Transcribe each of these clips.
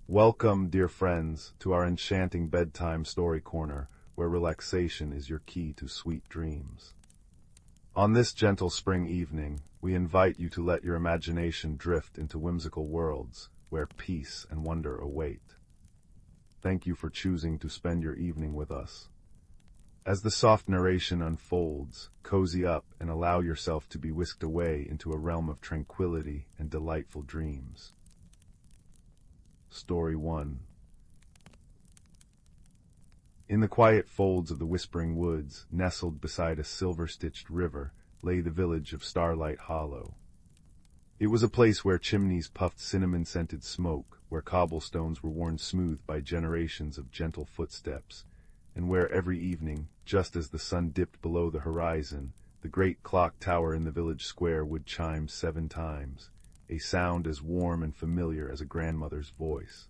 Welcome, dear friends, to our enchanting bedtime story corner, where relaxation is your key to sweet dreams. On this gentle spring evening, we invite you to let your imagination drift into whimsical worlds, where peace and wonder await. Thank you for choosing to spend your evening with us. As the soft narration unfolds, cozy up and allow yourself to be whisked away into a realm of tranquility and delightful dreams. Story 1. In the quiet folds of the whispering woods, nestled beside a silver-stitched river, lay the village of Starlight Hollow. It was a place where chimneys puffed cinnamon-scented smoke, where cobblestones were worn smooth by generations of gentle footsteps, and where every evening, just as the sun dipped below the horizon, the great clock tower in the village square would chime 7 times, a sound as warm and familiar as a grandmother's voice.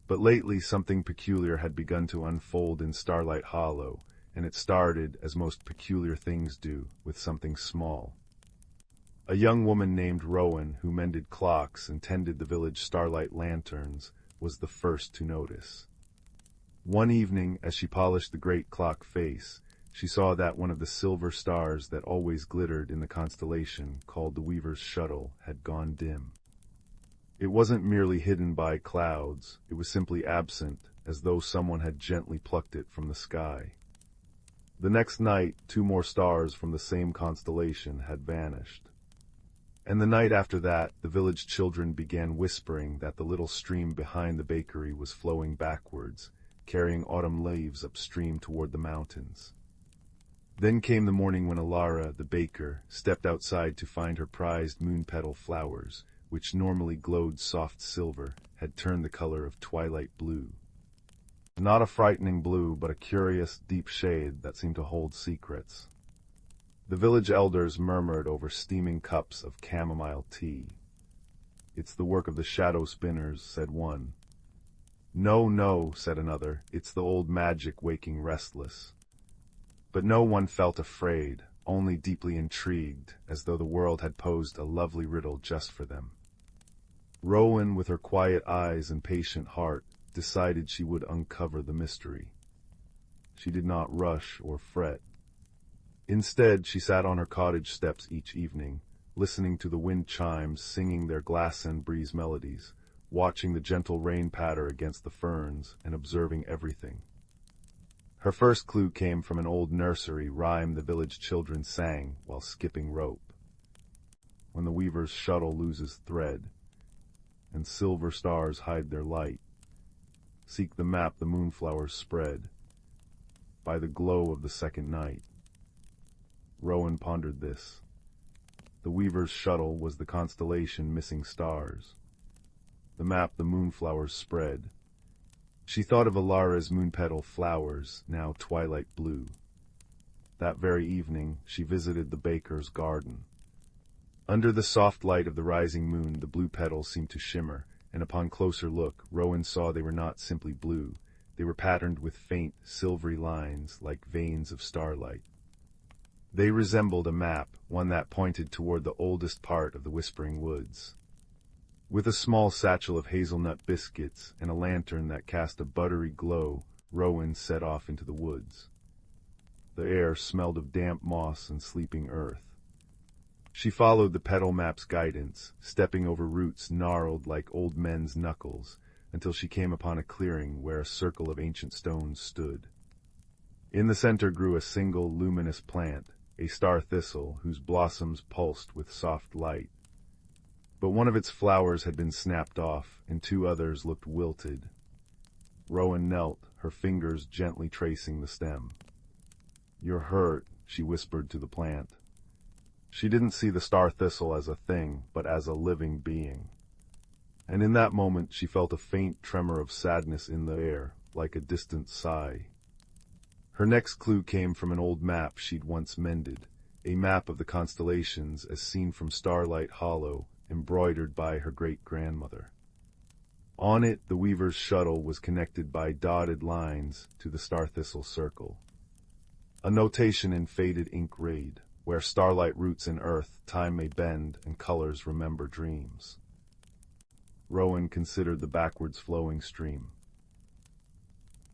But lately something peculiar had begun to unfold in Starlight Hollow, and it started, as most peculiar things do, with something small. A young woman named Rowan, who mended clocks and tended the village starlight lanterns, was the first to notice. One evening, as she polished the great clock face, she saw that one of the silver stars that always glittered in the constellation called the Weaver's Shuttle had gone dim. It wasn't merely hidden by clouds, it was simply absent, as though someone had gently plucked it from the sky. The next night, 2 more stars from the same constellation had vanished. And the night after that, the village children began whispering that the little stream behind the bakery was flowing backwards, carrying autumn leaves upstream toward the mountains. Then came the morning when Alara, the baker, stepped outside to find her prized moon-petal flowers, which normally glowed soft silver, had turned the color of twilight blue. Not a frightening blue, but a curious, deep shade that seemed to hold secrets. The village elders murmured over steaming cups of chamomile tea. "It's the work of the shadow spinners," said one. "No, no," said another, "it's the old magic waking restless." But no one felt afraid, only deeply intrigued, as though the world had posed a lovely riddle just for them. Rowan, with her quiet eyes and patient heart, decided she would uncover the mystery. She did not rush or fret. Instead, she sat on her cottage steps each evening, listening to the wind chimes singing their glass and breeze melodies, watching the gentle rain patter against the ferns, and observing everything. Her first clue came from an old nursery rhyme the village children sang while skipping rope. When the weaver's shuttle loses thread, and silver stars hide their light, seek the map the moonflowers spread, by the glow of the second night. Rowan pondered this. The weaver's shuttle was the constellation missing stars. The map the moonflowers spread. She thought of Alara's moon-petal flowers, now twilight blue. That very evening, she visited the baker's garden. Under the soft light of the rising moon, the blue petals seemed to shimmer, and upon closer look, Rowan saw they were not simply blue. They were patterned with faint, silvery lines, like veins of starlight. They resembled a map, one that pointed toward the oldest part of the Whispering Woods. With a small satchel of hazelnut biscuits and a lantern that cast a buttery glow, Rowan set off into the woods. The air smelled of damp moss and sleeping earth. She followed the petal map's guidance, stepping over roots gnarled like old men's knuckles, until she came upon a clearing where a circle of ancient stones stood. In the center grew a single luminous plant, a star thistle whose blossoms pulsed with soft light. But one of its flowers had been snapped off, and 2 others looked wilted. Rowan knelt, her fingers gently tracing the stem. "You're hurt," she whispered to the plant. She didn't see the star thistle as a thing, but as a living being. And in that moment she felt a faint tremor of sadness in the air, like a distant sigh. Her next clue came from an old map she'd once mended, a map of the constellations as seen from Starlight Hollow, embroidered by her great-grandmother. On it, the weaver's shuttle was connected by dotted lines to the star thistle circle. A notation in faded ink read, "Where starlight roots in earth, time may bend, and colors remember dreams." Rowan considered the backwards flowing stream.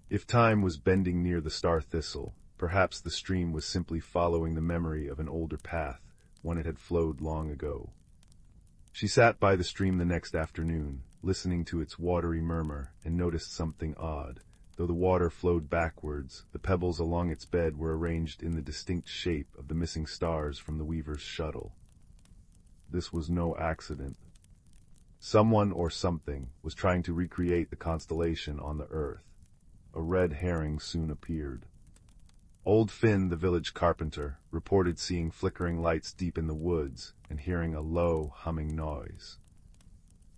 If time was bending near the star thistle, perhaps the stream was simply following the memory of an older path, one it had flowed long ago. She sat by the stream the next afternoon, listening to its watery murmur, and noticed something odd. Though the water flowed backwards, the pebbles along its bed were arranged in the distinct shape of the missing stars from the Weaver's shuttle. This was no accident. Someone or something was trying to recreate the constellation on the Earth. A red herring soon appeared. Old Finn, the village carpenter, reported seeing flickering lights deep in the woods and hearing a low, humming noise.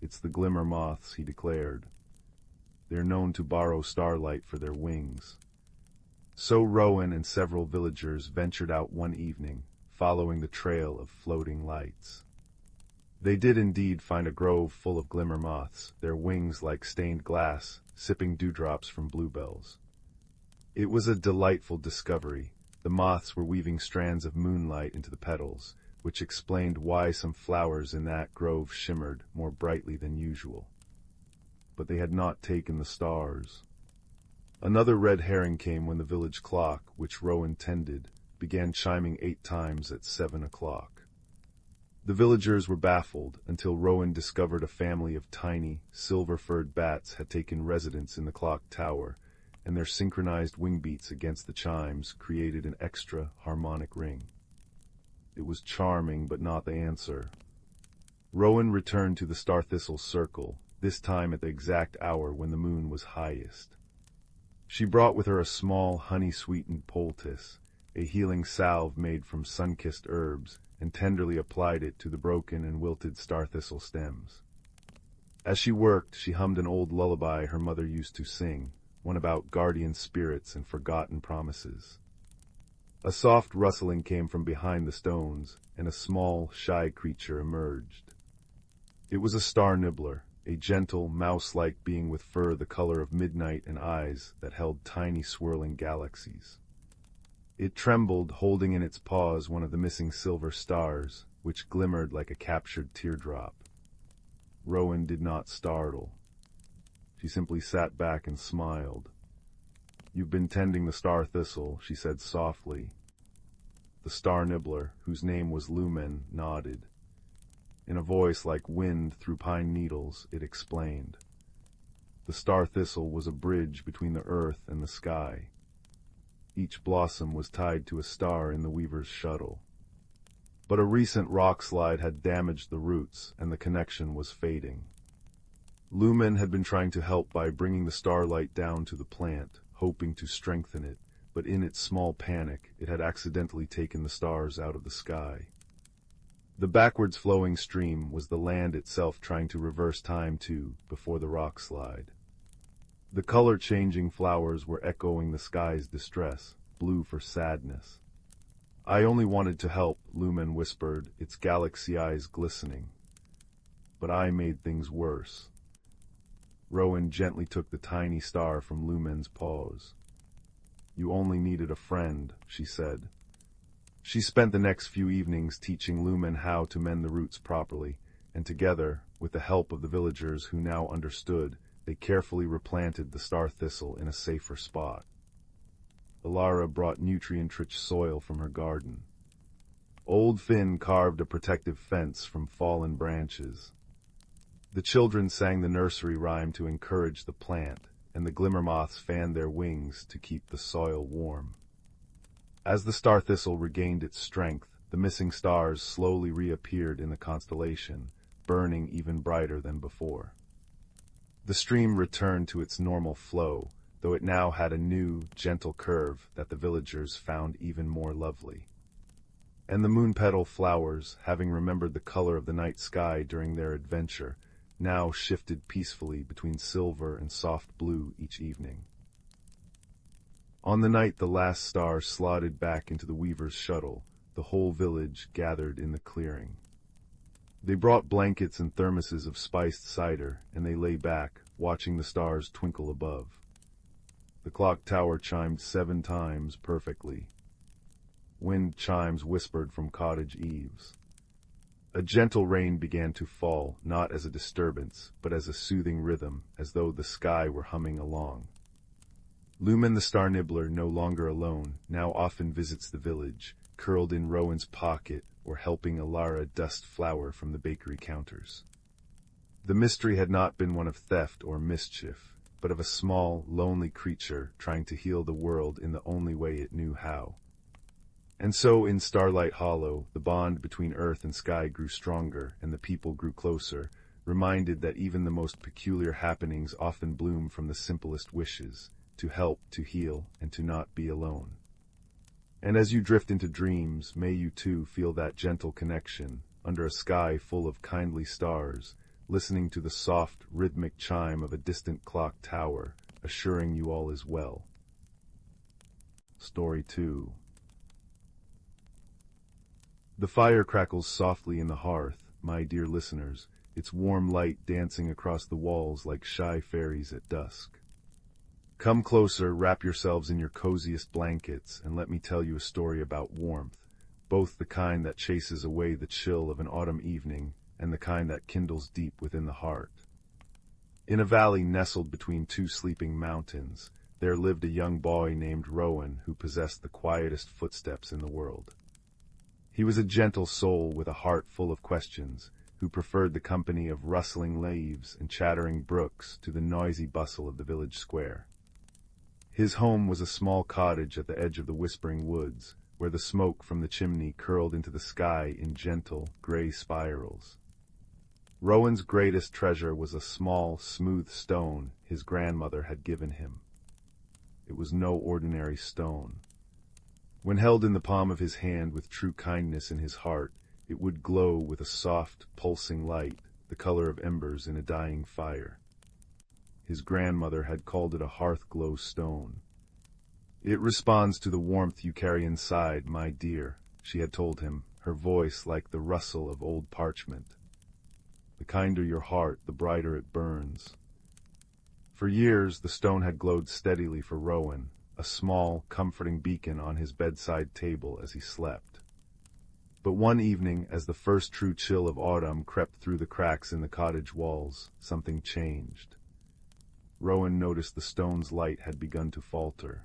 "It's the glimmer moths," he declared. "They're known to borrow starlight for their wings." So Rowan and several villagers ventured out one evening, following the trail of floating lights. They did indeed find a grove full of glimmer moths, their wings like stained glass, sipping dewdrops from bluebells. It was a delightful discovery. The moths were weaving strands of moonlight into the petals, which explained why some flowers in that grove shimmered more brightly than usual. But they had not taken the stars. Another red herring came when the village clock, which Rowan tended, began chiming 8 times at 7 o'clock. The villagers were baffled until Rowan discovered a family of tiny, silver-furred bats had taken residence in the clock tower, and their synchronized wing beats against the chimes created an extra harmonic ring. It was charming, but not the answer. Rowan returned to the star thistle circle, this time at the exact hour when the moon was highest. She brought with her a small, honey-sweetened poultice, a healing salve made from sun-kissed herbs, and tenderly applied it to the broken and wilted star thistle stems. As she worked, she hummed an old lullaby her mother used to sing, one about guardian spirits and forgotten promises. A soft rustling came from behind the stones, and a small, shy creature emerged. It was a star nibbler, a gentle, mouse-like being with fur the color of midnight and eyes that held tiny swirling galaxies. It trembled, holding in its paws one of the missing silver stars, which glimmered like a captured teardrop. Rowan did not startle. She simply sat back and smiled. "You've been tending the star thistle," she said softly. The star nibbler, whose name was Lumen, nodded. In a voice like wind through pine needles, it explained. The star thistle was a bridge between the earth and the sky. Each blossom was tied to a star in the Weaver's shuttle. But a recent rock slide had damaged the roots, and the connection was fading. Lumen had been trying to help by bringing the starlight down to the plant, hoping to strengthen it, but in its small panic, it had accidentally taken the stars out of the sky. The backwards flowing stream was the land itself trying to reverse time too, before the rock slide. The color-changing flowers were echoing the sky's distress, blue for sadness. "I only wanted to help," Lumen whispered, its galaxy eyes glistening. "But I made things worse." Rowan gently took the tiny star from Lumen's paws. "You only needed a friend," she said. She spent the next few evenings teaching Lumen how to mend the roots properly, and together, with the help of the villagers who now understood, they carefully replanted the star thistle in a safer spot. Alara brought nutrient-rich soil from her garden. Old Finn carved a protective fence from fallen branches. The children sang the nursery rhyme to encourage the plant, and the glimmer moths fanned their wings to keep the soil warm. As the star thistle regained its strength, the missing stars slowly reappeared in the constellation, burning even brighter than before. The stream returned to its normal flow, though it now had a new, gentle curve that the villagers found even more lovely. And the moon-petal flowers, having remembered the color of the night sky during their adventure, now shifted peacefully between silver and soft blue each evening. On the night the last star slotted back into the Weaver's shuttle, the whole village gathered in the clearing. They brought blankets and thermoses of spiced cider, and they lay back, watching the stars twinkle above. The clock tower chimed 7 times perfectly. Wind chimes whispered from cottage eaves. A gentle rain began to fall, not as a disturbance, but as a soothing rhythm, as though the sky were humming along. Lumen the star nibbler, no longer alone, now often visits the village, curled in Rowan's pocket or helping Alara dust flour from the bakery counters. The mystery had not been one of theft or mischief, but of a small, lonely creature trying to heal the world in the only way it knew how. And so in Starlight Hollow, the bond between earth and sky grew stronger, and the people grew closer, reminded that even the most peculiar happenings often bloom from the simplest wishes, to help, to heal, and to not be alone. And as you drift into dreams, may you too feel that gentle connection, under a sky full of kindly stars, listening to the soft, rhythmic chime of a distant clock tower, assuring you all is well. Story 2. The fire crackles softly in the hearth, my dear listeners, its warm light dancing across the walls like shy fairies at dusk. Come closer, wrap yourselves in your coziest blankets, and let me tell you a story about warmth, both the kind that chases away the chill of an autumn evening and the kind that kindles deep within the heart. In a valley nestled between two sleeping mountains, there lived a young boy named Rowan who possessed the quietest footsteps in the world. He was a gentle soul with a heart full of questions, who preferred the company of rustling leaves and chattering brooks to the noisy bustle of the village square. His home was a small cottage at the edge of the whispering woods, where the smoke from the chimney curled into the sky in gentle, gray spirals. Rowan's greatest treasure was a small, smooth stone his grandmother had given him. It was no ordinary stone. When held in the palm of his hand with true kindness in his heart, it would glow with a soft, pulsing light, the color of embers in a dying fire. His grandmother had called it a hearth-glow stone. "It responds to the warmth you carry inside, my dear," she had told him, her voice like the rustle of old parchment. "The kinder your heart, the brighter it burns." For years, the stone had glowed steadily for Rowan, a small, comforting beacon on his bedside table as he slept. But one evening, as the first true chill of autumn crept through the cracks in the cottage walls, something changed. Rowan noticed the stone's light had begun to falter.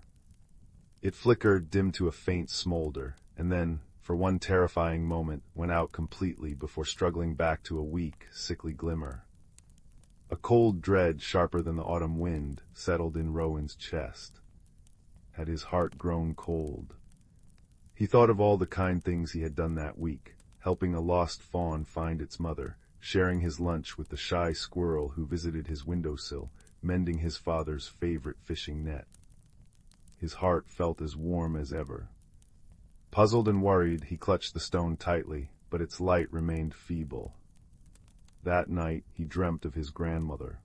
It flickered, dimmed to a faint smolder, and then, for one terrifying moment, went out completely before struggling back to a weak, sickly glimmer. A cold dread, sharper than the autumn wind, settled in Rowan's chest. Had his heart grown cold? He thought of all the kind things he had done that week, helping a lost fawn find its mother, sharing his lunch with the shy squirrel who visited his windowsill, mending his father's favorite fishing net. His heart felt as warm as ever. Puzzled and worried, he clutched the stone tightly, but its light remained feeble. That night, he dreamt of his grandmother.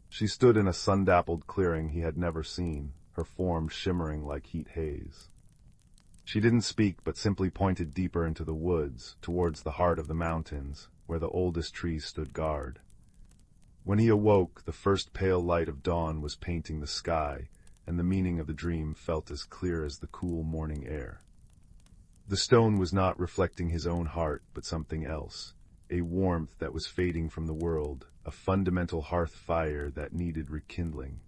She stood in a sun-dappled clearing he had never seen, her form shimmering like heat haze. She didn't speak, but simply pointed deeper into the woods, towards the heart of the mountains, where the oldest trees stood guard. When he awoke, the first pale light of dawn was painting the sky, and the meaning of the dream felt as clear as the cool morning air. The stone was not reflecting his own heart, but something else, a warmth that was fading from the world, a fundamental hearth fire that needed rekindling.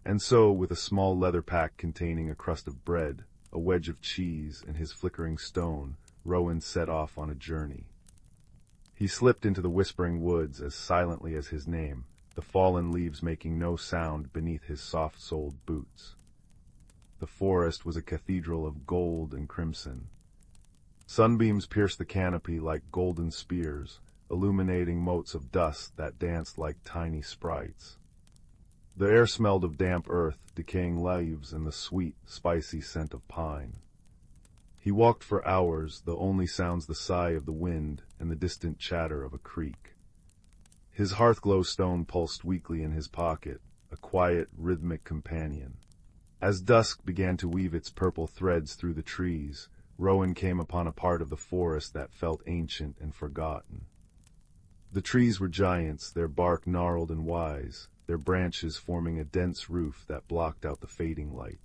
And so, with a small leather pack containing a crust of bread, a wedge of cheese, and his flickering stone, Rowan set off on a journey. He slipped into the whispering woods as silently as his name, the fallen leaves making no sound beneath his soft-soled boots. The forest was a cathedral of gold and crimson. Sunbeams pierced the canopy like golden spears, illuminating motes of dust that danced like tiny sprites. The air smelled of damp earth, decaying leaves, and the sweet, spicy scent of pine. He walked for hours, the only sounds the sigh of the wind and the distant chatter of a creek. His hearth-glow stone pulsed weakly in his pocket, a quiet, rhythmic companion. As dusk began to weave its purple threads through the trees, Rowan came upon a part of the forest that felt ancient and forgotten. The trees were giants, their bark gnarled and wise, their branches forming a dense roof that blocked out the fading light.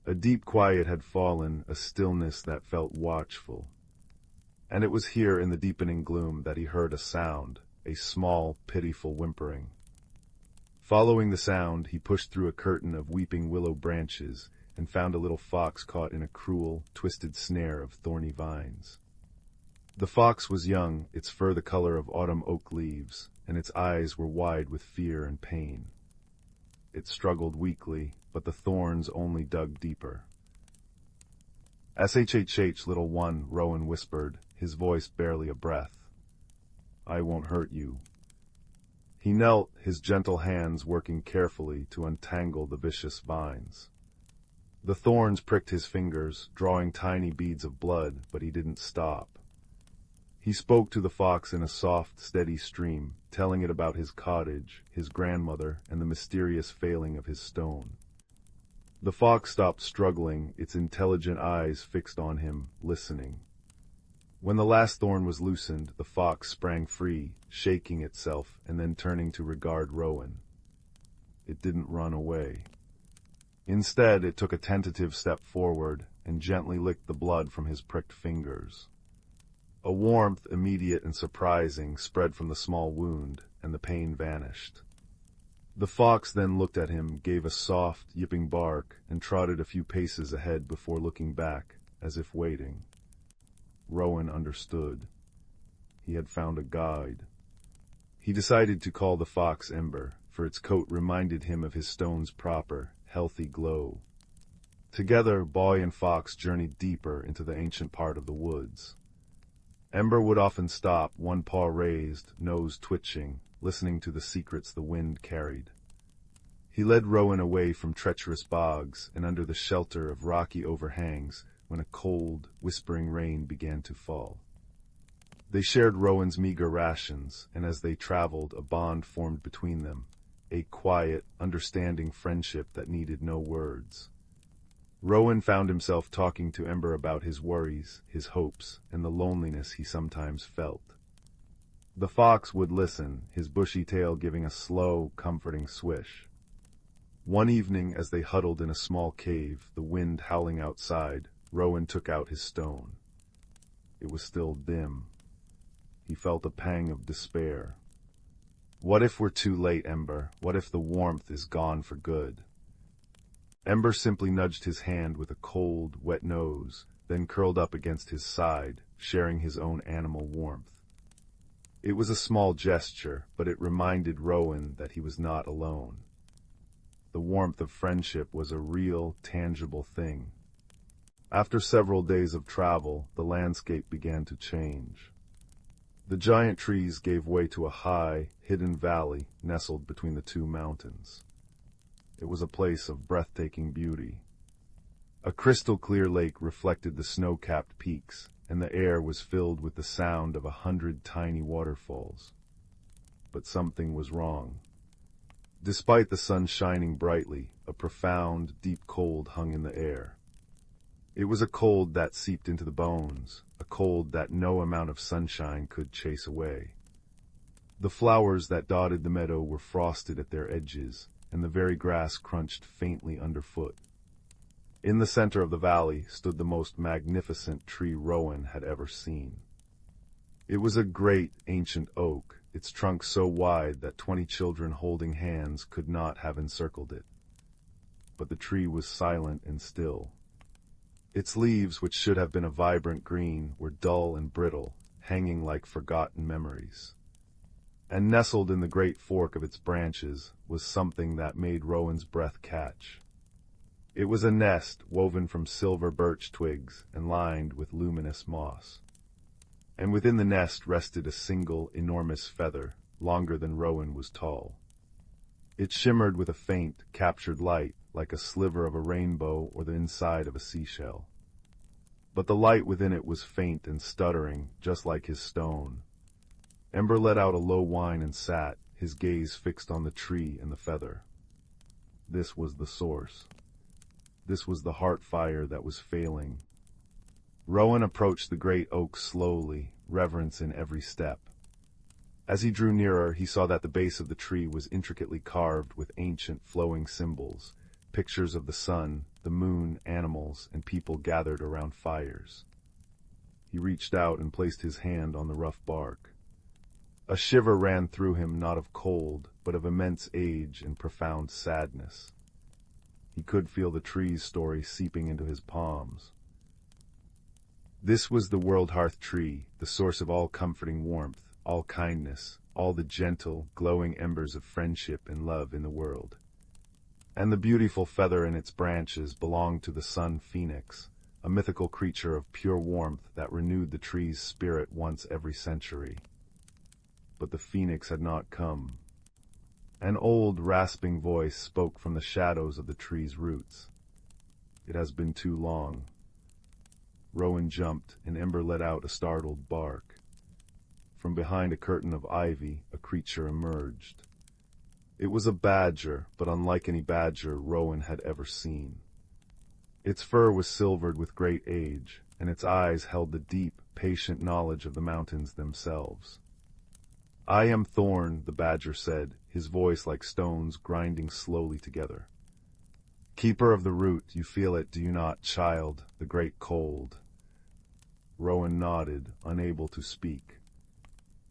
A deep quiet had fallen, a stillness that felt watchful. And it was here in the deepening gloom that he heard a sound, a small, pitiful whimpering. Following the sound, he pushed through a curtain of weeping willow branches and found a little fox caught in a cruel, twisted snare of thorny vines. The fox was young, its fur the color of autumn oak leaves, and its eyes were wide with fear and pain. It struggled weakly, but the thorns only dug deeper. "Shh, little one," Rowan whispered, his voice barely a breath. "I won't hurt you." He knelt, his gentle hands working carefully to untangle the vicious vines. The thorns pricked his fingers, drawing tiny beads of blood, but he didn't stop. He spoke to the fox in a soft, steady stream, telling it about his cottage, his grandmother, and the mysterious failing of his stone. The fox stopped struggling, its intelligent eyes fixed on him, listening. When the last thorn was loosened, the fox sprang free, shaking itself and then turning to regard Rowan. It didn't run away. Instead, it took a tentative step forward and gently licked the blood from his pricked fingers. A warmth, immediate and surprising, spread from the small wound, and the pain vanished. The fox then looked at him, gave a soft, yipping bark, and trotted a few paces ahead before looking back, as if waiting. Rowan understood. He had found a guide. He decided to call the fox Ember, for its coat reminded him of his stone's proper, healthy glow. Together, boy and fox journeyed deeper into the ancient part of the woods. Ember would often stop, one paw raised, nose twitching, listening to the secrets the wind carried. He led Rowan away from treacherous bogs and under the shelter of rocky overhangs when a cold, whispering rain began to fall. They shared Rowan's meager rations, and as they traveled, a bond formed between them, a quiet, understanding friendship that needed no words. Rowan found himself talking to Ember about his worries, his hopes, and the loneliness he sometimes felt. The fox would listen, his bushy tail giving a slow, comforting swish. One evening, as they huddled in a small cave, the wind howling outside, Rowan took out his stone. It was still dim. He felt a pang of despair. What if we're too late, Ember? What if the warmth is gone for good? Ember simply nudged his hand with a cold, wet nose, then curled up against his side, sharing his own animal warmth. It was a small gesture, but it reminded Rowan that he was not alone. The warmth of friendship was a real, tangible thing. After several days of travel, the landscape began to change. The giant trees gave way to a high, hidden valley nestled between the two mountains. It was a place of breathtaking beauty. A crystal-clear lake reflected the snow-capped peaks, and the air was filled with the sound of 100 tiny waterfalls. But something was wrong. Despite the sun shining brightly, a profound, deep cold hung in the air. It was a cold that seeped into the bones, a cold that no amount of sunshine could chase away. The flowers that dotted the meadow were frosted at their edges, and the very grass crunched faintly underfoot. In the center of the valley stood the most magnificent tree Rowan had ever seen. It was a great, ancient oak, its trunk so wide that 20 children holding hands could not have encircled it. But the tree was silent and still. Its leaves, which should have been a vibrant green, were dull and brittle, hanging like forgotten memories. And nestled in the great fork of its branches was something that made Rowan's breath catch. It was a nest woven from silver birch twigs and lined with luminous moss. And within the nest rested a single, enormous feather, longer than Rowan was tall. It shimmered with a faint, captured light, like a sliver of a rainbow or the inside of a seashell. But the light within it was faint and stuttering, just like his stone. Ember let out a low whine and sat, his gaze fixed on the tree and the feather. This was the source. This was the heart fire that was failing. Rowan approached the great oak slowly, reverence in every step. As he drew nearer, he saw that the base of the tree was intricately carved with ancient flowing symbols, pictures of the sun, the moon, animals, and people gathered around fires. He reached out and placed his hand on the rough bark. A shiver ran through him, not of cold, but of immense age and profound sadness. He could feel the tree's story seeping into his palms. This was the world hearth tree, the source of all comforting warmth, all kindness, all the gentle, glowing embers of friendship and love in the world. And the beautiful feather in its branches belonged to the sun phoenix, a mythical creature of pure warmth that renewed the tree's spirit once every century. But the phoenix had not come. An old, rasping voice spoke from the shadows of the tree's roots. "It has been too long." Rowan jumped, and Ember let out a startled bark. From behind a curtain of ivy, a creature emerged. It was a badger, but unlike any badger Rowan had ever seen. Its fur was silvered with great age, and its eyes held the deep, patient knowledge of the mountains themselves. "I am Thorn," the badger said, his voice like stones grinding slowly together. "Keeper of the root, you feel it, do you not, child, the great cold?" Rowan nodded, unable to speak.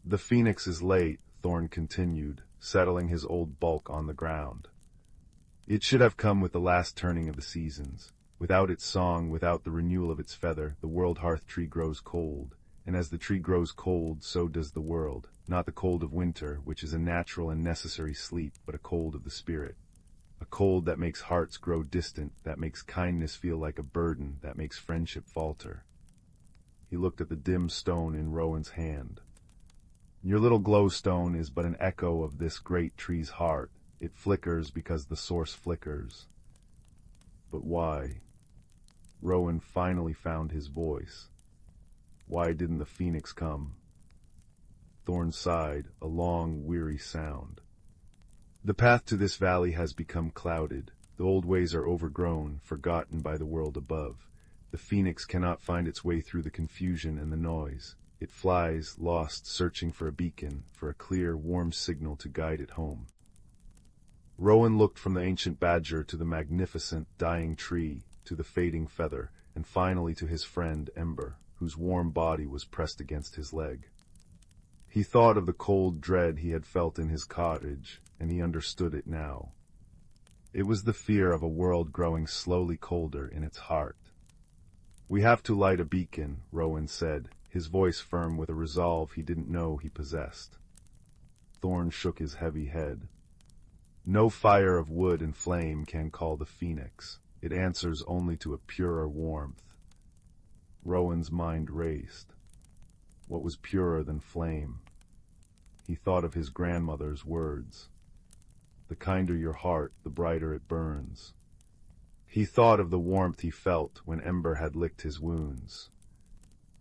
"The phoenix is late," Thorn continued, settling his old bulk on the ground. "It should have come with the last turning of the seasons. Without its song, without the renewal of its feather, the world hearth tree grows cold. And as the tree grows cold, so does the world. Not the cold of winter, which is a natural and necessary sleep, but a cold of the spirit. A cold that makes hearts grow distant, that makes kindness feel like a burden, that makes friendship falter." He looked at the dim stone in Rowan's hand. "Your little glowstone is but an echo of this great tree's heart. It flickers because the source flickers." But why? Rowan finally found his voice. Why didn't the phoenix come? Thorn sighed, a long, weary sound. "The path to this valley has become clouded. The old ways are overgrown, forgotten by the world above. The phoenix cannot find its way through the confusion and the noise. It flies, lost, searching for a beacon, for a clear, warm signal to guide it home." Rowan looked from the ancient badger to the magnificent, dying tree, to the fading feather, and finally to his friend Ember, whose warm body was pressed against his leg. He thought of the cold dread he had felt in his cottage, and he understood it now. It was the fear of a world growing slowly colder in its heart. "We have to light a beacon," Rowan said, his voice firm with a resolve he didn't know he possessed. Thorn shook his heavy head. "No fire of wood and flame can call the phoenix. It answers only to a purer warmth." Rowan's mind raced. What was purer than flame? He thought of his grandmother's words. "The kinder your heart, the brighter it burns." He thought of the warmth he felt when Ember had licked his wounds.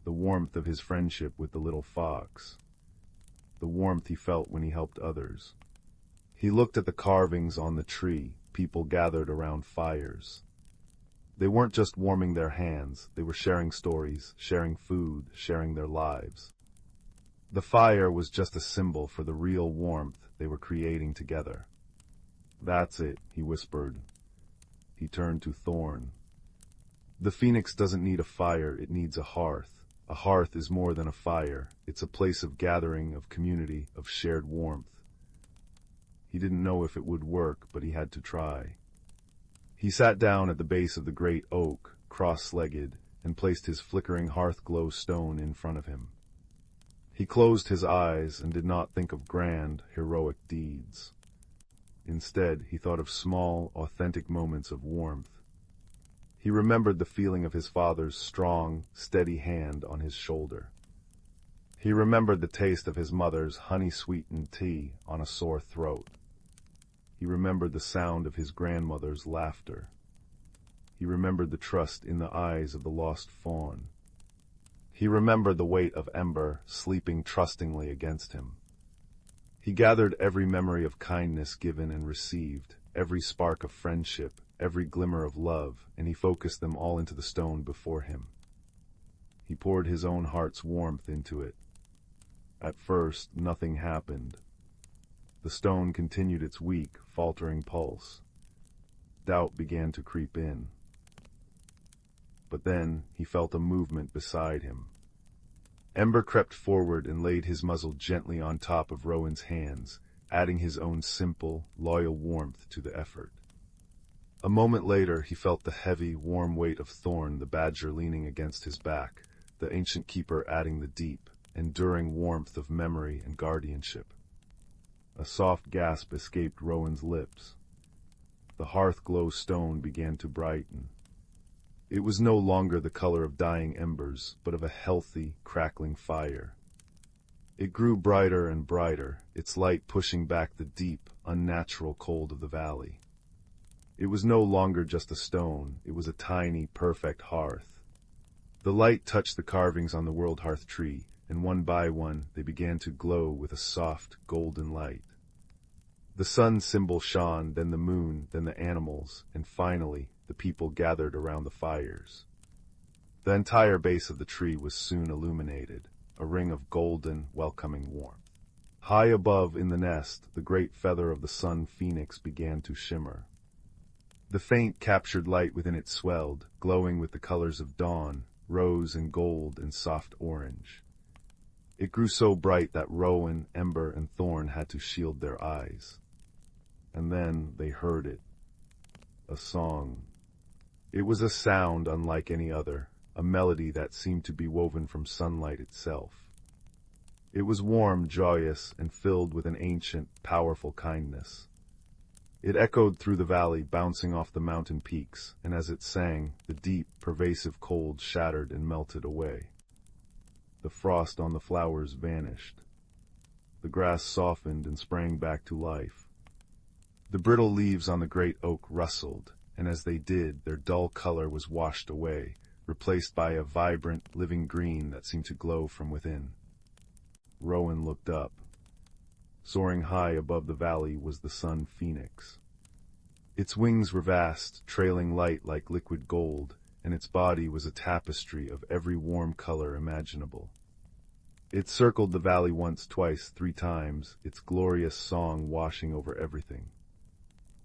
The warmth of his friendship with the little fox. The warmth he felt when he helped others. He looked at the carvings on the tree, people gathered around fires. They weren't just warming their hands, they were sharing stories, sharing food, sharing their lives. The fire was just a symbol for the real warmth they were creating together. "That's it," he whispered. He turned to Thorn. "The phoenix doesn't need a fire, it needs a hearth. A hearth is more than a fire. It's a place of gathering, of community, of shared warmth." He didn't know if it would work, but he had to try. He sat down at the base of the great oak, cross-legged, and placed his flickering hearth-glow stone in front of him. He closed his eyes and did not think of grand, heroic deeds. Instead, he thought of small, authentic moments of warmth. He remembered the feeling of his father's strong, steady hand on his shoulder. He remembered the taste of his mother's honey-sweetened tea on a sore throat. He remembered the sound of his grandmother's laughter. He remembered the trust in the eyes of the lost fawn. He remembered the weight of Ember sleeping trustingly against him. He gathered every memory of kindness given and received, every spark of friendship, every glimmer of love, and he focused them all into the stone before him. He poured his own heart's warmth into it. At first, nothing happened. The stone continued its weak, faltering pulse. Doubt began to creep in. But then he felt a movement beside him. Ember crept forward and laid his muzzle gently on top of Rowan's hands, adding his own simple, loyal warmth to the effort. A moment later, he felt the heavy, warm weight of Thorn the badger leaning against his back, the ancient keeper adding the deep, enduring warmth of memory and guardianship. A soft gasp escaped Rowan's lips. The hearth-glow stone began to brighten. It was no longer the color of dying embers, but of a healthy, crackling fire. It grew brighter and brighter, its light pushing back the deep, unnatural cold of the valley. It was no longer just a stone, it was a tiny, perfect hearth. The light touched the carvings on the world hearth tree, and one by one they began to glow with a soft, golden light. The sun symbol shone, then the moon, then the animals, and finally, the people gathered around the fires. The entire base of the tree was soon illuminated, a ring of golden, welcoming warmth. High above in the nest, the great feather of the sun phoenix began to shimmer. The faint captured light within it swelled, glowing with the colors of dawn, rose and gold and soft orange. It grew so bright that Rowan, Ember, and Thorn had to shield their eyes. And then they heard it. A song. It was a sound unlike any other, a melody that seemed to be woven from sunlight itself. It was warm, joyous, and filled with an ancient, powerful kindness. It echoed through the valley, bouncing off the mountain peaks, and as it sang, the deep, pervasive cold shattered and melted away. The frost on the flowers vanished. The grass softened and sprang back to life. The brittle leaves on the great oak rustled, and as they did, their dull color was washed away, replaced by a vibrant, living green that seemed to glow from within. Rowan looked up. Soaring high above the valley was the sun phoenix. Its wings were vast, trailing light like liquid gold, and its body was a tapestry of every warm color imaginable. It circled the valley once, twice, 3 times, its glorious song washing over everything.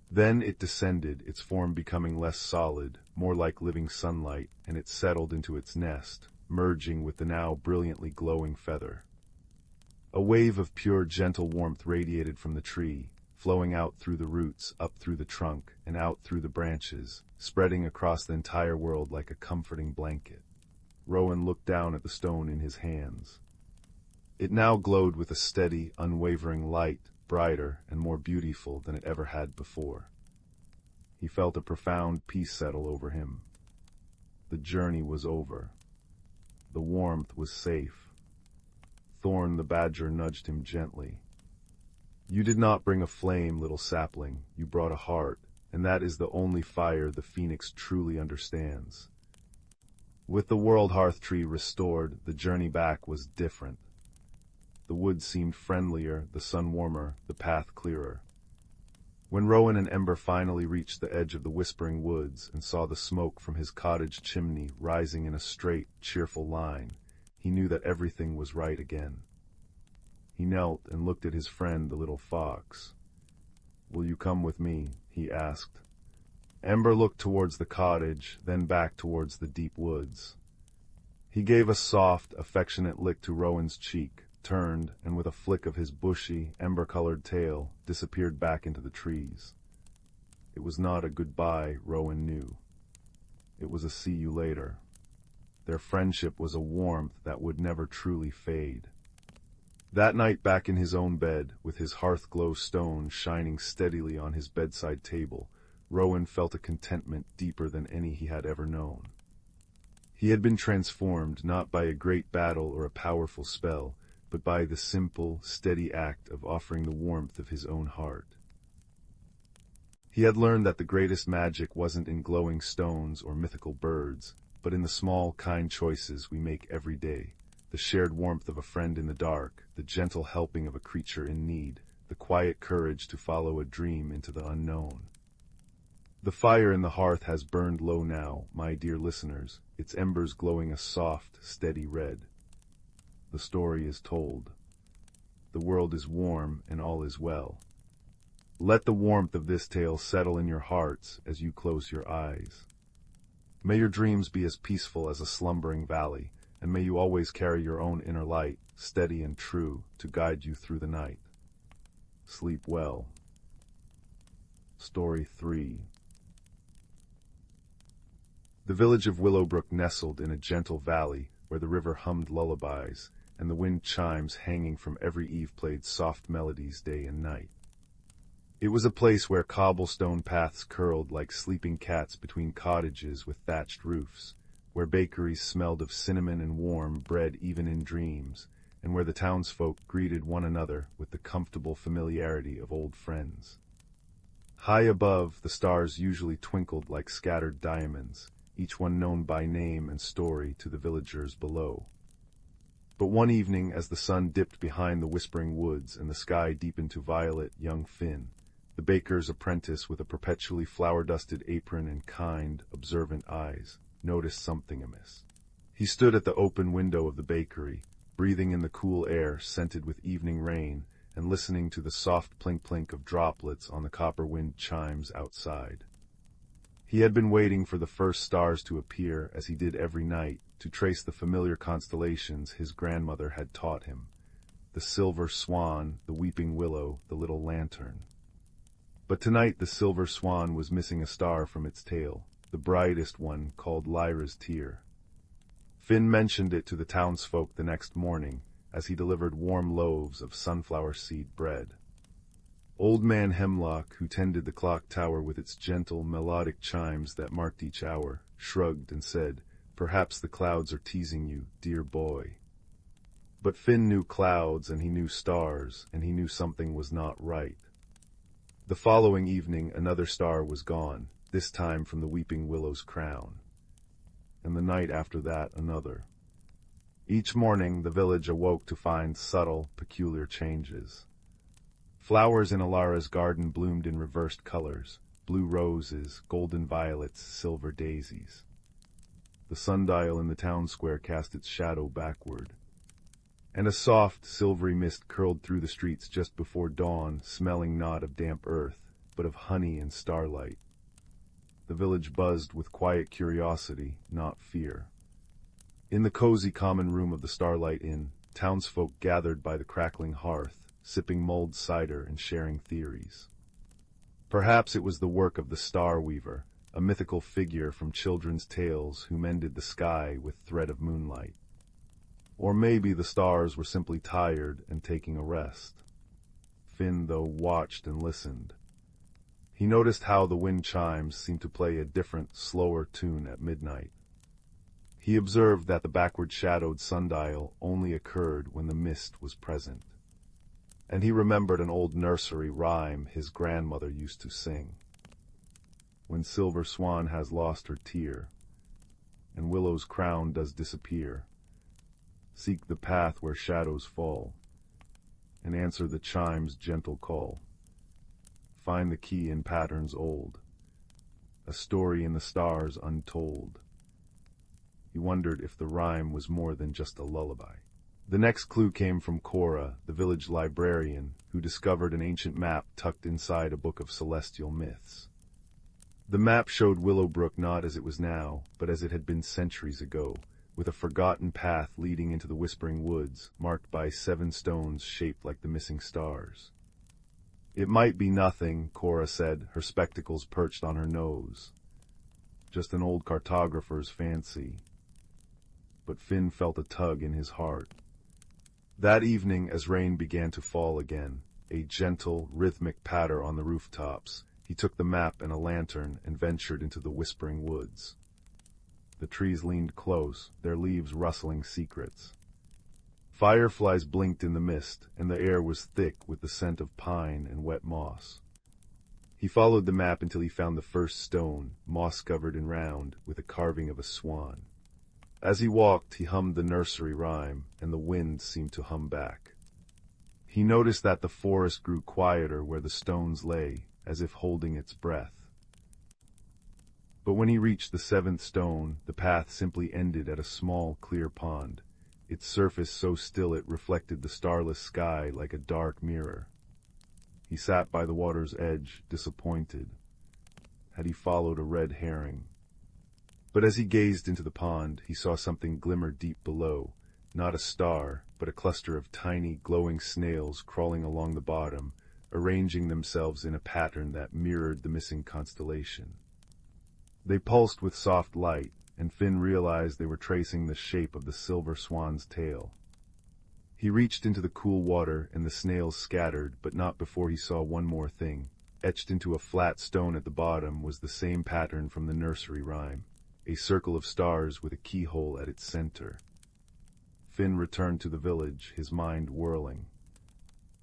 Then it descended, its form becoming less solid, more like living sunlight, and it settled into its nest, merging with the now brilliantly glowing feather. A wave of pure, gentle warmth radiated from the tree, flowing out through the roots, up through the trunk, and out through the branches, spreading across the entire world like a comforting blanket. Rowan looked down at the stone in his hands. It now glowed with a steady, unwavering light, brighter and more beautiful than it ever had before. He felt a profound peace settle over him. The journey was over. The warmth was safe. Thorn the badger nudged him gently. "You did not bring a flame, little sapling, you brought a heart, and that is the only fire the phoenix truly understands." With the world hearth tree restored, the journey back was different. The woods seemed friendlier, the sun warmer, the path clearer. When Rowan and Ember finally reached the edge of the whispering woods and saw the smoke from his cottage chimney rising in a straight, cheerful line, he knew that everything was right again. He knelt and looked at his friend, the little fox. "Will you come with me?" he asked. Ember looked towards the cottage, then back towards the deep woods. He gave a soft, affectionate lick to Rowan's cheek, turned, and with a flick of his bushy, ember-colored tail, disappeared back into the trees. It was not a goodbye, Rowan knew. It was a see you later. Their friendship was a warmth that would never truly fade. That night, back in his own bed, with his hearth-glow stone shining steadily on his bedside table, Rowan felt a contentment deeper than any he had ever known. He had been transformed not by a great battle or a powerful spell, but by the simple, steady act of offering the warmth of his own heart. He had learned that the greatest magic wasn't in glowing stones or mythical birds, but in the small, kind choices we make every day, the shared warmth of a friend in the dark, the gentle helping of a creature in need, the quiet courage to follow a dream into the unknown. The fire in the hearth has burned low now, my dear listeners, its embers glowing a soft, steady red. The story is told. The world is warm and all is well. Let the warmth of this tale settle in your hearts as you close your eyes. May your dreams be as peaceful as a slumbering valley, and may you always carry your own inner light, steady and true, to guide you through the night. Sleep well. Story 3. The village of Willowbrook nestled in a gentle valley where the river hummed lullabies, and the wind chimes hanging from every eave played soft melodies day and night. It was a place where cobblestone paths curled like sleeping cats between cottages with thatched roofs, where bakeries smelled of cinnamon and warm bread even in dreams, and where the townsfolk greeted one another with the comfortable familiarity of old friends. High above, the stars usually twinkled like scattered diamonds, each one known by name and story to the villagers below. But one evening, as the sun dipped behind the whispering woods and the sky deepened to violet, young Finn, the baker's apprentice with a perpetually flower-dusted apron and kind, observant eyes, noticed something amiss. He stood at the open window of the bakery, breathing in the cool air scented with evening rain and listening to the soft plink-plink of droplets on the copper wind chimes outside. He had been waiting for the first stars to appear, as he did every night, to trace the familiar constellations his grandmother had taught him: the silver swan, the weeping willow, the little lantern. But tonight the silver swan was missing a star from its tail, the brightest one called Lyra's tear. Finn mentioned it to the townsfolk the next morning, as he delivered warm loaves of sunflower seed bread. Old Man Hemlock, who tended the clock tower with its gentle, melodic chimes that marked each hour, shrugged and said, "Perhaps the clouds are teasing you, dear boy." But Finn knew clouds, and he knew stars, and he knew something was not right. The following evening another star was gone, this time from the weeping willow's crown. And the night after that another. Each morning the village awoke to find subtle, peculiar changes. Flowers in Alara's garden bloomed in reversed colors: blue roses, golden violets, silver daisies. The sundial in the town square cast its shadow backward, and a soft, silvery mist curled through the streets just before dawn, smelling not of damp earth, but of honey and starlight. The village buzzed with quiet curiosity, not fear. In the cozy common room of the Starlight Inn, townsfolk gathered by the crackling hearth, sipping mulled cider and sharing theories. Perhaps it was the work of the Star Weaver, a mythical figure from children's tales who mended the sky with thread of moonlight. Or maybe the stars were simply tired and taking a rest. Finn, though, watched and listened. He noticed how the wind chimes seemed to play a different, slower tune at midnight. He observed that the backward-shadowed sundial only occurred when the mist was present. And he remembered an old nursery rhyme his grandmother used to sing: "When silver swan has lost her tear, and willow's crown does disappear, seek the path where shadows fall, and answer the chime's gentle call. Find the key in patterns old, a story in the stars untold." He wondered if the rhyme was more than just a lullaby. The next clue came from Cora, the village librarian, who discovered an ancient map tucked inside a book of celestial myths. The map showed Willowbrook not as it was now, but as it had been centuries ago, with a forgotten path leading into the whispering woods, marked by 7 stones shaped like the missing stars. "It might be nothing," Cora said, her spectacles perched on her nose. "Just an old cartographer's fancy." But Finn felt a tug in his heart. That evening, as rain began to fall again, a gentle, rhythmic patter on the rooftops, he took the map and a lantern and ventured into the whispering woods. The trees leaned close, their leaves rustling secrets. Fireflies blinked in the mist, and the air was thick with the scent of pine and wet moss. He followed the map until he found the first stone, moss-covered and round, with a carving of a swan. As he walked, he hummed the nursery rhyme, and the wind seemed to hum back. He noticed that the forest grew quieter where the stones lay, as if holding its breath. But when he reached the 7th stone, the path simply ended at a small, clear pond, its surface so still it reflected the starless sky like a dark mirror. He sat by the water's edge, disappointed. Had he followed a red herring? But as he gazed into the pond, he saw something glimmer deep below, not a star, but a cluster of tiny, glowing snails crawling along the bottom, arranging themselves in a pattern that mirrored the missing constellation. They pulsed with soft light, and Finn realized they were tracing the shape of the silver swan's tail. He reached into the cool water, and the snails scattered, but not before he saw one more thing. Etched into a flat stone at the bottom was the same pattern from the nursery rhyme, a circle of stars with a keyhole at its center. Finn returned to the village, his mind whirling.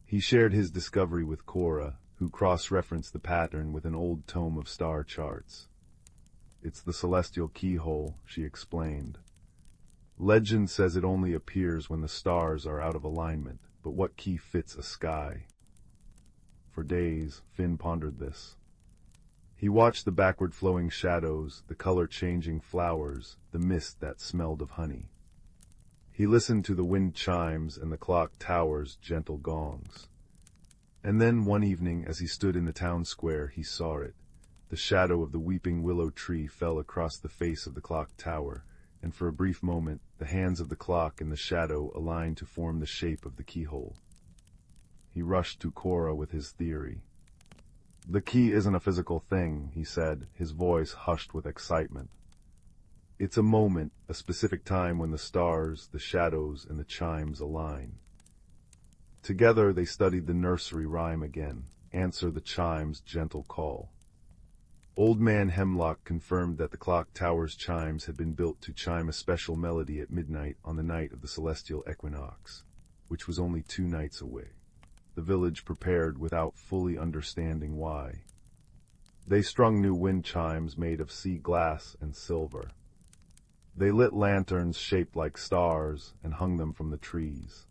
He shared his discovery with Cora, who cross-referenced the pattern with an old tome of star charts. "It's the celestial keyhole," she explained. "Legend says it only appears when the stars are out of alignment, but what key fits a sky?" For days, Finn pondered this. He watched the backward-flowing shadows, the color-changing flowers, the mist that smelled of honey. He listened to the wind chimes and the clock tower's gentle gongs. And then one evening, as he stood in the town square, he saw it. The shadow of the weeping willow tree fell across the face of the clock tower, and for a brief moment, the hands of the clock and the shadow aligned to form the shape of the keyhole. He rushed to Cora with his theory. "The key isn't a physical thing," he said, his voice hushed with excitement. "It's a moment, a specific time when the stars, the shadows, and the chimes align." Together they studied the nursery rhyme again, "Answer the chime's gentle call." Old Man Hemlock confirmed that the clock tower's chimes had been built to chime a special melody at midnight on the night of the celestial equinox, which was only 2 nights away. The village prepared without fully understanding why. They strung new wind chimes made of sea glass and silver. They lit lanterns shaped like stars and hung them from the trees.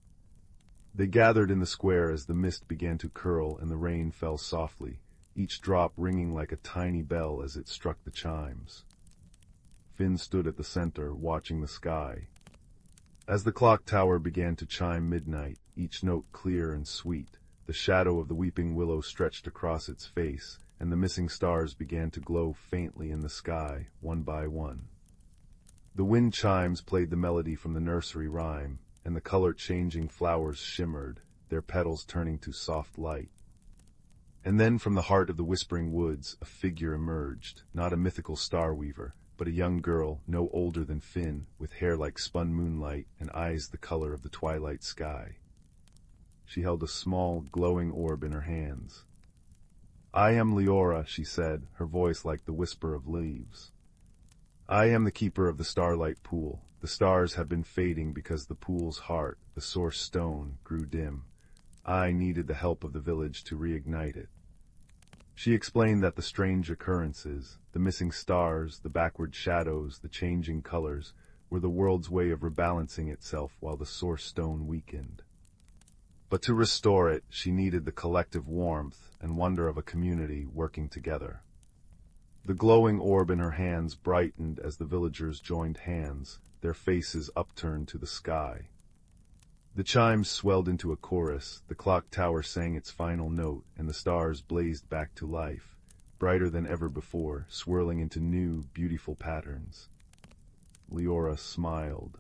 They gathered in the square as the mist began to curl and the rain fell softly, each drop ringing like a tiny bell as it struck the chimes. Finn stood at the center, watching the sky. As the clock tower began to chime midnight, each note clear and sweet, the shadow of the weeping willow stretched across its face, and the missing stars began to glow faintly in the sky, one by one. The wind chimes played the melody from the nursery rhyme, and the color-changing flowers shimmered, their petals turning to soft light. And then from the heart of the whispering woods, a figure emerged, not a mythical star weaver, but a young girl, no older than Finn, with hair like spun moonlight and eyes the color of the twilight sky. She held a small, glowing orb in her hands. "I am Leora," she said, her voice like the whisper of leaves. "I am the keeper of the Starlight Pool. The stars have been fading because the pool's heart, the source stone, grew dim. I needed the help of the village to reignite it." She explained that the strange occurrences, the missing stars, the backward shadows, the changing colors, were the world's way of rebalancing itself while the source stone weakened. But to restore it, she needed the collective warmth and wonder of a community working together. The glowing orb in her hands brightened as the villagers joined hands, their faces upturned to the sky. The chimes swelled into a chorus, the clock tower sang its final note, and the stars blazed back to life, brighter than ever before, swirling into new, beautiful patterns. Leora smiled.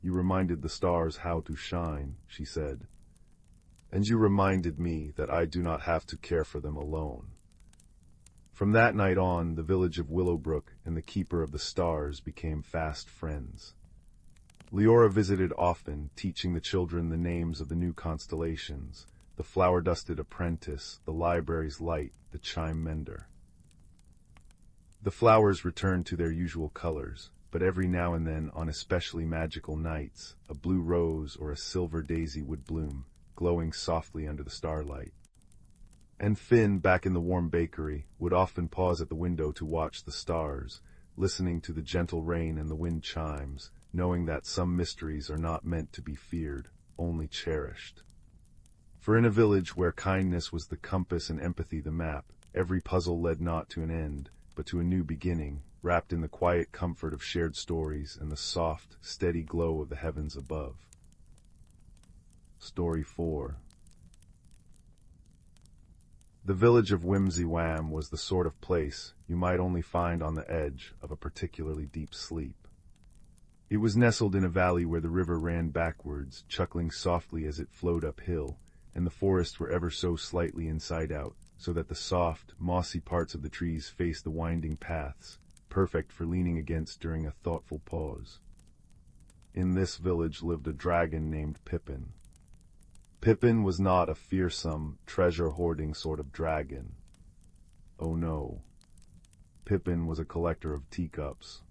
"You reminded the stars how to shine," she said. "And you reminded me that I do not have to care for them alone." From that night on, the village of Willowbrook and the Keeper of the Stars became fast friends. Leora visited often, teaching the children the names of the new constellations, the flower-dusted apprentice, the library's light, the chime mender. The flowers returned to their usual colors, but every now and then, on especially magical nights, a blue rose or a silver daisy would bloom, glowing softly under the starlight. And Finn, back in the warm bakery, would often pause at the window to watch the stars, listening to the gentle rain and the wind chimes, knowing that some mysteries are not meant to be feared, only cherished. For in a village where kindness was the compass and empathy the map, every puzzle led not to an end, but to a new beginning, wrapped in the quiet comfort of shared stories and the soft, steady glow of the heavens above. Story 4. The village of Whimsy Wham was the sort of place you might only find on the edge of a particularly deep sleep. It was nestled in a valley where the river ran backwards, chuckling softly as it flowed uphill, and the forests were ever so slightly inside out, so that the soft, mossy parts of the trees faced the winding paths, perfect for leaning against during a thoughtful pause. In this village lived a dragon named Pippin. Pippin was not a fearsome, treasure-hoarding sort of dragon. Oh no. Pippin was a collector of teacups.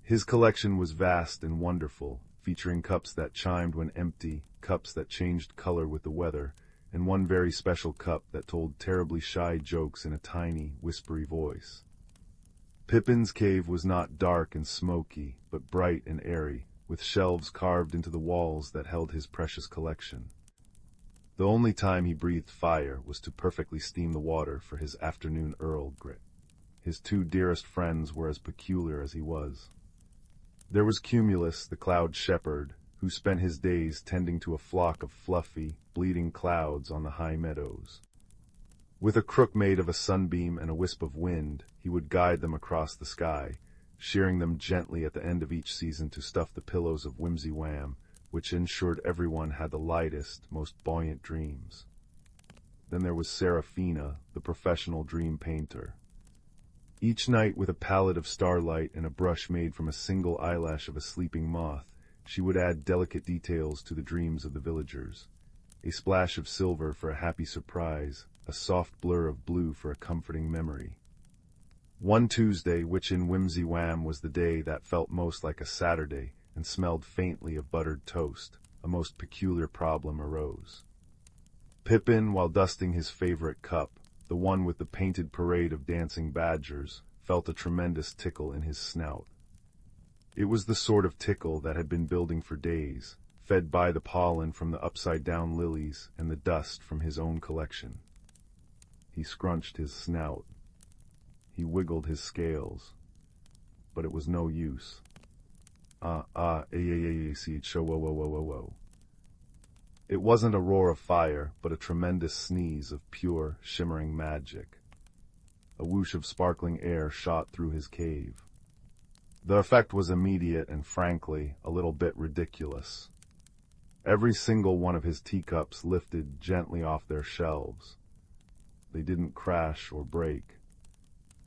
His collection was vast and wonderful, featuring cups that chimed when empty, cups that changed color with the weather, and one very special cup that told terribly shy jokes in a tiny, whispery voice. Pippin's cave was not dark and smoky, but bright and airy, with shelves carved into the walls that held his precious collection. The only time he breathed fire was to perfectly steam the water for his afternoon Earl Grey. His two dearest friends were as peculiar as he was. There was Cumulus, the cloud shepherd, who spent his days tending to a flock of fluffy, bleeding clouds on the high meadows. With a crook made of a sunbeam and a wisp of wind, he would guide them across the sky, shearing them gently at the end of each season to stuff the pillows of Whimsy Wham, which ensured everyone had the lightest, most buoyant dreams. Then there was Seraphina, the professional dream painter. Each night, with a palette of starlight and a brush made from a single eyelash of a sleeping moth, she would add delicate details to the dreams of the villagers. A splash of silver for a happy surprise, a soft blur of blue for a comforting memory. One Tuesday, which in Whimsy Wham was the day that felt most like a Saturday, and smelled faintly of buttered toast, a most peculiar problem arose. Pippin, while dusting his favorite cup, the one with the painted parade of dancing badgers, felt a tremendous tickle in his snout. It was the sort of tickle that had been building for days, fed by the pollen from the upside-down lilies and the dust from his own collection. He scrunched his snout. He wiggled his scales. But it was no use. Whoa. It wasn't a roar of fire, but a tremendous sneeze of pure, shimmering magic. A whoosh of sparkling air shot through his cave. The effect was immediate and, frankly, a little bit ridiculous. Every single one of his teacups lifted gently off their shelves. They didn't crash or break.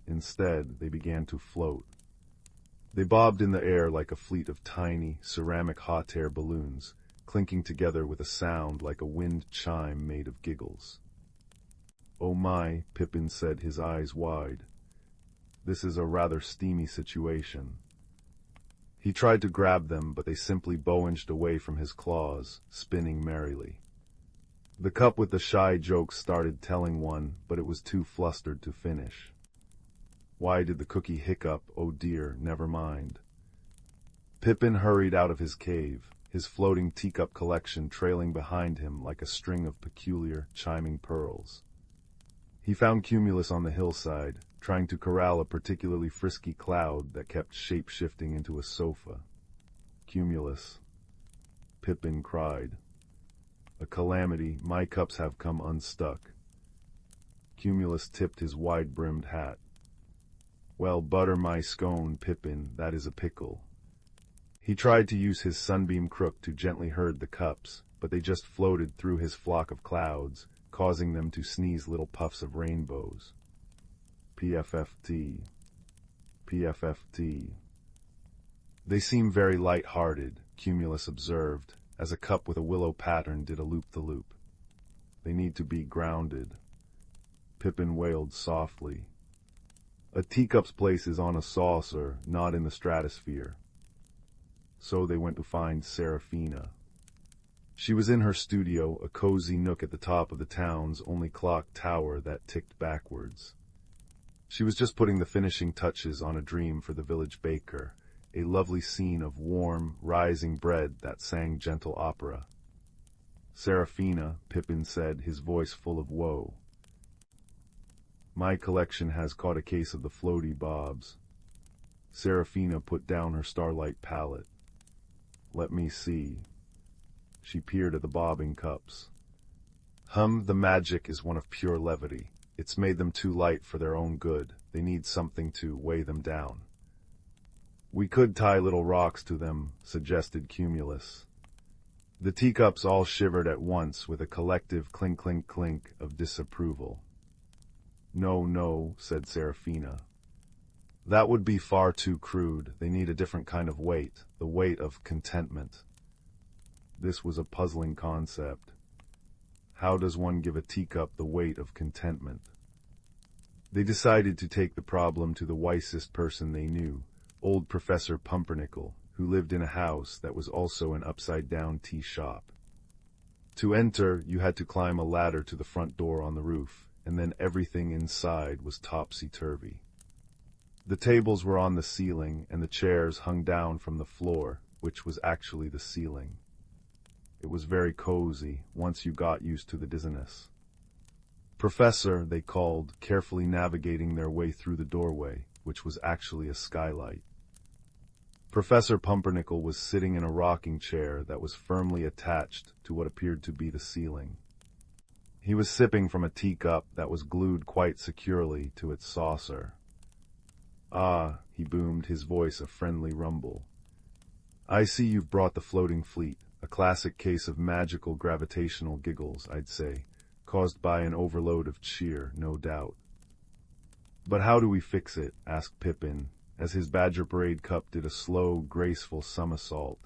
Instead, they began to float. They bobbed in the air like a fleet of tiny, ceramic hot air balloons, clinking together with a sound like a wind chime made of giggles. "Oh my," Pippin said, his eyes wide. "This is a rather steamy situation." He tried to grab them, but they simply bowinged away from his claws, spinning merrily. The cup with the shy jokes started telling one, but it was too flustered to finish. Why did the cookie hiccup? Oh dear, never mind. Pippin hurried out of his cave, his floating teacup collection trailing behind him like a string of peculiar, chiming pearls. He found Cumulus on the hillside, trying to corral a particularly frisky cloud that kept shape-shifting into a sofa. "Cumulus," Pippin cried. "A calamity, my cups have come unstuck." Cumulus tipped his wide-brimmed hat. "Well, butter my scone, Pippin, that is a pickle." He tried to use his sunbeam crook to gently herd the cups, but they just floated through his flock of clouds, causing them to sneeze little puffs of rainbows. PFFT. PFFT. "They seem very light-hearted," Cumulus observed, as a cup with a willow pattern did a loop-the-loop. "They need to be grounded." Pippin wailed softly. "A teacup's place is on a saucer, not in the stratosphere." So they went to find Seraphina. She was in her studio, a cozy nook at the top of the town's only clock tower that ticked backwards. She was just putting the finishing touches on a dream for the village baker, a lovely scene of warm, rising bread that sang gentle opera. "Seraphina," Pippin said, his voice full of woe. "My collection has caught a case of the floaty bobs." Seraphina put down her starlight palette. "Let me see." She peered at the bobbing cups. "The magic is one of pure levity. It's made them too light for their own good. They need something to weigh them down. We could tie little rocks to them, suggested Cumulus. The teacups all shivered at once with a collective clink clink clink of disapproval. No, no, said Seraphina. That would be far too crude. They need a different kind of weight, the weight of contentment. This was a puzzling concept. How does one give a teacup the weight of contentment? They decided to take the problem to the wisest person they knew, old Professor Pumpernickel, who lived in a house that was also an upside-down tea shop. To enter, you had to climb a ladder to the front door on the roof, and then everything inside was topsy-turvy. The tables were on the ceiling, and the chairs hung down from the floor, which was actually the ceiling. It was very cozy, once you got used to the dizziness. Professor, they called, carefully navigating their way through the doorway, which was actually a skylight. Professor Pumpernickel was sitting in a rocking chair that was firmly attached to what appeared to be the ceiling. He was sipping from a teacup that was glued quite securely to its saucer. Ah, he boomed, his voice a friendly rumble. I see you've brought the floating fleet, a classic case of magical gravitational giggles, I'd say, caused by an overload of cheer, no doubt. But how do we fix it? Asked Pippin, as his Badger Parade cup did a slow, graceful somersault.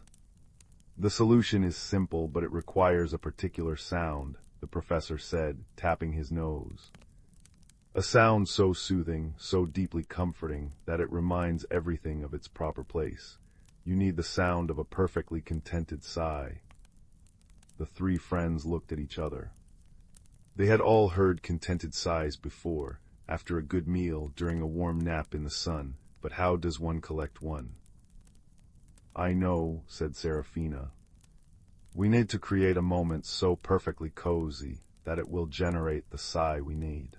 The solution is simple, but it requires a particular sound, the professor said, tapping his nose. A sound so soothing, so deeply comforting, that it reminds everything of its proper place. You need the sound of a perfectly contented sigh. The three friends looked at each other. They had all heard contented sighs before, after a good meal, during a warm nap in the sun, but how does one collect one? I know, said Seraphina. We need to create a moment so perfectly cozy that it will generate the sigh we need.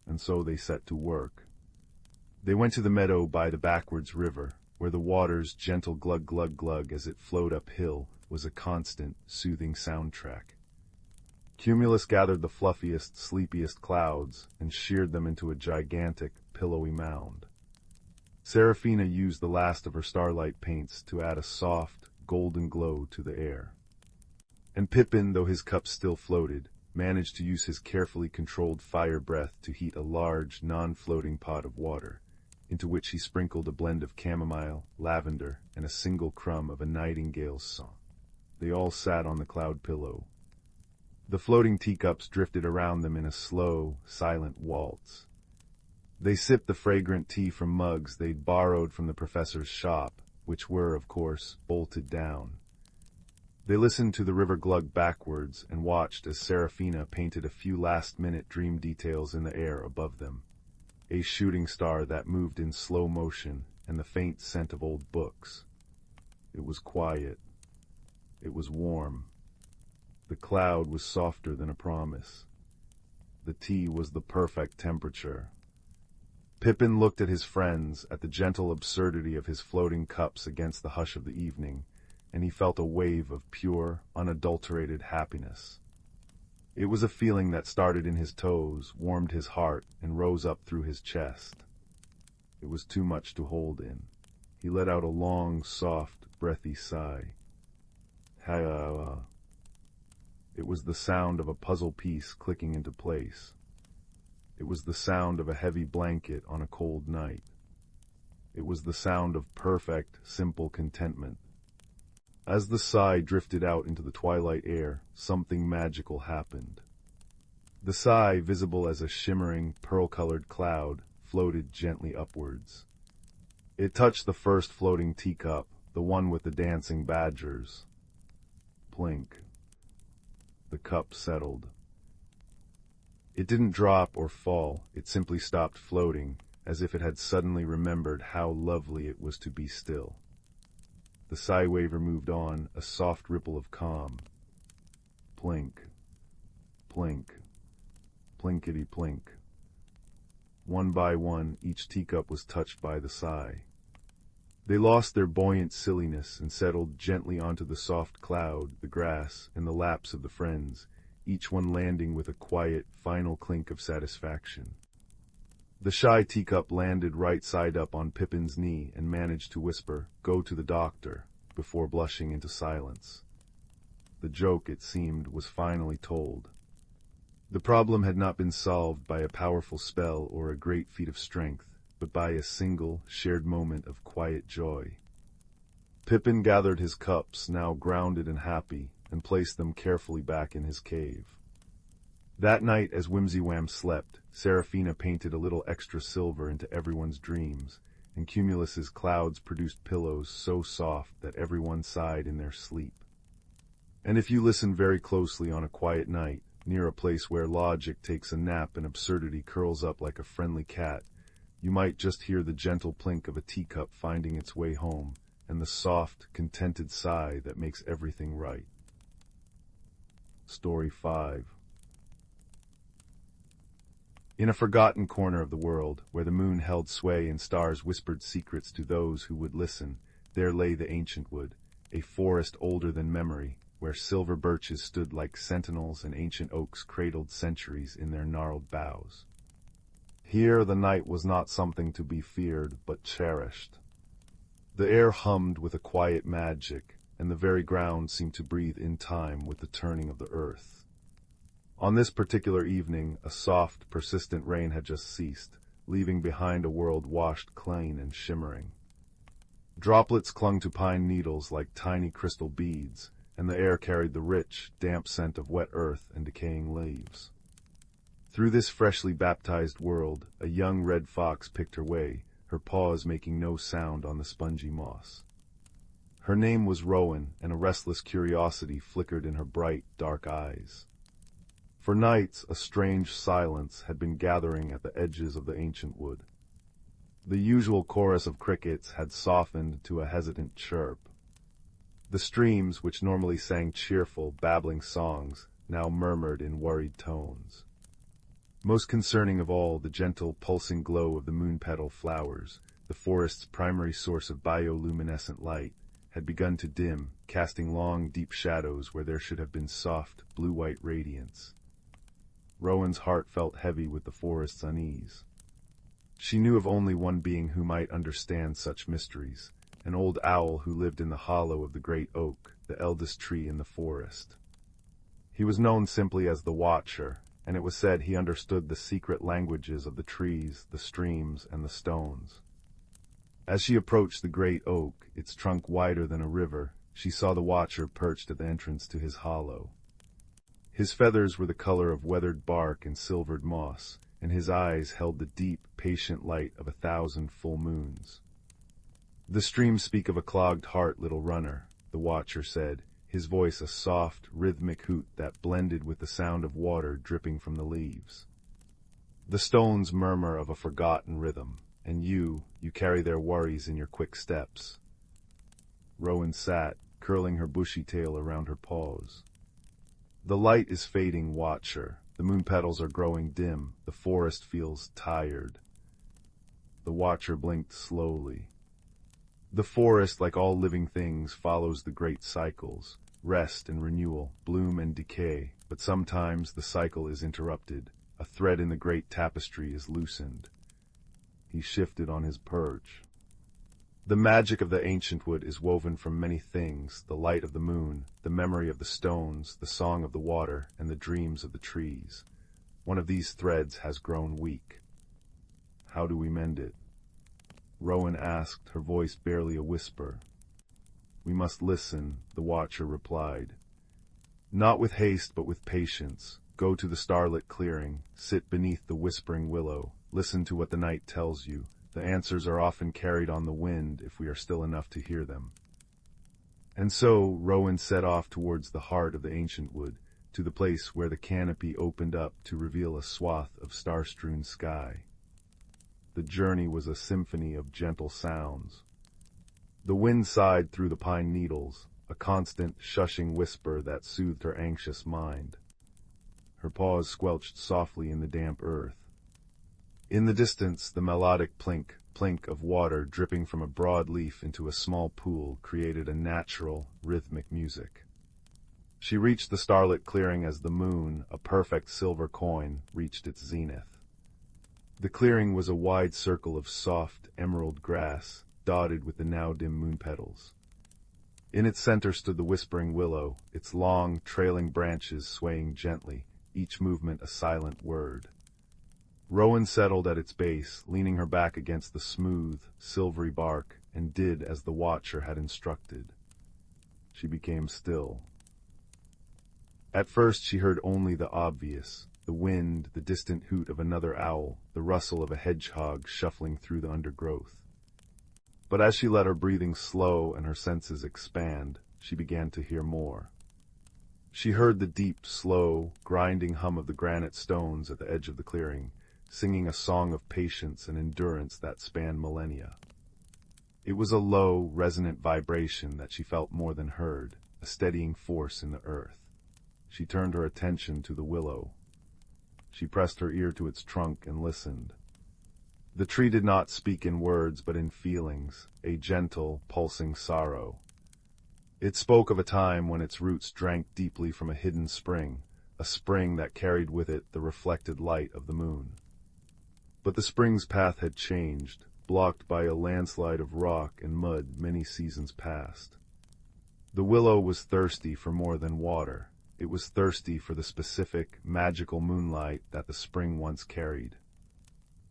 And so they set to work. They went to the meadow by the backwards river, where the water's gentle glug glug glug as it flowed uphill was a constant, soothing soundtrack. Cumulus gathered the fluffiest, sleepiest clouds and sheared them into a gigantic, pillowy mound. Seraphina used the last of her starlight paints to add a soft, golden glow to the air. And Pippin, though his cup still floated, managed to use his carefully controlled fire breath to heat a large, non-floating pot of water, into which he sprinkled a blend of chamomile, lavender, and a single crumb of a nightingale's song. They all sat on the cloud pillow. The floating teacups drifted around them in a slow, silent waltz. They sipped the fragrant tea from mugs they'd borrowed from the professor's shop, which were, of course, bolted down. They listened to the river glug backwards and watched as Seraphina painted a few last-minute dream details in the air above them. A shooting star that moved in slow motion, and the faint scent of old books. It was quiet. It was warm. The cloud was softer than a promise. The tea was the perfect temperature. Pippin looked at his friends, at the gentle absurdity of his floating cups against the hush of the evening, and he felt a wave of pure, unadulterated happiness. It was a feeling that started in his toes, warmed his heart, and rose up through his chest. It was too much to hold in. He let out a long, soft, breathy sigh. Ha-ah. It was the sound of a puzzle piece clicking into place. It was the sound of a heavy blanket on a cold night. It was the sound of perfect, simple contentment. As the sigh drifted out into the twilight air, something magical happened. The sigh, visible as a shimmering, pearl-colored cloud, floated gently upwards. It touched the first floating teacup, the one with the dancing badgers. Plink. The cup settled. It didn't drop or fall, it simply stopped floating, as if it had suddenly remembered how lovely it was to be still. The sigh waver moved on, a soft ripple of calm. Plink, plink, plinkety-plink. One by one, each teacup was touched by the sigh. They lost their buoyant silliness and settled gently onto the soft cloud, the grass, and the laps of the friends, each one landing with a quiet, final clink of satisfaction. The shy teacup landed right side up on Pippin's knee and managed to whisper, "Go to the doctor," before blushing into silence. The joke, it seemed, was finally told. The problem had not been solved by a powerful spell or a great feat of strength, but by a single, shared moment of quiet joy. Pippin gathered his cups, now grounded and happy, and placed them carefully back in his cave. That night, as Whimsywam slept, Seraphina painted a little extra silver into everyone's dreams, and Cumulus's clouds produced pillows so soft that everyone sighed in their sleep. And if you listen very closely on a quiet night, near a place where logic takes a nap and absurdity curls up like a friendly cat, you might just hear the gentle plink of a teacup finding its way home, and the soft, contented sigh that makes everything right. Story 5. In a forgotten corner of the world, where the moon held sway and stars whispered secrets to those who would listen, there lay the ancient wood, a forest older than memory, where silver birches stood like sentinels and ancient oaks cradled centuries in their gnarled boughs. Here the night was not something to be feared, but cherished. The air hummed with a quiet magic, and the very ground seemed to breathe in time with the turning of the earth. On this particular evening, a soft, persistent rain had just ceased, leaving behind a world washed clean and shimmering. Droplets clung to pine needles like tiny crystal beads, and the air carried the rich, damp scent of wet earth and decaying leaves. Through this freshly baptized world, a young red fox picked her way, her paws making no sound on the spongy moss. Her name was Rowan, and a restless curiosity flickered in her bright, dark eyes. For nights, a strange silence had been gathering at the edges of the ancient wood. The usual chorus of crickets had softened to a hesitant chirp. The streams, which normally sang cheerful, babbling songs, now murmured in worried tones. Most concerning of all, the gentle, pulsing glow of the moon-petal flowers, the forest's primary source of bioluminescent light, had begun to dim, casting long, deep shadows where there should have been soft, blue-white radiance. Rowan's heart felt heavy with the forest's unease. She knew of only one being who might understand such mysteries, an old owl who lived in the hollow of the great oak, the eldest tree in the forest. He was known simply as the Watcher, and it was said he understood the secret languages of the trees, the streams, and the stones. As she approached the great oak, its trunk wider than a river, she saw the Watcher perched at the entrance to his hollow. His feathers were the color of weathered bark and silvered moss, and his eyes held the deep, patient light of 1,000 full moons. "The streams speak of a clogged heart, little runner," the Watcher said, his voice a soft, rhythmic hoot that blended with the sound of water dripping from the leaves. "The stones murmur of a forgotten rhythm, and you carry their worries in your quick steps." Rowan sat, curling her bushy tail around her paws. "The light is fading, Watcher. The moon petals are growing dim. The forest feels tired." The Watcher blinked slowly. "The forest, like all living things, follows the great cycles, rest and renewal, bloom and decay, but sometimes the cycle is interrupted. A thread in the great tapestry is loosened." He shifted on his perch. "The magic of the ancient wood is woven from many things, the light of the moon, the memory of the stones, the song of the water, and the dreams of the trees. One of these threads has grown weak. How do we mend it?" Rowan asked, her voice barely a whisper. "We must listen," the Watcher replied. "Not with haste, but with patience. Go to the starlit clearing, sit beneath the whispering willow, listen to what the night tells you. The answers are often carried on the wind if we are still enough to hear them." And so Rowan set off towards the heart of the ancient wood, to the place where the canopy opened up to reveal a swath of star-strewn sky. The journey was a symphony of gentle sounds. The wind sighed through the pine needles, a constant, shushing whisper that soothed her anxious mind. Her paws squelched softly in the damp earth. In the distance, the melodic plink, plink of water dripping from a broad leaf into a small pool created a natural, rhythmic music. She reached the starlit clearing as the moon, a perfect silver coin, reached its zenith. The clearing was a wide circle of soft, emerald grass, dotted with the now dim moon-petals. In its center stood the whispering willow, its long, trailing branches swaying gently, each movement a silent word. Rowan settled at its base, leaning her back against the smooth, silvery bark, and did as the watcher had instructed. She became still. At first she heard only the obvious, the wind, the distant hoot of another owl, the rustle of a hedgehog shuffling through the undergrowth. But as she let her breathing slow and her senses expand, she began to hear more. She heard the deep, slow, grinding hum of the granite stones at the edge of the clearing, singing a song of patience and endurance that spanned millennia. It was a low, resonant vibration that she felt more than heard, a steadying force in the earth. She turned her attention to the willow. She pressed her ear to its trunk and listened. The tree did not speak in words but in feelings, a gentle, pulsing sorrow. It spoke of a time when its roots drank deeply from a hidden spring, a spring that carried with it the reflected light of the moon. But the spring's path had changed, blocked by a landslide of rock and mud many seasons past. The willow was thirsty for more than water. It was thirsty for the specific, magical moonlight that the spring once carried.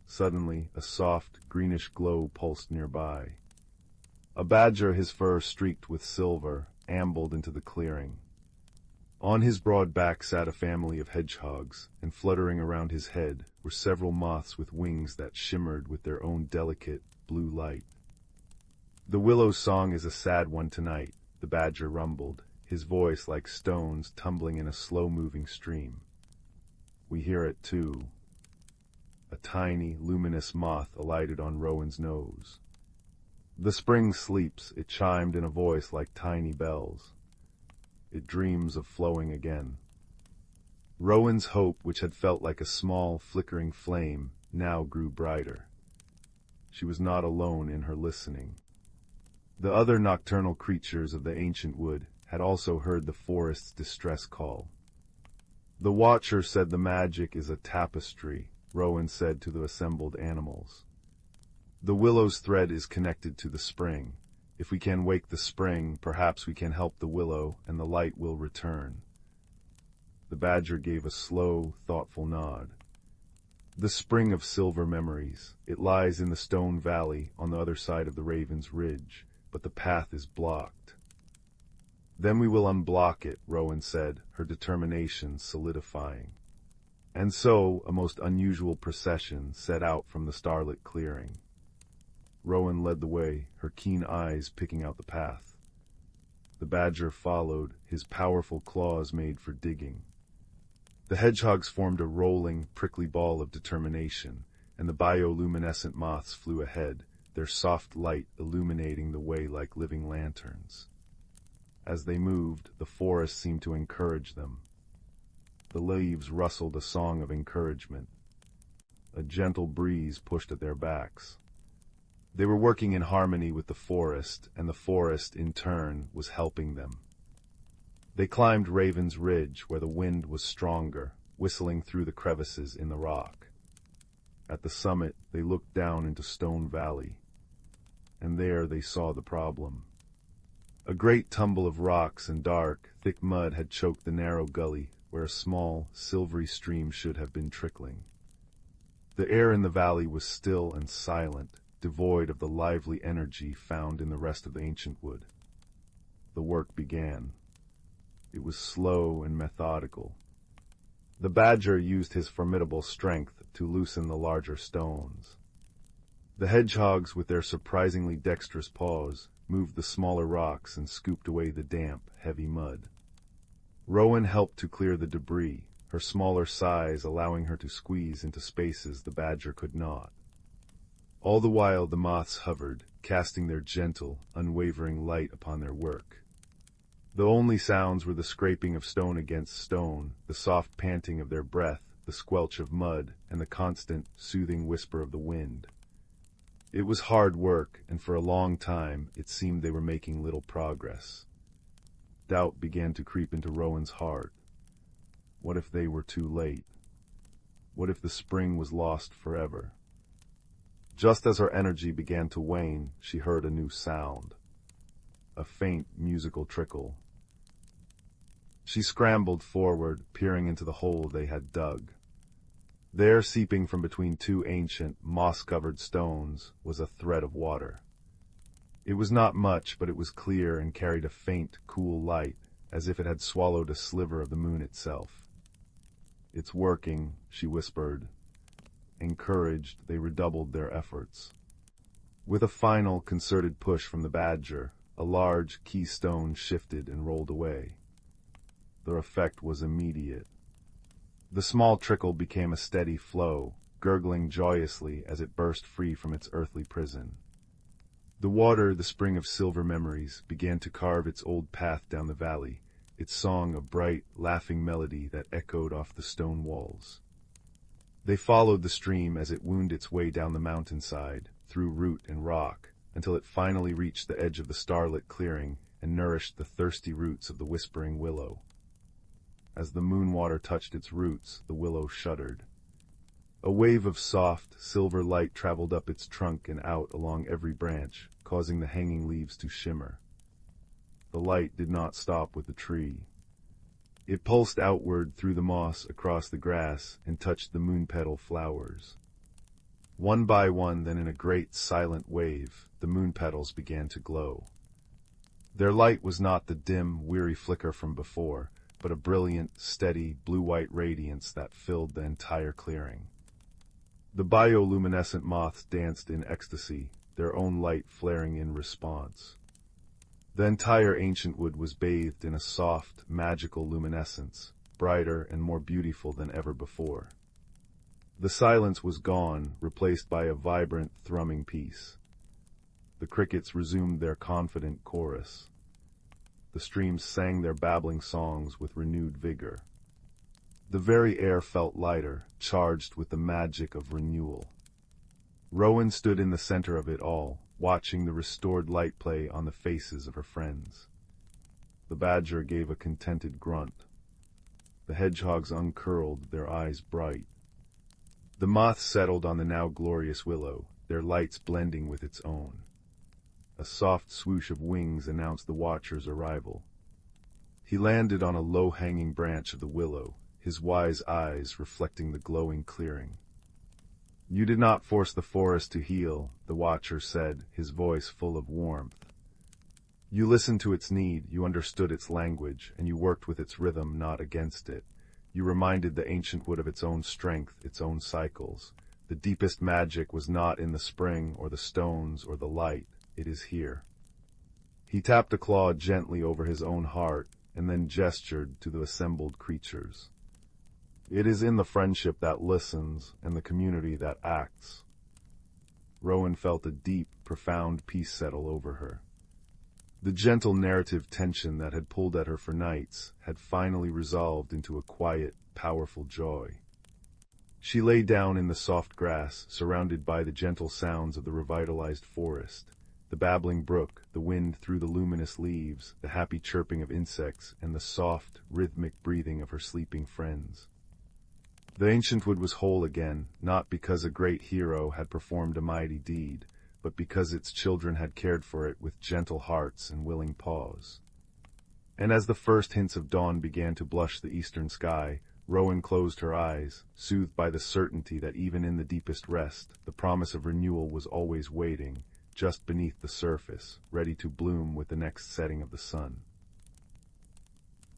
Suddenly, a soft, greenish glow pulsed nearby. A badger, his fur streaked with silver, ambled into the clearing. On his broad back sat a family of hedgehogs, and fluttering around his head were several moths with wings that shimmered with their own delicate, blue light. "The willow's song is a sad one tonight," the badger rumbled, his voice like stones tumbling in a slow-moving stream. "We hear it, too." A tiny, luminous moth alighted on Rowan's nose. "The spring sleeps," it chimed in a voice like tiny bells. "It dreams of flowing again." Rowan's hope, which had felt like a small, flickering flame, now grew brighter. She was not alone in her listening. The other nocturnal creatures of the ancient wood had also heard the forest's distress call. "The Watcher said the magic is a tapestry," Rowan said to the assembled animals. "The willow's thread is connected to the spring. If we can wake the spring, perhaps we can help the willow, and the light will return." The badger gave a slow, thoughtful nod. "The spring of silver memories. It lies in the stone valley on the other side of the Raven's Ridge, but the path is blocked." "Then we will unblock it," Rowan said, her determination solidifying. And so, a most unusual procession set out from the starlit clearing. Rowan led the way, her keen eyes picking out the path. The badger followed, his powerful claws made for digging. The hedgehogs formed a rolling, prickly ball of determination, and the bioluminescent moths flew ahead, their soft light illuminating the way like living lanterns. As they moved, the forest seemed to encourage them. The leaves rustled a song of encouragement. A gentle breeze pushed at their backs. They were working in harmony with the forest, and the forest, in turn, was helping them. They climbed Raven's Ridge, where the wind was stronger, whistling through the crevices in the rock. At the summit, they looked down into Stone Valley, and there they saw the problem. A great tumble of rocks and dark, thick mud had choked the narrow gully where a small, silvery stream should have been trickling. The air in the valley was still and silent, devoid of the lively energy found in the rest of the ancient wood. The work began. It was slow and methodical. The badger used his formidable strength to loosen the larger stones. The hedgehogs, with their surprisingly dexterous paws, moved the smaller rocks and scooped away the damp, heavy mud. Rowan helped to clear the debris, her smaller size allowing her to squeeze into spaces the badger could not. All the while the moths hovered, casting their gentle, unwavering light upon their work. The only sounds were the scraping of stone against stone, the soft panting of their breath, the squelch of mud, and the constant, soothing whisper of the wind. It was hard work, and for a long time it seemed they were making little progress. Doubt began to creep into Rowan's heart. What if they were too late? What if the spring was lost forever? Just as her energy began to wane, she heard a new sound. A faint musical trickle. She scrambled forward, peering into the hole they had dug. There, seeping from between two ancient, moss-covered stones, was a thread of water. It was not much, but it was clear and carried a faint, cool light, as if it had swallowed a sliver of the moon itself. "It's working," she whispered. Encouraged, they redoubled their efforts. With a final, concerted push from the badger, a large keystone shifted and rolled away. The effect was immediate. The small trickle became a steady flow, gurgling joyously as it burst free from its earthly prison. The water, the spring of silver memories, began to carve its old path down the valley, its song a bright, laughing melody that echoed off the stone walls. They followed the stream as it wound its way down the mountainside, through root and rock, until it finally reached the edge of the starlit clearing and nourished the thirsty roots of the whispering willow. As the moon water touched its roots, the willow shuddered. A wave of soft, silver light traveled up its trunk and out along every branch, causing the hanging leaves to shimmer. The light did not stop with the tree. It pulsed outward through the moss across the grass and touched the moon-petal flowers. One by one, then in a great silent wave, the moon-petals began to glow. Their light was not the dim, weary flicker from before, but a brilliant, steady, blue-white radiance that filled the entire clearing. The bioluminescent moths danced in ecstasy, their own light flaring in response. The entire ancient wood was bathed in a soft, magical luminescence, brighter and more beautiful than ever before. The silence was gone, replaced by a vibrant, thrumming peace. The crickets resumed their confident chorus. The streams sang their babbling songs with renewed vigor. The very air felt lighter, charged with the magic of renewal. Rowan stood in the center of it all, watching the restored light play on the faces of her friends. The badger gave a contented grunt. The hedgehogs uncurled, their eyes bright. The moths settled on the now glorious willow, their lights blending with its own. A soft swoosh of wings announced the watcher's arrival. He landed on a low-hanging branch of the willow, his wise eyes reflecting the glowing clearing. "You did not force the forest to heal," the watcher said, his voice full of warmth. "You listened to its need, you understood its language, and you worked with its rhythm, not against it. You reminded the ancient wood of its own strength, its own cycles. The deepest magic was not in the spring or the stones or the light. It is here." He tapped a claw gently over his own heart, and then gestured to the assembled creatures. "It is in the friendship that listens and the community that acts." Rowan felt a deep, profound peace settle over her. The gentle narrative tension that had pulled at her for nights had finally resolved into a quiet, powerful joy. She lay down in the soft grass, surrounded by the gentle sounds of the revitalized forest, the babbling brook, the wind through the luminous leaves, the happy chirping of insects, and the soft, rhythmic breathing of her sleeping friends. The ancient wood was whole again, not because a great hero had performed a mighty deed, but because its children had cared for it with gentle hearts and willing paws. And as the first hints of dawn began to blush the eastern sky, Rowan closed her eyes, soothed by the certainty that even in the deepest rest, the promise of renewal was always waiting, just beneath the surface, ready to bloom with the next setting of the sun.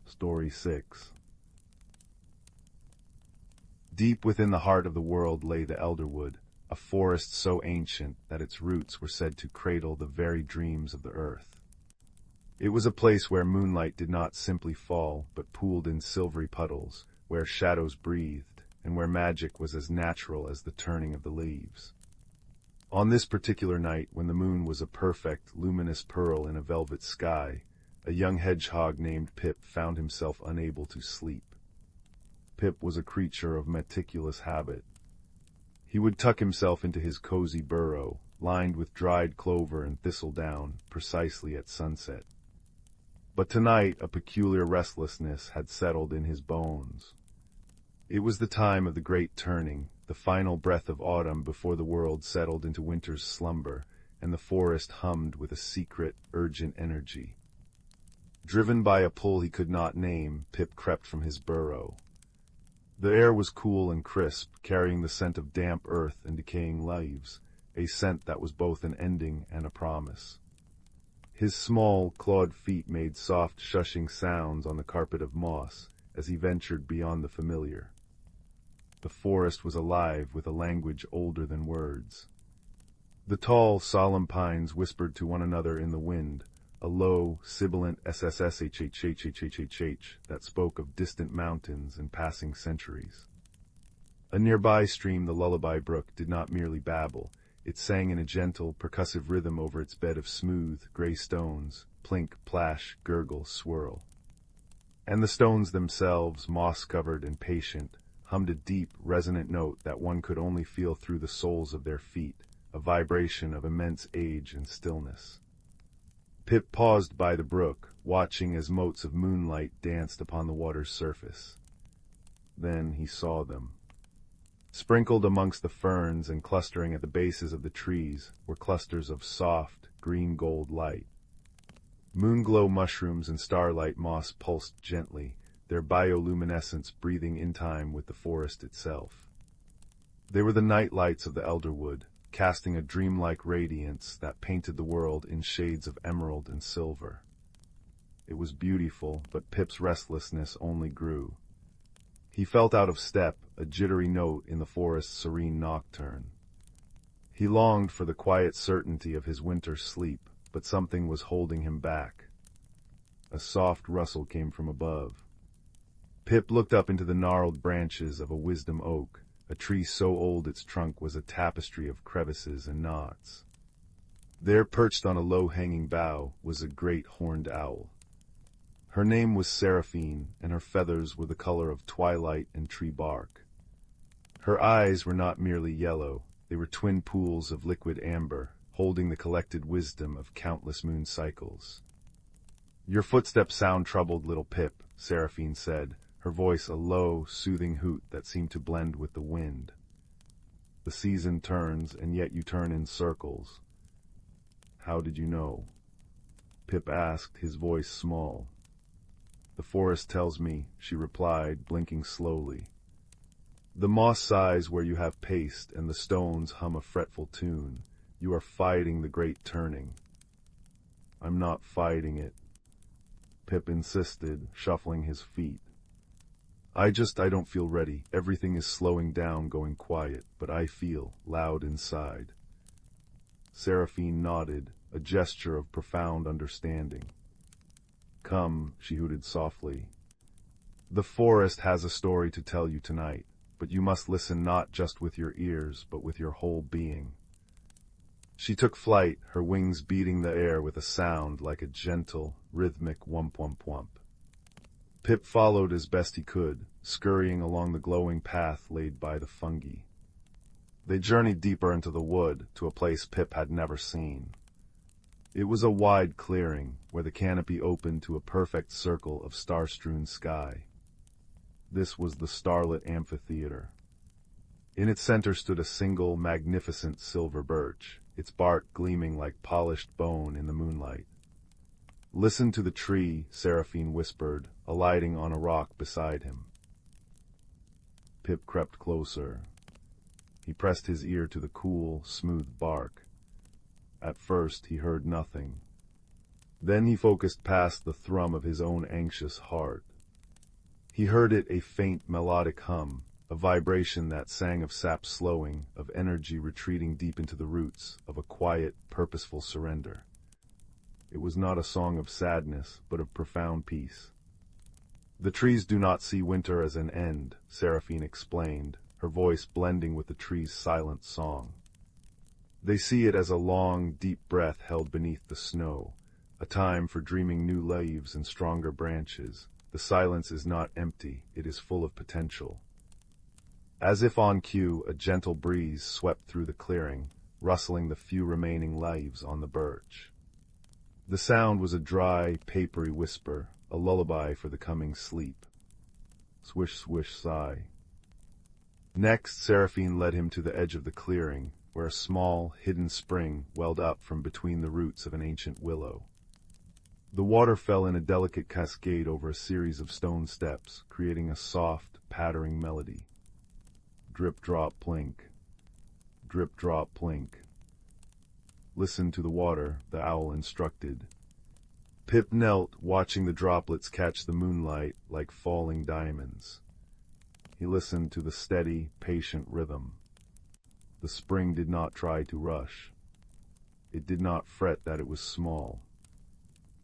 Story 6. Deep within the heart of the world lay the elderwood, a forest so ancient that its roots were said to cradle the very dreams of the earth. It was a place where moonlight did not simply fall, but pooled in silvery puddles, where shadows breathed, and where magic was as natural as the turning of the leaves. On this particular night, when the moon was a perfect, luminous pearl in a velvet sky, a young hedgehog named Pip found himself unable to sleep. Pip was a creature of meticulous habit. He would tuck himself into his cozy burrow, lined with dried clover and thistledown, precisely at sunset. But tonight a peculiar restlessness had settled in his bones. It was the time of the great turning, the final breath of autumn before the world settled into winter's slumber, and the forest hummed with a secret, urgent energy. Driven by a pull he could not name, Pip crept from his burrow. The air was cool and crisp, carrying the scent of damp earth and decaying leaves, a scent that was both an ending and a promise. His small, clawed feet made soft, shushing sounds on the carpet of moss as he ventured beyond the familiar. The forest was alive with a language older than words. The tall, solemn pines whispered to one another in the wind, a low, sibilant SSSHHHHHHH that spoke of distant mountains and passing centuries. A nearby stream, the Lullaby Brook, did not merely babble. It sang in a gentle, percussive rhythm over its bed of smooth, gray stones, plink, plash, gurgle, swirl. And the stones themselves, moss-covered and patient, hummed a deep, resonant note that one could only feel through the soles of their feet, a vibration of immense age and stillness. Pip paused by the brook, watching as motes of moonlight danced upon the water's surface. Then he saw them. Sprinkled amongst the ferns and clustering at the bases of the trees were clusters of soft, green-gold light. Moonglow mushrooms and starlight moss pulsed gently, their bioluminescence breathing in time with the forest itself. They were the night lights of the elderwood, casting a dreamlike radiance that painted the world in shades of emerald and silver. It was beautiful, but Pip's restlessness only grew. He felt out of step, a jittery note in the forest's serene nocturne. He longed for the quiet certainty of his winter sleep, but something was holding him back. A soft rustle came from above. Pip looked up into the gnarled branches of a wisdom oak, a tree so old its trunk was a tapestry of crevices and knots. There, perched on a low-hanging bough, was a great horned owl. Her name was Seraphine, and her feathers were the color of twilight and tree bark. Her eyes were not merely yellow, they were twin pools of liquid amber, holding the collected wisdom of countless moon cycles. "Your footsteps sound troubled, little Pip," Seraphine said, her voice a low, soothing hoot that seemed to blend with the wind. "The season turns, and yet you turn in circles." "How did you know?" Pip asked, his voice small. "The forest tells me," she replied, blinking slowly. "The moss sighs where you have paced, and the stones hum a fretful tune. You are fighting the great turning." "I'm not fighting it," Pip insisted, shuffling his feet. I don't feel ready. Everything is slowing down, going quiet, but I feel loud inside." Seraphine nodded, a gesture of profound understanding. "Come," she hooted softly. "The forest has a story to tell you tonight, but you must listen not just with your ears, but with your whole being." She took flight, her wings beating the air with a sound like a gentle, rhythmic whump-whump-whump. Pip followed as best he could, scurrying along the glowing path laid by the fungi. They journeyed deeper into the wood, to a place Pip had never seen. It was a wide clearing, where the canopy opened to a perfect circle of star-strewn sky. This was the starlit amphitheater. In its center stood a single, magnificent silver birch, its bark gleaming like polished bone in the moonlight. "Listen to the tree," Seraphine whispered, alighting on a rock beside him. Pip crept closer. He pressed his ear to the cool, smooth bark. At first he heard nothing. Then he focused past the thrum of his own anxious heart. He heard it, a faint melodic hum, a vibration that sang of sap slowing, of energy retreating deep into the roots, of a quiet, purposeful surrender. It was not a song of sadness, but of profound peace. "The trees do not see winter as an end," Seraphine explained, her voice blending with the trees' silent song. "They see it as a long, deep breath held beneath the snow, a time for dreaming new leaves and stronger branches. The silence is not empty, it is full of potential." As if on cue, a gentle breeze swept through the clearing, rustling the few remaining leaves on the birch. The sound was a dry, papery whisper, a lullaby for the coming sleep. Swish, swish, sigh. Next, Seraphine led him to the edge of the clearing, where a small, hidden spring welled up from between the roots of an ancient willow. The water fell in a delicate cascade over a series of stone steps, creating a soft, pattering melody. Drip, drop, plink. Drip, drop, plink. Listen to the water, the owl instructed. Pip knelt, watching the droplets catch the moonlight like falling diamonds. He listened to the steady, patient rhythm. The spring did not try to rush. It did not fret that it was small.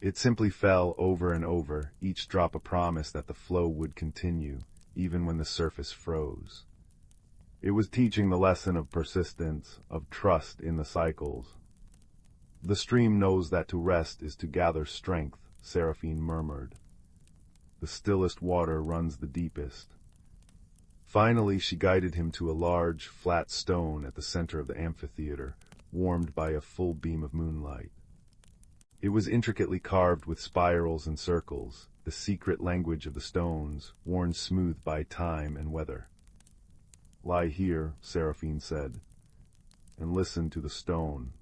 It simply fell over and over, each drop a promise that the flow would continue, even when the surface froze. It was teaching the lesson of persistence, of trust in the cycles. The stream knows that to rest is to gather strength, Seraphine murmured. The stillest water runs the deepest. Finally, she guided him to a large, flat stone at the center of the amphitheater, warmed by a full beam of moonlight. It was intricately carved with spirals and circles, the secret language of the stones, worn smooth by time and weather. Lie here, Seraphine said, and listen to the stone.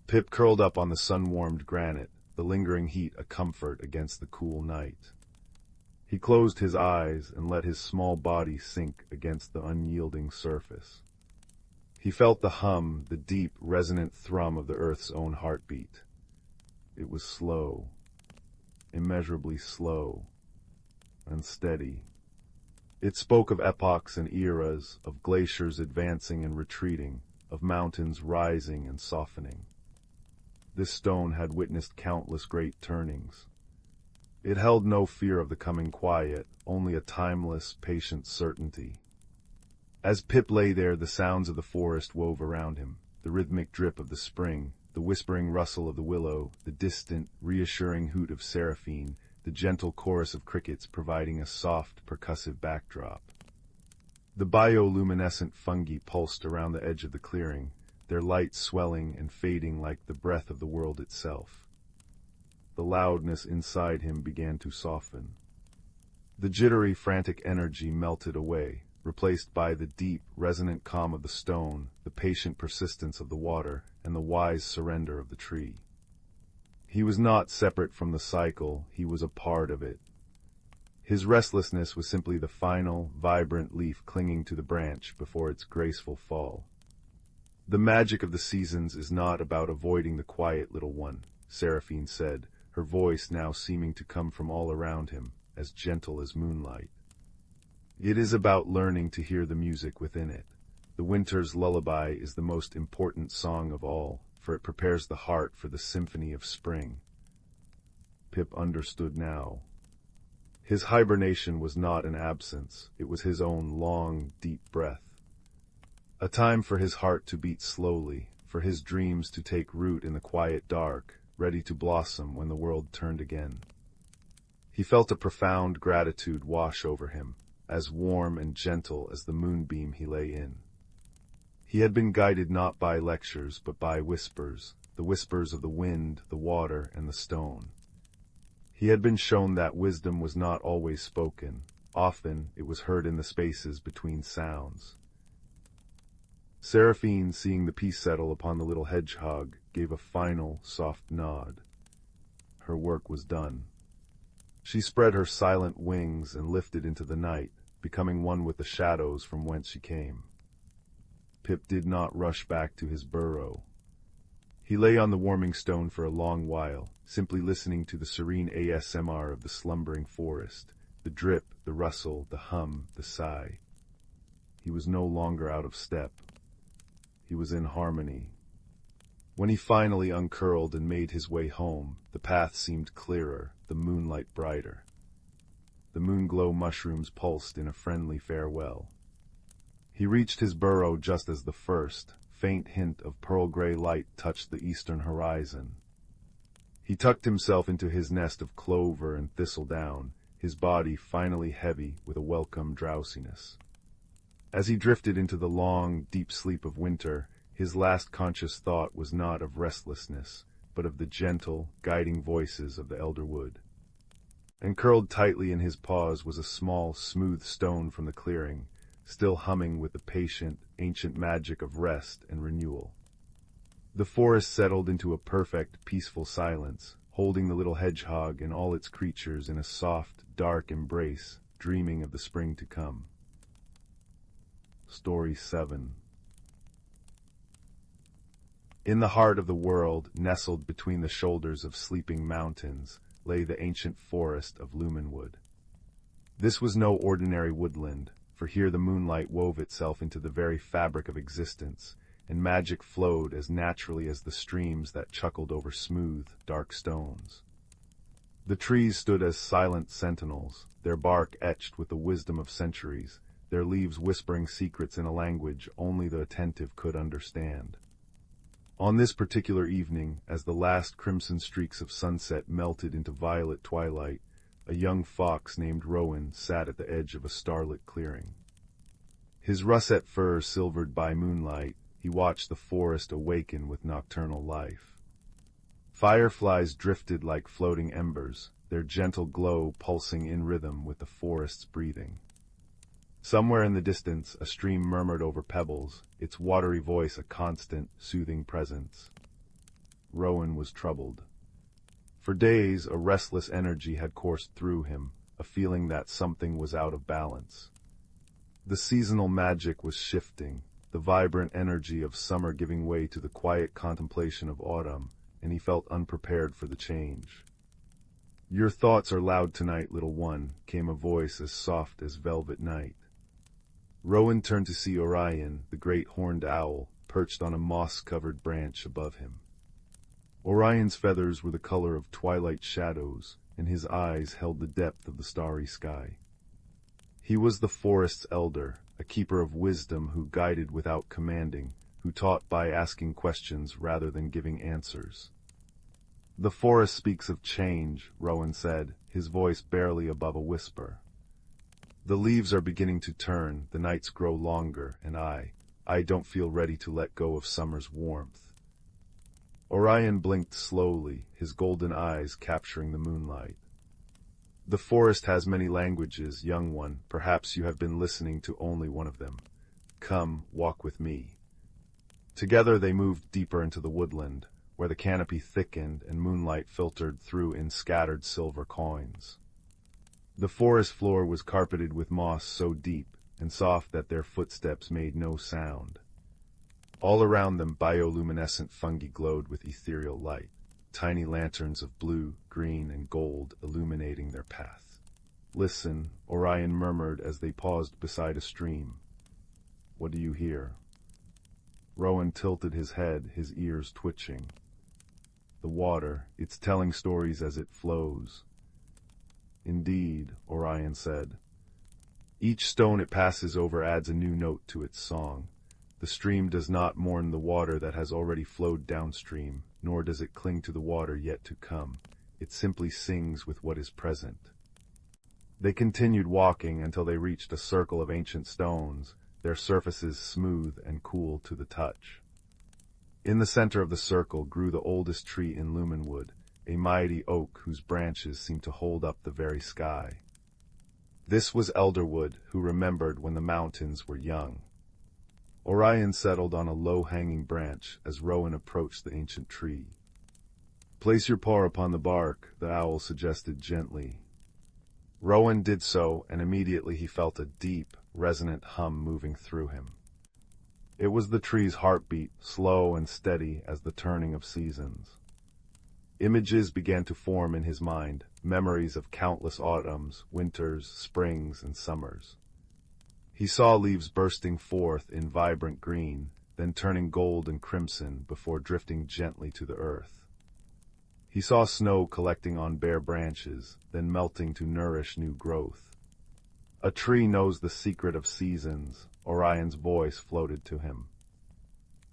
Pip curled up on the sun-warmed granite, the lingering heat a comfort against the cool night. He closed his eyes and let his small body sink against the unyielding surface. He felt the hum, the deep, resonant thrum of the earth's own heartbeat. It was slow, immeasurably slow, and steady. It spoke of epochs and eras, of glaciers advancing and retreating, of mountains rising and softening. This stone had witnessed countless great turnings. It held no fear of the coming quiet, only a timeless, patient certainty. As Pip lay there, the sounds of the forest wove around him, the rhythmic drip of the spring, the whispering rustle of the willow, the distant, reassuring hoot of Seraphine, the gentle chorus of crickets providing a soft, percussive backdrop. The bioluminescent fungi pulsed around the edge of the clearing, their light swelling and fading like the breath of the world itself. The loudness inside him began to soften. The jittery, frantic energy melted away, replaced by the deep, resonant calm of the stone, the patient persistence of the water, and the wise surrender of the tree. He was not separate from the cycle, he was a part of it. His restlessness was simply the final, vibrant leaf clinging to the branch before its graceful fall. The magic of the seasons is not about avoiding the quiet little one, Seraphine said, her voice now seeming to come from all around him, as gentle as moonlight. It is about learning to hear the music within it. The winter's lullaby is the most important song of all, for it prepares the heart for the symphony of spring. Pip understood now. His hibernation was not an absence, it was his own long, deep breath. A time for his heart to beat slowly, for his dreams to take root in the quiet dark, ready to blossom when the world turned again. He felt a profound gratitude wash over him, as warm and gentle as the moonbeam he lay in. He had been guided not by lectures, but by whispers, the whispers of the wind, the water, and the stone. He had been shown that wisdom was not always spoken. Often it was heard in the spaces between sounds. Seraphine, seeing the peace settle upon the little hedgehog, gave a final, soft nod. Her work was done. She spread her silent wings and lifted into the night, becoming one with the shadows from whence she came. Pip did not rush back to his burrow. He lay on the warming stone for a long while, simply listening to the serene ASMR of the slumbering forest, the drip, the rustle, the hum, the sigh. He was no longer out of step. He was in harmony. When he finally uncurled and made his way home, the path seemed clearer, the moonlight brighter. The moonglow mushrooms pulsed in a friendly farewell. He reached his burrow just as the first, faint hint of pearl-gray light touched the eastern horizon. He tucked himself into his nest of clover and thistledown, his body finally heavy with a welcome drowsiness. As he drifted into the long, deep sleep of winter, his last conscious thought was not of restlessness, but of the gentle, guiding voices of the elder wood. And curled tightly in his paws was a small, smooth stone from the clearing, still humming with the patient, ancient magic of rest and renewal. The forest settled into a perfect, peaceful silence, holding the little hedgehog and all its creatures in a soft, dark embrace, dreaming of the spring to come. Story 7. In the heart of the world, nestled between the shoulders of sleeping mountains, lay the ancient forest of Luminwood. This was no ordinary woodland, for here the moonlight wove itself into the very fabric of existence, and magic flowed as naturally as the streams that chuckled over smooth, dark stones. The trees stood as silent sentinels, their bark etched with the wisdom of centuries, their leaves whispering secrets in a language only the attentive could understand. On this particular evening, as the last crimson streaks of sunset melted into violet twilight, a young fox named Rowan sat at the edge of a starlit clearing. His russet fur silvered by moonlight, he watched the forest awaken with nocturnal life. Fireflies drifted like floating embers, their gentle glow pulsing in rhythm with the forest's breathing. Somewhere in the distance, a stream murmured over pebbles, its watery voice a constant, soothing presence. Rowan was troubled. For days, a restless energy had coursed through him, a feeling that something was out of balance. The seasonal magic was shifting, the vibrant energy of summer giving way to the quiet contemplation of autumn, and he felt unprepared for the change. "Your thoughts are loud tonight, little one," came a voice as soft as velvet night. Rowan turned to see Orion, the great horned owl, perched on a moss-covered branch above him. Orion's feathers were the color of twilight shadows, and his eyes held the depth of the starry sky. He was the forest's elder, a keeper of wisdom who guided without commanding, who taught by asking questions rather than giving answers. "The forest speaks of change," Rowan said, his voice barely above a whisper. "The leaves are beginning to turn, the nights grow longer, and I don't feel ready to let go of summer's warmth." Orion blinked slowly, his golden eyes capturing the moonlight. "The forest has many languages, young one. Perhaps you have been listening to only one of them. Come, walk with me." Together they moved deeper into the woodland, where the canopy thickened and moonlight filtered through in scattered silver coins. The forest floor was carpeted with moss so deep and soft that their footsteps made no sound. All around them bioluminescent fungi glowed with ethereal light, tiny lanterns of blue, green, and gold illuminating their path. "Listen," Orion murmured as they paused beside a stream. "What do you hear?" Rowan tilted his head, his ears twitching. "The water, it's telling stories as it flows." "Indeed," Orion said. "Each stone it passes over adds a new note to its song. The stream does not mourn the water that has already flowed downstream, nor does it cling to the water yet to come. It simply sings with what is present." They continued walking until they reached a circle of ancient stones, their surfaces smooth and cool to the touch. In the center of the circle grew the oldest tree in Luminwood, a mighty oak whose branches seemed to hold up the very sky. This was Elderwood, who remembered when the mountains were young. Orion settled on a low-hanging branch as Rowan approached the ancient tree. "Place your paw upon the bark," the owl suggested gently. Rowan did so, and immediately he felt a deep, resonant hum moving through him. It was the tree's heartbeat, slow and steady as the turning of seasons. Images began to form in his mind, memories of countless autumns, winters, springs, and summers. He saw leaves bursting forth in vibrant green, then turning gold and crimson before drifting gently to the earth. He saw snow collecting on bare branches, then melting to nourish new growth. "A tree knows the secret of seasons," Orion's voice floated to him.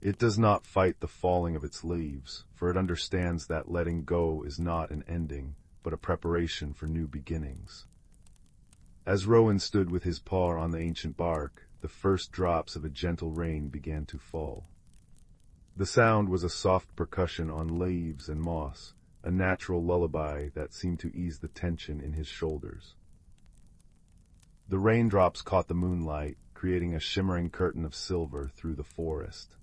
"It does not fight the falling of its leaves, for it understands that letting go is not an ending, but a preparation for new beginnings." As Rowan stood with his paw on the ancient bark, the first drops of a gentle rain began to fall. The sound was a soft percussion on leaves and moss, a natural lullaby that seemed to ease the tension in his shoulders. The raindrops caught the moonlight, creating a shimmering curtain of silver through the forest.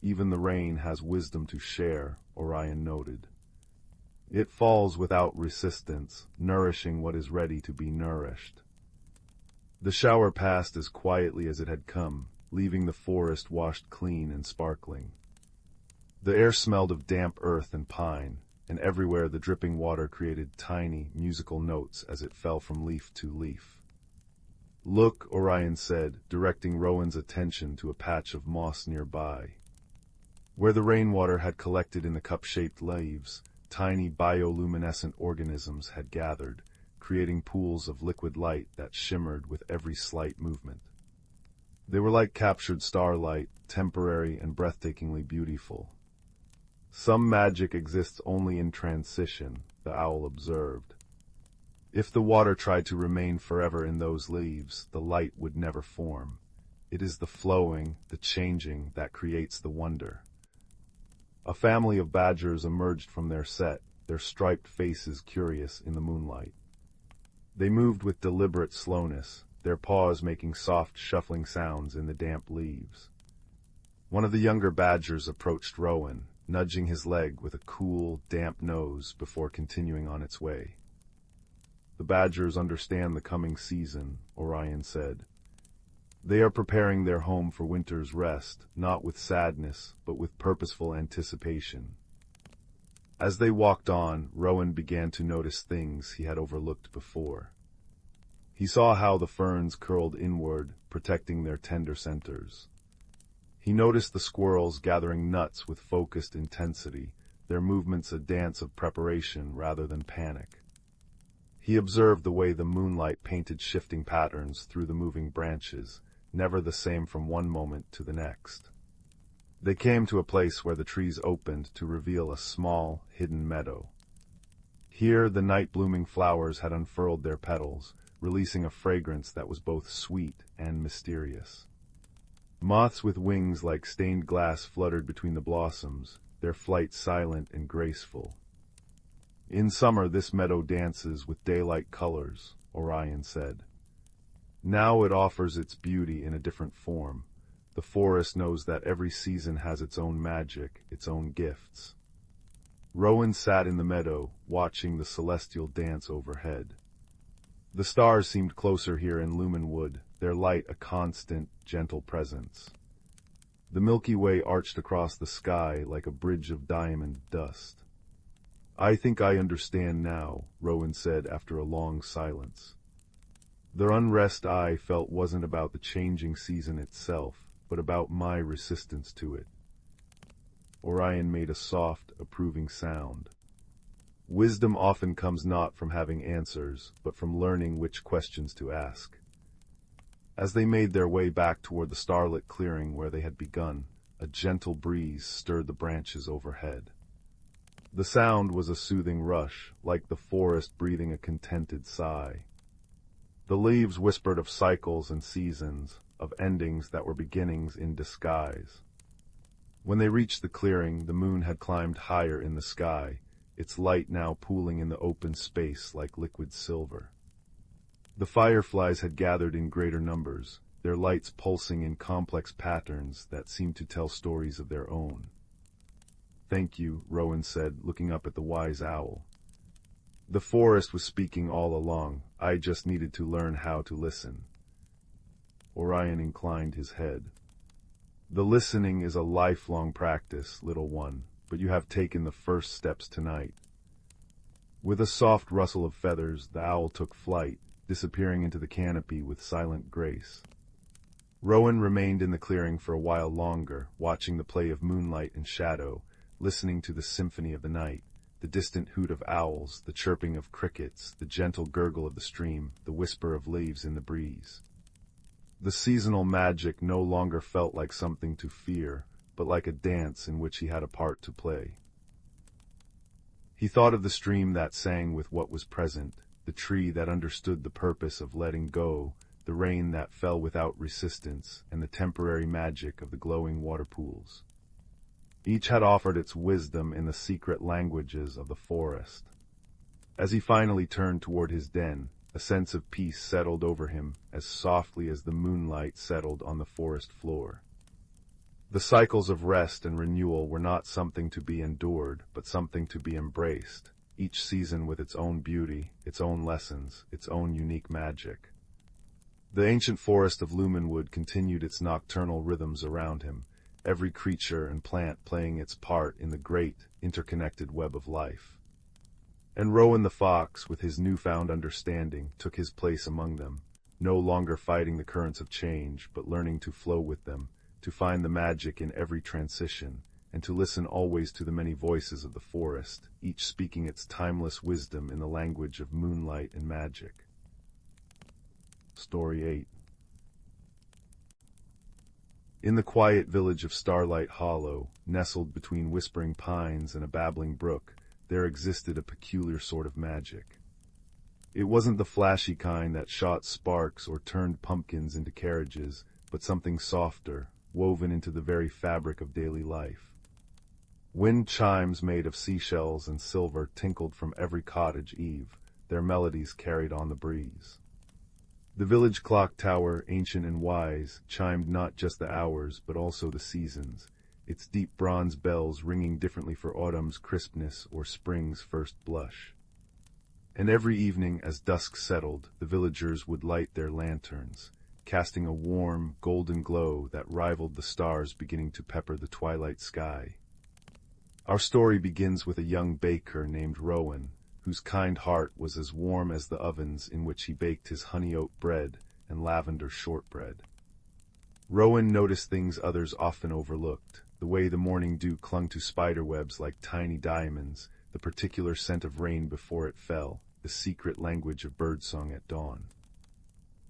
Even the rain has wisdom to share, Orion noted. It falls without resistance, nourishing what is ready to be nourished. The shower passed as quietly as it had come, leaving the forest washed clean and sparkling. The air smelled of damp earth and pine, and everywhere the dripping water created tiny, musical notes as it fell from leaf to leaf. "Look," Orion said, directing Rowan's attention to a patch of moss nearby. Where the rainwater had collected in the cup-shaped leaves, tiny bioluminescent organisms had gathered, creating pools of liquid light that shimmered with every slight movement. They were like captured starlight, temporary and breathtakingly beautiful. "Some magic exists only in transition," the owl observed. "If the water tried to remain forever in those leaves, the light would never form. It is the flowing, the changing, that creates the wonder." A family of badgers emerged from their set, their striped faces curious in the moonlight. They moved with deliberate slowness, their paws making soft, shuffling sounds in the damp leaves. One of the younger badgers approached Rowan, nudging his leg with a cool, damp nose before continuing on its way. "The badgers understand the coming season," Orion said. "They are preparing their home for winter's rest, not with sadness, but with purposeful anticipation." As they walked on, Rowan began to notice things he had overlooked before. He saw how the ferns curled inward, protecting their tender centers. He noticed the squirrels gathering nuts with focused intensity, their movements a dance of preparation rather than panic. He observed the way the moonlight painted shifting patterns through the moving branches, never the same from one moment to the next. They came to a place where the trees opened to reveal a small, hidden meadow. Here the night-blooming flowers had unfurled their petals, releasing a fragrance that was both sweet and mysterious. Moths with wings like stained glass fluttered between the blossoms, their flight silent and graceful. "In summer this meadow dances with daylight colors," Orion said. "Now it offers its beauty in a different form. The forest knows that every season has its own magic, its own gifts." Rowan sat in the meadow, watching the celestial dance overhead. The stars seemed closer here in Luminwood, their light a constant, gentle presence. The Milky Way arched across the sky like a bridge of diamond dust. "I think I understand now," Rowan said after a long silence. "The unrest I felt wasn't about the changing season itself, but about my resistance to it." Orion made a soft, approving sound. "Wisdom often comes not from having answers, but from learning which questions to ask." As they made their way back toward the starlit clearing where they had begun, a gentle breeze stirred the branches overhead. The sound was a soothing rush, like the forest breathing a contented sigh. The leaves whispered of cycles and seasons, of endings that were beginnings in disguise. When they reached the clearing, the moon had climbed higher in the sky, its light now pooling in the open space like liquid silver. The fireflies had gathered in greater numbers, their lights pulsing in complex patterns that seemed to tell stories of their own. "Thank you," Rowan said, looking up at the wise owl. "The forest was speaking all along. I just needed to learn how to listen." Orion inclined his head. "The listening is a lifelong practice, little one, but you have taken the first steps tonight." With a soft rustle of feathers, the owl took flight, disappearing into the canopy with silent grace. Rowan remained in the clearing for a while longer, watching the play of moonlight and shadow, listening to the symphony of the night, the distant hoot of owls, the chirping of crickets, the gentle gurgle of the stream, the whisper of leaves in the breeze. The seasonal magic no longer felt like something to fear, but like a dance in which he had a part to play. He thought of the stream that sang with what was present, the tree that understood the purpose of letting go, the rain that fell without resistance, and the temporary magic of the glowing water pools. Each had offered its wisdom in the secret languages of the forest. As he finally turned toward his den, a sense of peace settled over him as softly as the moonlight settled on the forest floor. The cycles of rest and renewal were not something to be endured, but something to be embraced, each season with its own beauty, its own lessons, its own unique magic. The ancient forest of Luminwood continued its nocturnal rhythms around him, every creature and plant playing its part in the great, interconnected web of life. And Rowan the fox, with his newfound understanding, took his place among them, no longer fighting the currents of change, but learning to flow with them, to find the magic in every transition, and to listen always to the many voices of the forest, each speaking its timeless wisdom in the language of moonlight and magic. Story 8. In the quiet village of Starlight Hollow, nestled between whispering pines and a babbling brook, there existed a peculiar sort of magic. It wasn't the flashy kind that shot sparks or turned pumpkins into carriages, but something softer, woven into the very fabric of daily life. Wind chimes made of seashells and silver tinkled from every cottage eave, their melodies carried on the breeze. The village clock tower, ancient and wise, chimed not just the hours, but also the seasons, its deep bronze bells ringing differently for autumn's crispness or spring's first blush. And every evening, as dusk settled, the villagers would light their lanterns, casting a warm, golden glow that rivaled the stars beginning to pepper the twilight sky. Our story begins with a young baker named Rowan, whose kind heart was as warm as the ovens in which he baked his honey oat bread and lavender shortbread. Rowan noticed things others often overlooked, the way the morning dew clung to spiderwebs like tiny diamonds, the particular scent of rain before it fell, the secret language of birdsong at dawn.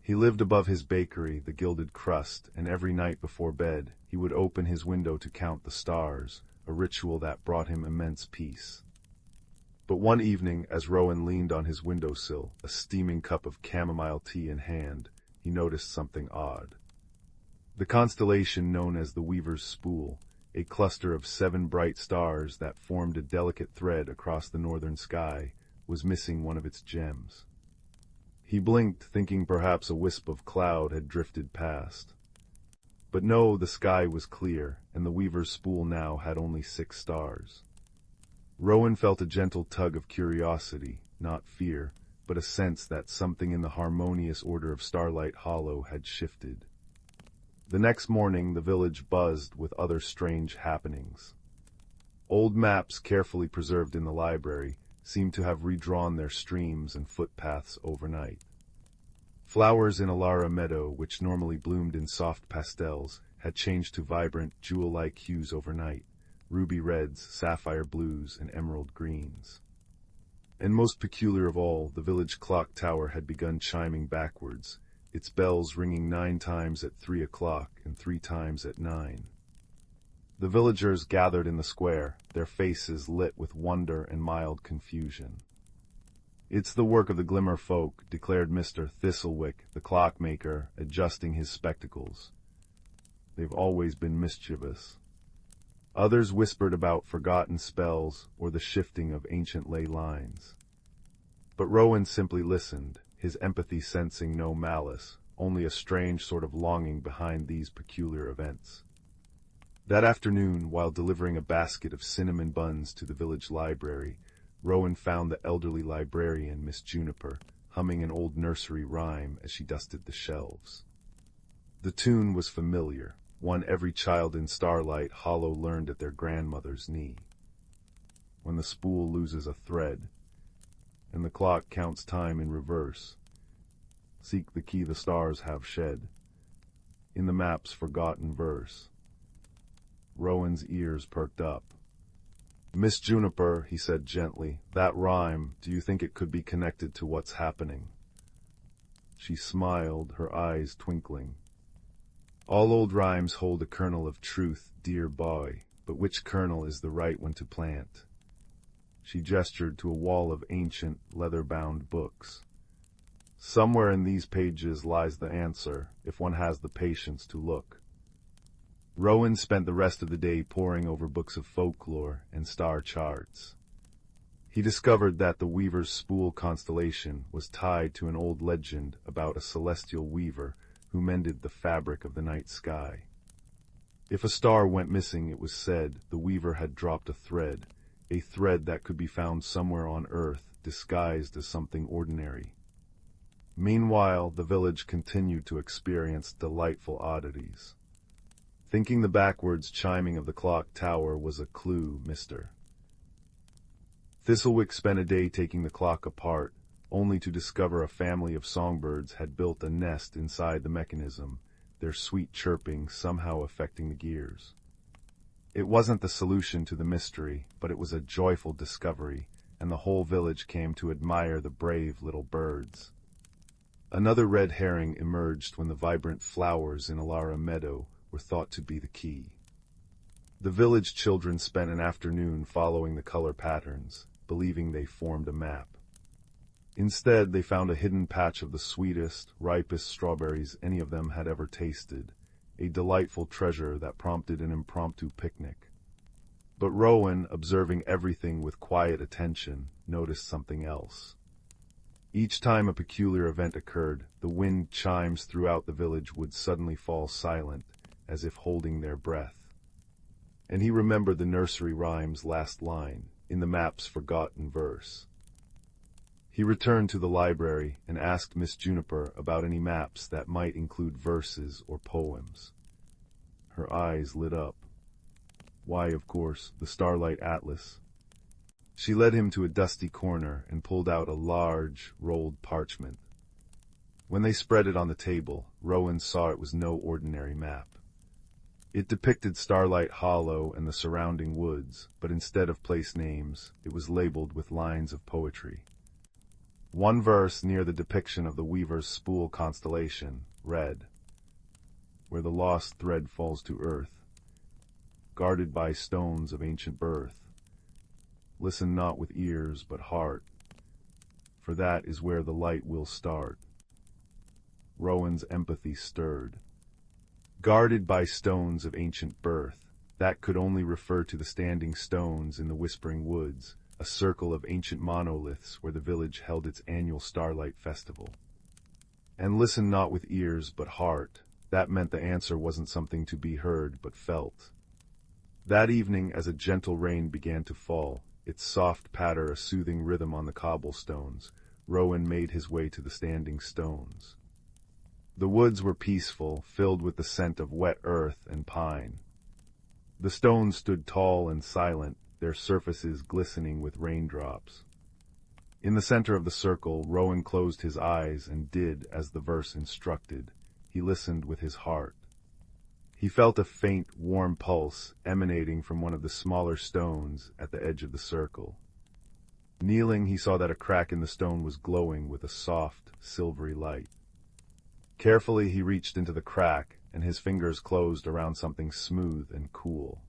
He lived above his bakery, the gilded crust, and every night before bed he would open his window to count the stars, a ritual that brought him immense peace. But one evening, as Rowan leaned on his windowsill, a steaming cup of chamomile tea in hand, he noticed something odd. The constellation known as the Weaver's Spool, a cluster of 7 bright stars that formed a delicate thread across the northern sky, was missing one of its gems. He blinked, thinking perhaps a wisp of cloud had drifted past. But no, the sky was clear, and the Weaver's Spool now had only 6 stars. Rowan felt a gentle tug of curiosity, not fear, but a sense that something in the harmonious order of Starlight Hollow had shifted. The next morning the village buzzed with other strange happenings. Old maps carefully preserved in the library seemed to have redrawn their streams and footpaths overnight. Flowers in Alara Meadow, which normally bloomed in soft pastels, had changed to vibrant, jewel-like hues overnight, ruby reds, sapphire blues, and emerald greens. And most peculiar of all, the village clock tower had begun chiming backwards, its bells ringing 9 times at 3 o'clock and 3 times at 9. The villagers gathered in the square, their faces lit with wonder and mild confusion. "It's the work of the Glimmer folk," declared Mr. Thistlewick, the clockmaker, adjusting his spectacles. "They've always been mischievous." Others whispered about forgotten spells or the shifting of ancient ley lines. But Rowan simply listened, his empathy sensing no malice, only a strange sort of longing behind these peculiar events. That afternoon, while delivering a basket of cinnamon buns to the village library, Rowan found the elderly librarian, Miss Juniper, humming an old nursery rhyme as she dusted the shelves. The tune was familiar, one every child in Starlight Hollow learned at their grandmother's knee. When the spool loses a thread, and the clock counts time in reverse, seek the key the stars have shed, in the map's forgotten verse. Rowan's ears perked up. "Miss Juniper," he said gently, "that rhyme, do you think it could be connected to what's happening?" She smiled, her eyes twinkling. "All old rhymes hold a kernel of truth, dear boy, but which kernel is the right one to plant?" She gestured to a wall of ancient, leather-bound books. "Somewhere in these pages lies the answer, if one has the patience to look." Rowan spent the rest of the day poring over books of folklore and star charts. He discovered that the Weaver's Spool constellation was tied to an old legend about a celestial weaver who mended the fabric of the night sky. If a star went missing, it was said the weaver had dropped a thread that could be found somewhere on Earth, disguised as something ordinary. Meanwhile, the village continued to experience delightful oddities. Thinking the backwards chiming of the clock tower was a clue, Mr. Thistlewick spent a day taking the clock apart, only to discover a family of songbirds had built a nest inside the mechanism, their sweet chirping somehow affecting the gears. It wasn't the solution to the mystery, but it was a joyful discovery, and the whole village came to admire the brave little birds. Another red herring emerged when the vibrant flowers in Alara Meadow were thought to be the key. The village children spent an afternoon following the color patterns, believing they formed a map. Instead, they found a hidden patch of the sweetest, ripest strawberries any of them had ever tasted, a delightful treasure that prompted an impromptu picnic. But Rowan, observing everything with quiet attention, noticed something else. Each time a peculiar event occurred, the wind chimes throughout the village would suddenly fall silent, as if holding their breath. And he remembered the nursery rhyme's last line, in the map's forgotten verse. He returned to the library and asked Miss Juniper about any maps that might include verses or poems. Her eyes lit up. Why, of course, the Starlight Atlas. She led him to a dusty corner and pulled out a large, rolled parchment. When they spread it on the table, Rowan saw it was no ordinary map. It depicted Starlight Hollow and the surrounding woods, but instead of place names, it was labeled with lines of poetry. One verse near the depiction of the Weaver's Spool constellation read, "Where the lost thread falls to earth, guarded by stones of ancient birth, listen not with ears but heart, for that is where the light will start." Rowan's empathy stirred. Guarded by stones of ancient birth, that could only refer to the standing stones in the Whispering Woods, a circle of ancient monoliths where the village held its annual Starlight Festival. And listen not with ears but heart, that meant the answer wasn't something to be heard but felt. That evening, as a gentle rain began to fall, its soft patter a soothing rhythm on the cobblestones, Rowan made his way to the standing stones. The woods were peaceful, filled with the scent of wet earth and pine. The stones stood tall and silent, their surfaces glistening with raindrops. In the center of the circle, Rowan closed his eyes and did as the verse instructed. He listened with his heart. He felt a faint, warm pulse emanating from one of the smaller stones at the edge of the circle. Kneeling, he saw that a crack in the stone was glowing with a soft, silvery light. Carefully, he reached into the crack, and his fingers closed around something smooth and cool.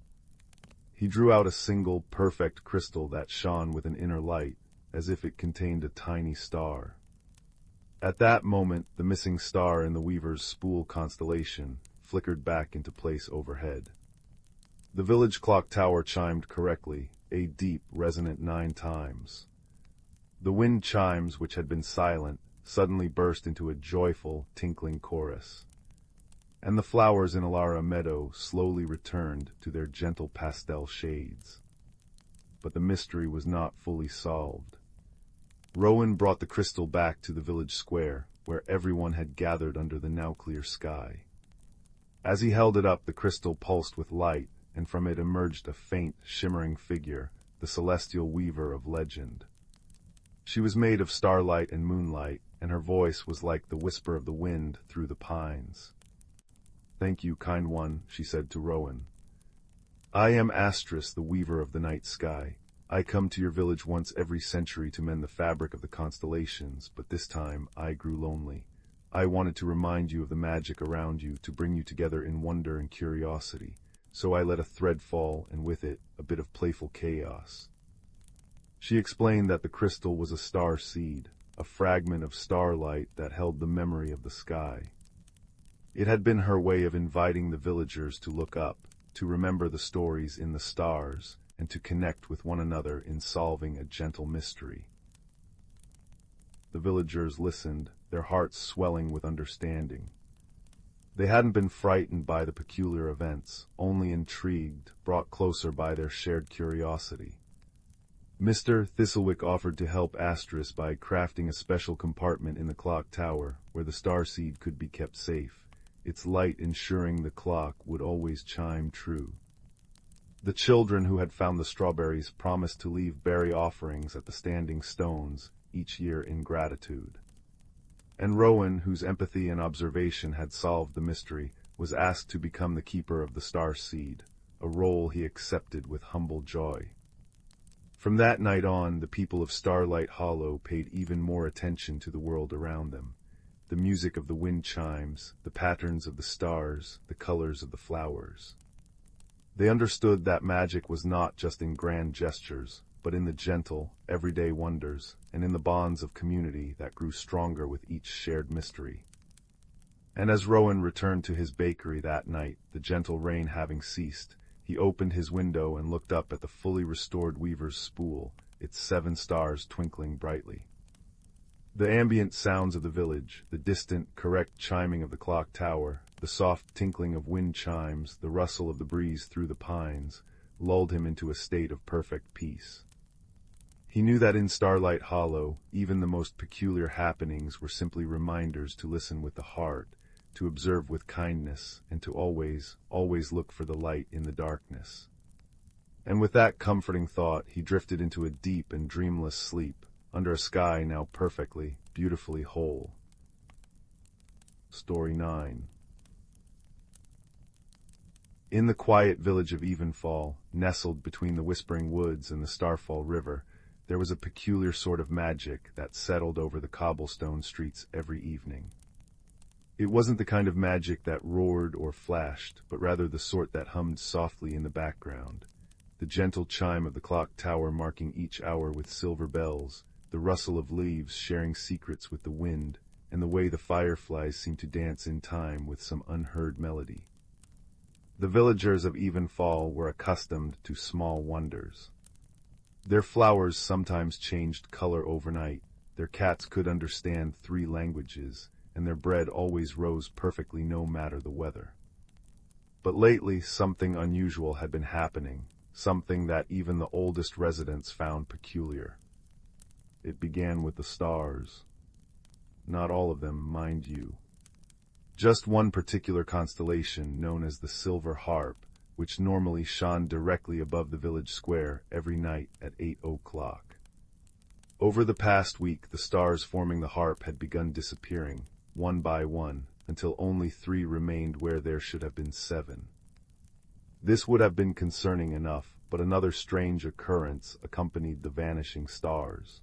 He drew out a single, perfect crystal that shone with an inner light, as if it contained a tiny star. At that moment, the missing star in the Weaver's Spool constellation flickered back into place overhead. The village clock tower chimed correctly, a deep, resonant 9 times. The wind chimes, which had been silent, suddenly burst into a joyful, tinkling chorus. And the flowers in Alara Meadow slowly returned to their gentle pastel shades. But the mystery was not fully solved. Rowan brought the crystal back to the village square, where everyone had gathered under the now clear sky. As he held it up, the crystal pulsed with light, and from it emerged a faint, shimmering figure, the celestial weaver of legend. She was made of starlight and moonlight, and her voice was like the whisper of the wind through the pines. "Thank you, kind one," she said to Rowan. "I am Astris, the weaver of the night sky. I come to your village once every century to mend the fabric of the constellations, but this time I grew lonely. I wanted to remind you of the magic around you, to bring you together in wonder and curiosity. So I let a thread fall, and with it, a bit of playful chaos." She explained that the crystal was a star seed, a fragment of starlight that held the memory of the sky. It had been her way of inviting the villagers to look up, to remember the stories in the stars, and to connect with one another in solving a gentle mystery. The villagers listened, their hearts swelling with understanding. They hadn't been frightened by the peculiar events, only intrigued, brought closer by their shared curiosity. Mr. Thistlewick offered to help Astris by crafting a special compartment in the clock tower where the starseed could be kept safe, its light ensuring the clock would always chime true. The children who had found the strawberries promised to leave berry offerings at the standing stones each year in gratitude. And Rowan, whose empathy and observation had solved the mystery, was asked to become the keeper of the star seed, a role he accepted with humble joy. From that night on, the people of Starlight Hollow paid even more attention to the world around them. The music of the wind chimes, the patterns of the stars, the colors of the flowers. They understood that magic was not just in grand gestures, but in the gentle, everyday wonders, and in the bonds of community that grew stronger with each shared mystery. And as Rowan returned to his bakery that night, the gentle rain having ceased, he opened his window and looked up at the fully restored weaver's spool, its 7 stars twinkling brightly. The ambient sounds of the village, the distant, correct chiming of the clock tower, the soft tinkling of wind chimes, the rustle of the breeze through the pines, lulled him into a state of perfect peace. He knew that in Starlight Hollow, even the most peculiar happenings were simply reminders to listen with the heart, to observe with kindness, and to always look for the light in the darkness. And with that comforting thought, he drifted into a deep and dreamless sleep, under a sky now perfectly, beautifully whole. Story 9. In the quiet village of Evenfall, nestled between the Whispering Woods and the Starfall River, there was a peculiar sort of magic that settled over the cobblestone streets every evening. It wasn't the kind of magic that roared or flashed, but rather the sort that hummed softly in the background. The gentle chime of the clock tower marking each hour with silver bells, the rustle of leaves sharing secrets with the wind, and the way the fireflies seemed to dance in time with some unheard melody. The villagers of Evenfall were accustomed to small wonders. Their flowers sometimes changed color overnight, their cats could understand 3 languages, and their bread always rose perfectly no matter the weather. But lately something unusual had been happening, something that even the oldest residents found peculiar. It began with the stars. Not all of them, mind you. Just one particular constellation, known as the Silver Harp, which normally shone directly above the village square every night at 8 o'clock. Over the past week, the stars forming the harp had begun disappearing, one by one, until only 3 remained where there should have been 7. This would have been concerning enough, but another strange occurrence accompanied the vanishing stars.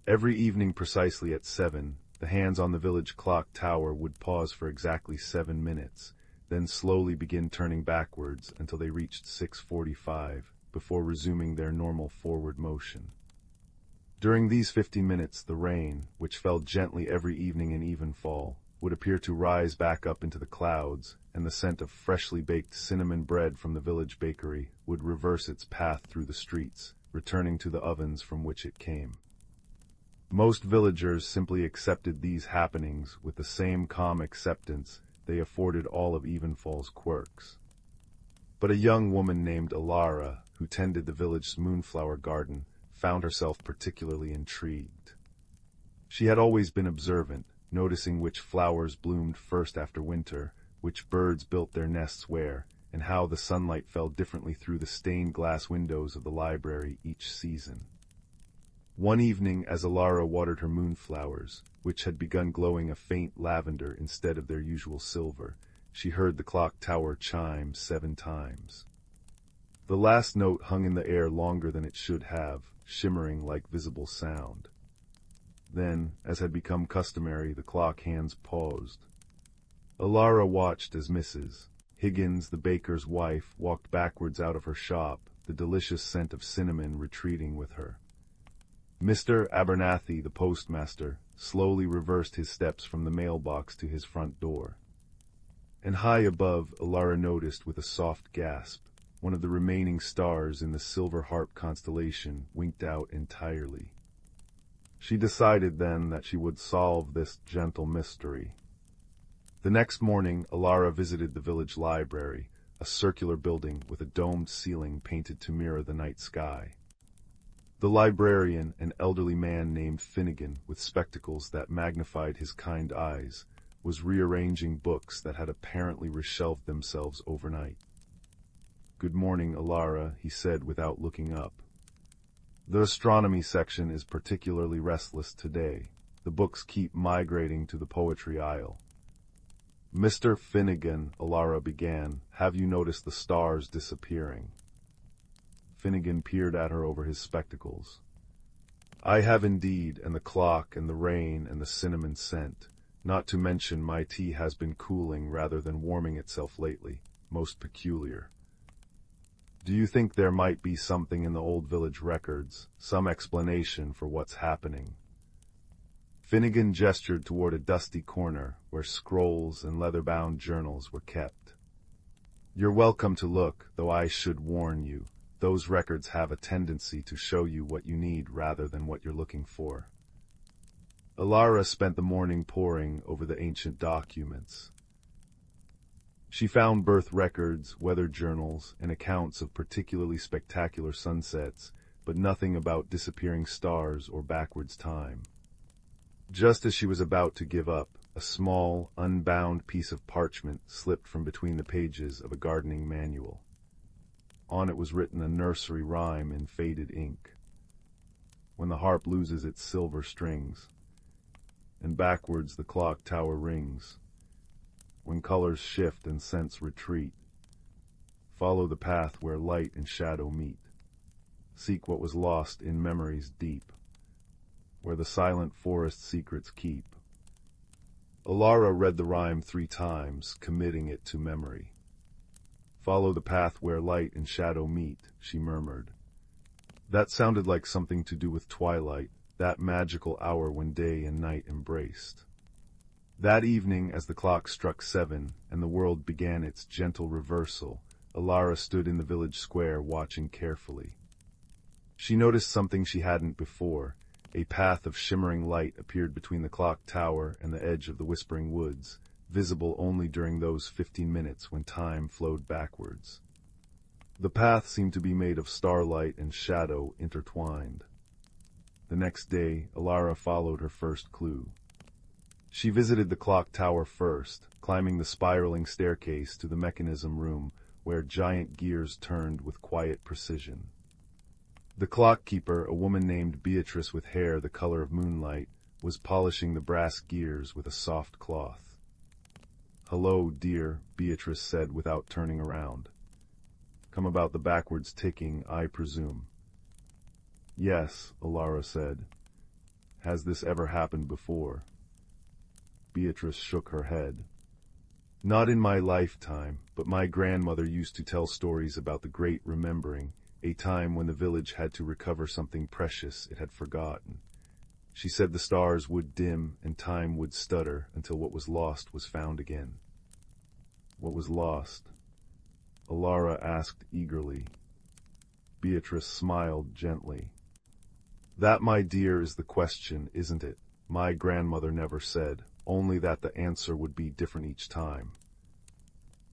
Every evening precisely at 7, the hands on the village clock tower would pause for exactly 7 minutes, then slowly begin turning backwards until they reached 6:45, before resuming their normal forward motion. During these 50 minutes, the rain, which fell gently every evening in Evenfall, would appear to rise back up into the clouds, and the scent of freshly baked cinnamon bread from the village bakery would reverse its path through the streets, returning to the ovens from which it came. Most villagers simply accepted these happenings with the same calm acceptance they afforded all of Evenfall's quirks. But a young woman named Alara, who tended the village's moonflower garden, found herself particularly intrigued. She had always been observant, noticing which flowers bloomed first after winter, which birds built their nests where, and how the sunlight fell differently through the stained glass windows of the library each season. One evening, as Alara watered her moonflowers, which had begun glowing a faint lavender instead of their usual silver, she heard the clock tower chime 7 times. The last note hung in the air longer than it should have, shimmering like visible sound. Then, as had become customary, the clock hands paused. Alara watched as Mrs. Higgins, the baker's wife, walked backwards out of her shop, the delicious scent of cinnamon retreating with her. Mr. Abernathy, the postmaster, slowly reversed his steps from the mailbox to his front door. And high above, Alara noticed with a soft gasp, one of the remaining stars in the Silver Harp constellation winked out entirely. She decided then that she would solve this gentle mystery. The next morning, Alara visited the village library, a circular building with a domed ceiling painted to mirror the night sky. The librarian, an elderly man named Finnegan with spectacles that magnified his kind eyes, was rearranging books that had apparently reshelved themselves overnight. "Good morning, Alara," he said without looking up. "The astronomy section is particularly restless today. The books keep migrating to the poetry aisle." "Mr. Finnegan," Alara began, "have you noticed the stars disappearing?" Finnegan peered at her over his spectacles. "I have indeed, and the clock and the rain and the cinnamon scent. Not to mention my tea has been cooling rather than warming itself lately. Most peculiar. Do you think there might be something in the old village records, some explanation for what's happening?" Finnegan gestured toward a dusty corner where scrolls and leather-bound journals were kept. "You're welcome to look, though I should warn you. Those records have a tendency to show you what you need rather than what you're looking for." Alara spent the morning poring over the ancient documents. She found birth records, weather journals, and accounts of particularly spectacular sunsets, but nothing about disappearing stars or backwards time. Just as she was about to give up, a small, unbound piece of parchment slipped from between the pages of a gardening manual. On it was written a nursery rhyme in faded ink. "When the harp loses its silver strings, and backwards the clock tower rings, when colors shift and scents retreat, follow the path where light and shadow meet. Seek what was lost in memories deep, where the silent forest secrets keep." Alara read the rhyme 3 times, committing it to memory. "Follow the path where light and shadow meet," she murmured. That sounded like something to do with twilight, that magical hour when day and night embraced. That evening, as the clock struck 7 and the world began its gentle reversal, Alara stood in the village square watching carefully. She noticed something she hadn't before. A path of shimmering light appeared between the clock tower and the edge of the Whispering Woods, visible only during those 15 minutes when time flowed backwards. The path seemed to be made of starlight and shadow intertwined. The next day, Alara followed her first clue. She visited the clock tower first, climbing the spiraling staircase to the mechanism room where giant gears turned with quiet precision. The clockkeeper, a woman named Beatrice with hair the color of moonlight, was polishing the brass gears with a soft cloth. "Hello, dear," Beatrice said without turning around. "Come about the backwards ticking, I presume." "Yes," Alara said. "Has this ever happened before?" Beatrice shook her head. "Not in my lifetime, but my grandmother used to tell stories about the Great Remembering, a time when the village had to recover something precious it had forgotten. She said the stars would dim and time would stutter until what was lost was found again." "What was lost?" Alara asked eagerly. Beatrice smiled gently. "That, my dear, is the question, isn't it? My grandmother never said, only that the answer would be different each time."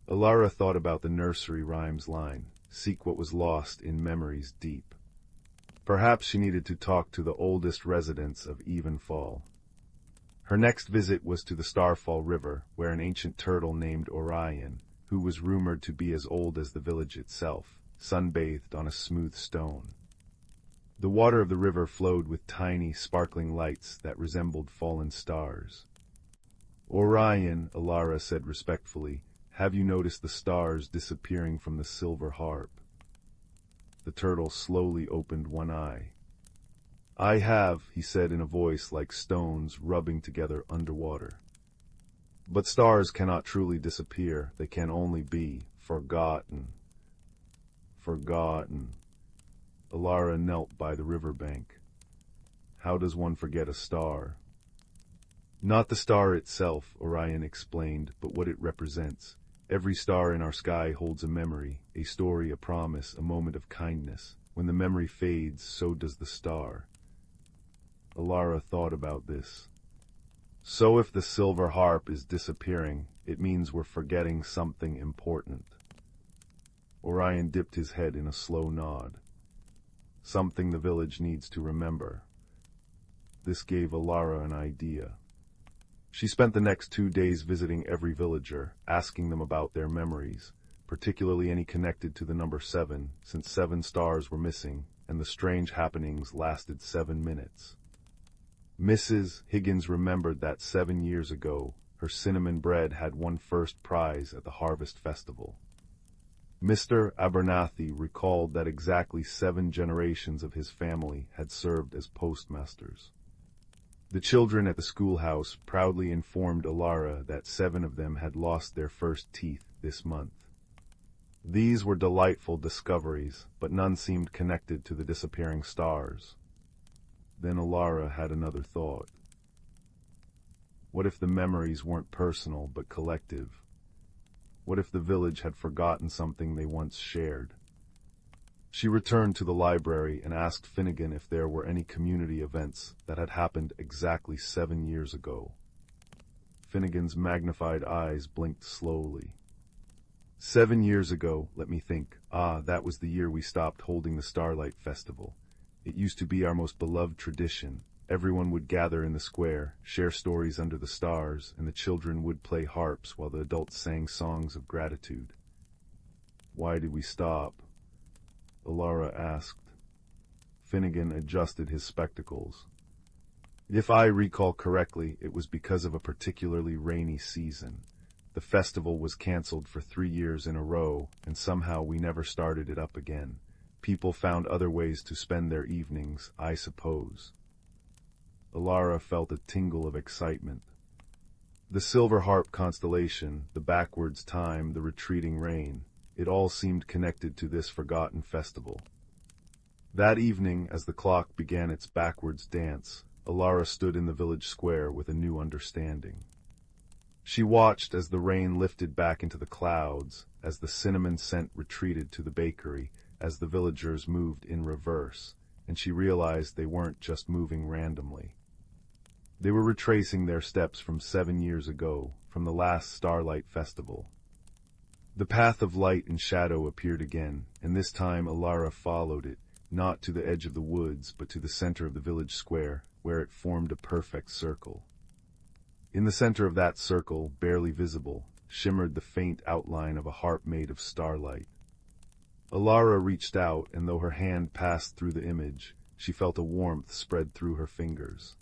Alara thought about the nursery rhymes line, "Seek what was lost in memories deep." Perhaps she needed to talk to the oldest residents of Evenfall. Her next visit was to the Starfall River, where an ancient turtle named Orion, who was rumored to be as old as the village itself, sunbathed on a smooth stone. The water of the river flowed with tiny, sparkling lights that resembled fallen stars. "Orion," Alara said respectfully, "have you noticed the stars disappearing from the silver harp?" The turtle slowly opened one eye. "I have," he said in a voice like stones rubbing together underwater. "But stars cannot truly disappear, they can only be forgotten." Forgotten. Alara knelt by the riverbank. "How does one forget a star?" "Not the star itself," Orion explained, "but what it represents. Every star in our sky holds a memory, a story, a promise, a moment of kindness. When the memory fades, so does the star. Alara thought about this. So if the silver harp is disappearing, it means we're forgetting something important. Orion dipped his head in a slow nod. Something the village needs to remember. This gave Alara an idea. She spent the next 2 days visiting every villager, asking them about their memories, particularly any connected to the number 7, since 7 stars were missing, and the strange happenings lasted 7 minutes. Mrs. Higgins remembered that 7 years ago, her cinnamon bread had won first prize at the Harvest Festival. Mr. Abernathy recalled that exactly 7 generations of his family had served as postmasters. The children at the schoolhouse proudly informed Alara that 7 of them had lost their first teeth this month. These were delightful discoveries, but none seemed connected to the disappearing stars. Then Alara had another thought. What if the memories weren't personal but collective? What if the village had forgotten something they once shared? She returned to the library and asked Finnegan if there were any community events that had happened exactly 7 years ago. Finnegan's magnified eyes blinked slowly. 7 years ago, let me think. That was the year we stopped holding the Starlight Festival. It used to be our most beloved tradition. Everyone would gather in the square, share stories under the stars, and the children would play harps while the adults sang songs of gratitude. Why did we stop? Alara asked. Finnegan adjusted his spectacles. If I recall correctly, it was because of a particularly rainy season. The festival was canceled for 3 years in a row, and somehow we never started it up again. People found other ways to spend their evenings, I suppose. Alara felt a tingle of excitement. The silver harp constellation, the backwards time, the retreating rain, it all seemed connected to this forgotten festival. That evening, as the clock began its backwards dance, Alara stood in the village square with a new understanding. She watched as the rain lifted back into the clouds, as the cinnamon scent retreated to the bakery, as the villagers moved in reverse, and she realized they weren't just moving randomly. They were retracing their steps from 7 years ago, from the last Starlight Festival. The path of light and shadow appeared again, and this time Alara followed it, not to the edge of the woods, but to the center of the village square, where it formed a perfect circle. In the center of that circle, barely visible, shimmered the faint outline of a harp made of starlight. Alara reached out, and though her hand passed through the image, she felt a warmth spread through her fingers.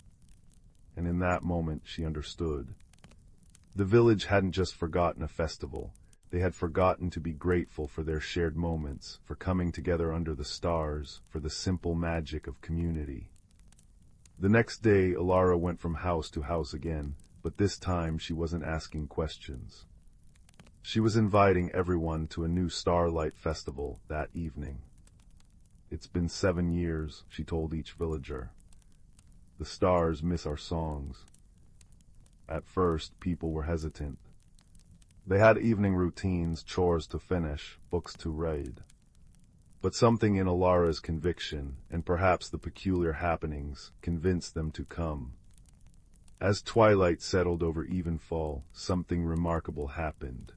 And in that moment she understood. The village hadn't just forgotten a festival. They had forgotten to be grateful for their shared moments, for coming together under the stars, for the simple magic of community. The next day, Alara went from house to house again, but this time she wasn't asking questions. She was inviting everyone to a new Starlight Festival that evening. It's been 7 years, she told each villager. The stars miss our songs. At first, people were hesitant. They had evening routines, chores to finish, books to read. But something in Alara's conviction, and perhaps the peculiar happenings, convinced them to come. As twilight settled over Evenfall, something remarkable happened.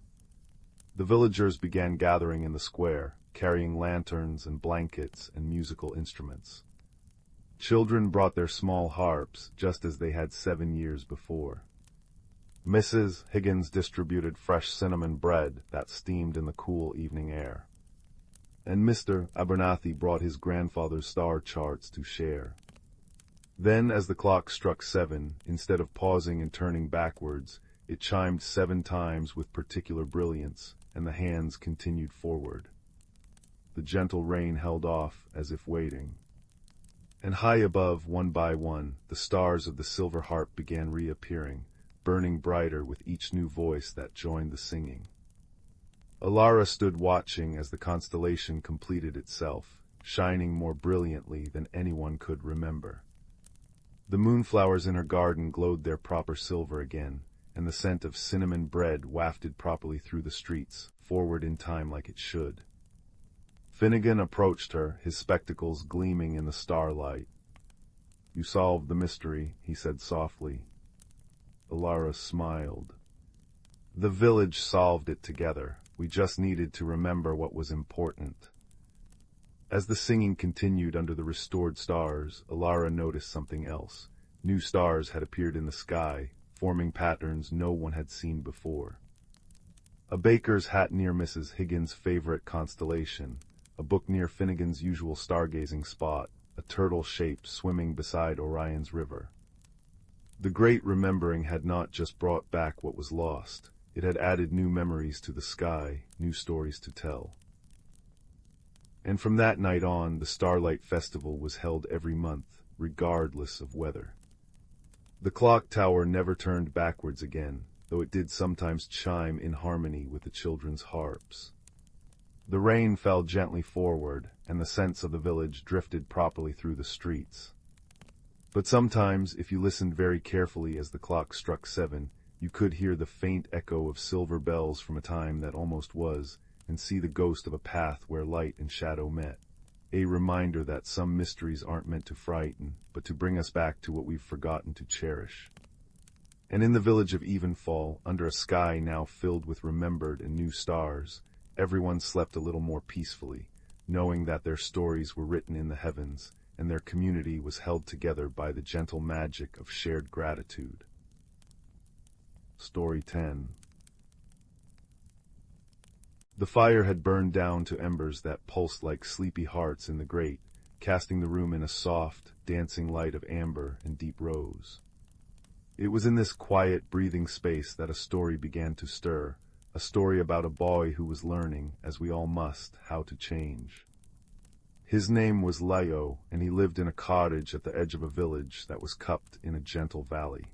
The villagers began gathering in the square, carrying lanterns and blankets and musical instruments. Children brought their small harps, just as they had 7 years before. Mrs. Higgins distributed fresh cinnamon bread that steamed in the cool evening air. And Mr. Abernathy brought his grandfather's star charts to share. Then, as the clock struck 7, instead of pausing and turning backwards, it chimed 7 times with particular brilliance, and the hands continued forward. The gentle rain held off, as if waiting. And high above, one by one, the stars of the silver harp began reappearing, burning brighter with each new voice that joined the singing. Alara stood watching as the constellation completed itself, shining more brilliantly than anyone could remember. The moonflowers in her garden glowed their proper silver again, and the scent of cinnamon bread wafted properly through the streets, forward in time like it should. Finnegan approached her, his spectacles gleaming in the starlight. "You solved the mystery," he said softly. Alara smiled. "The village solved it together. We just needed to remember what was important." As the singing continued under the restored stars, Alara noticed something else. New stars had appeared in the sky, forming patterns no one had seen before. A baker's hat near Mrs. Higgins' favorite constellation, a book near Finnegan's usual stargazing spot, a turtle shape swimming beside Orion's river. The great remembering had not just brought back what was lost, it had added new memories to the sky, new stories to tell. And from that night on, the Starlight Festival was held every month, regardless of weather. The clock tower never turned backwards again, though it did sometimes chime in harmony with the children's harps. The rain fell gently forward, and the scents of the village drifted properly through the streets. But sometimes, if you listened very carefully as the clock struck 7, you could hear the faint echo of silver bells from a time that almost was, and see the ghost of a path where light and shadow met. A reminder that some mysteries aren't meant to frighten, but to bring us back to what we've forgotten to cherish. And in the village of Evenfall, under a sky now filled with remembered and new stars, everyone slept a little more peacefully, knowing that their stories were written in the heavens, and their community was held together by the gentle magic of shared gratitude. Story 10. The fire had burned down to embers that pulsed like sleepy hearts in the grate, casting the room in a soft, dancing light of amber and deep rose. It was in this quiet, breathing space that a story began to stir, a story about a boy who was learning, as we all must, how to change. His name was Leo, and he lived in a cottage at the edge of a village that was cupped in a gentle valley.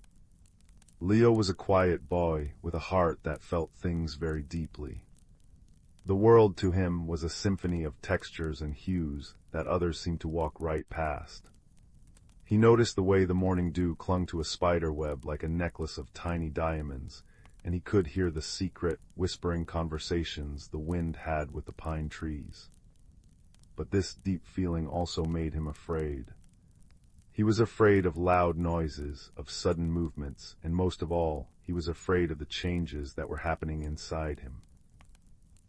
Leo was a quiet boy with a heart that felt things very deeply. The world to him was a symphony of textures and hues that others seemed to walk right past. He noticed the way the morning dew clung to a spider web like a necklace of tiny diamonds, and he could hear the secret, whispering conversations the wind had with the pine trees. But this deep feeling also made him afraid. He was afraid of loud noises, of sudden movements, and most of all, he was afraid of the changes that were happening inside him.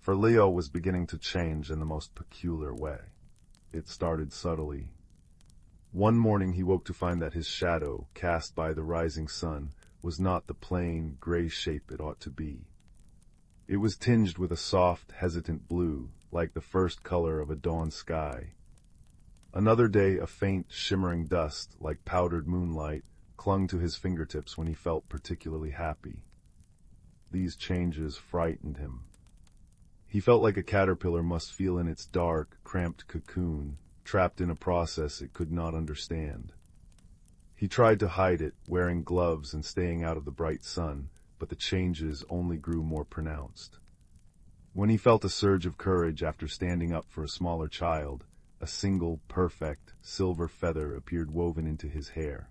For Leo was beginning to change in the most peculiar way. It started subtly. One morning he woke to find that his shadow, cast by the rising sun, was not the plain, gray shape it ought to be. It was tinged with a soft, hesitant blue, like the first color of a dawn sky. Another day a faint, shimmering dust, like powdered moonlight, clung to his fingertips when he felt particularly happy. These changes frightened him. He felt like a caterpillar must feel in its dark, cramped cocoon, trapped in a process it could not understand. He tried to hide it, wearing gloves and staying out of the bright sun, but the changes only grew more pronounced. When he felt a surge of courage after standing up for a smaller child, a single, perfect, silver feather appeared woven into his hair.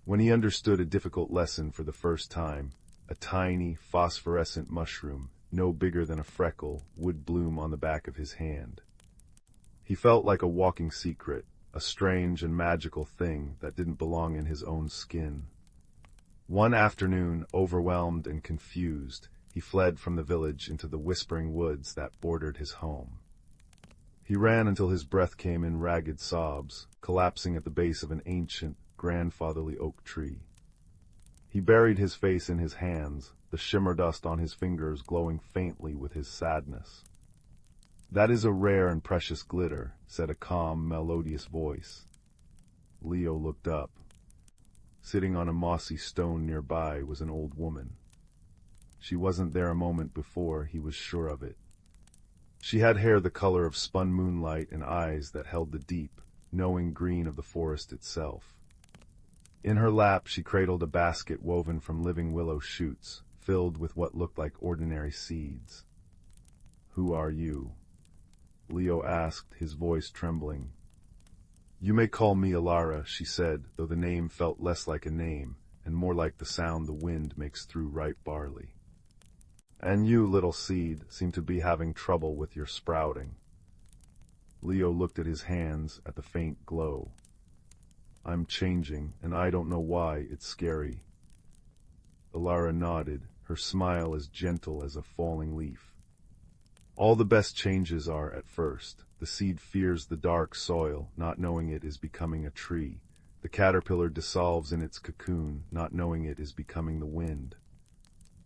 When he understood a difficult lesson for the first time, a tiny, phosphorescent mushroom, no bigger than a freckle, would bloom on the back of his hand. He felt like a walking secret, a strange and magical thing that didn't belong in his own skin. One afternoon, overwhelmed and confused, he fled from the village into the whispering woods that bordered his home. He ran until his breath came in ragged sobs, collapsing at the base of an ancient, grandfatherly oak tree. He buried his face in his hands, the shimmer dust on his fingers glowing faintly with his sadness. "That is a rare and precious glitter," said a calm, melodious voice. Leo looked up. Sitting on a mossy stone nearby was an old woman. She wasn't there a moment before, he was sure of it. She had hair the color of spun moonlight and eyes that held the deep, knowing green of the forest itself. In her lap she cradled a basket woven from living willow shoots, filled with what looked like ordinary seeds. "Who are you?" Leo asked, his voice trembling. "You may call me Alara," she said, though the name felt less like a name, and more like the sound the wind makes through ripe barley. And you, little seed, seem to be having trouble with your sprouting. Leo looked at his hands, at the faint glow. I'm changing, and I don't know why. It's scary. Alara nodded, her smile as gentle as a falling leaf. All the best changes are at first. The seed fears the dark soil, not knowing it is becoming a tree. The caterpillar dissolves in its cocoon, not knowing it is becoming the wind.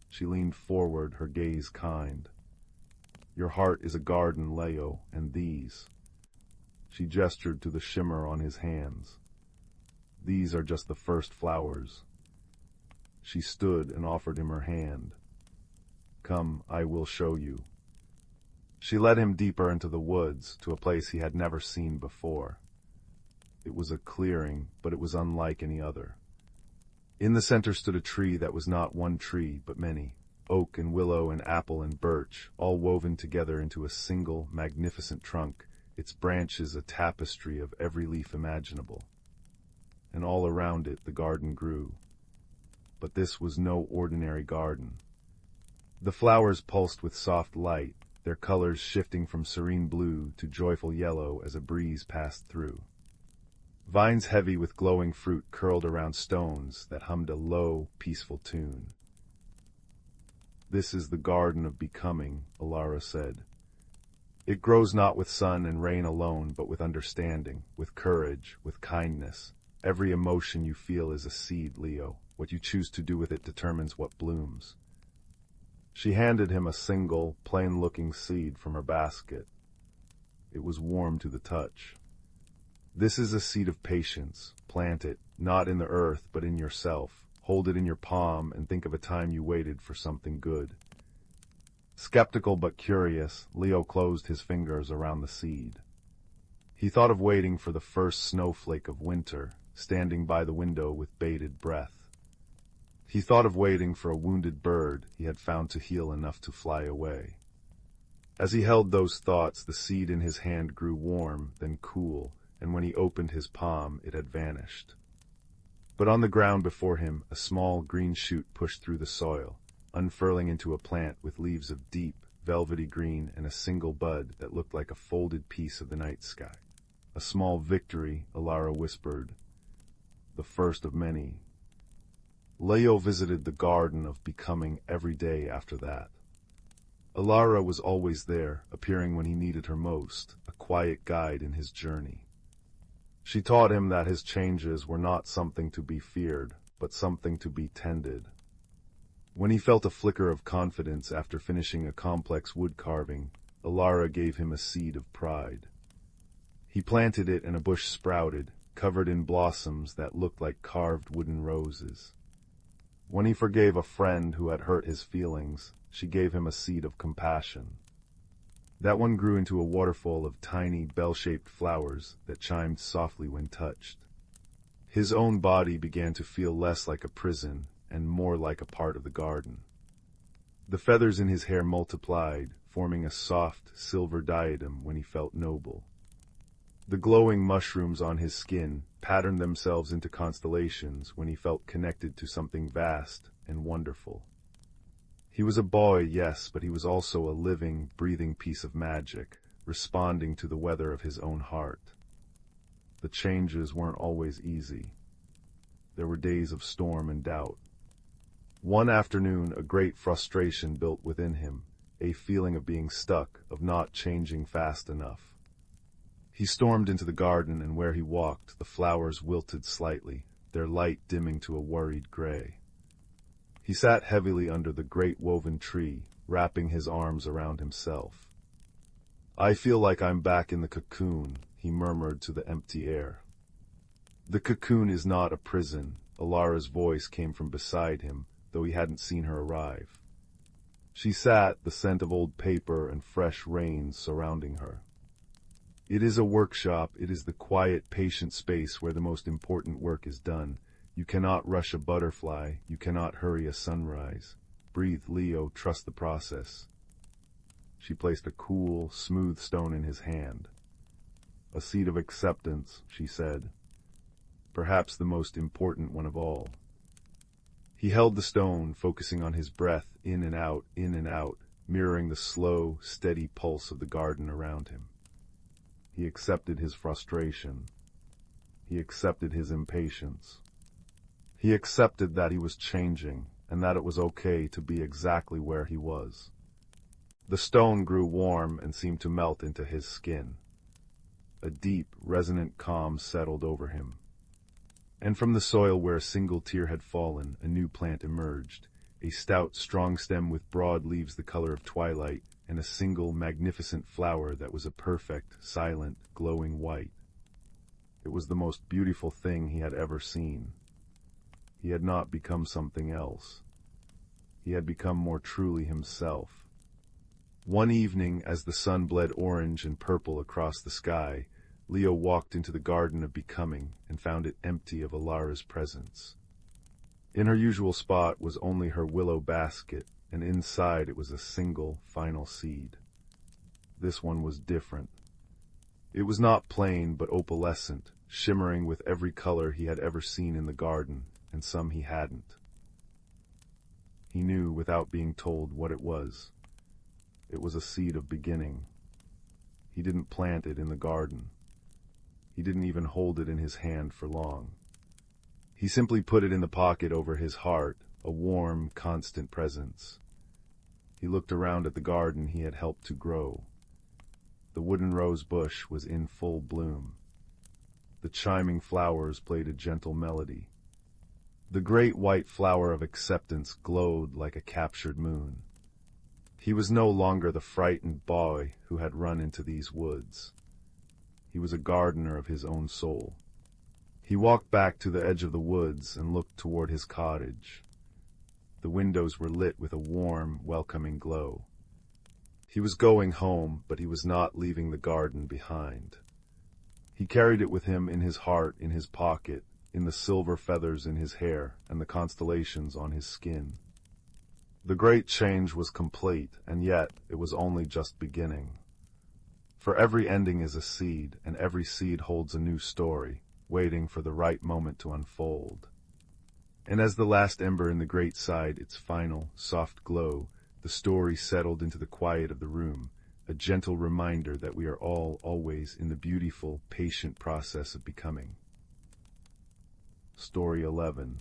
She leaned forward, her gaze kind. Your heart is a garden, Leo, and these. She gestured to the shimmer on his hands. These are just the first flowers. She stood and offered him her hand. Come, I will show you. She led him deeper into the woods, to a place he had never seen before. It was a clearing, but it was unlike any other. In the center stood a tree that was not one tree, but many. Oak and willow and apple and birch, all woven together into a single, magnificent trunk, its branches a tapestry of every leaf imaginable. And all around it the garden grew. But this was no ordinary garden. The flowers pulsed with soft light, their colors shifting from serene blue to joyful yellow as a breeze passed through. Vines heavy with glowing fruit curled around stones that hummed a low, peaceful tune. This is the garden of becoming, Alara said. It grows not with sun and rain alone, but with understanding, with courage, with kindness. Every emotion you feel is a seed, Leo. What you choose to do with it determines what blooms. She handed him a single, plain-looking seed from her basket. It was warm to the touch. This is a seed of patience. Plant it, not in the earth, but in yourself. Hold it in your palm and think of a time you waited for something good. Skeptical but curious, Leo closed his fingers around the seed. He thought of waiting for the first snowflake of winter, standing by the window with bated breath. He thought of waiting for a wounded bird he had found to heal enough to fly away. As he held those thoughts, the seed in his hand grew warm, then cool, and when he opened his palm, it had vanished. But on the ground before him, a small green shoot pushed through the soil, unfurling into a plant with leaves of deep, velvety green and a single bud that looked like a folded piece of the night sky. A small victory, Alara whispered. The first of many. Leo visited the garden of becoming every day after that. Alara was always there, appearing when he needed her most, a quiet guide in his journey. She taught him that his changes were not something to be feared, but something to be tended. When he felt a flicker of confidence after finishing a complex wood carving, Alara gave him a seed of pride. He planted it and a bush sprouted, covered in blossoms that looked like carved wooden roses. When he forgave a friend who had hurt his feelings, she gave him a seed of compassion. That one grew into a waterfall of tiny, bell-shaped flowers that chimed softly when touched. His own body began to feel less like a prison and more like a part of the garden. The feathers in his hair multiplied, forming a soft, silver diadem when he felt noble. The glowing mushrooms on his skin patterned themselves into constellations when he felt connected to something vast and wonderful. He was a boy, yes, but he was also a living, breathing piece of magic, responding to the weather of his own heart. The changes weren't always easy. There were days of storm and doubt. One afternoon, a great frustration built within him, a feeling of being stuck, of not changing fast enough. He stormed into the garden, and where he walked, the flowers wilted slightly, their light dimming to a worried gray. He sat heavily under the great woven tree, wrapping his arms around himself. I feel like I'm back in the cocoon, he murmured to the empty air. The cocoon is not a prison, Alara's voice came from beside him, though he hadn't seen her arrive. She sat, the scent of old paper and fresh rain surrounding her. It is a workshop, it is the quiet, patient space where the most important work is done. You cannot rush a butterfly, you cannot hurry a sunrise. Breathe, Leo, trust the process. She placed a cool, smooth stone in his hand. A seed of acceptance, she said. Perhaps the most important one of all. He held the stone, focusing on his breath, in and out, mirroring the slow, steady pulse of the garden around him. He accepted his frustration. He accepted his impatience. He accepted that he was changing, and that it was okay to be exactly where he was. The stone grew warm and seemed to melt into his skin. A deep, resonant calm settled over him. And from the soil where a single tear had fallen, a new plant emerged, a stout, strong stem with broad leaves the color of twilight, and a single, magnificent flower that was a perfect, silent, glowing white. It was the most beautiful thing he had ever seen. He had not become something else. He had become more truly himself. One evening, as the sun bled orange and purple across the sky, Leo walked into the garden of becoming and found it empty of Alara's presence. In her usual spot was only her willow basket, and inside it was a single, final seed. This one was different. It was not plain but opalescent, shimmering with every color he had ever seen in the garden, and some he hadn't. He knew without being told what it was. It was a seed of beginning. He didn't plant it in the garden. He didn't even hold it in his hand for long. He simply put it in the pocket over his heart, a warm, constant presence. He looked around at the garden he had helped to grow. The wooden rose bush was in full bloom. The chiming flowers played a gentle melody. The great white flower of acceptance glowed like a captured moon. He was no longer the frightened boy who had run into these woods. He was a gardener of his own soul. He walked back to the edge of the woods and looked toward his cottage. The windows were lit with a warm, welcoming glow. He was going home, but he was not leaving the garden behind. He carried it with him in his heart, in his pocket, in the silver feathers in his hair, and the constellations on his skin. The great change was complete, and yet it was only just beginning. For every ending is a seed, and every seed holds a new story, waiting for the right moment to unfold. And as the last ember in the grate sighed its final, soft glow, the story settled into the quiet of the room, a gentle reminder that we are all always in the beautiful, patient process of becoming. Story 11.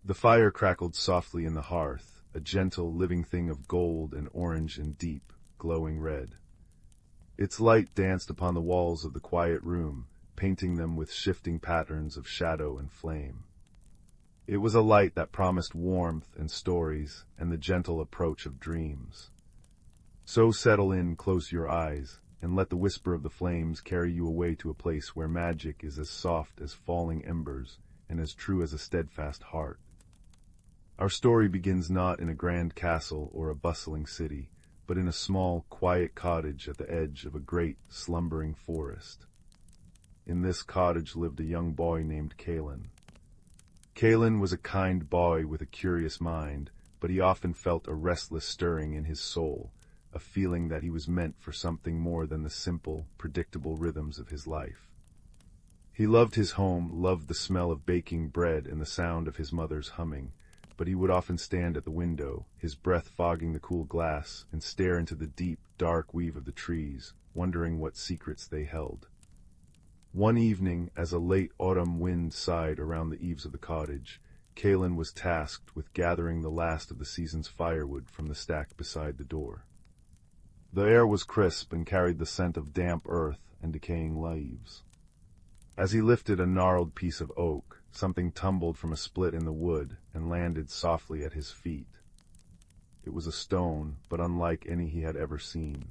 The fire crackled softly in the hearth, a gentle, living thing of gold and orange and deep, glowing red. Its light danced upon the walls of the quiet room, painting them with shifting patterns of shadow and flame. It was a light that promised warmth and stories and the gentle approach of dreams. So settle in, close your eyes, and let the whisper of the flames carry you away to a place where magic is as soft as falling embers and as true as a steadfast heart. Our story begins not in a grand castle or a bustling city, but in a small, quiet cottage at the edge of a great, slumbering forest. In this cottage lived a young boy named Kalen. Kalen was a kind boy with a curious mind, but he often felt a restless stirring in his soul, a feeling that he was meant for something more than the simple, predictable rhythms of his life. He loved his home, loved the smell of baking bread and the sound of his mother's humming, but he would often stand at the window, his breath fogging the cool glass, and stare into the deep, dark weave of the trees, wondering what secrets they held. One evening, as a late autumn wind sighed around the eaves of the cottage, Kalen was tasked with gathering the last of the season's firewood from the stack beside the door. The air was crisp and carried the scent of damp earth and decaying leaves. As he lifted a gnarled piece of oak, something tumbled from a split in the wood and landed softly at his feet. It was a stone, but unlike any he had ever seen.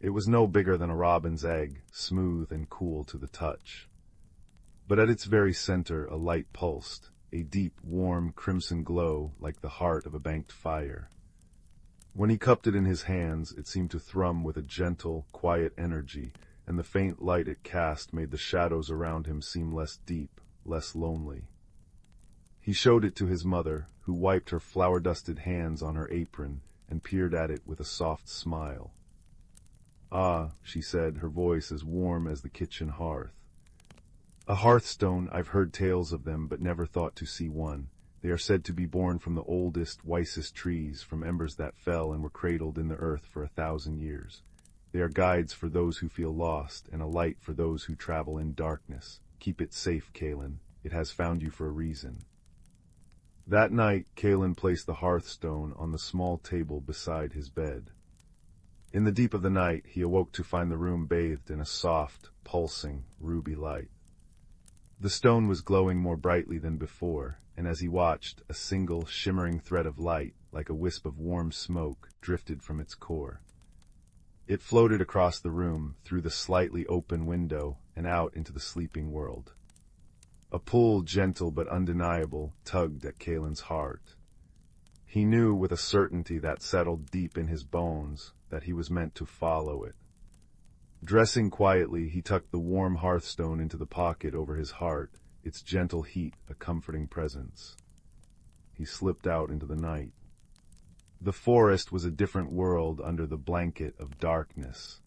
It was no bigger than a robin's egg, smooth and cool to the touch. But at its very center a light pulsed, a deep, warm, crimson glow like the heart of a banked fire. When he cupped it in his hands, it seemed to thrum with a gentle, quiet energy, and the faint light it cast made the shadows around him seem less deep, less lonely. He showed it to his mother, who wiped her flour-dusted hands on her apron and peered at it with a soft smile. "Ah," she said, her voice as warm as the kitchen hearth. A hearthstone, I've heard tales of them, but never thought to see one. They are said to be born from the oldest, wisest trees, from embers that fell and were cradled in the earth for 1,000 years. They are guides for those who feel lost, and a light for those who travel in darkness. Keep it safe, Kalen. It has found you for a reason. That night, Kalen placed the hearthstone on the small table beside his bed. In the deep of the night, he awoke to find the room bathed in a soft, pulsing, ruby light. The stone was glowing more brightly than before, and as he watched, a single, shimmering thread of light, like a wisp of warm smoke, drifted from its core. It floated across the room, through the slightly open window, and out into the sleeping world. A pull, gentle but undeniable, tugged at Kalen's heart. He knew with a certainty that settled deep in his bones that he was meant to follow it. Dressing quietly, he tucked the warm hearthstone into the pocket over his heart, its gentle heat a comforting presence. He slipped out into the night. The forest was a different world under the blanket of darkness.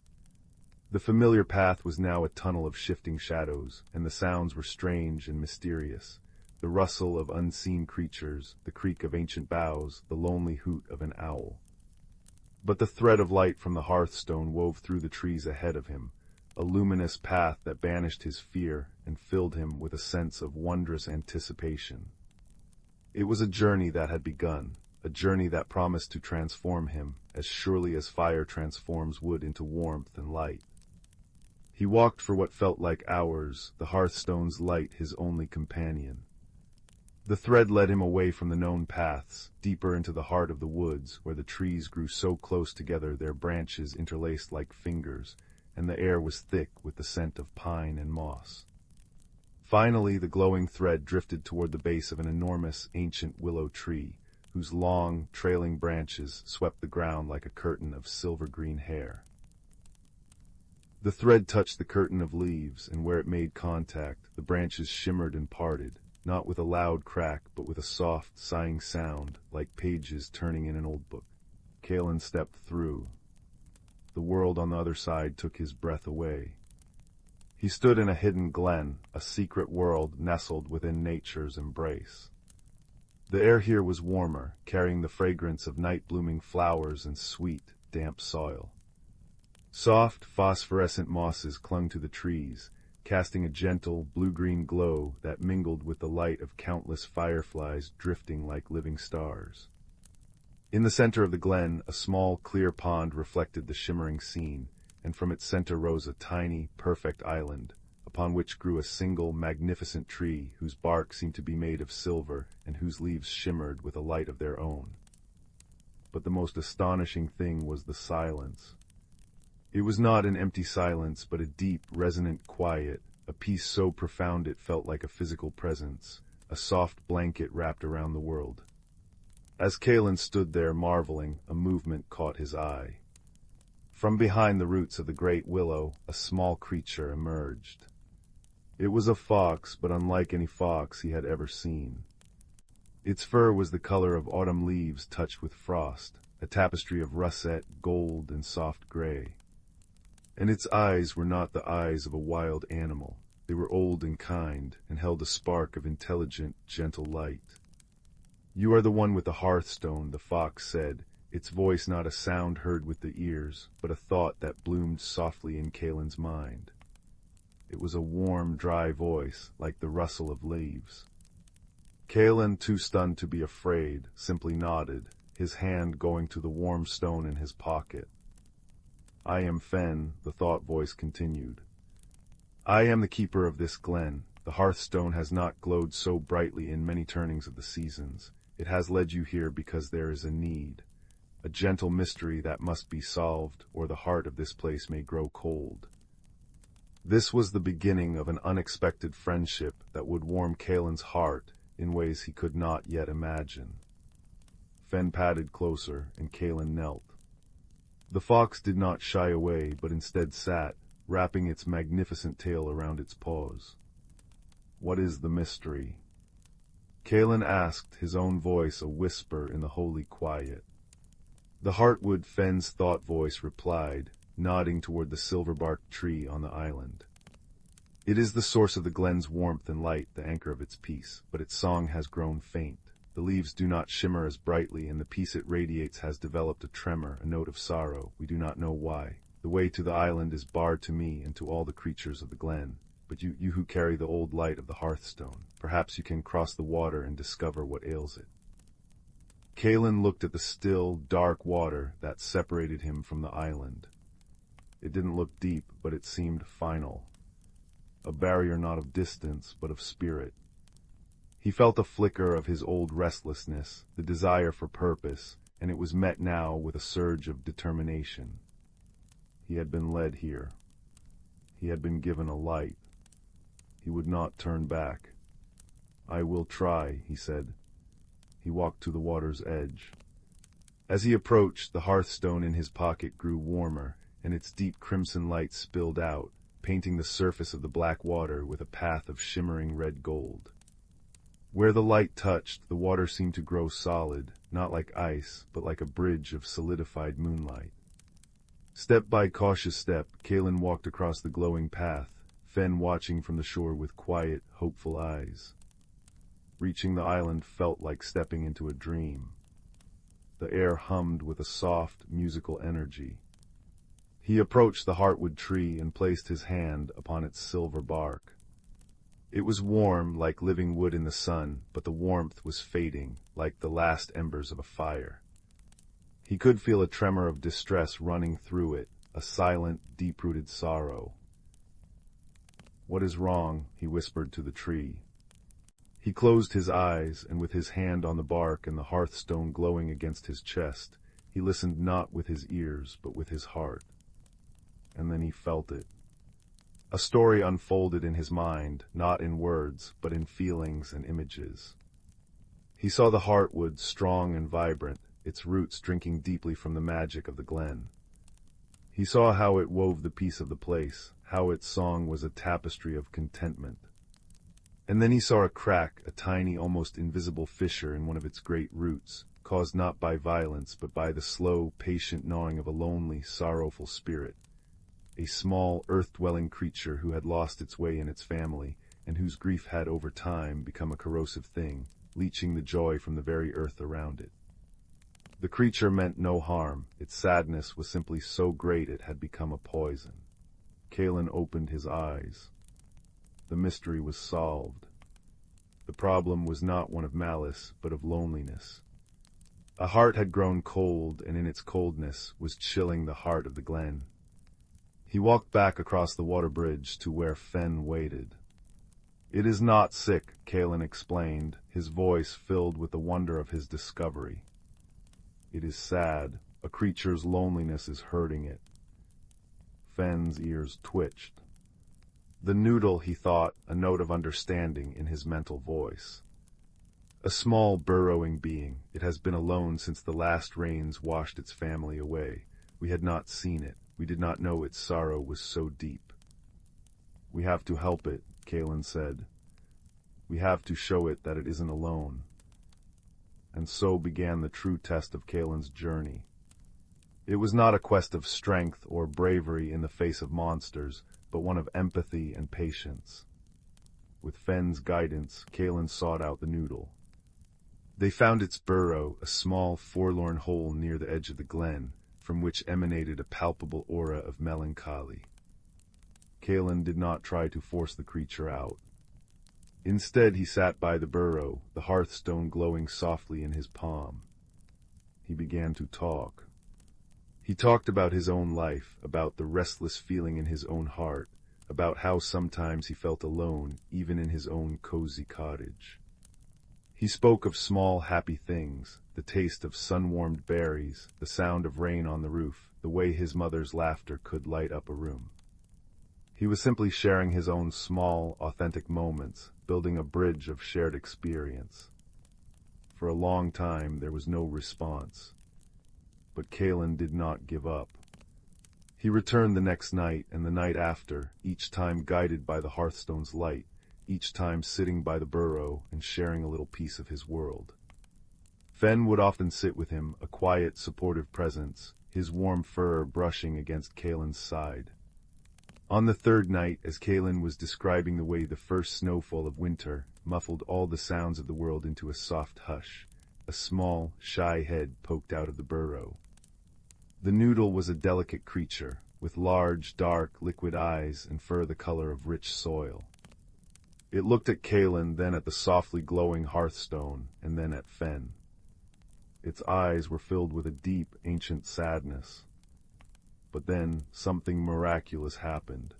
The familiar path was now a tunnel of shifting shadows, and the sounds were strange and mysterious. The rustle of unseen creatures, the creak of ancient boughs, the lonely hoot of an owl. But the thread of light from the hearthstone wove through the trees ahead of him, a luminous path that banished his fear and filled him with a sense of wondrous anticipation. It was a journey that had begun, a journey that promised to transform him as surely as fire transforms wood into warmth and light. He walked for what felt like hours, the hearthstone's light his only companion. The thread led him away from the known paths, deeper into the heart of the woods, where the trees grew so close together their branches interlaced like fingers, and the air was thick with the scent of pine and moss. Finally, the glowing thread drifted toward the base of an enormous, ancient willow tree, whose long, trailing branches swept the ground like a curtain of silver-green hair. The thread touched the curtain of leaves, and where it made contact, the branches shimmered and parted, not with a loud crack, but with a soft, sighing sound, like pages turning in an old book. Kalen stepped through. The world on the other side took his breath away. He stood in a hidden glen, a secret world nestled within nature's embrace. The air here was warmer, carrying the fragrance of night-blooming flowers and sweet, damp soil. Soft, phosphorescent mosses clung to the trees, casting a gentle, blue-green glow that mingled with the light of countless fireflies drifting like living stars. In the center of the glen, a small, clear pond reflected the shimmering scene, and from its center rose a tiny, perfect island, upon which grew a single, magnificent tree whose bark seemed to be made of silver and whose leaves shimmered with a light of their own. But the most astonishing thing was the silence. It was not an empty silence, but a deep, resonant quiet, a peace so profound it felt like a physical presence, a soft blanket wrapped around the world. As Kalen stood there marveling, a movement caught his eye. From behind the roots of the great willow, a small creature emerged. It was a fox, but unlike any fox he had ever seen. Its fur was the color of autumn leaves touched with frost, a tapestry of russet, gold, and soft gray. And its eyes were not the eyes of a wild animal. They were old and kind, and held a spark of intelligent, gentle light. "You are the one with the hearthstone," the fox said, its voice not a sound heard with the ears, but a thought that bloomed softly in Kalen's mind. It was a warm, dry voice, like the rustle of leaves. Kalen, too stunned to be afraid, simply nodded, his hand going to the warm stone in his pocket. "I am Fen," the thought voice continued. "I am the keeper of this glen. The hearthstone has not glowed so brightly in many turnings of the seasons. It has led you here because there is a need, a gentle mystery that must be solved, or the heart of this place may grow cold." This was the beginning of an unexpected friendship that would warm Kalen's heart in ways he could not yet imagine. Fen padded closer, and Kalen knelt. The fox did not shy away, but instead sat, wrapping its magnificent tail around its paws. "What is the mystery?" Kalen asked, his own voice a whisper in the holy quiet. The heartwood Fen's thought voice replied, nodding toward the silver-barked tree on the island. It is the source of the glen's warmth and light, the anchor of its peace, but its song has grown faint. The leaves do not shimmer as brightly, and the peace it radiates has developed a tremor, a note of sorrow. We do not know why. The way to the island is barred to me and to all the creatures of the glen. But you who carry the old light of the hearthstone, perhaps you can cross the water and discover what ails it. Kalen looked at the still, dark water that separated him from the island. It didn't look deep, but it seemed final. A barrier not of distance, but of spirit. He felt a flicker of his old restlessness, the desire for purpose, and it was met now with a surge of determination. He had been led here. He had been given a light. He would not turn back. "I will try," he said. He walked to the water's edge. As he approached, the hearthstone in his pocket grew warmer, and its deep crimson light spilled out, painting the surface of the black water with a path of shimmering red gold. Where the light touched, the water seemed to grow solid, not like ice, but like a bridge of solidified moonlight. Step by cautious step, Kalen walked across the glowing path, Fen watching from the shore with quiet, hopeful eyes. Reaching the island felt like stepping into a dream. The air hummed with a soft, musical energy. He approached the heartwood tree and placed his hand upon its silver bark. It was warm, like living wood in the sun, but the warmth was fading, like the last embers of a fire. He could feel a tremor of distress running through it, a silent, deep-rooted sorrow. "What is wrong?" he whispered to the tree. He closed his eyes, and with his hand on the bark and the hearthstone glowing against his chest, he listened not with his ears, but with his heart. And then he felt it. A story unfolded in his mind, not in words, but in feelings and images. He saw the heartwood, strong and vibrant, its roots drinking deeply from the magic of the glen. He saw how it wove the peace of the place, how its song was a tapestry of contentment. And then he saw a crack, a tiny, almost invisible fissure in one of its great roots, caused not by violence, but by the slow, patient gnawing of a lonely, sorrowful spirit. A small, earth-dwelling creature who had lost its way in its family, and whose grief had over time become a corrosive thing, leeching the joy from the very earth around it. The creature meant no harm. Its sadness was simply so great it had become a poison. Kalen opened his eyes. The mystery was solved. The problem was not one of malice, but of loneliness. A heart had grown cold, and in its coldness was chilling the heart of the glen. He walked back across the water bridge to where Fen waited. "It is not sick," Kalen explained, his voice filled with the wonder of his discovery. "It is sad. A creature's loneliness is hurting it." Fen's ears twitched. The noodle, he thought, a note of understanding in his mental voice. A small, burrowing being, it has been alone since the last rains washed its family away. We had not seen it. We did not know its sorrow was so deep. "We have to help it," Kalen said. "We have to show it that it isn't alone." And so began the true test of Kalen's journey. It was not a quest of strength or bravery in the face of monsters, but one of empathy and patience. With Fen's guidance, Kalen sought out the noodle. They found its burrow, a small, forlorn hole near the edge of the glen, from which emanated a palpable aura of melancholy. Kalen did not try to force the creature out. Instead, he sat by the burrow, the hearthstone glowing softly in his palm. He began to talk. He talked about his own life, about the restless feeling in his own heart, about how sometimes he felt alone, even in his own cozy cottage. He spoke of small, happy things, the taste of sun-warmed berries, the sound of rain on the roof, the way his mother's laughter could light up a room. He was simply sharing his own small, authentic moments, building a bridge of shared experience. For a long time, there was no response. But Kalen did not give up. He returned the next night and the night after, each time guided by the hearthstone's light, each time sitting by the burrow and sharing a little piece of his world. Fen would often sit with him, a quiet, supportive presence, his warm fur brushing against Kalen's side. On the third night, as Kaelin was describing the way the first snowfall of winter muffled all the sounds of the world into a soft hush, a small, shy head poked out of the burrow. The noodle was a delicate creature, with large, dark, liquid eyes and fur the color of rich soil. It looked at Kaelin, then at the softly glowing hearthstone, and then at Fen. Its eyes were filled with a deep, ancient sadness. But then something miraculous happened.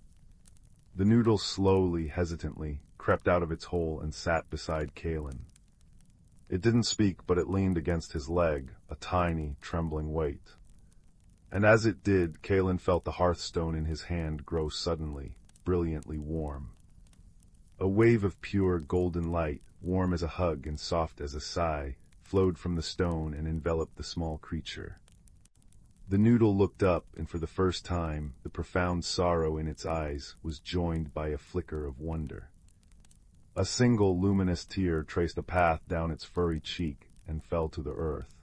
The noodle slowly, hesitantly, crept out of its hole and sat beside Kaelin. It didn't speak, but it leaned against his leg, a tiny, trembling weight. And as it did, Kaelin felt the hearthstone in his hand grow suddenly, brilliantly warm. A wave of pure, golden light, warm as a hug and soft as a sigh, flowed from the stone and enveloped the small creature. The noodle looked up, and for the first time, the profound sorrow in its eyes was joined by a flicker of wonder. A single luminous tear traced a path down its furry cheek and fell to the earth.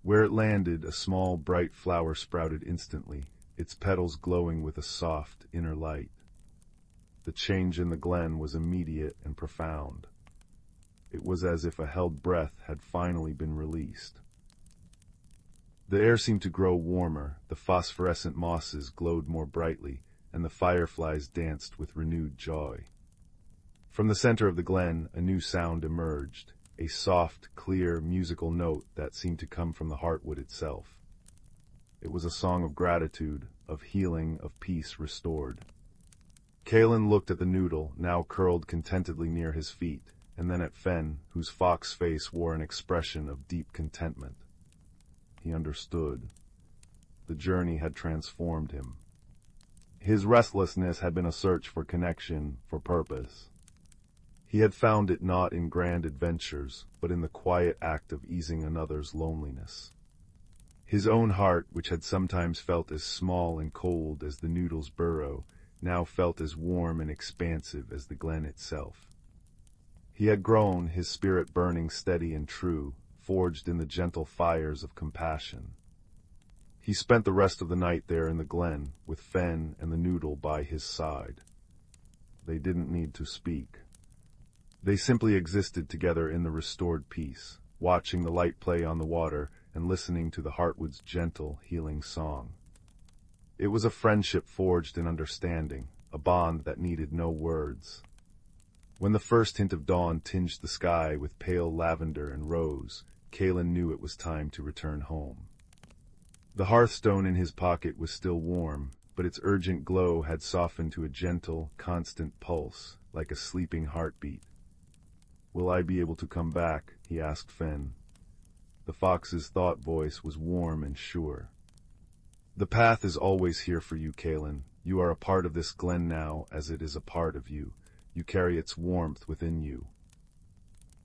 Where it landed, a small, bright flower sprouted instantly, its petals glowing with a soft, inner light. The change in the glen was immediate and profound. It was as if a held breath had finally been released. The air seemed to grow warmer, the phosphorescent mosses glowed more brightly, and the fireflies danced with renewed joy. From the center of the glen, a new sound emerged, a soft, clear, musical note that seemed to come from the heartwood itself. It was a song of gratitude, of healing, of peace restored. Kaelin looked at the noodle, now curled contentedly near his feet, and then at Fen, whose fox face wore an expression of deep contentment. He understood. The journey had transformed him. His restlessness had been a search for connection, for purpose. He had found it not in grand adventures, but in the quiet act of easing another's loneliness. His own heart, which had sometimes felt as small and cold as the noodle's burrow, now felt as warm and expansive as the glen itself. He had grown, his spirit burning steady and true, forged in the gentle fires of compassion. He spent the rest of the night there in the glen, with Fen and the noodle by his side. They didn't need to speak. They simply existed together in the restored peace, watching the light play on the water and listening to the heartwood's gentle, healing song. It was a friendship forged in understanding, a bond that needed no words. When the first hint of dawn tinged the sky with pale lavender and rose, Kaelin knew it was time to return home. The hearthstone in his pocket was still warm, but its urgent glow had softened to a gentle, constant pulse, like a sleeping heartbeat. "Will I be able to come back?" he asked Fen. The fox's thought voice was warm and sure. "The path is always here for you, Kaelin. You are a part of this glen now, as it is a part of you. You carry its warmth within you."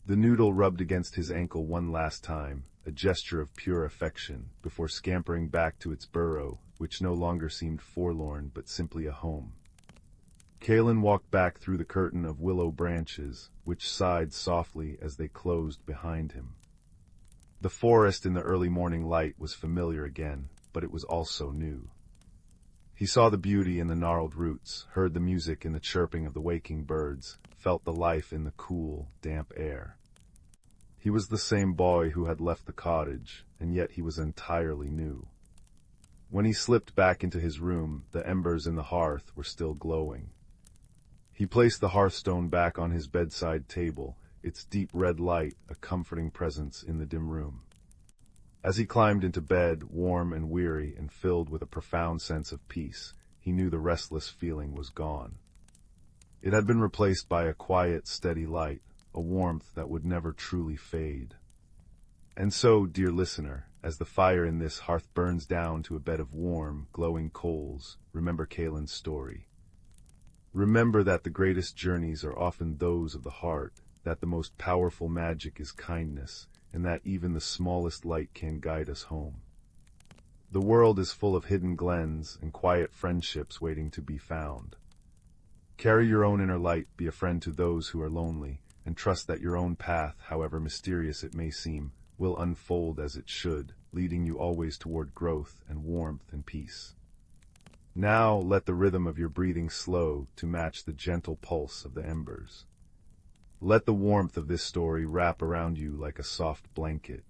The noodle rubbed against his ankle one last time, a gesture of pure affection, before scampering back to its burrow, which no longer seemed forlorn but simply a home. Kaelin walked back through the curtain of willow branches, which sighed softly as they closed behind him. The forest in the early morning light was familiar again, but it was also new. He saw the beauty in the gnarled roots, heard the music in the chirping of the waking birds, felt the life in the cool, damp air. He was the same boy who had left the cottage, and yet he was entirely new. When he slipped back into his room, the embers in the hearth were still glowing. He placed the hearthstone back on his bedside table, its deep red light a comforting presence in the dim room. As he climbed into bed, warm and weary and filled with a profound sense of peace, he knew the restless feeling was gone. It had been replaced by a quiet, steady light, a warmth that would never truly fade. And so, dear listener, as the fire in this hearth burns down to a bed of warm, glowing coals, remember Kaelin's story. Remember that the greatest journeys are often those of the heart, that the most powerful magic is kindness, and that even the smallest light can guide us home. The world is full of hidden glens and quiet friendships waiting to be found. Carry your own inner light, be a friend to those who are lonely, and trust that your own path, however mysterious it may seem, will unfold as it should, leading you always toward growth and warmth and peace. Now let the rhythm of your breathing slow to match the gentle pulse of the embers. Let the warmth of this story wrap around you like a soft blanket.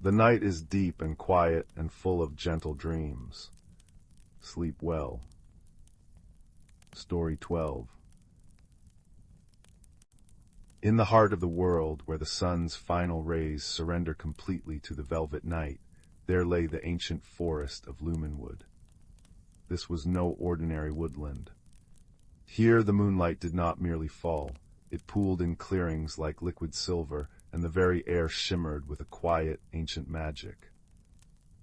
The night is deep and quiet and full of gentle dreams. Sleep well. Story 12. In the heart of the world, where the sun's final rays surrender completely to the velvet night, there lay the ancient forest of Luminwood. This was no ordinary woodland. Here the moonlight did not merely fall. It pooled in clearings like liquid silver, and the very air shimmered with a quiet, ancient magic.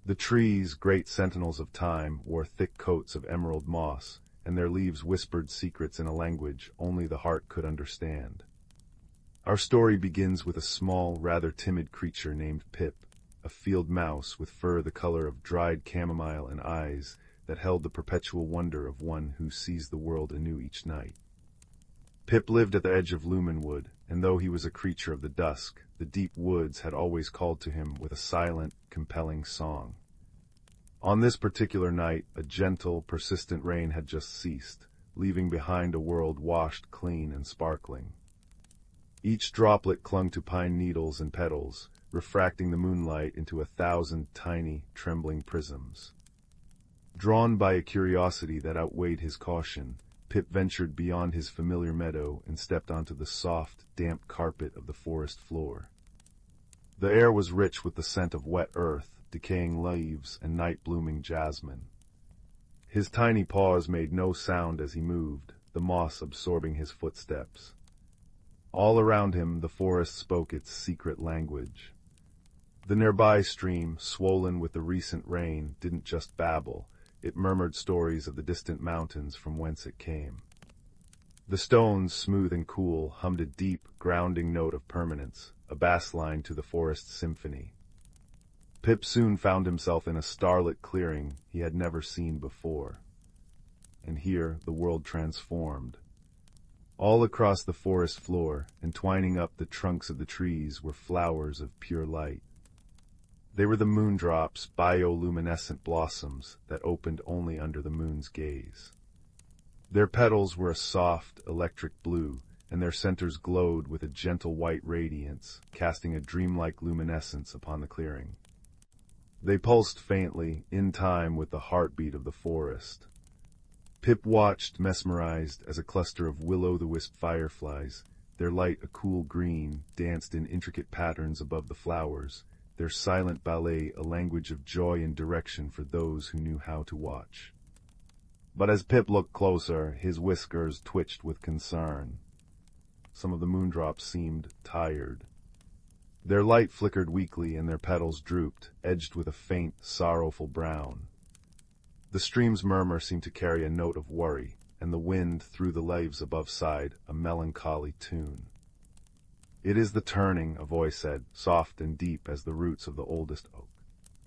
The trees, great sentinels of time, wore thick coats of emerald moss, and their leaves whispered secrets in a language only the heart could understand. Our story begins with a small, rather timid creature named Pip, a field mouse with fur the color of dried chamomile and eyes that held the perpetual wonder of one who sees the world anew each night. Pip lived at the edge of Luminwood, and though he was a creature of the dusk, the deep woods had always called to him with a silent, compelling song. On this particular night, a gentle, persistent rain had just ceased, leaving behind a world washed clean and sparkling. Each droplet clung to pine needles and petals, refracting the moonlight into 1,000 tiny, trembling prisms. Drawn by a curiosity that outweighed his caution, Pip ventured beyond his familiar meadow and stepped onto the soft, damp carpet of the forest floor. The air was rich with the scent of wet earth, decaying leaves, and night-blooming jasmine. His tiny paws made no sound as he moved, the moss absorbing his footsteps. All around him the forest spoke its secret language. The nearby stream, swollen with the recent rain, didn't just babble. It murmured stories of the distant mountains from whence it came. The stones, smooth and cool, hummed a deep, grounding note of permanence, a bass line to the forest's symphony. Pip soon found himself in a starlit clearing he had never seen before. And here the world transformed. All across the forest floor, entwining up the trunks of the trees, were flowers of pure light. They were the moondrops' bioluminescent blossoms that opened only under the moon's gaze. Their petals were a soft, electric blue, and their centers glowed with a gentle white radiance, casting a dreamlike luminescence upon the clearing. They pulsed faintly, in time with the heartbeat of the forest. Pip watched, mesmerized, as a cluster of will-o'-the-wisp fireflies, their light a cool green, danced in intricate patterns above the flowers, their silent ballet a language of joy and direction for those who knew how to watch. But as Pip looked closer, his whiskers twitched with concern. Some of the moondrops seemed tired. Their light flickered weakly and their petals drooped, edged with a faint, sorrowful brown. The stream's murmur seemed to carry a note of worry, and the wind through the leaves above sighed a melancholy tune. "It is the turning," a voice said, soft and deep as the roots of the oldest oak.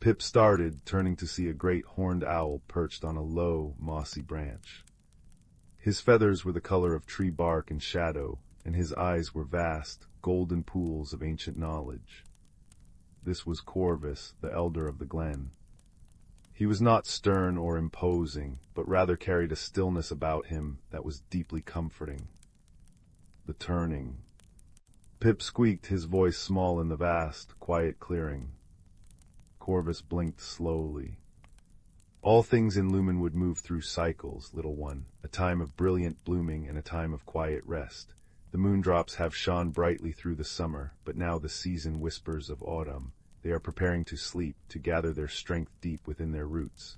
Pip started, turning to see a great horned owl perched on a low, mossy branch. His feathers were the color of tree bark and shadow, and his eyes were vast, golden pools of ancient knowledge. This was Corvus, the elder of the glen. He was not stern or imposing, but rather carried a stillness about him that was deeply comforting. The turning. Pip squeaked, his voice small in the vast, quiet clearing. Corvus blinked slowly. "All things in Luminwood move through cycles, little one, a time of brilliant blooming and a time of quiet rest. The moondrops have shone brightly through the summer, but now the season whispers of autumn. They are preparing to sleep, to gather their strength deep within their roots."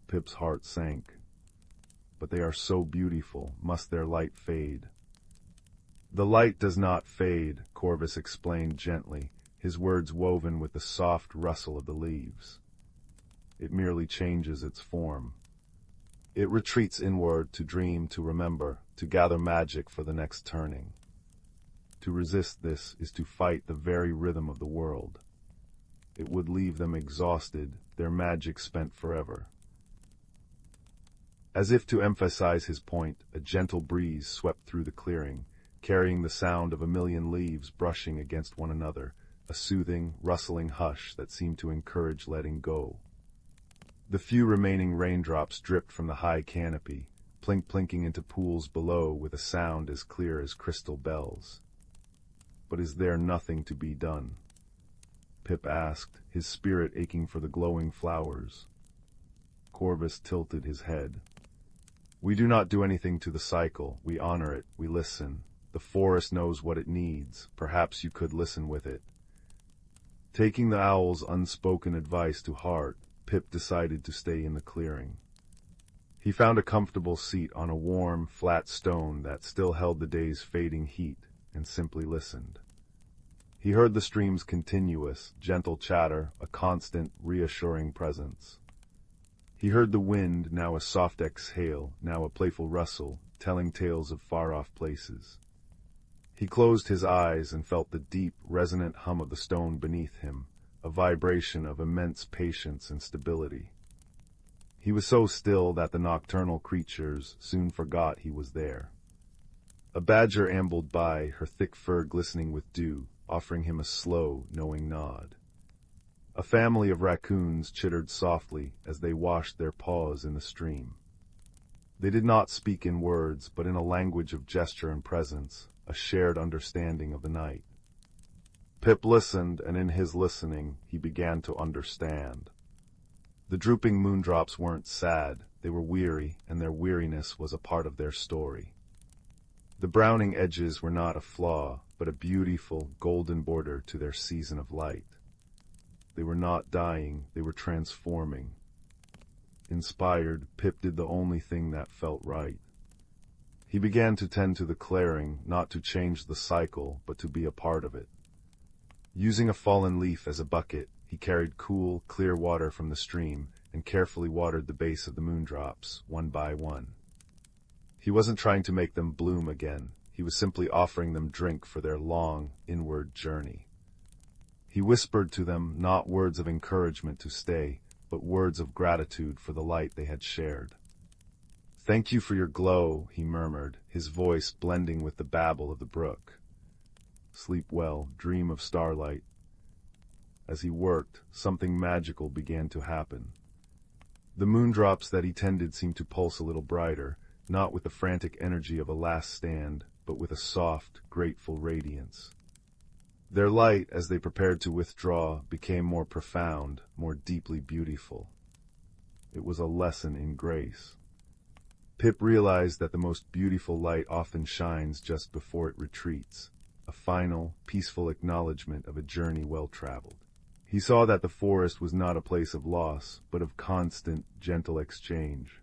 Pip's heart sank. "But they are so beautiful, must their light fade?" "The light does not fade," Corvus explained gently, his words woven with the soft rustle of the leaves. "It merely changes its form. It retreats inward to dream, to remember, to gather magic for the next turning. To resist this is to fight the very rhythm of the world. It would leave them exhausted, their magic spent forever." As if to emphasize his point, a gentle breeze swept through the clearing, carrying the sound of a million leaves brushing against one another, a soothing, rustling hush that seemed to encourage letting go. The few remaining raindrops dripped from the high canopy, plink-plinking into pools below with a sound as clear as crystal bells. But is there nothing to be done? Pip asked, his spirit aching for the glowing flowers. Corvus tilted his head. We do not do anything to the cycle. We honor it. We listen. The forest knows what it needs. Perhaps you could listen with it. Taking the owl's unspoken advice to heart, Pip decided to stay in the clearing. He found a comfortable seat on a warm, flat stone that still held the day's fading heat, and simply listened. He heard the stream's continuous, gentle chatter, a constant, reassuring presence. He heard the wind, now a soft exhale, now a playful rustle, telling tales of far-off places. He closed his eyes and felt the deep, resonant hum of the stone beneath him, a vibration of immense patience and stability. He was so still that the nocturnal creatures soon forgot he was there. A badger ambled by, her thick fur glistening with dew, offering him a slow, knowing nod. A family of raccoons chittered softly as they washed their paws in the stream. They did not speak in words, but in a language of gesture and presence, a shared understanding of the night. Pip listened, and in his listening, he began to understand. The drooping moondrops weren't sad, they were weary, and their weariness was a part of their story. The browning edges were not a flaw, but a beautiful, golden border to their season of light. They were not dying, they were transforming. Inspired, Pip did the only thing that felt right. He began to tend to the clearing, not to change the cycle, but to be a part of it. Using a fallen leaf as a bucket, he carried cool, clear water from the stream and carefully watered the base of the moondrops, one by one. He wasn't trying to make them bloom again. He was simply offering them drink for their long, inward journey. He whispered to them not words of encouragement to stay, but words of gratitude for the light they had shared. "Thank you for your glow," he murmured, his voice blending with the babble of the brook. "Sleep well, dream of starlight." As he worked, something magical began to happen. The moondrops that he tended seemed to pulse a little brighter, not with the frantic energy of a last stand, but with a soft, grateful radiance. Their light, as they prepared to withdraw, became more profound, more deeply beautiful. It was a lesson in grace. Pip realized that the most beautiful light often shines just before it retreats, a final, peaceful acknowledgement of a journey well-traveled. He saw that the forest was not a place of loss, but of constant, gentle exchange.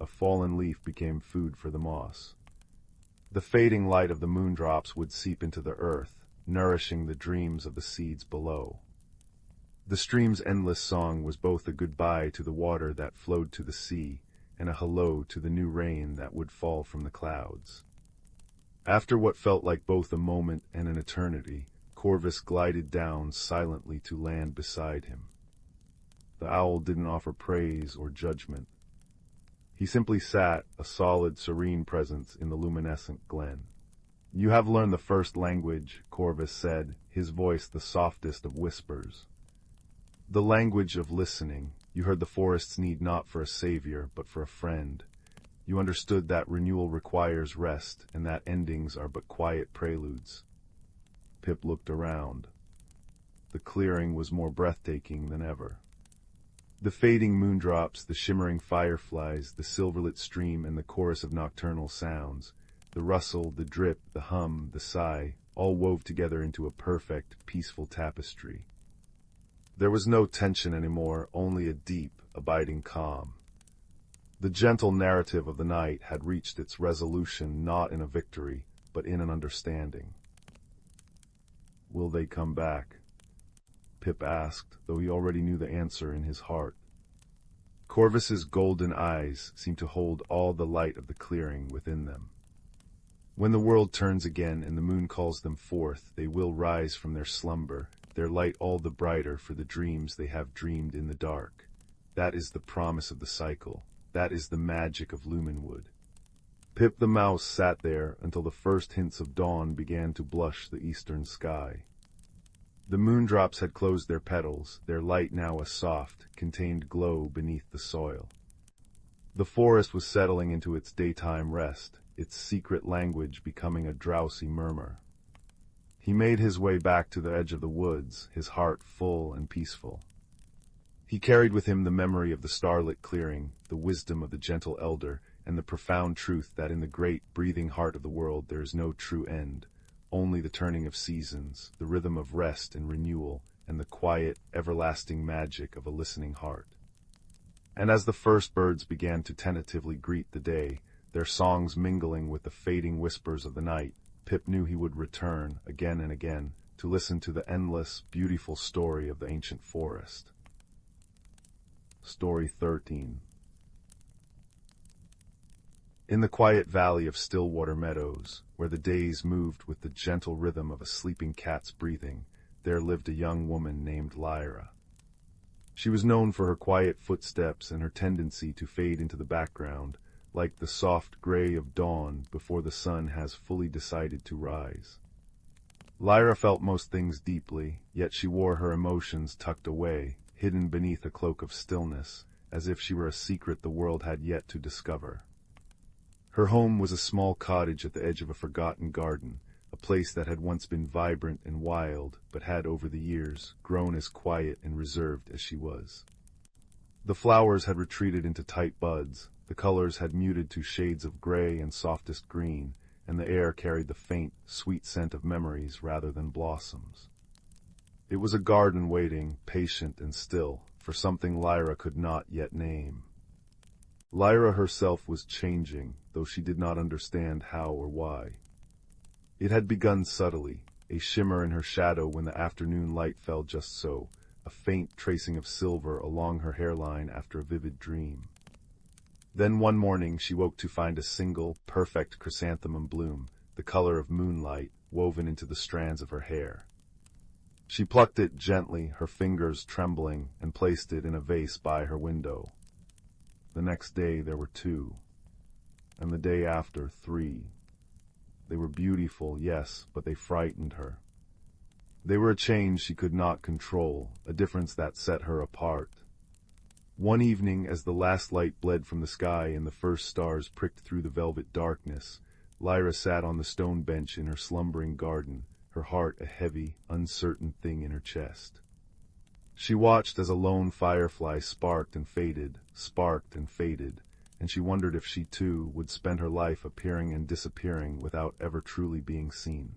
A fallen leaf became food for the moss. The fading light of the moondrops would seep into the earth, nourishing the dreams of the seeds below. The stream's endless song was both a goodbye to the water that flowed to the sea, and a hello to the new rain that would fall from the clouds. After what felt like both a moment and an eternity, Corvus glided down silently to land beside him. The owl didn't offer praise or judgment. He simply sat, a solid, serene presence in the luminescent glen. "You have learned the first language," Corvus said, his voice the softest of whispers. "The language of listening. You heard the forest's need not for a savior, but for a friend. You understood that renewal requires rest, and that endings are but quiet preludes." Pip looked around. The clearing was more breathtaking than ever. The fading moondrops, the shimmering fireflies, the silverlit stream, and the chorus of nocturnal sounds, the rustle, the drip, the hum, the sigh, all wove together into a perfect, peaceful tapestry. There was no tension anymore, only a deep, abiding calm. The gentle narrative of the night had reached its resolution not in a victory, but in an understanding. "Will they come back?" Pip asked, though he already knew the answer in his heart. Corvus's golden eyes seemed to hold all the light of the clearing within them. "When the world turns again and the moon calls them forth, they will rise from their slumber, their light all the brighter for the dreams they have dreamed in the dark. That is the promise of the cycle. That is the magic of Luminwood." Pip the mouse sat there until the first hints of dawn began to blush the eastern sky. The moondrops had closed their petals, their light now a soft, contained glow beneath the soil. The forest was settling into its daytime rest, its secret language becoming a drowsy murmur. He made his way back to the edge of the woods, his heart full and peaceful. He carried with him the memory of the starlit clearing, the wisdom of the gentle elder, and the profound truth that in the great, breathing heart of the world there is no true end, only the turning of seasons, the rhythm of rest and renewal, and the quiet, everlasting magic of a listening heart. And as the first birds began to tentatively greet the day, their songs mingling with the fading whispers of the night, Pip knew he would return, again and again, to listen to the endless, beautiful story of the ancient forest. Story 13. In the quiet valley of Stillwater Meadows, where the days moved with the gentle rhythm of a sleeping cat's breathing, there lived a young woman named Lyra. She was known for her quiet footsteps and her tendency to fade into the background, like the soft gray of dawn before the sun has fully decided to rise. Lyra felt most things deeply, yet she wore her emotions tucked away, hidden beneath a cloak of stillness, as if she were a secret the world had yet to discover. Her home was a small cottage at the edge of a forgotten garden, a place that had once been vibrant and wild, but had over the years grown as quiet and reserved as she was. The flowers had retreated into tight buds, the colors had muted to shades of gray and softest green, and the air carried the faint, sweet scent of memories rather than blossoms. It was a garden waiting, patient and still, for something Lyra could not yet name. Lyra herself was changing, though she did not understand how or why. It had begun subtly, a shimmer in her shadow when the afternoon light fell just so, a faint tracing of silver along her hairline after a vivid dream. Then one morning she woke to find a single, perfect chrysanthemum bloom, the color of moonlight, woven into the strands of her hair. She plucked it gently, her fingers trembling, and placed it in a vase by her window. The next day there were 2, and the day after 3. They were beautiful, yes, but they frightened her. They were a change she could not control, a difference that set her apart. One evening, as the last light bled from the sky and the first stars pricked through the velvet darkness, Lyra sat on the stone bench in her slumbering garden, her heart a heavy, uncertain thing in her chest. She watched as a lone firefly sparked and faded, and she wondered if she, too, would spend her life appearing and disappearing without ever truly being seen.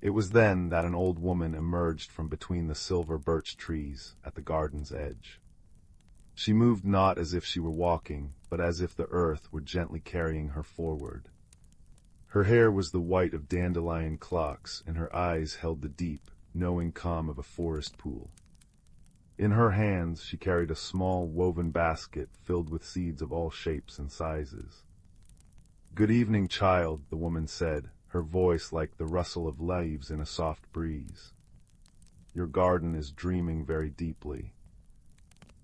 It was then that an old woman emerged from between the silver birch trees at the garden's edge. She moved not as if she were walking, but as if the earth were gently carrying her forward. Her hair was the white of dandelion clocks, and her eyes held the deep, knowing calm of a forest pool. In her hands she carried a small woven basket filled with seeds of all shapes and sizes. "Good evening, child," the woman said, her voice like the rustle of leaves in a soft breeze. "Your garden is dreaming very deeply."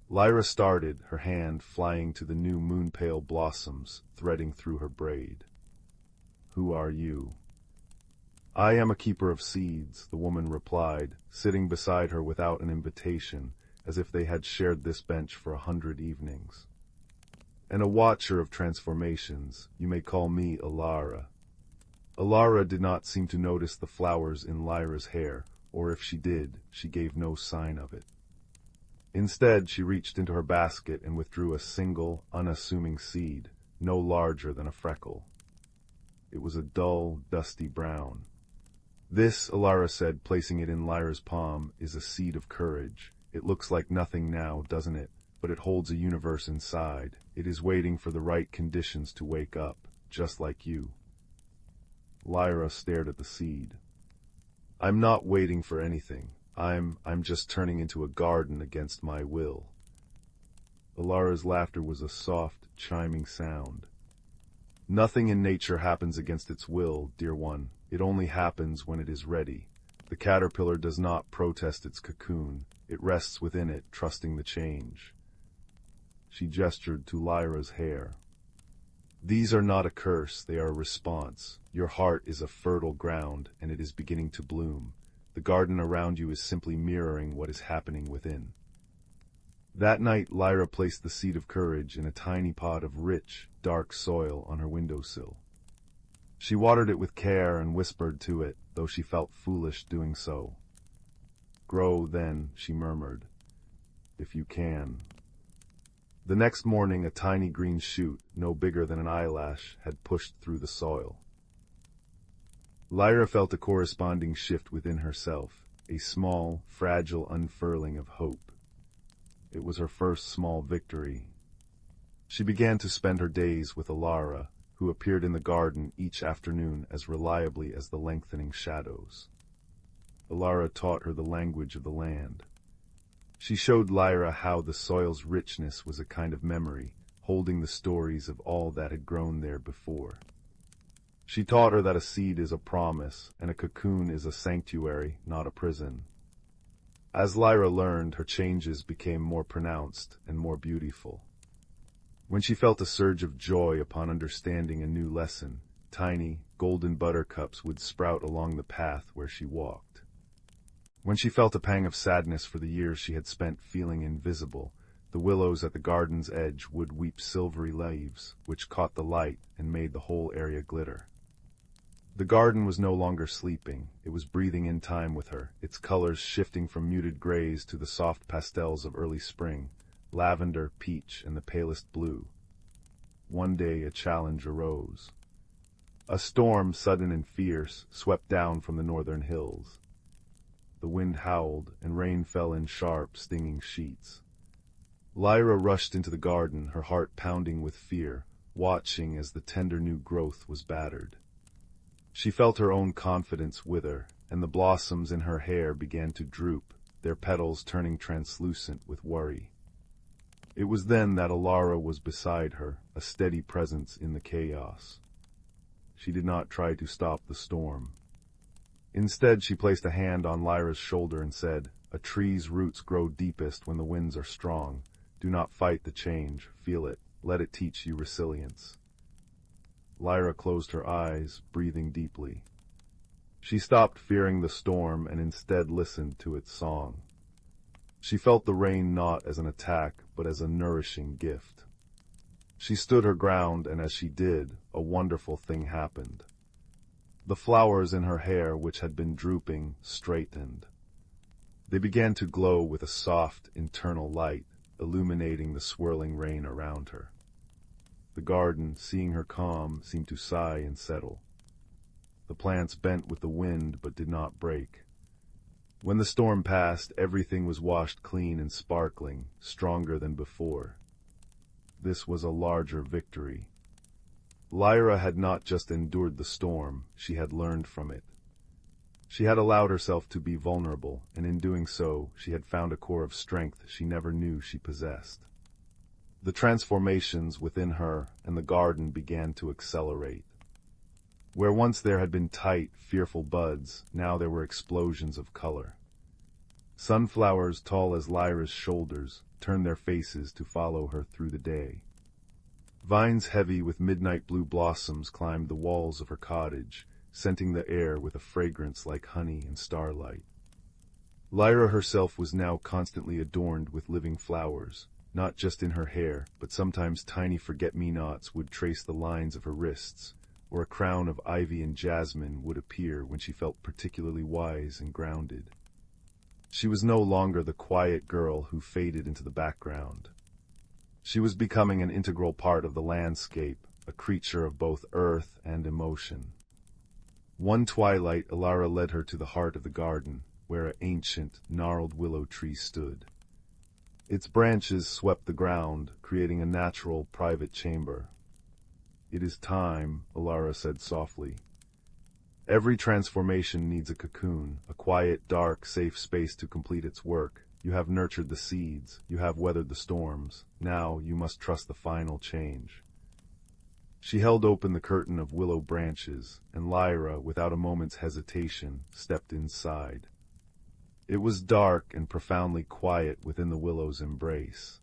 Lyra started, her hand flying to the new moon-pale blossoms threading through her braid. "Who are you?" "I am a keeper of seeds," the woman replied, sitting beside her without an invitation, as if they had shared this bench for 100 evenings. "And a watcher of transformations. You may call me Alara." Alara did not seem to notice the flowers in Lyra's hair, or if she did, she gave no sign of it. Instead, she reached into her basket and withdrew a single, unassuming seed, no larger than a freckle. It was a dull, dusty brown. "This," Alara said, placing it in Lyra's palm, "is a seed of courage. It looks like nothing now, doesn't it? But it holds a universe inside. It is waiting for the right conditions to wake up, just like you." Lyra stared at the seed. "I'm not waiting for anything. I'm just turning into a garden against my will." Alara's laughter was a soft, chiming sound. "Nothing in nature happens against its will, dear one. It only happens when it is ready. The caterpillar does not protest its cocoon. It rests within it, trusting the change." She gestured to Lyra's hair. "These are not a curse, they are a response. Your heart is a fertile ground, and it is beginning to bloom. The garden around you is simply mirroring what is happening within. That night, Lyra placed the seed of courage in a tiny pot of rich, dark soil on her windowsill. She watered it with care and whispered to it, though she felt foolish doing so. "Grow, then," she murmured, "if you can." The next morning, a tiny green shoot, no bigger than an eyelash, had pushed through the soil. Lyra felt a corresponding shift within herself, a small, fragile unfurling of hope. It was her first small victory. She began to spend her days with Alara, who appeared in the garden each afternoon as reliably as the lengthening shadows. Alara taught her the language of the land. She showed Lyra how the soil's richness was a kind of memory, holding the stories of all that had grown there before. She taught her that a seed is a promise, and a cocoon is a sanctuary, not a prison. As Lyra learned, her changes became more pronounced and more beautiful. When she felt a surge of joy upon understanding a new lesson, tiny, golden buttercups would sprout along the path where she walked. When she felt a pang of sadness for the years she had spent feeling invisible, the willows at the garden's edge would weep silvery leaves, which caught the light and made the whole area glitter. The garden was no longer sleeping, it was breathing in time with her, its colors shifting from muted grays to the soft pastels of early spring, lavender, peach, and the palest blue. One day a challenge arose. A storm, sudden and fierce, swept down from the northern hills. The wind howled, and rain fell in sharp, stinging sheets. Lyra rushed into the garden, her heart pounding with fear, watching as the tender new growth was battered. She felt her own confidence wither, and the blossoms in her hair began to droop, their petals turning translucent with worry. It was then that Alara was beside her, a steady presence in the chaos. She did not try to stop the storm. Instead, she placed a hand on Lyra's shoulder and said, "A tree's roots grow deepest when the winds are strong. Do not fight the change, feel it, let it teach you resilience." Lyra closed her eyes, breathing deeply. She stopped fearing the storm and instead listened to its song. She felt the rain not as an attack, but as a nourishing gift. She stood her ground, and as she did, a wonderful thing happened. The flowers in her hair, which had been drooping, straightened. They began to glow with a soft, internal light, illuminating the swirling rain around her. The garden, seeing her calm, seemed to sigh and settle. The plants bent with the wind but did not break. When the storm passed, everything was washed clean and sparkling, stronger than before. This was a larger victory. Lyra had not just endured the storm, she had learned from it. She had allowed herself to be vulnerable, and in doing so, she had found a core of strength she never knew she possessed. The transformations within her and the garden began to accelerate. Where once there had been tight, fearful buds, now there were explosions of color. Sunflowers tall as Lyra's shoulders turned their faces to follow her through the day. Vines heavy with midnight blue blossoms climbed the walls of her cottage, scenting the air with a fragrance like honey and starlight. Lyra herself was now constantly adorned with living flowers, not just in her hair, but sometimes tiny forget-me-nots would trace the lines of her wrists, or a crown of ivy and jasmine would appear when she felt particularly wise and grounded. She was no longer the quiet girl who faded into the background. She was becoming an integral part of the landscape, a creature of both earth and emotion. One twilight, Alara led her to the heart of the garden, where an ancient, gnarled willow tree stood. Its branches swept the ground, creating a natural, private chamber. "It is time," Alara said softly. "Every transformation needs a cocoon, a quiet, dark, safe space to complete its work. You have nurtured the seeds, you have weathered the storms. Now you must trust the final change." She held open the curtain of willow branches, and Lyra, without a moment's hesitation, stepped inside. It was dark and profoundly quiet within the willow's embrace.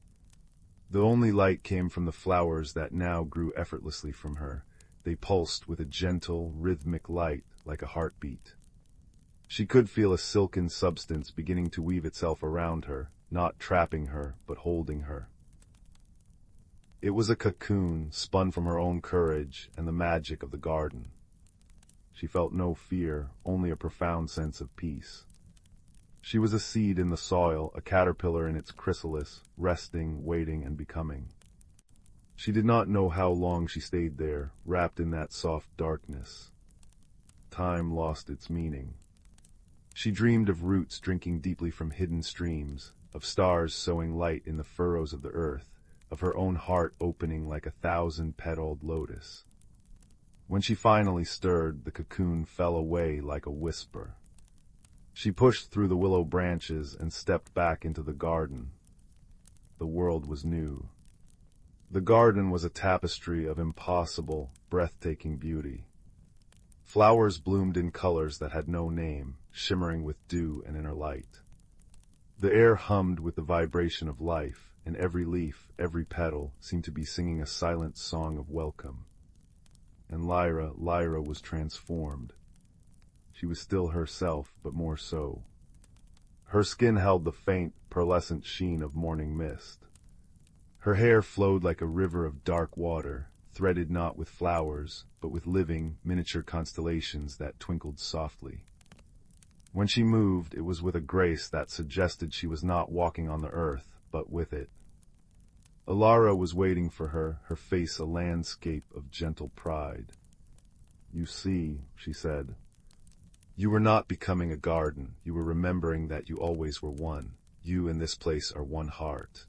The only light came from the flowers that now grew effortlessly from her. They pulsed with a gentle, rhythmic light like a heartbeat. She could feel a silken substance beginning to weave itself around her, not trapping her, but holding her. It was a cocoon spun from her own courage and the magic of the garden. She felt no fear, only a profound sense of peace. She was a seed in the soil, a caterpillar in its chrysalis, resting, waiting, and becoming. She did not know how long she stayed there, wrapped in that soft darkness. Time lost its meaning. She dreamed of roots drinking deeply from hidden streams, of stars sowing light in the furrows of the earth, of her own heart opening like a 1,000-petaled lotus. When she finally stirred, the cocoon fell away like a whisper. She pushed through the willow branches and stepped back into the garden. The world was new. The garden was a tapestry of impossible, breathtaking beauty. Flowers bloomed in colors that had no name, shimmering with dew and inner light. The air hummed with the vibration of life, and every leaf, every petal, seemed to be singing a silent song of welcome. And Lyra was transformed. She was still herself, but more so. Her skin held the faint, pearlescent sheen of morning mist. Her hair flowed like a river of dark water, threaded not with flowers, but with living, miniature constellations that twinkled softly. When she moved, it was with a grace that suggested she was not walking on the earth, but with it. Alara was waiting for her, her face a landscape of gentle pride. "You see," she said, "you were not becoming a garden, you were remembering that you always were one. You and this place are one heart."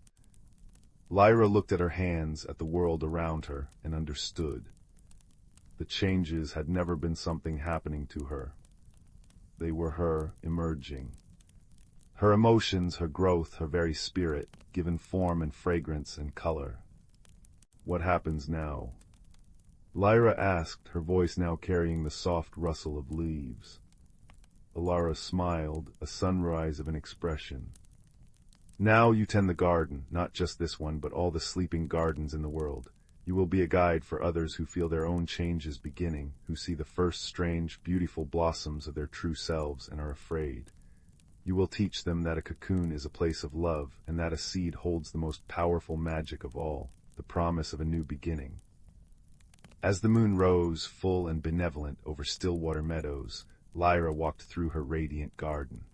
Lyra looked at her hands, at the world around her, and understood. The changes had never been something happening to her. They were her emerging. Her emotions, her growth, her very spirit, given form and fragrance and color. "What happens now?" Lyra asked, her voice now carrying the soft rustle of leaves. Alara smiled, a sunrise of an expression. "Now you tend the garden, not just this one, but all the sleeping gardens in the world. You will be a guide for others who feel their own changes beginning, who see the first strange, beautiful blossoms of their true selves and are afraid. You will teach them that a cocoon is a place of love, and that a seed holds the most powerful magic of all, the promise of a new beginning." As the moon rose, full and benevolent, over Stillwater Meadows, Lyra walked through her radiant garden.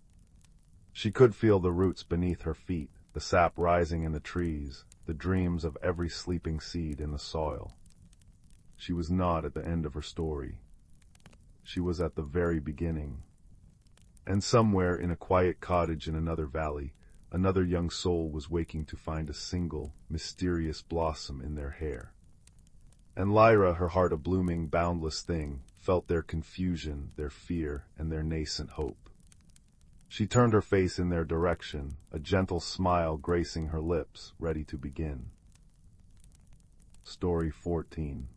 She could feel the roots beneath her feet, the sap rising in the trees, the dreams of every sleeping seed in the soil. She was not at the end of her story. She was at the very beginning. And somewhere in a quiet cottage in another valley, another young soul was waking to find a single, mysterious blossom in their hair. And Lyra, her heart a blooming, boundless thing, felt their confusion, their fear, and their nascent hope. She turned her face in their direction, a gentle smile gracing her lips, ready to begin. Story 14.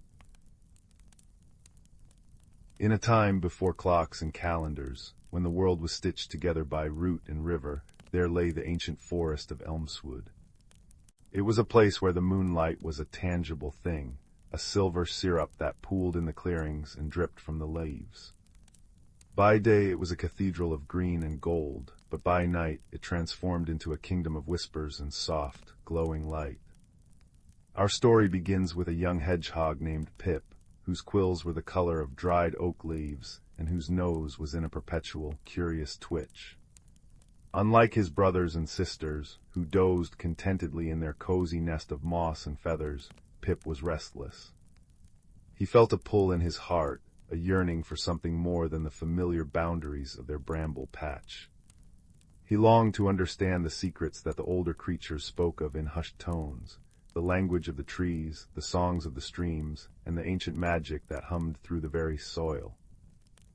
In a time before clocks and calendars, when the world was stitched together by root and river, there lay the ancient forest of Elmswood. It was a place where the moonlight was a tangible thing, a silver syrup that pooled in the clearings and dripped from the leaves. By day it was a cathedral of green and gold, but by night it transformed into a kingdom of whispers and soft, glowing light. Our story begins with a young hedgehog named Pip, whose quills were the color of dried oak leaves, and whose nose was in a perpetual, curious twitch. Unlike his brothers and sisters, who dozed contentedly in their cozy nest of moss and feathers, Pip was restless. He felt a pull in his heart, a yearning for something more than the familiar boundaries of their bramble patch. He longed to understand the secrets that the older creatures spoke of in hushed tones, the language of the trees, the songs of the streams, and the ancient magic that hummed through the very soil.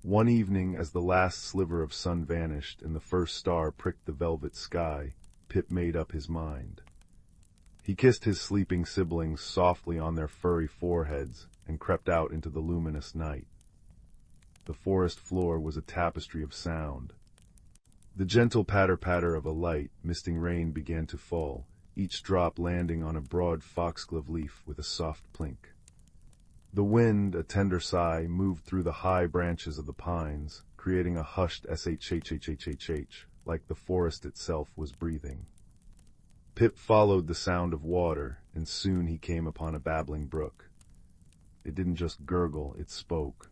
One evening, as the last sliver of sun vanished and the first star pricked the velvet sky, Pip made up his mind. He kissed his sleeping siblings softly on their furry foreheads and crept out into the luminous night. The forest floor was a tapestry of sound. The gentle patter-patter of a light, misting rain began to fall, each drop landing on a broad foxglove leaf with a soft plink. The wind, a tender sigh, moved through the high branches of the pines, creating a hushed shh, like the forest itself was breathing. Pip followed the sound of water, and soon he came upon a babbling brook. It didn't just gurgle, it spoke.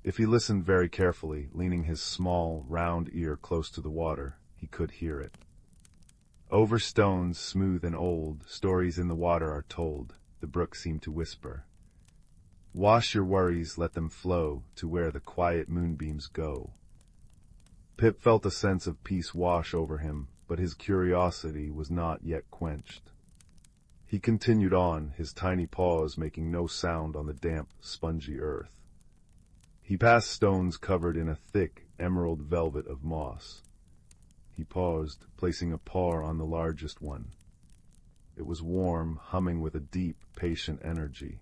If he listened very carefully, leaning his small, round ear close to the water, he could hear it. Over stones, smooth and old, stories in the water are told, the brook seemed to whisper. Wash your worries, let them flow to where the quiet moonbeams go. Pip felt a sense of peace wash over him, but his curiosity was not yet quenched. He continued on, his tiny paws making no sound on the damp, spongy earth. He passed stones covered in a thick, emerald velvet of moss. He paused, placing a paw on the largest one. It was warm, humming with a deep, patient energy.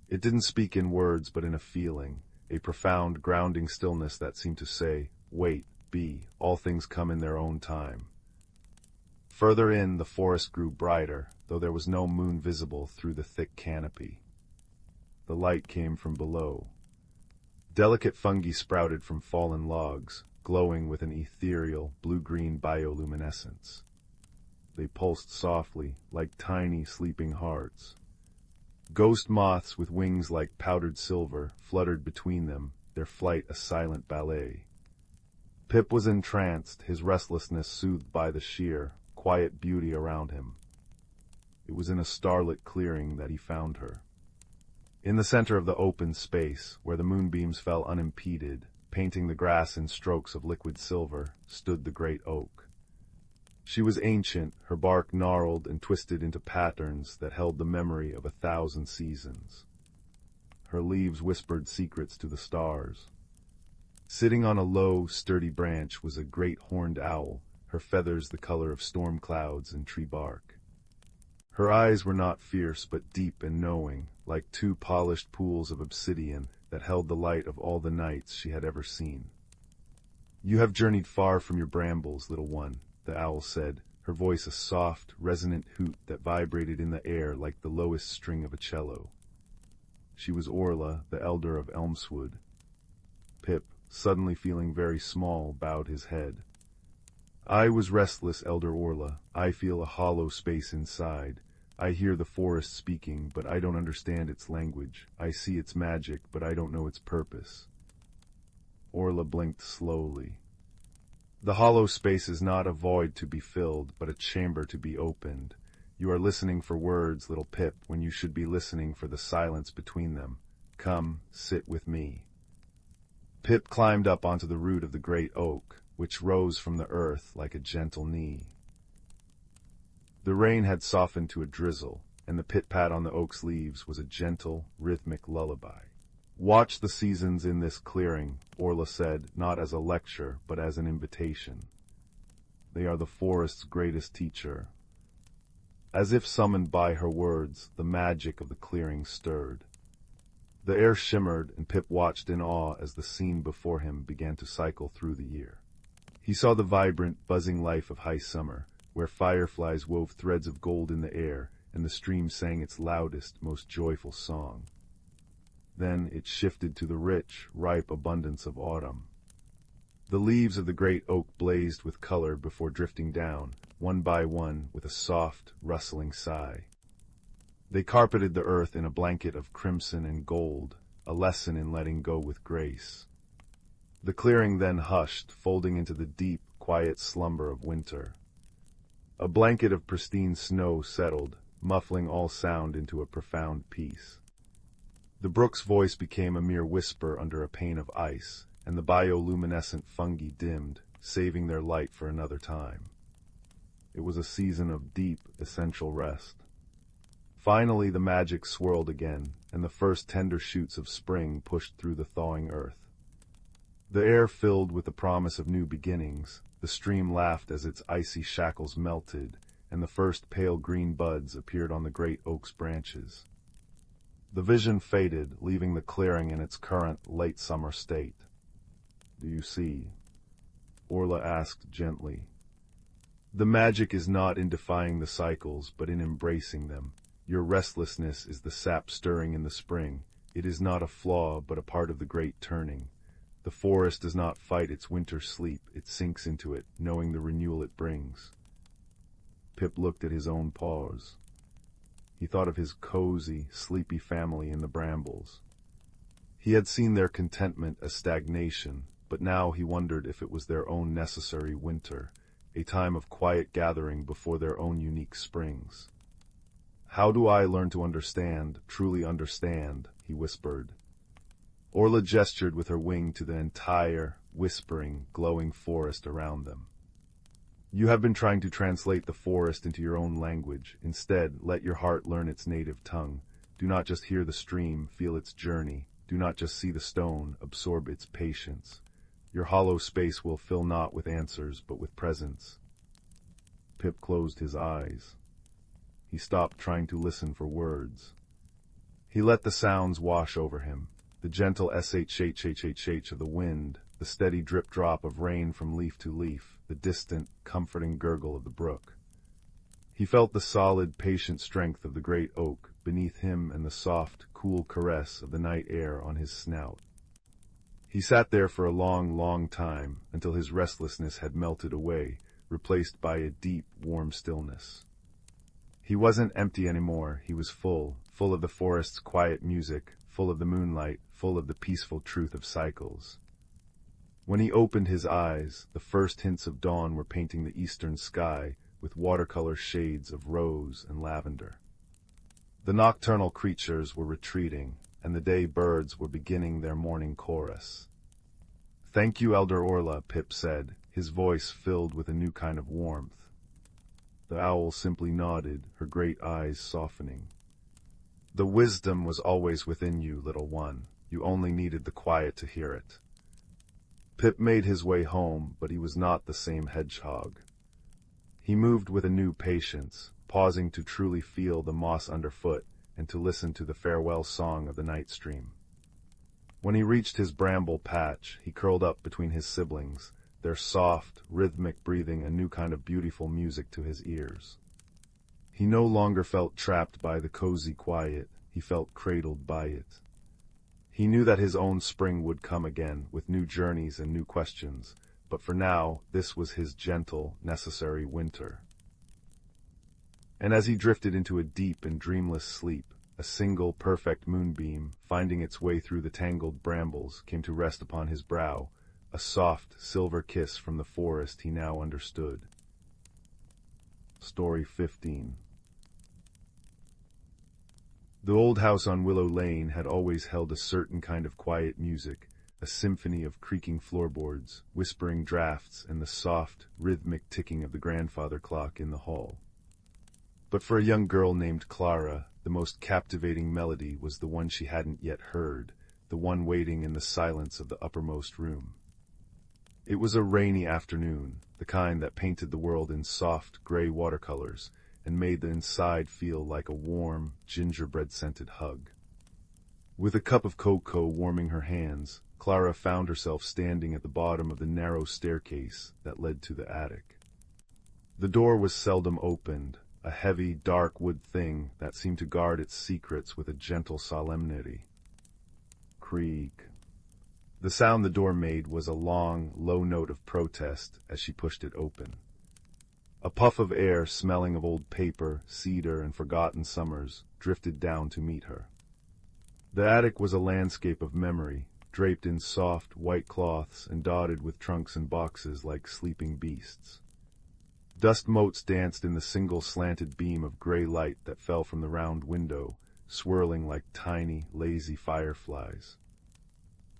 It didn't speak in words, but in a feeling, a profound, grounding stillness that seemed to say, "Wait, be, all things come in their own time." Further in, the forest grew brighter, though there was no moon visible through the thick canopy. The light came from below. Delicate fungi sprouted from fallen logs, glowing with an ethereal, blue-green bioluminescence. They pulsed softly, like tiny, sleeping hearts. Ghost moths with wings like powdered silver fluttered between them, their flight a silent ballet. Pip was entranced, his restlessness soothed by the sheer, quiet beauty around him. It was in a starlit clearing that he found her. In the center of the open space, where the moonbeams fell unimpeded, painting the grass in strokes of liquid silver, stood the great oak. She was ancient, her bark gnarled and twisted into patterns that held the memory of 1,000 seasons. Her leaves whispered secrets to the stars. Sitting on a low, sturdy branch was a great horned owl, her feathers the color of storm clouds and tree bark. Her eyes were not fierce but deep and knowing, like two polished pools of obsidian that held the light of all the nights she had ever seen. "You have journeyed far from your brambles, little one," the owl said, her voice a soft, resonant hoot that vibrated in the air like the lowest string of a cello. She was Orla, the elder of Elmswood. Pip, suddenly feeling very small, bowed his head. "I was restless, Elder Orla. I feel a hollow space inside. I hear the forest speaking, but I don't understand its language. I see its magic, but I don't know its purpose." Orla blinked slowly. "The hollow space is not a void to be filled, but a chamber to be opened. You are listening for words, little Pip, when you should be listening for the silence between them. Come, sit with me." Pip climbed up onto the root of the great oak, which rose from the earth like a gentle knee. The rain had softened to a drizzle, and the pit-pat on the oak's leaves was a gentle, rhythmic lullaby. "Watch the seasons in this clearing," Orla said, not as a lecture, but as an invitation. "They are the forest's greatest teacher." As if summoned by her words, the magic of the clearing stirred. The air shimmered, and Pip watched in awe as the scene before him began to cycle through the year. He saw the vibrant, buzzing life of high summer, where fireflies wove threads of gold in the air, and the stream sang its loudest, most joyful song. Then it shifted to the rich, ripe abundance of autumn. The leaves of the great oak blazed with color before drifting down, one by one, with a soft, rustling sigh. They carpeted the earth in a blanket of crimson and gold, a lesson in letting go with grace. The clearing then hushed, folding into the deep, quiet slumber of winter. A blanket of pristine snow settled, muffling all sound into a profound peace. The brook's voice became a mere whisper under a pane of ice, and the bioluminescent fungi dimmed, saving their light for another time. It was a season of deep, essential rest. Finally the magic swirled again, and the first tender shoots of spring pushed through the thawing earth. The air filled with the promise of new beginnings, the stream laughed as its icy shackles melted, and the first pale green buds appeared on the great oak's branches. The vision faded, leaving the clearing in its current, late summer state. "Do you see?" Orla asked gently. "The magic is not in defying the cycles, but in embracing them. Your restlessness is the sap stirring in the spring. It is not a flaw, but a part of the great turning. The forest does not fight its winter sleep, it sinks into it, knowing the renewal it brings. Pip looked at his own paws. He thought of his cozy, sleepy family in the brambles. He had seen their contentment as stagnation, but now he wondered if it was their own necessary winter, a time of quiet gathering before their own unique springs. "How do I learn to understand, truly understand?" he whispered. Orla gestured with her wing to the entire, whispering, glowing forest around them. "You have been trying to translate the forest into your own language. Instead, let your heart learn its native tongue. Do not just hear the stream, feel its journey. Do not just see the stone, absorb its patience. Your hollow space will fill not with answers, but with presence." Pip closed his eyes. He stopped trying to listen for words. He let the sounds wash over him, the gentle shh of the wind, the steady drip-drop of rain from leaf to leaf, the distant, comforting gurgle of the brook. He felt the solid, patient strength of the great oak beneath him and the soft, cool caress of the night air on his snout. He sat there for a long, long time, until his restlessness had melted away, replaced by a deep, warm stillness. He wasn't empty anymore, he was full of the forest's quiet music, full of the moonlight, full of the peaceful truth of cycles. When he opened his eyes, the first hints of dawn were painting the eastern sky with watercolor shades of rose and lavender. The nocturnal creatures were retreating, and the day birds were beginning their morning chorus. "Thank you, Elder Orla," Pip said, his voice filled with a new kind of warmth. The owl simply nodded, her great eyes softening. "The wisdom was always within you, little one. You only needed the quiet to hear it." Pip made his way home, but he was not the same hedgehog. He moved with a new patience, pausing to truly feel the moss underfoot and to listen to the farewell song of the night stream. When he reached his bramble patch, he curled up between his siblings, their soft, rhythmic breathing a new kind of beautiful music to his ears. He no longer felt trapped by the cozy quiet, he felt cradled by it. He knew that his own spring would come again, with new journeys and new questions, but for now, this was his gentle, necessary winter. And as he drifted into a deep and dreamless sleep, a single perfect moonbeam, finding its way through the tangled brambles, came to rest upon his brow, a soft, silver kiss from the forest he now understood. Story 15. The old house on Willow Lane had always held a certain kind of quiet music, a symphony of creaking floorboards, whispering drafts, and the soft, rhythmic ticking of the grandfather clock in the hall. But for a young girl named Clara, the most captivating melody was the one she hadn't yet heard, the one waiting in the silence of the uppermost room. It was a rainy afternoon, the kind that painted the world in soft, gray watercolors, and made the inside feel like a warm, gingerbread-scented hug. With a cup of cocoa warming her hands, Clara found herself standing at the bottom of the narrow staircase that led to the attic. The door was seldom opened, a heavy, dark wood thing that seemed to guard its secrets with a gentle solemnity. Creak. The sound the door made was a long, low note of protest as she pushed it open. A puff of air smelling of old paper, cedar, and forgotten summers drifted down to meet her. The attic was a landscape of memory, draped in soft, white cloths and dotted with trunks and boxes like sleeping beasts. Dust motes danced in the single slanted beam of gray light that fell from the round window, swirling like tiny, lazy fireflies.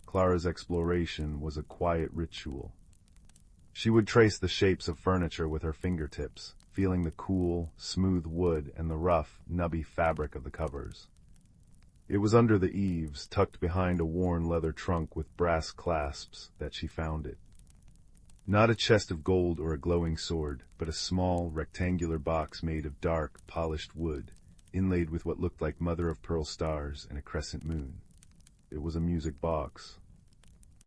Clara's exploration was a quiet ritual. She would trace the shapes of furniture with her fingertips, feeling the cool, smooth wood and the rough, nubby fabric of the covers. It was under the eaves, tucked behind a worn leather trunk with brass clasps, that she found it. Not a chest of gold or a glowing sword, but a small, rectangular box made of dark, polished wood, inlaid with what looked like mother-of-pearl stars and a crescent moon. It was a music box.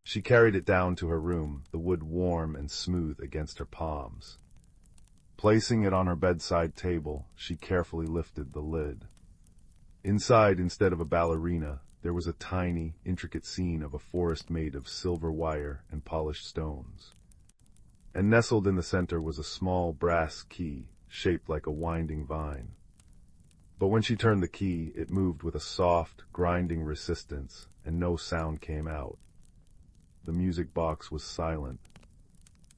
She carried it down to her room, the wood warm and smooth against her palms. Placing it on her bedside table, she carefully lifted the lid. Inside, instead of a ballerina, there was a tiny, intricate scene of a forest made of silver wire and polished stones. And nestled in the center was a small brass key, shaped like a winding vine. But when she turned the key, it moved with a soft, grinding resistance, and no sound came out. The music box was silent.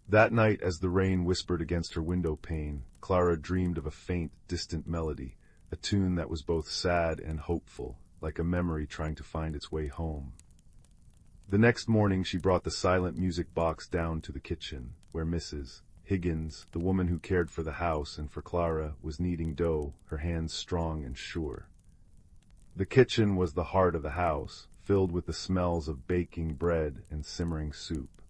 That night, as the rain whispered against her window pane, Clara dreamed of a faint, distant melody, a tune that was both sad and hopeful, like a memory trying to find its way home. The next morning she brought the silent music box down to the kitchen, where Mrs. Higgins, the woman who cared for the house and for Clara, was kneading dough, her hands strong and sure. The kitchen was the heart of the house, filled with the smells of baking bread and simmering soup.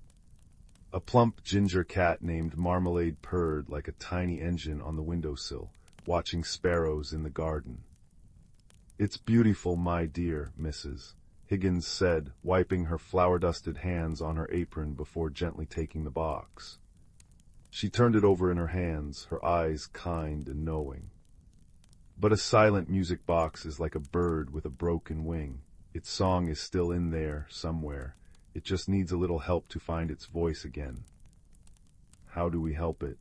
A plump ginger cat named Marmalade purred like a tiny engine on the windowsill, watching sparrows in the garden. "It's beautiful, my dear Mrs." Higgins said, wiping her flour-dusted hands on her apron before gently taking the box. She turned it over in her hands, her eyes kind and knowing. But a silent music box is like a bird with a broken wing. Its song is still in there, somewhere. It just needs a little help to find its voice again. "How do we help it?"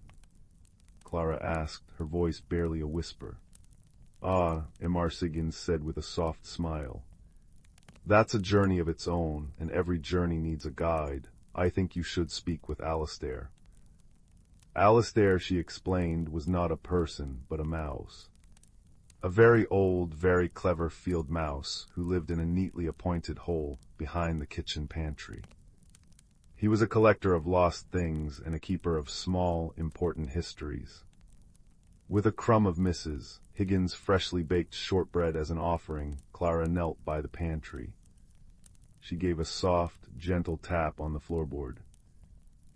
Clara asked, her voice barely a whisper. "Ah," Higgins said with a soft smile. "That's a journey of its own, and every journey needs a guide. I think you should speak with Alistair." Alistair, she explained, was not a person, but a mouse. A very old, very clever field mouse who lived in a neatly appointed hole behind the kitchen pantry. He was a collector of lost things and a keeper of small, important histories. With a crumb of Mrs. Higgins' freshly baked shortbread as an offering, Clara knelt by the pantry. She gave a soft, gentle tap on the floorboard.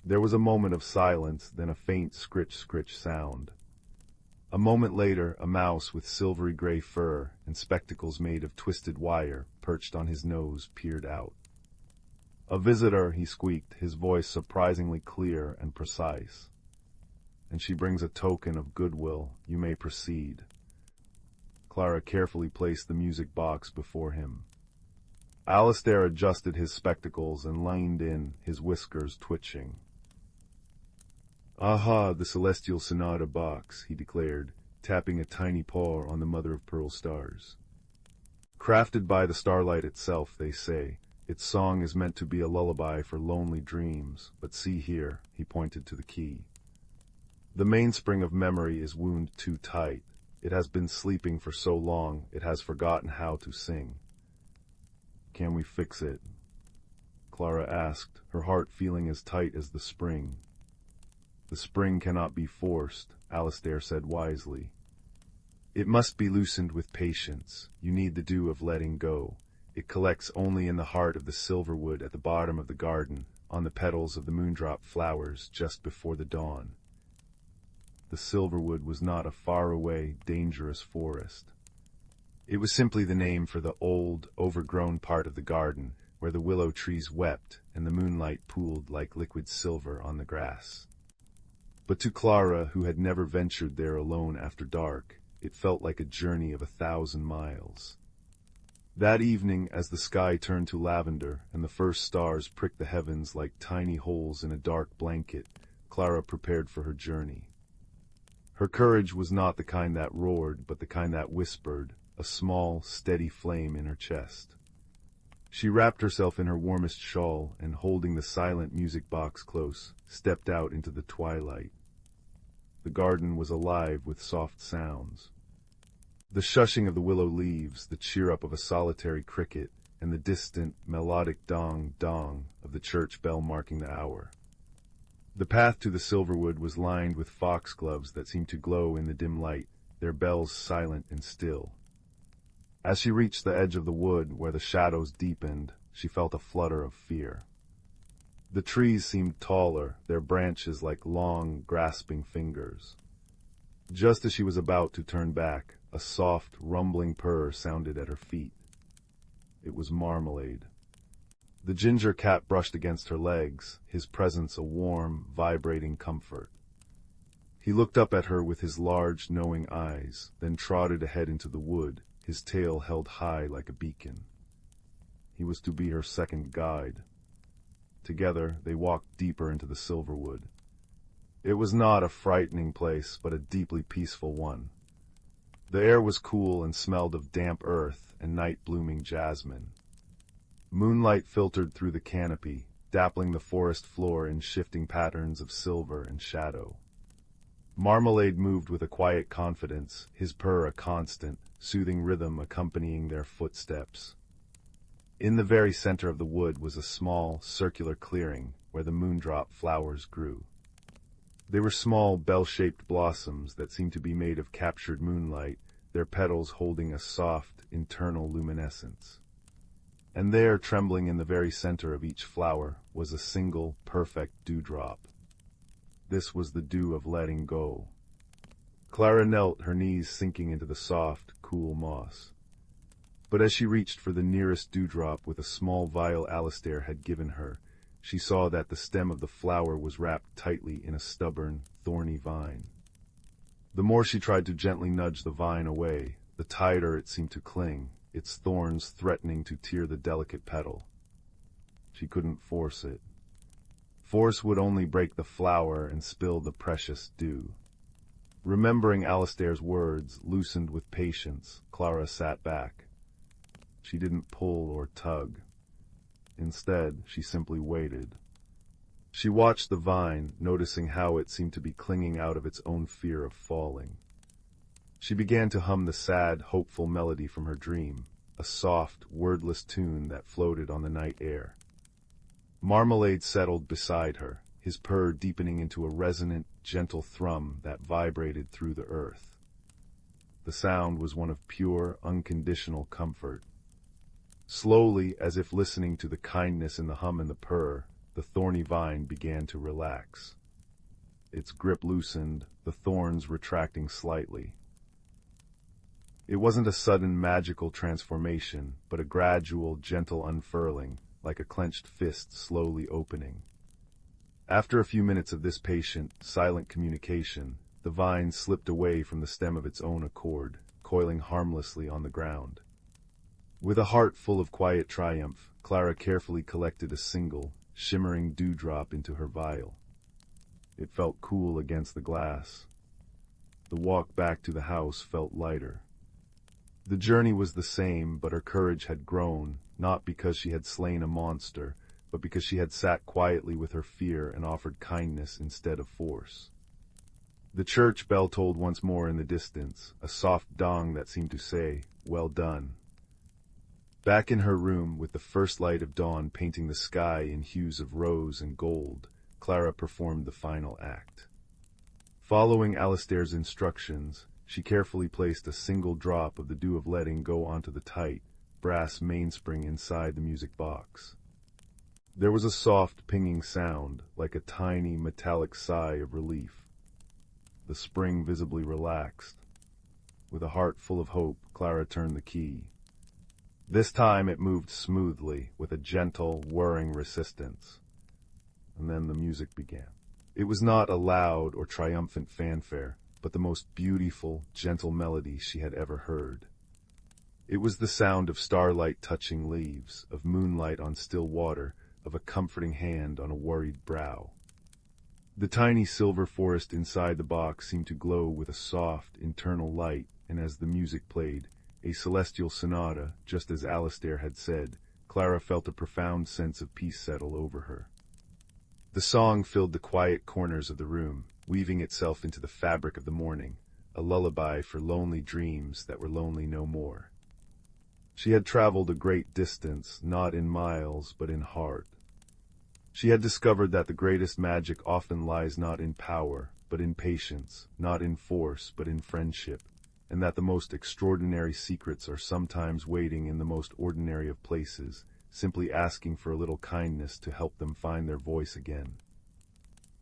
There was a moment of silence, then a faint scritch-scritch sound. A moment later, a mouse with silvery gray fur and spectacles made of twisted wire, perched on his nose, peered out. "A visitor," he squeaked, his voice surprisingly clear and precise. "And she brings a token of goodwill. You may proceed." Clara carefully placed the music box before him. Alistair adjusted his spectacles and leaned in, his whiskers twitching. "Aha, the celestial sonata box," he declared, tapping a tiny paw on the mother-of-pearl stars. "Crafted by the starlight itself, they say. Its song is meant to be a lullaby for lonely dreams, but see here," he pointed to the key. "The mainspring of memory is wound too tight. It has been sleeping for so long, it has forgotten how to sing." "Can we fix it?" Clara asked, her heart feeling as tight as the spring. "The spring cannot be forced," Alistair said wisely. "It must be loosened with patience. You need the dew of letting go. It collects only in the heart of the silverwood at the bottom of the garden, on the petals of the moondrop flowers just before the dawn." The silverwood was not a far-away, dangerous forest. It was simply the name for the old, overgrown part of the garden, where the willow trees wept and the moonlight pooled like liquid silver on the grass. But to Clara, who had never ventured there alone after dark, it felt like a journey of 1,000 miles. That evening, as the sky turned to lavender and the first stars pricked the heavens like tiny holes in a dark blanket, Clara prepared for her journey. Her courage was not the kind that roared, but the kind that whispered, a small, steady flame in her chest. She wrapped herself in her warmest shawl and, holding the silent music box close, stepped out into the twilight. The garden was alive with soft sounds. The shushing of the willow leaves, the cheer-up of a solitary cricket, and the distant, melodic dong-dong of the church bell marking the hour. The path to the silverwood was lined with foxgloves that seemed to glow in the dim light, their bells silent and still. As she reached the edge of the wood, where the shadows deepened, she felt a flutter of fear. The trees seemed taller, their branches like long, grasping fingers. Just as she was about to turn back, a soft, rumbling purr sounded at her feet. It was Marmalade. The ginger cat brushed against her legs, his presence a warm, vibrating comfort. He looked up at her with his large, knowing eyes, then trotted ahead into the wood, his tail held high like a beacon. He was to be her second guide. Together, they walked deeper into the Silverwood. It was not a frightening place, but a deeply peaceful one. The air was cool and smelled of damp earth and night-blooming jasmine. Moonlight filtered through the canopy, dappling the forest floor in shifting patterns of silver and shadow. Marmalade moved with a quiet confidence, his purr a constant, soothing rhythm accompanying their footsteps. In the very center of the wood was a small, circular clearing where the moondrop flowers grew. They were small, bell-shaped blossoms that seemed to be made of captured moonlight, their petals holding a soft, internal luminescence. And there, trembling in the very center of each flower, was a single, perfect dewdrop. This was the dew of letting go. Clara knelt, her knees sinking into the soft, cool moss. But as she reached for the nearest dewdrop with a small vial Alistair had given her, she saw that the stem of the flower was wrapped tightly in a stubborn, thorny vine. The more she tried to gently nudge the vine away, the tighter it seemed to cling, its thorns threatening to tear the delicate petal. She couldn't force it. Force would only break the flower and spill the precious dew. Remembering Alistair's words, loosened with patience, Clara sat back. She didn't pull or tug. Instead, she simply waited. She watched the vine, noticing how it seemed to be clinging out of its own fear of falling. She began to hum the sad, hopeful melody from her dream, a soft, wordless tune that floated on the night air. Marmalade settled beside her, his purr deepening into a resonant, gentle thrum that vibrated through the earth. The sound was one of pure, unconditional comfort. Slowly, as if listening to the kindness in the hum and the purr, the thorny vine began to relax. Its grip loosened, the thorns retracting slightly. It wasn't a sudden magical transformation, but a gradual, gentle unfurling, like a clenched fist slowly opening. After a few minutes of this patient, silent communication, the vine slipped away from the stem of its own accord, coiling harmlessly on the ground. With a heart full of quiet triumph, Clara carefully collected a single, shimmering dewdrop into her vial. It felt cool against the glass. The walk back to the house felt lighter. The journey was the same, but her courage had grown, not because she had slain a monster, but because she had sat quietly with her fear and offered kindness instead of force. The church bell tolled once more in the distance, a soft dong that seemed to say, "Well done." Back in her room, with the first light of dawn painting the sky in hues of rose and gold, Clara performed the final act. Following Alistair's instructions, she carefully placed a single drop of the dew of letting go onto the tight, brass mainspring inside the music box. There was a soft pinging sound, like a tiny metallic sigh of relief. The spring visibly relaxed. With a heart full of hope, Clara turned the key. This time it moved smoothly, with a gentle, whirring resistance. And then the music began. It was not a loud or triumphant fanfare, but the most beautiful, gentle melody she had ever heard. It was the sound of starlight touching leaves, of moonlight on still water, of a comforting hand on a worried brow. The tiny silver forest inside the box seemed to glow with a soft, internal light, and as the music played, a celestial sonata, just as Alistair had said, Clara felt a profound sense of peace settle over her. The song filled the quiet corners of the room, weaving itself into the fabric of the morning, a lullaby for lonely dreams that were lonely no more. She had traveled a great distance, not in miles, but in heart. She had discovered that the greatest magic often lies not in power, but in patience, not in force, but in friendship, and that the most extraordinary secrets are sometimes waiting in the most ordinary of places, simply asking for a little kindness to help them find their voice again.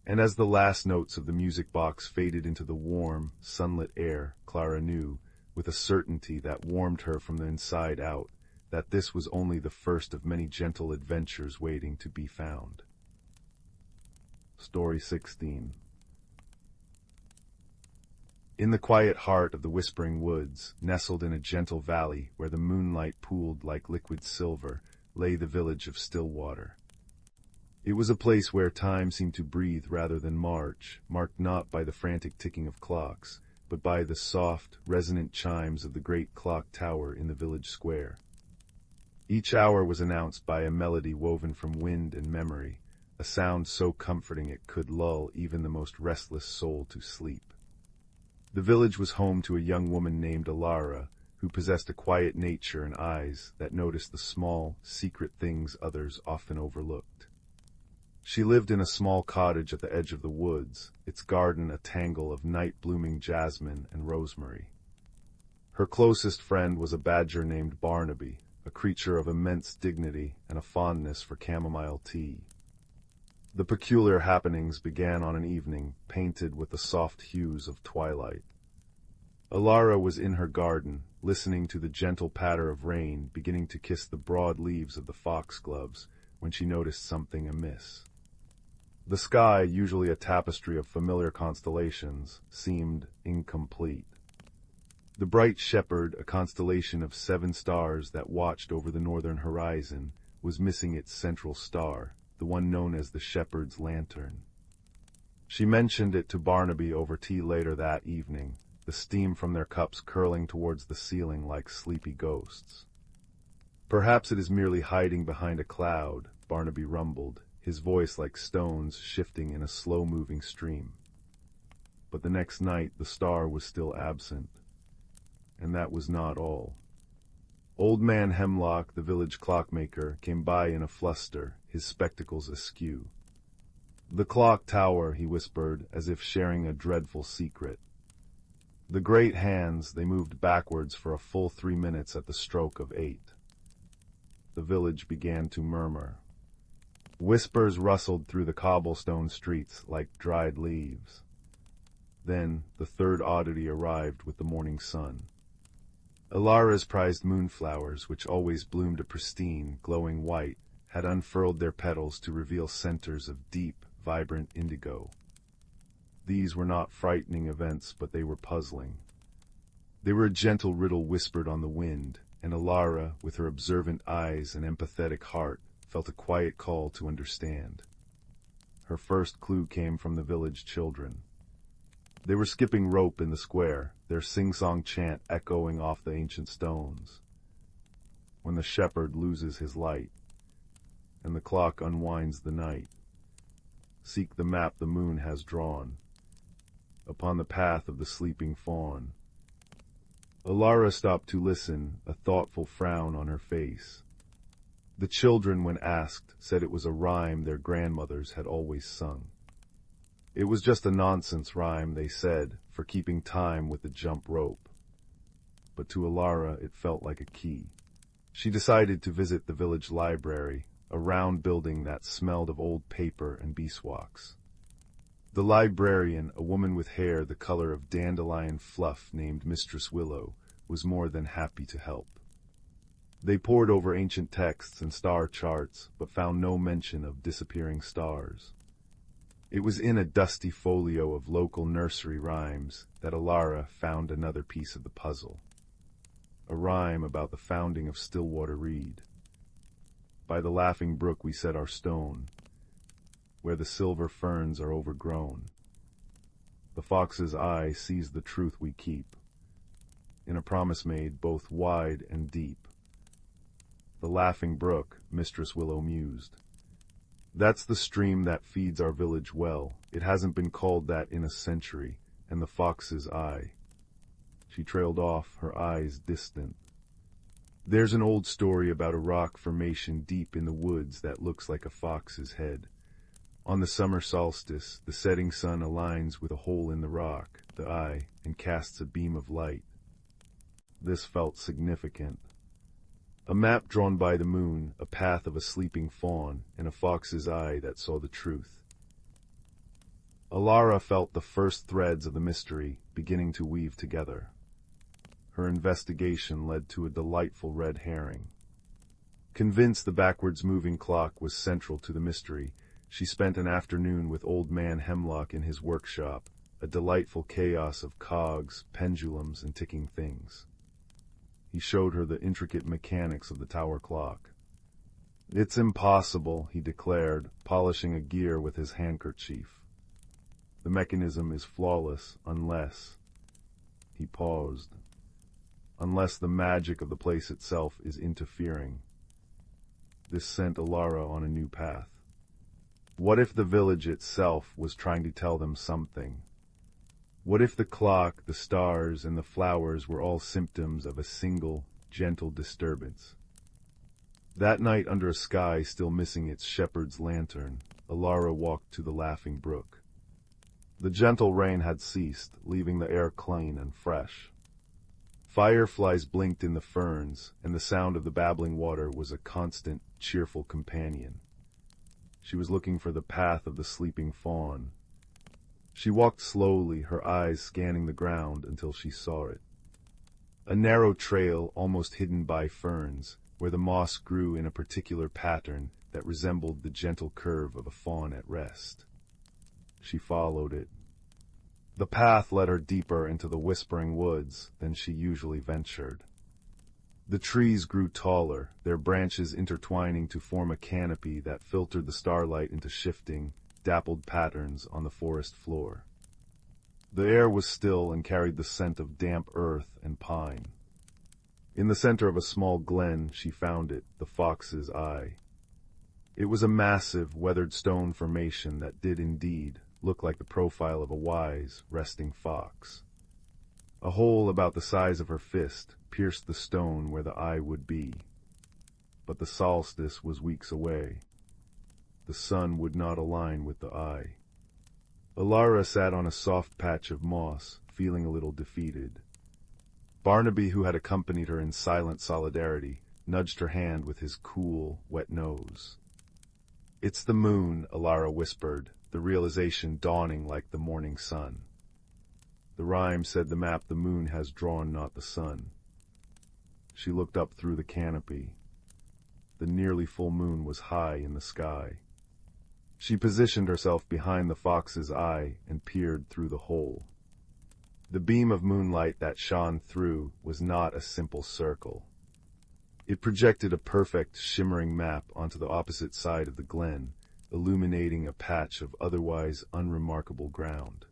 And as the last notes of the music box faded into the warm, sunlit air, Clara knew, with a certainty that warmed her from the inside out, that this was only the first of many gentle adventures waiting to be found. Story 16. In the quiet heart of the whispering woods, nestled in a gentle valley where the moonlight pooled like liquid silver, lay the village of Stillwater. It was a place where time seemed to breathe rather than march, marked not by the frantic ticking of clocks, but by the soft, resonant chimes of the great clock tower in the village square. Each hour was announced by a melody woven from wind and memory, a sound so comforting it could lull even the most restless soul to sleep. The village was home to a young woman named Alara, who possessed a quiet nature and eyes that noticed the small, secret things others often overlooked. She lived in a small cottage at the edge of the woods, its garden a tangle of night-blooming jasmine and rosemary. Her closest friend was a badger named Barnaby, a creature of immense dignity and a fondness for chamomile tea. The peculiar happenings began on an evening painted with the soft hues of twilight. Alara was in her garden, listening to the gentle patter of rain beginning to kiss the broad leaves of the foxgloves, when she noticed something amiss. The sky, usually a tapestry of familiar constellations, seemed incomplete. The bright shepherd, a constellation of 7 stars that watched over the northern horizon, was missing its central star, the one known as the shepherd's lantern. She mentioned it to Barnaby over tea later that evening, the steam from their cups curling towards the ceiling like sleepy ghosts. "Perhaps it is merely hiding behind a cloud," Barnaby rumbled, his voice like stones shifting in a slow-moving stream. But the next night the star was still absent. And that was not all. Old Man Hemlock, the village clockmaker, came by in a fluster, his spectacles askew. "The clock tower," he whispered, as if sharing a dreadful secret. The great hands, they moved backwards for a full 3 minutes at the stroke of 8. The village began to murmur. Whispers rustled through the cobblestone streets like dried leaves. Then the third oddity arrived with the morning sun. Alara's prized moonflowers, which always bloomed a pristine, glowing white, had unfurled their petals to reveal centers of deep, vibrant indigo. These were not frightening events, but they were puzzling. They were a gentle riddle whispered on the wind, and Alara, with her observant eyes and empathetic heart, felt a quiet call to understand. Her first clue came from the village children. They were skipping rope in the square, their sing-song chant echoing off the ancient stones. When the shepherd loses his light, and the clock unwinds the night, seek the map the moon has drawn, upon the path of the sleeping fawn. Alara stopped to listen, a thoughtful frown on her face. The children, when asked, said it was a rhyme their grandmothers had always sung. It was just a nonsense rhyme, they said, for keeping time with the jump rope. But to Alara it felt like a key. She decided to visit the village library, a round building that smelled of old paper and beeswax. The librarian, a woman with hair the color of dandelion fluff named Mistress Willow, was more than happy to help. They pored over ancient texts and star charts, but found no mention of disappearing stars. It was in a dusty folio of local nursery rhymes that Alara found another piece of the puzzle. A rhyme about the founding of Stillwater read. "By the laughing brook we set our stone, where the silver ferns are overgrown. The fox's eye sees the truth we keep, in a promise made both wide and deep." The laughing brook, Mistress Willow mused. "That's the stream that feeds our village well. It hasn't been called that in a century, and the fox's eye." She trailed off, her eyes distant. "There's an old story about a rock formation deep in the woods that looks like a fox's head. On the summer solstice, the setting sun aligns with a hole in the rock, the eye, and casts a beam of light." This felt significant. A map drawn by the moon, a path of a sleeping fawn, and a fox's eye that saw the truth. Alara felt the first threads of the mystery beginning to weave together. Her investigation led to a delightful red herring. Convinced the backwards-moving clock was central to the mystery, she spent an afternoon with Old Man Hemlock in his workshop, a delightful chaos of cogs, pendulums, and ticking things. He showed her the intricate mechanics of the tower clock. "It's impossible," he declared, polishing a gear with his handkerchief. "The mechanism is flawless unless—" He paused. "Unless the magic of the place itself is interfering." This sent Alara on a new path. What if the village itself was trying to tell them something? What if the clock, the stars, and the flowers were all symptoms of a single, gentle disturbance? That night, under a sky still missing its shepherd's lantern, Alara walked to the laughing brook. The gentle rain had ceased, leaving the air clean and fresh. Fireflies blinked in the ferns, and the sound of the babbling water was a constant, cheerful companion. She was looking for the path of the sleeping fawn. She walked slowly, her eyes scanning the ground until she saw it. A narrow trail, almost hidden by ferns, where the moss grew in a particular pattern that resembled the gentle curve of a fawn at rest. She followed it. The path led her deeper into the whispering woods than she usually ventured. The trees grew taller, their branches intertwining to form a canopy that filtered the starlight into shifting, dappled patterns on the forest floor. The air was still and carried the scent of damp earth and pine. In the center of a small glen she found it, the Fox's Eye. It was a massive, weathered stone formation that did indeed look like the profile of a wise, resting fox. A hole about the size of her fist pierced the stone where the eye would be. But the solstice was weeks away. The sun would not align with the eye. Alara sat on a soft patch of moss, feeling a little defeated. Barnaby, who had accompanied her in silent solidarity, nudged her hand with his cool, wet nose. "It's the moon," Alara whispered, the realization dawning like the morning sun. "The rhyme said the map the moon has drawn, not the sun." She looked up through the canopy. The nearly full moon was high in the sky. She positioned herself behind the Fox's Eye and peered through the hole. The beam of moonlight that shone through was not a simple circle. It projected a perfect, shimmering map onto the opposite side of the glen, illuminating a patch of otherwise unremarkable ground.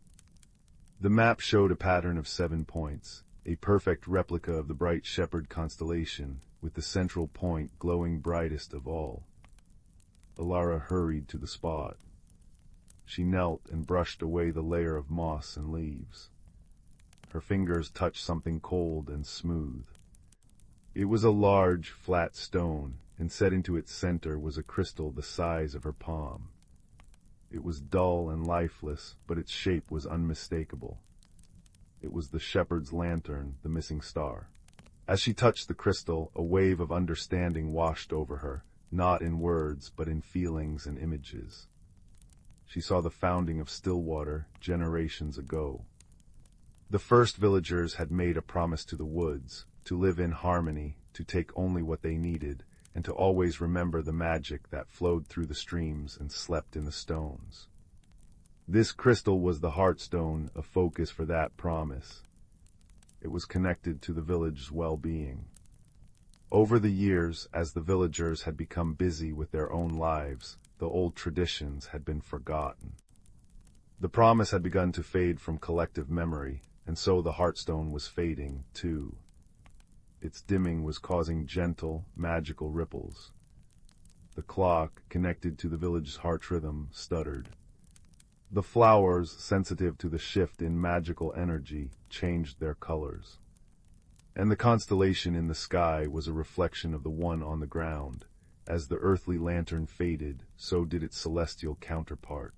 The map showed a pattern of 7 points, a perfect replica of the bright shepherd constellation, with the central point glowing brightest of all. Alara hurried to the spot. She knelt and brushed away the layer of moss and leaves. Her fingers touched something cold and smooth. It was a large, flat stone, and set into its center was a crystal the size of her palm. It was dull and lifeless, but its shape was unmistakable. It was the shepherd's lantern, the missing star. As she touched the crystal, a wave of understanding washed over her, not in words, but in feelings and images. She saw the founding of Stillwater generations ago. The first villagers had made a promise to the woods, to live in harmony, to take only what they needed, and to always remember the magic that flowed through the streams and slept in the stones. This crystal was the heartstone, a focus for that promise. It was connected to the village's well-being. Over the years, as the villagers had become busy with their own lives, the old traditions had been forgotten. The promise had begun to fade from collective memory, and so the heartstone was fading, too. Its dimming was causing gentle, magical ripples. The clock, connected to the village's heart rhythm, stuttered. The flowers, sensitive to the shift in magical energy, changed their colors. And the constellation in the sky was a reflection of the one on the ground. As the earthly lantern faded, so did its celestial counterpart.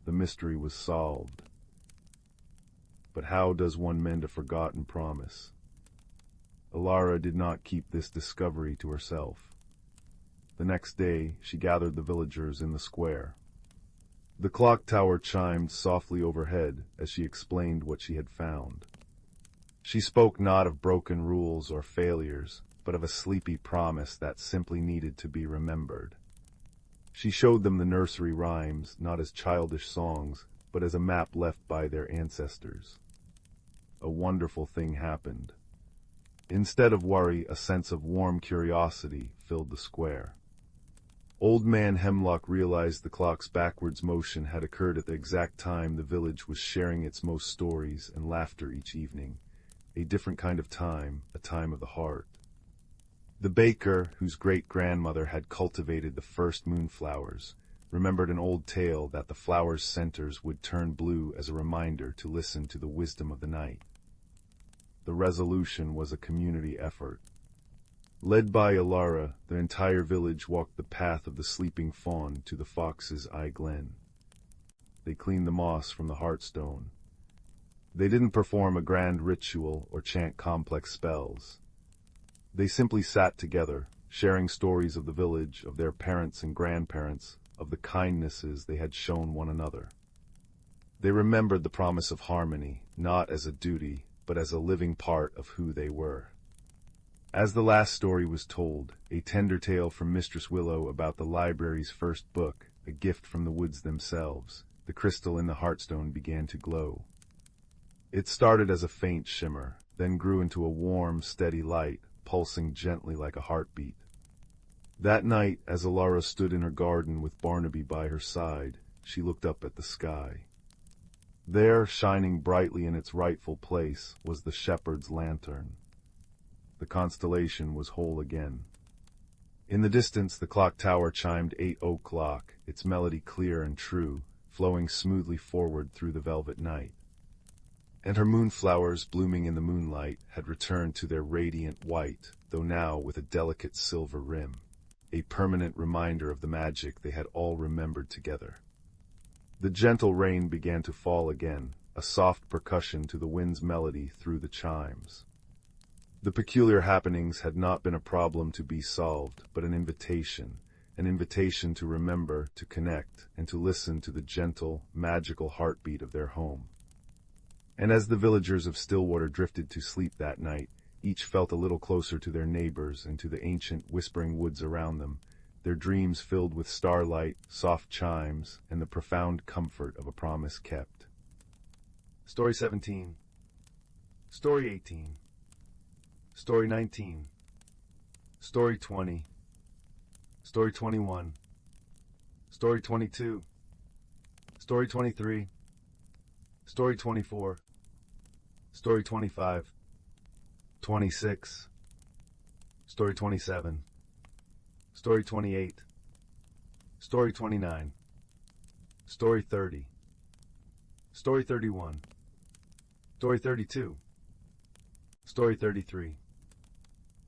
The mystery was solved. But how does one mend a forgotten promise? Alara did not keep this discovery to herself. The next day, she gathered the villagers in the square. The clock tower chimed softly overhead as she explained what she had found. She spoke not of broken rules or failures, but of a sleepy promise that simply needed to be remembered. She showed them the nursery rhymes, not as childish songs, but as a map left by their ancestors. A wonderful thing happened. Instead of worry, a sense of warm curiosity filled the square. Old Man Hemlock realized the clock's backwards motion had occurred at the exact time the village was sharing its most stories and laughter each evening. A different kind of time, a time of the heart. The baker, whose great-grandmother had cultivated the first moonflowers, remembered an old tale that the flowers' centers would turn blue as a reminder to listen to the wisdom of the night. The resolution was a community effort. Led by Alara, the entire village walked the path of the sleeping fawn to the Fox's Eye Glen. They cleaned the moss from the heartstone. They didn't perform a grand ritual or chant complex spells. They simply sat together, sharing stories of the village, of their parents and grandparents, of the kindnesses they had shown one another. They remembered the promise of harmony, not as a duty, but as a living part of who they were. As the last story was told, a tender tale from Mistress Willow about the library's first book, a gift from the woods themselves, the crystal in the heartstone began to glow. It started as a faint shimmer, then grew into a warm, steady light, pulsing gently like a heartbeat. That night, as Alara stood in her garden with Barnaby by her side, she looked up at the sky. There, shining brightly in its rightful place, was the shepherd's lantern. The constellation was whole again. In the distance, the clock tower chimed 8 o'clock, its melody clear and true, flowing smoothly forward through the velvet night. And her moonflowers, blooming in the moonlight, had returned to their radiant white, though now with a delicate silver rim, a permanent reminder of the magic they had all remembered together. The gentle rain began to fall again, a soft percussion to the wind's melody through the chimes. The peculiar happenings had not been a problem to be solved, but an invitation to remember, to connect, and to listen to the gentle, magical heartbeat of their home. And as the villagers of Stillwater drifted to sleep that night, each felt a little closer to their neighbors and to the ancient, whispering woods around them, their dreams filled with starlight, soft chimes, and the profound comfort of a promise kept. Story 17. Story 18. Story 19. Story 20. Story 21. Story 22. Story 23. Story 24. Story 25. 26. Story 27. Story 28. Story 29. Story 30. Story 31. Story 32. Story 33.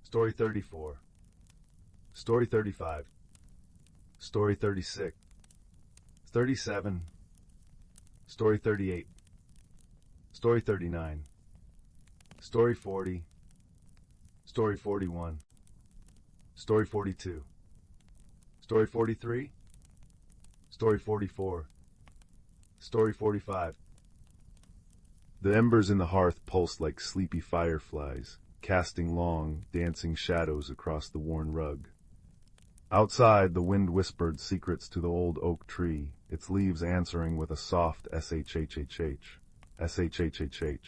Story 34. Story 35. Story 36. 37. Story 38. Story 39. Story 40. Story 41. Story 42. Story 43. Story 44. Story 45. The embers in the hearth pulsed like sleepy fireflies, casting long, dancing shadows across the worn rug. Outside, the wind whispered secrets to the old oak tree, its leaves answering with a soft shhhh, shhhh.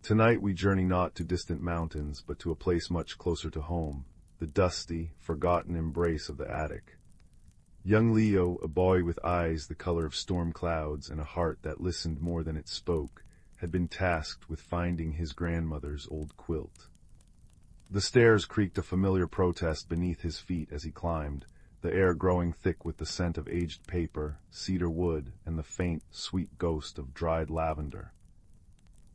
Tonight we journey not to distant mountains, but to a place much closer to home, the dusty, forgotten embrace of the attic. Young Leo, a boy with eyes the color of storm clouds and a heart that listened more than it spoke, had been tasked with finding his grandmother's old quilt. The stairs creaked a familiar protest beneath his feet as he climbed, the air growing thick with the scent of aged paper, cedar wood, and the faint, sweet ghost of dried lavender.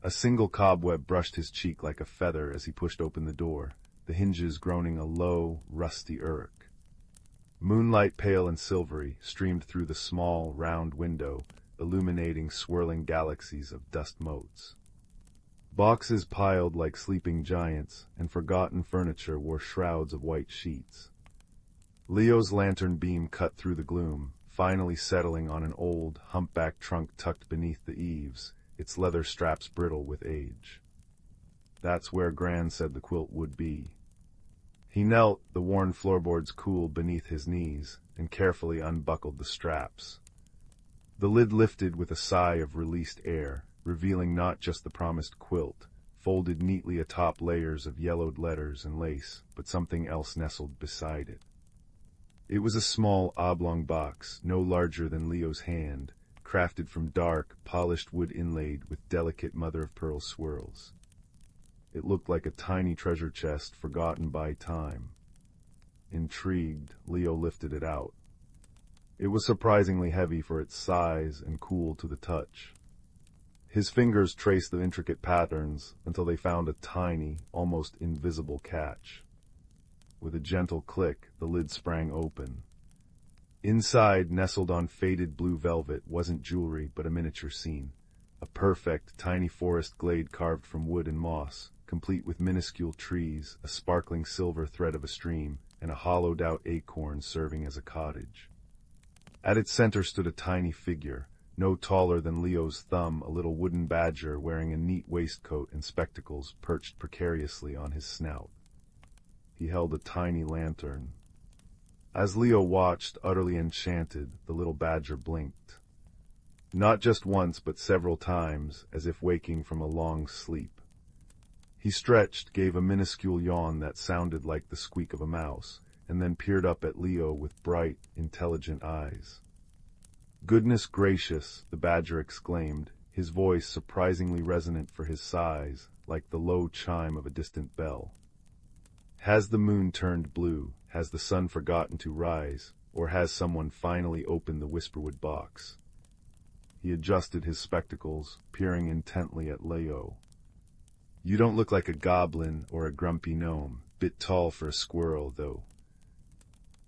A single cobweb brushed his cheek like a feather as he pushed open the door, the hinges groaning a low, rusty irk. Moonlight, pale and silvery, streamed through the small, round window, illuminating swirling galaxies of dust motes. Boxes piled like sleeping giants, and forgotten furniture wore shrouds of white sheets. Leo's lantern beam cut through the gloom, finally settling on an old, humpback trunk tucked beneath the eaves, its leather straps brittle with age. That's where Gran said the quilt would be. He knelt, the worn floorboards cool beneath his knees, and carefully unbuckled the straps. The lid lifted with a sigh of released air, revealing not just the promised quilt, folded neatly atop layers of yellowed letters and lace, but something else nestled beside it. It was a small, oblong box, no larger than Leo's hand, crafted from dark, polished wood inlaid with delicate mother-of-pearl swirls. It looked like a tiny treasure chest forgotten by time. Intrigued, Leo lifted it out. It was surprisingly heavy for its size and cool to the touch. His fingers traced the intricate patterns until they found a tiny, almost invisible catch. With a gentle click, the lid sprang open. Inside, nestled on faded blue velvet, wasn't jewelry but a miniature scene. A perfect, tiny forest glade carved from wood and moss, complete with minuscule trees, a sparkling silver thread of a stream, and a hollowed-out acorn serving as a cottage. At its center stood a tiny figure, no taller than Leo's thumb, a little wooden badger wearing a neat waistcoat and spectacles perched precariously on his snout. He held a tiny lantern. As Leo watched, utterly enchanted, the little badger blinked. Not just once, but several times, as if waking from a long sleep. He stretched, gave a minuscule yawn that sounded like the squeak of a mouse, and then peered up at Leo with bright, intelligent eyes. "Goodness gracious," the badger exclaimed, his voice surprisingly resonant for his size, like the low chime of a distant bell. "Has the moon turned blue? Has the sun forgotten to rise? Or has someone finally opened the whisperwood box?" He adjusted his spectacles, peering intently at Leo. "You don't look like a goblin or a grumpy gnome. Bit tall for a squirrel, though."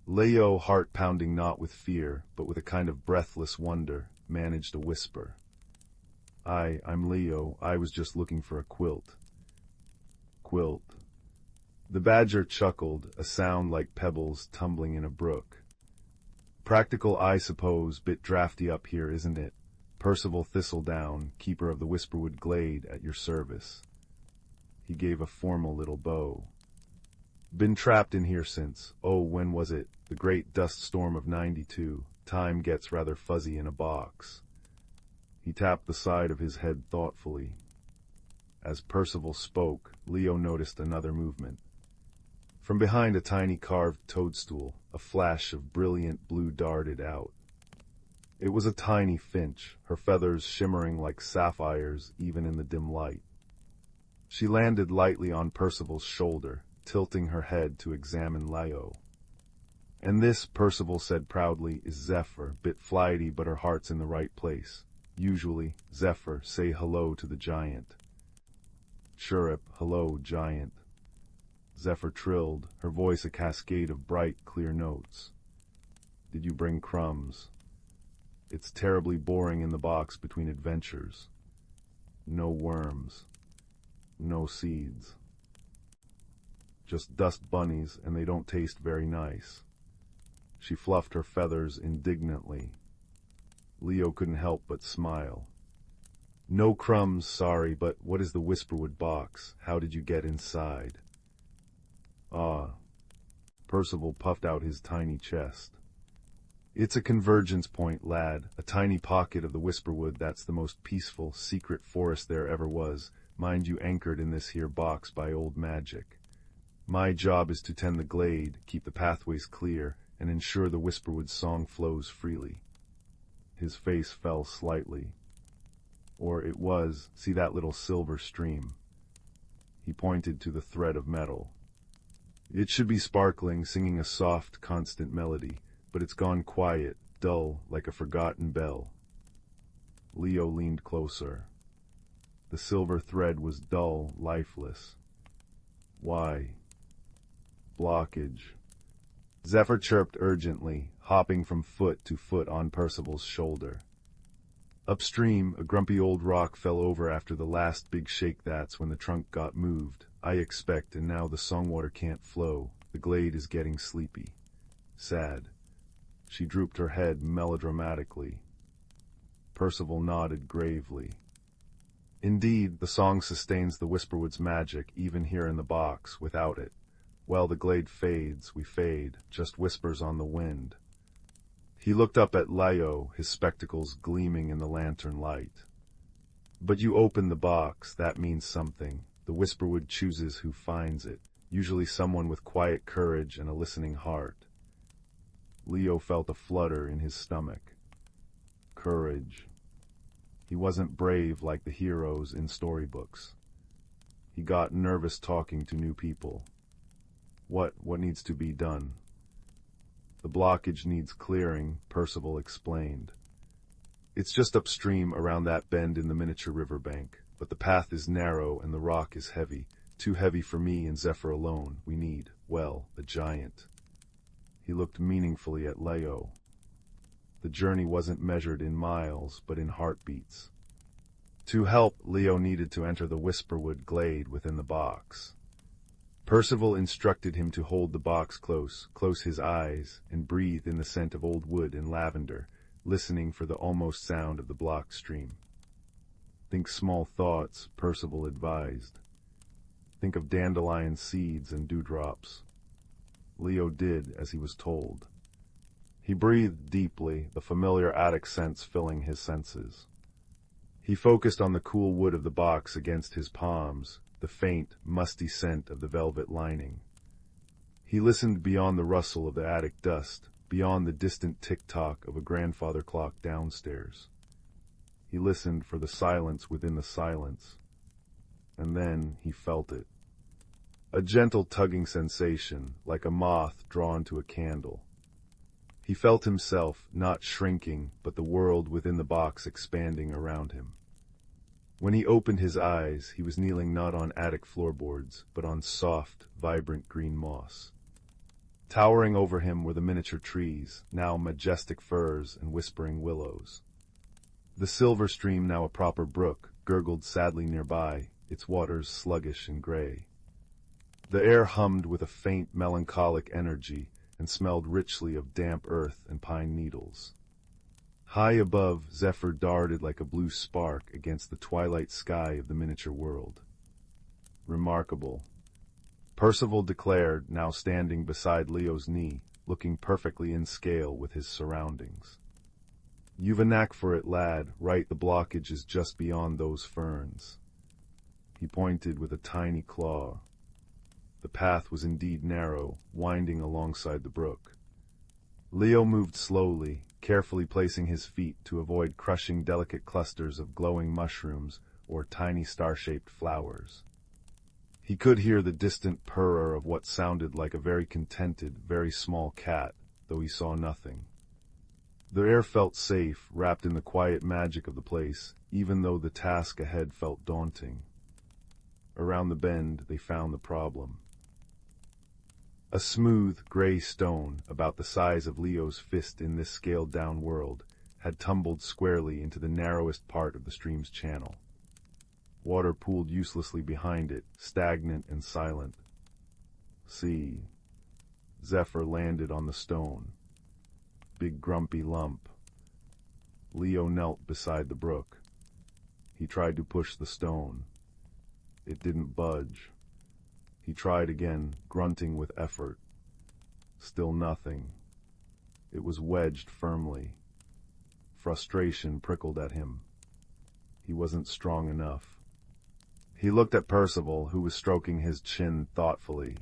Leo, heart pounding not with fear, but with a kind of breathless wonder, managed a whisper. I'm Leo. I was just looking for a quilt." "Quilt." The badger chuckled, a sound like pebbles tumbling in a brook. "Practical, I suppose. Bit drafty up here, isn't it? Percival Thistledown, keeper of the Whisperwood Glade, at your service." He gave a formal little bow. "Been trapped in here since, when was it? The great dust storm of '92. Time gets rather fuzzy in a box." He tapped the side of his head thoughtfully. As Percival spoke, Leo noticed another movement. From behind a tiny carved toadstool, a flash of brilliant blue darted out. It was a tiny finch, her feathers shimmering like sapphires even in the dim light. She landed lightly on Percival's shoulder, tilting her head to examine Leo. "And this," Percival said proudly, "is Zephyr, bit flighty but her heart's in the right place. Usually, Zephyr, say hello to the giant." "Chirrup, hello, giant." Zephyr trilled, her voice a cascade of bright, clear notes. "Did you bring crumbs? It's terribly boring in the box between adventures. No worms. No seeds. Just dust bunnies, and they don't taste very nice." She fluffed her feathers indignantly. Leo couldn't help but smile. "No crumbs, sorry, but what is the Whisperwood box? How did you get inside?" "Ah." Percival puffed out his tiny chest. "It's a convergence point, lad, a tiny pocket of the Whisperwood that's the most peaceful, secret forest there ever was, mind you anchored in this here box by old magic. My job is to tend the glade, keep the pathways clear, and ensure the Whisperwood song flows freely." His face fell slightly. "Or it was, see that little silver stream?" He pointed to the thread of metal. "It should be sparkling, singing a soft, constant melody, but it's gone quiet, dull, like a forgotten bell." Leo leaned closer. The silver thread was dull, lifeless. "Why?" "Blockage." Zephyr chirped urgently, hopping from foot to foot on Percival's shoulder. "Upstream, a grumpy old rock fell over after the last big shake. That's when the trunk got moved, I expect, and now the songwater can't flow. The glade is getting sleepy. Sad." She drooped her head melodramatically. Percival nodded gravely. "Indeed, the song sustains the Whisperwood's magic, even here in the box. Without it, well, the glade fades, we fade, just whispers on the wind." He looked up at Leo, his spectacles gleaming in the lantern light. "But you open the box, that means something. The Whisperwood chooses who finds it, usually someone with quiet courage and a listening heart." Leo felt a flutter in his stomach. Courage. He wasn't brave like the heroes in storybooks. He got nervous talking to new people. What needs to be done? The blockage needs clearing, Percival explained. It's just upstream around that bend in the miniature riverbank, but the path is narrow and the rock is heavy. Too heavy for me and Zephyr alone. We need, well, a giant. He looked meaningfully at Leo. The journey wasn't measured in miles, but in heartbeats. To help, Leo needed to enter the Whisperwood glade within the box. Percival instructed him to hold the box close his eyes, and breathe in the scent of old wood and lavender, listening for the almost sound of the block stream. Think small thoughts, Percival advised. Think of dandelion seeds and dewdrops. Leo did as he was told. He breathed deeply, the familiar attic scents filling his senses. He focused on the cool wood of the box against his palms, the faint, musty scent of the velvet lining. He listened beyond the rustle of the attic dust, beyond the distant tick-tock of a grandfather clock downstairs. He listened for the silence within the silence. And then he felt it. A gentle tugging sensation, like a moth drawn to a candle. He felt himself, not shrinking, but the world within the box expanding around him. When he opened his eyes, he was kneeling not on attic floorboards, but on soft, vibrant green moss. Towering over him were the miniature trees, now majestic firs and whispering willows. The silver stream, now a proper brook, gurgled sadly nearby, its waters sluggish and gray. The air hummed with a faint, melancholic energy, and smelled richly of damp earth and pine needles. High above, Zephyr darted like a blue spark against the twilight sky of the miniature world. Remarkable. Percival declared, now standing beside Leo's knee, looking perfectly in scale with his surroundings. You've a knack for it, lad, right? The blockage is just beyond those ferns. He pointed with a tiny claw. The path was indeed narrow, winding alongside the brook. Leo moved slowly, carefully placing his feet to avoid crushing delicate clusters of glowing mushrooms or tiny star-shaped flowers. He could hear the distant purr of what sounded like a very contented, very small cat, though he saw nothing. The air felt safe, wrapped in the quiet magic of the place, even though the task ahead felt daunting. Around the bend, they found the problem. A smooth, gray stone, about the size of Leo's fist in this scaled-down world, had tumbled squarely into the narrowest part of the stream's channel. Water pooled uselessly behind it, stagnant and silent. See. Zephyr landed on the stone. Big grumpy lump. Leo knelt beside the brook. He tried to push the stone. It didn't budge. He tried again, grunting with effort. Still nothing. It was wedged firmly. Frustration prickled at him. He wasn't strong enough. He looked at Percival, who was stroking his chin thoughtfully.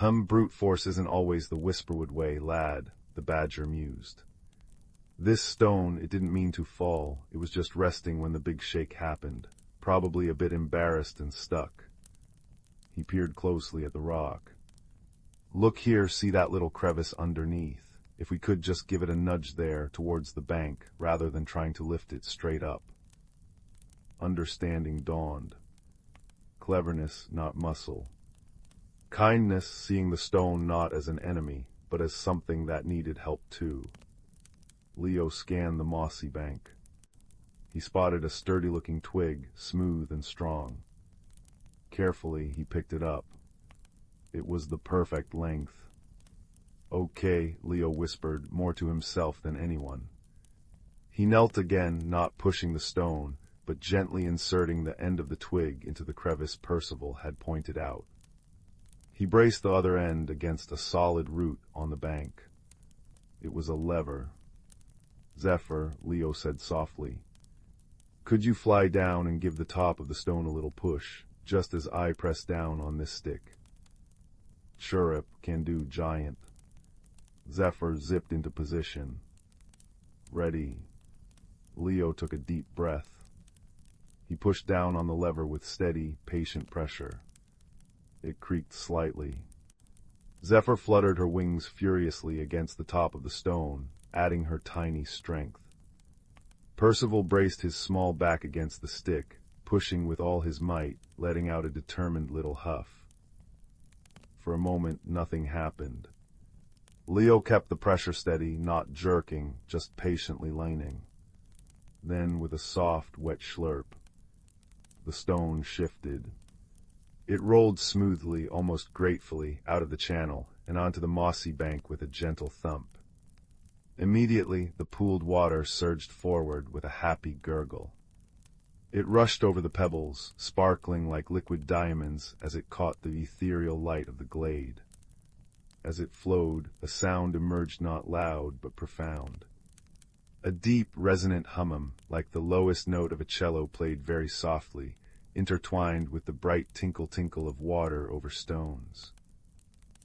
Brute force isn't always the Whisperwood way, lad, the badger mused. This stone, it didn't mean to fall. It was just resting when the big shake happened, probably a bit embarrassed and stuck. He peered closely at the rock. Look here, see that little crevice underneath? If we could just give it a nudge there, towards the bank, rather than trying to lift it straight up. Understanding dawned. Cleverness, not muscle. Kindness, seeing the stone not as an enemy, but as something that needed help too. Leo scanned the mossy bank. He spotted a sturdy-looking twig, smooth and strong. Carefully, he picked it up. It was the perfect length. Okay, Leo whispered, more to himself than anyone. He knelt again, not pushing the stone, but gently inserting the end of the twig into the crevice Percival had pointed out. He braced the other end against a solid root on the bank. It was a lever. Zephyr, Leo said softly. Could you fly down and give the top of the stone a little push, just as I press down on this stick? Chirrup, can do, giant. Zephyr zipped into position. Ready. Leo took a deep breath. He pushed down on the lever with steady, patient pressure. It creaked slightly. Zephyr fluttered her wings furiously against the top of the stone, adding her tiny strength. Percival braced his small back against the stick, pushing with all his might, letting out a determined little huff. For a moment, nothing happened. Leo kept the pressure steady, not jerking, just patiently laning. Then, with a soft, wet slurp, the stone shifted. It rolled smoothly, almost gratefully, out of the channel and onto the mossy bank with a gentle thump. Immediately, the pooled water surged forward with a happy gurgle. It rushed over the pebbles, sparkling like liquid diamonds as it caught the ethereal light of the glade. As it flowed, a sound emerged not loud but profound. A deep, resonant hum, like the lowest note of a cello played very softly, intertwined with the bright tinkle-tinkle of water over stones.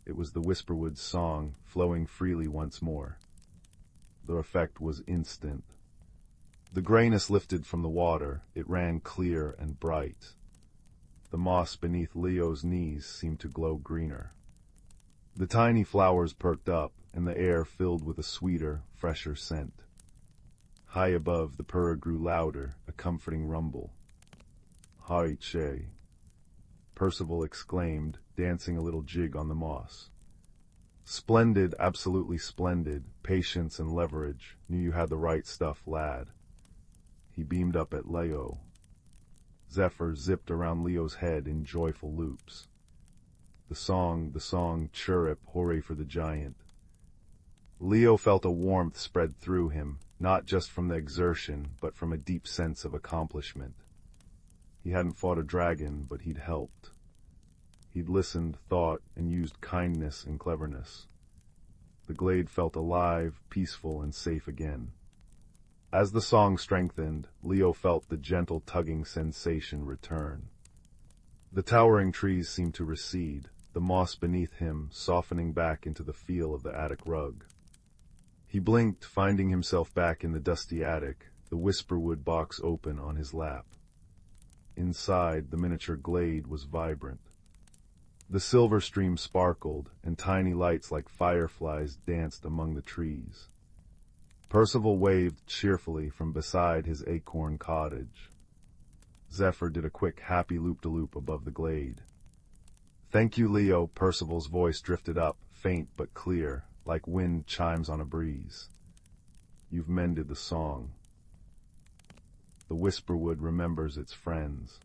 It was the Whisperwood's song, flowing freely once more. The effect was instant. The grayness lifted from the water, it ran clear and bright. The moss beneath Leo's knees seemed to glow greener. The tiny flowers perked up, and the air filled with a sweeter, fresher scent. High above, the purr grew louder, a comforting rumble. "Hai che," Percival exclaimed, dancing a little jig on the moss. "Splendid, absolutely splendid. Patience and leverage. Knew you had the right stuff, lad." He beamed up at Leo. Zephyr zipped around Leo's head in joyful loops. The song, chirrup, hooray for the giant. Leo felt a warmth spread through him, not just from the exertion, but from a deep sense of accomplishment. He hadn't fought a dragon, but he'd helped. He'd listened, thought, and used kindness and cleverness. The glade felt alive, peaceful, and safe again. As the song strengthened, Leo felt the gentle tugging sensation return. The towering trees seemed to recede, the moss beneath him softening back into the feel of the attic rug. He blinked, finding himself back in the dusty attic, the Whisperwood box open on his lap. Inside, the miniature glade was vibrant. The silver stream sparkled, and tiny lights like fireflies danced among the trees. Percival waved cheerfully from beside his acorn cottage. Zephyr did a quick happy loop-de-loop above the glade. "Thank you, Leo," Percival's voice drifted up, faint but clear, like wind chimes on a breeze. "You've mended the song." The Whisperwood remembers its friends.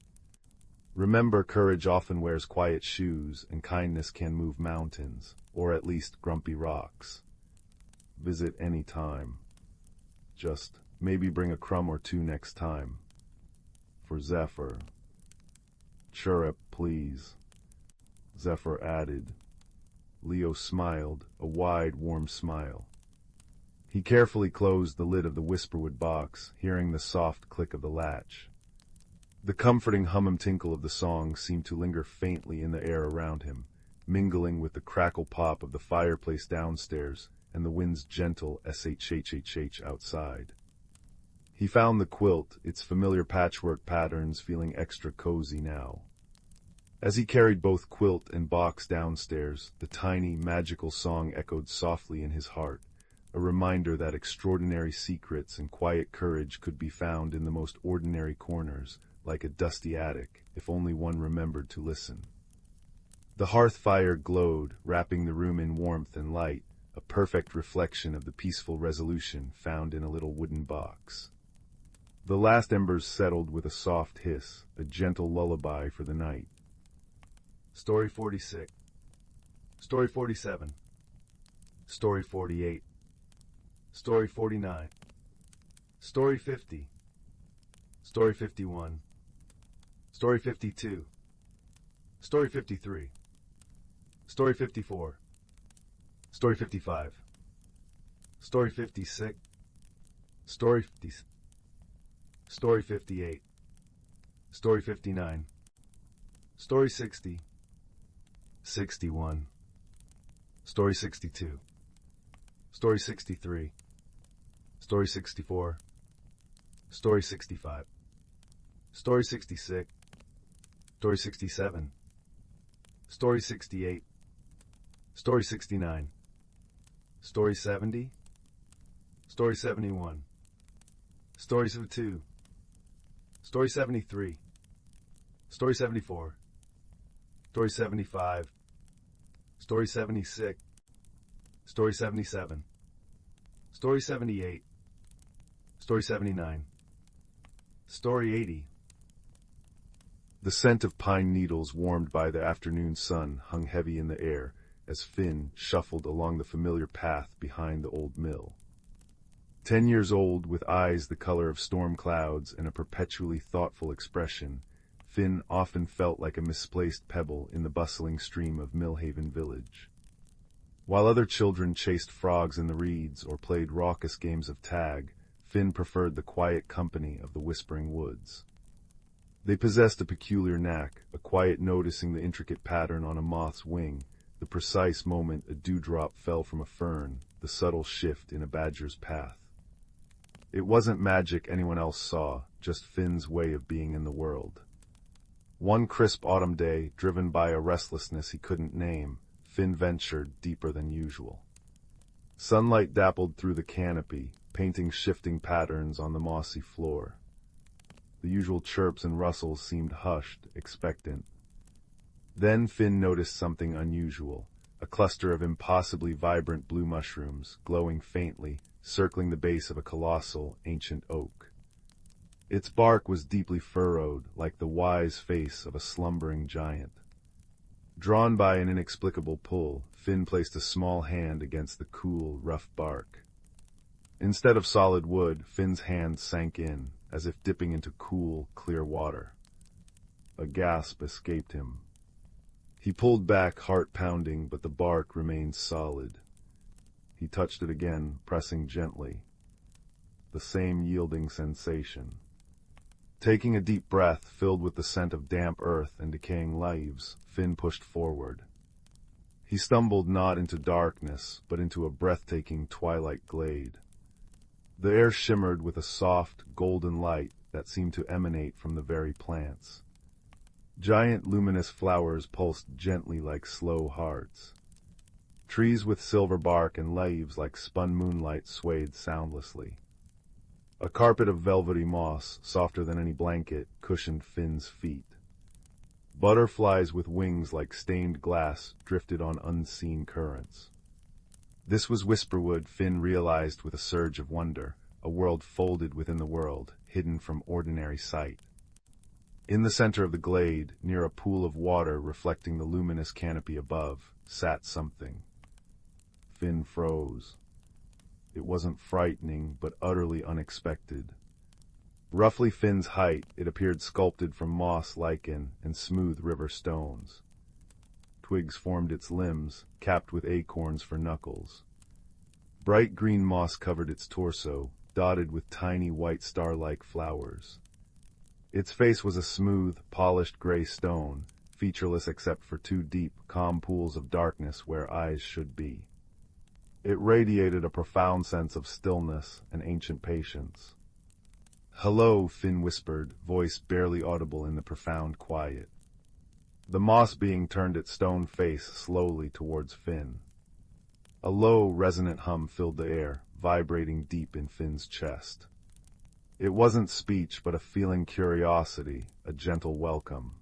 Remember, courage often wears quiet shoes, and kindness can move mountains, or at least grumpy rocks. Visit any time. Just maybe bring a crumb or two next time. For Zephyr. "Chirrup, please," Zephyr added. Leo smiled, a wide, warm smile. He carefully closed the lid of the Whisperwood box, hearing the soft click of the latch. The comforting hum-tinkle of the song seemed to linger faintly in the air around him, mingling with the crackle pop of the fireplace downstairs and the wind's gentle shhhh outside. He found the quilt, its familiar patchwork patterns feeling extra cozy now. As he carried both quilt and box downstairs, the tiny, magical song echoed softly in his heart, a reminder that extraordinary secrets and quiet courage could be found in the most ordinary corners, like a dusty attic, if only one remembered to listen. The hearth fire glowed, wrapping the room in warmth and light, a perfect reflection of the peaceful resolution found in a little wooden box. The last embers settled with a soft hiss, a gentle lullaby for the night. Story 46. Story 47. Story 48. Story 49. Story 50. Story 51. Story 52. Story 53. Story 54. Story 55. Story 56. Story 50. Story 58. Story 59. Story 60. 61. Story 62. Story 63. Story 64. Story 65. Story 66. Story 67. Story 68. Story 69. Story 70. Story 71. Story 72. Story 73. Story 74. Story 75. Story 76. Story 77. Story 78. Story 79. Story 80. The scent of pine needles warmed by the afternoon sun hung heavy in the air as Finn shuffled along the familiar path behind the old mill. 10 years old, with eyes the color of storm clouds and a perpetually thoughtful expression, Finn often felt like a misplaced pebble in the bustling stream of Millhaven village. While other children chased frogs in the reeds or played raucous games of tag, Finn preferred the quiet company of the whispering woods. They possessed a peculiar knack, a quiet noticing the intricate pattern on a moth's wing, the precise moment a dewdrop fell from a fern, the subtle shift in a badger's path. It wasn't magic anyone else saw, just Finn's way of being in the world. One crisp autumn day, driven by a restlessness he couldn't name, Finn ventured deeper than usual. Sunlight dappled through the canopy, painting shifting patterns on the mossy floor. The usual chirps and rustles seemed hushed, expectant. Then Finn noticed something unusual, a cluster of impossibly vibrant blue mushrooms, glowing faintly, circling the base of a colossal, ancient oak. Its bark was deeply furrowed, like the wise face of a slumbering giant. Drawn by an inexplicable pull, Finn placed a small hand against the cool, rough bark. Instead of solid wood, Finn's hand sank in, as if dipping into cool, clear water. A gasp escaped him. He pulled back, heart pounding, but the bark remained solid. He touched it again, pressing gently. The same yielding sensation. Taking a deep breath, filled with the scent of damp earth and decaying leaves, Finn pushed forward. He stumbled not into darkness, but into a breathtaking twilight glade. The air shimmered with a soft, golden light that seemed to emanate from the very plants. Giant luminous flowers pulsed gently like slow hearts. Trees with silver bark and leaves like spun moonlight swayed soundlessly. A carpet of velvety moss, softer than any blanket, cushioned Finn's feet. Butterflies with wings like stained glass drifted on unseen currents. This was Whisperwood, Finn realized with a surge of wonder, a world folded within the world, hidden from ordinary sight. In the center of the glade, near a pool of water reflecting the luminous canopy above, sat something. Finn froze. It wasn't frightening, but utterly unexpected. Roughly Finn's height, it appeared sculpted from moss, lichen, and smooth river stones. Twigs formed its limbs, capped with acorns for knuckles. Bright green moss covered its torso, dotted with tiny white star-like flowers. Its face was a smooth, polished gray stone, featureless except for two deep, calm pools of darkness where eyes should be. It radiated a profound sense of stillness and ancient patience. "Hello," Finn whispered, voice barely audible in the profound quiet. The moss being turned its stone face slowly towards Finn. A low, resonant hum filled the air, vibrating deep in Finn's chest. It wasn't speech, but a feeling curiosity, a gentle welcome.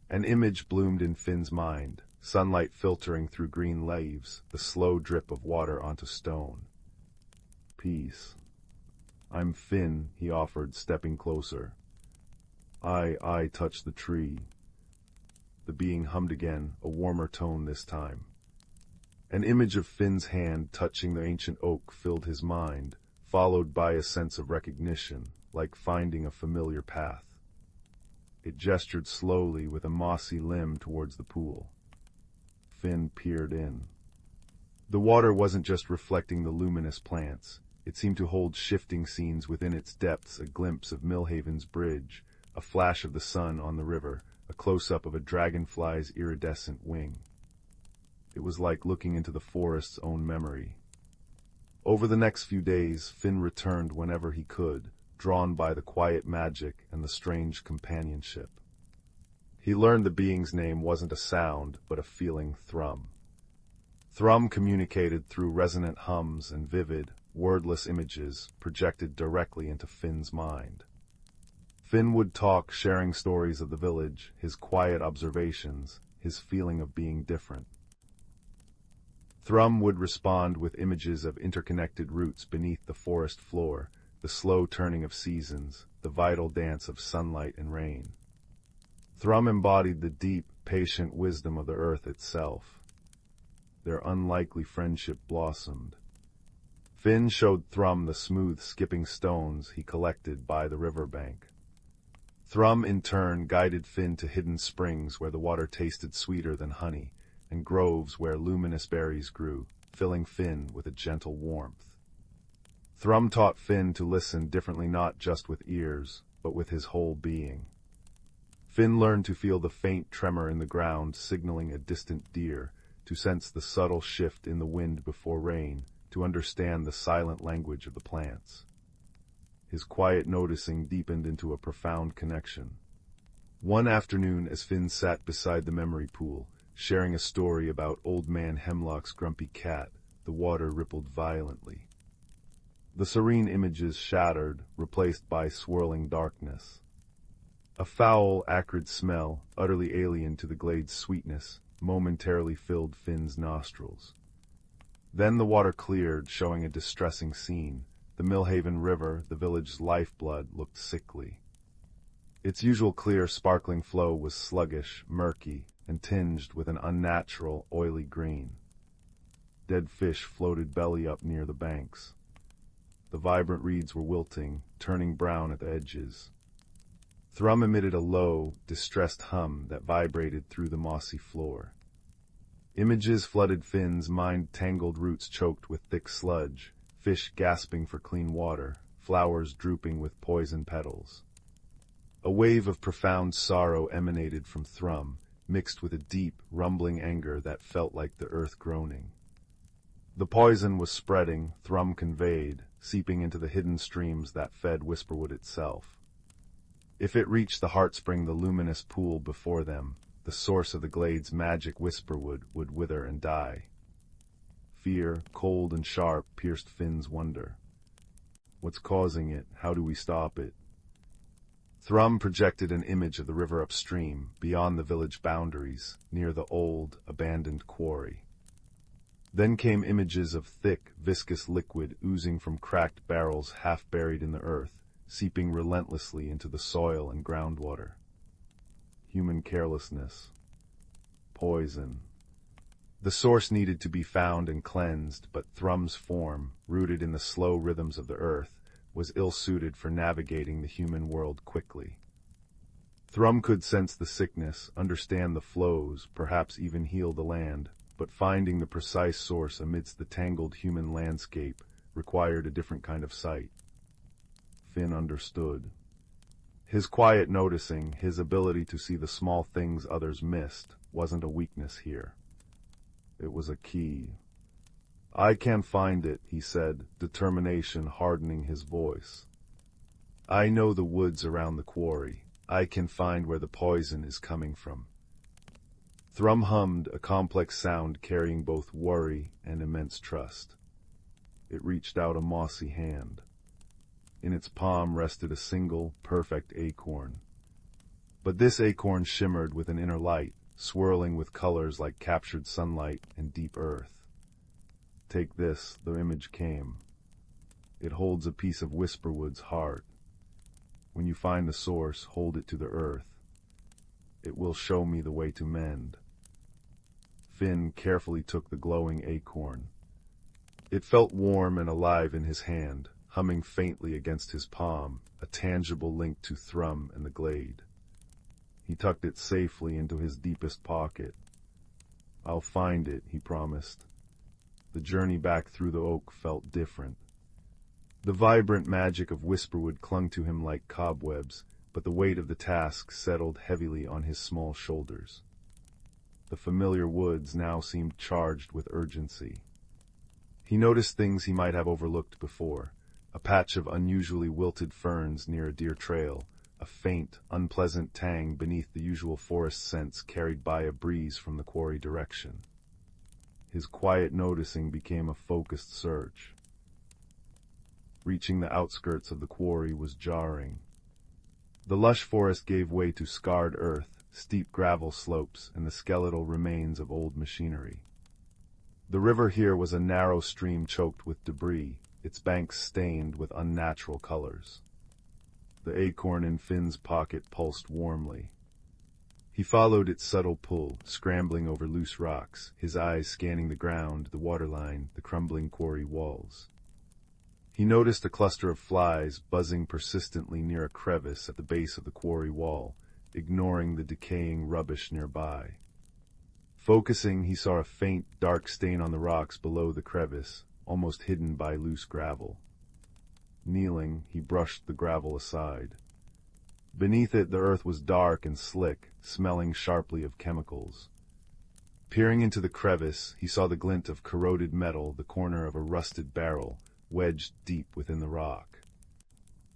An image bloomed in Finn's mind, sunlight filtering through green leaves, the slow drip of water onto stone. "Peace. I'm Finn," he offered, stepping closer. I touch the tree." The being hummed again, a warmer tone this time. An image of Finn's hand touching the ancient oak filled his mind, followed by a sense of recognition, like finding a familiar path. It gestured slowly with a mossy limb towards the pool. Finn peered in. The water wasn't just reflecting the luminous plants. It seemed to hold shifting scenes within its depths, a glimpse of Millhaven's bridge, a flash of the sun on the river, a close-up of a dragonfly's iridescent wing. It was like looking into the forest's own memory. Over the next few days, Finn returned whenever he could, drawn by the quiet magic and the strange companionship. He learned the being's name wasn't a sound, but a feeling thrum. Thrum communicated through resonant hums and vivid, wordless images projected directly into Finn's mind. Finn would talk, sharing stories of the village, his quiet observations, his feeling of being different. Thrum would respond with images of interconnected roots beneath the forest floor, the slow turning of seasons, the vital dance of sunlight and rain. Thrum embodied the deep, patient wisdom of the earth itself. Their unlikely friendship blossomed. Finn showed Thrum the smooth, skipping stones he collected by the riverbank. Thrum, in turn, guided Finn to hidden springs where the water tasted sweeter than honey, and groves where luminous berries grew, filling Finn with a gentle warmth. Thrum taught Finn to listen differently, not just with ears, but with his whole being. Finn learned to feel the faint tremor in the ground signaling a distant deer, to sense the subtle shift in the wind before rain, to understand the silent language of the plants. His quiet noticing deepened into a profound connection. One afternoon, as Finn sat beside the memory pool, sharing a story about Old Man Hemlock's grumpy cat, the water rippled violently. The serene images shattered, replaced by swirling darkness. A foul, acrid smell, utterly alien to the glade's sweetness, momentarily filled Finn's nostrils. Then the water cleared, showing a distressing scene. The Millhaven River, the village's lifeblood, looked sickly. Its usual clear, sparkling flow was sluggish, murky, and tinged with an unnatural, oily green. Dead fish floated belly up near the banks. The vibrant reeds were wilting, turning brown at the edges. Thrum emitted a low, distressed hum that vibrated through the mossy floor. Images flooded Finn's mind, tangled roots choked with thick sludge, fish gasping for clean water, flowers drooping with poison petals. A wave of profound sorrow emanated from Thrum, mixed with a deep, rumbling anger that felt like the earth groaning. The poison was spreading, Thrum conveyed, seeping into the hidden streams that fed Whisperwood itself. If it reached the heartspring, the luminous pool before them, the source of the glade's magic, Whisperwood would wither and die. Fear, cold and sharp, pierced Finn's wonder. What's causing it? How do we stop it? Thrum projected an image of the river upstream, beyond the village boundaries, near the old, abandoned quarry. Then came images of thick, viscous liquid oozing from cracked barrels half buried in the earth, seeping relentlessly into the soil and groundwater. Human carelessness. Poison. The source needed to be found and cleansed, but Thrum's form, rooted in the slow rhythms of the earth, was ill-suited for navigating the human world quickly. Thrum could sense the sickness, understand the flows, perhaps even heal the land, but finding the precise source amidst the tangled human landscape required a different kind of sight. Finn understood. His quiet noticing, his ability to see the small things others missed, wasn't a weakness here. It was a key. I can find it, he said, determination hardening his voice. I know the woods around the quarry. I can find where the poison is coming from. Thrum hummed, a complex sound carrying both worry and immense trust. It reached out a mossy hand. In its palm rested a single, perfect acorn. But this acorn shimmered with an inner light, swirling with colors like captured sunlight and deep earth. Take this, the image came. It holds a piece of Whisperwood's heart. When you find the source, hold it to the earth. It will show me the way to mend. Finn carefully took the glowing acorn. It felt warm and alive in his hand, humming faintly against his palm, a tangible link to Thrum and the glade. He tucked it safely into his deepest pocket. I'll find it, he promised. The journey back through the oak felt different. The vibrant magic of Whisperwood clung to him like cobwebs, but the weight of the task settled heavily on his small shoulders. The familiar woods now seemed charged with urgency. He noticed things he might have overlooked before: a patch of unusually wilted ferns near a deer trail, a faint, unpleasant tang beneath the usual forest scents carried by a breeze from the quarry direction. His quiet noticing became a focused search. Reaching the outskirts of the quarry was jarring. The lush forest gave way to scarred earth, steep gravel slopes, and the skeletal remains of old machinery. The river here was a narrow stream choked with debris, its banks stained with unnatural colors. The acorn in Finn's pocket pulsed warmly. He followed its subtle pull, scrambling over loose rocks, his eyes scanning the ground, the waterline, the crumbling quarry walls. He noticed a cluster of flies buzzing persistently near a crevice at the base of the quarry wall, ignoring the decaying rubbish nearby. Focusing, he saw a faint, dark stain on the rocks below the crevice, almost hidden by loose gravel. Kneeling, he brushed the gravel aside. Beneath it, the earth was dark and slick, smelling sharply of chemicals. Peering into the crevice, he saw the glint of corroded metal, the corner of a rusted barrel, wedged deep within the rock.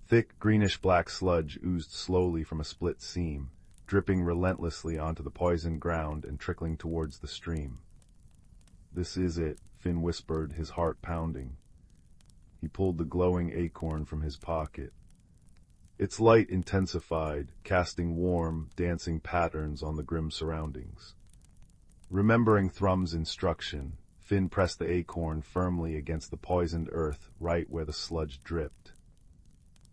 Thick, greenish-black sludge oozed slowly from a split seam, dripping relentlessly onto the poisoned ground and trickling towards the stream. "This is it," Finn whispered, his heart pounding. He pulled the glowing acorn from his pocket. Its light intensified, casting warm, dancing patterns on the grim surroundings. Remembering Thrum's instruction, Finn pressed the acorn firmly against the poisoned earth right where the sludge dripped.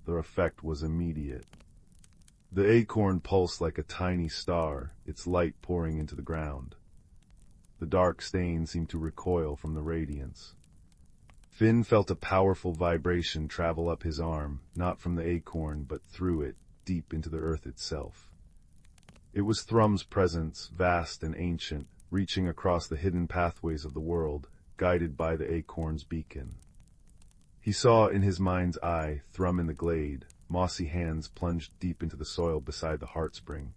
The effect was immediate. The acorn pulsed like a tiny star, its light pouring into the ground. The dark stain seemed to recoil from the radiance. Finn felt a powerful vibration travel up his arm, not from the acorn, but through it, deep into the earth itself. It was Thrum's presence, vast and ancient, reaching across the hidden pathways of the world, guided by the acorn's beacon. He saw in his mind's eye Thrum in the glade, mossy hands plunged deep into the soil beside the heartspring,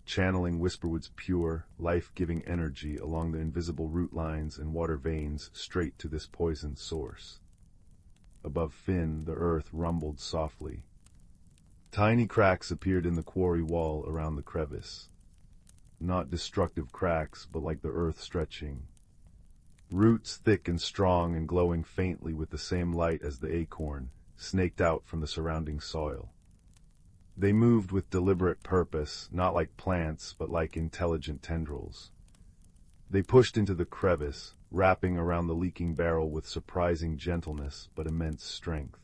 channeling Whisperwood's pure, life-giving energy along the invisible root lines and water veins straight to this poisoned source. Above Finn, the earth rumbled softly. Tiny cracks appeared in the quarry wall around the crevice. Not destructive cracks, but like the earth stretching. Roots thick and strong and glowing faintly with the same light as the acorn, snaked out from the surrounding soil. They moved with deliberate purpose, not like plants, but like intelligent tendrils. They pushed into the crevice, wrapping around the leaking barrel with surprising gentleness but immense strength.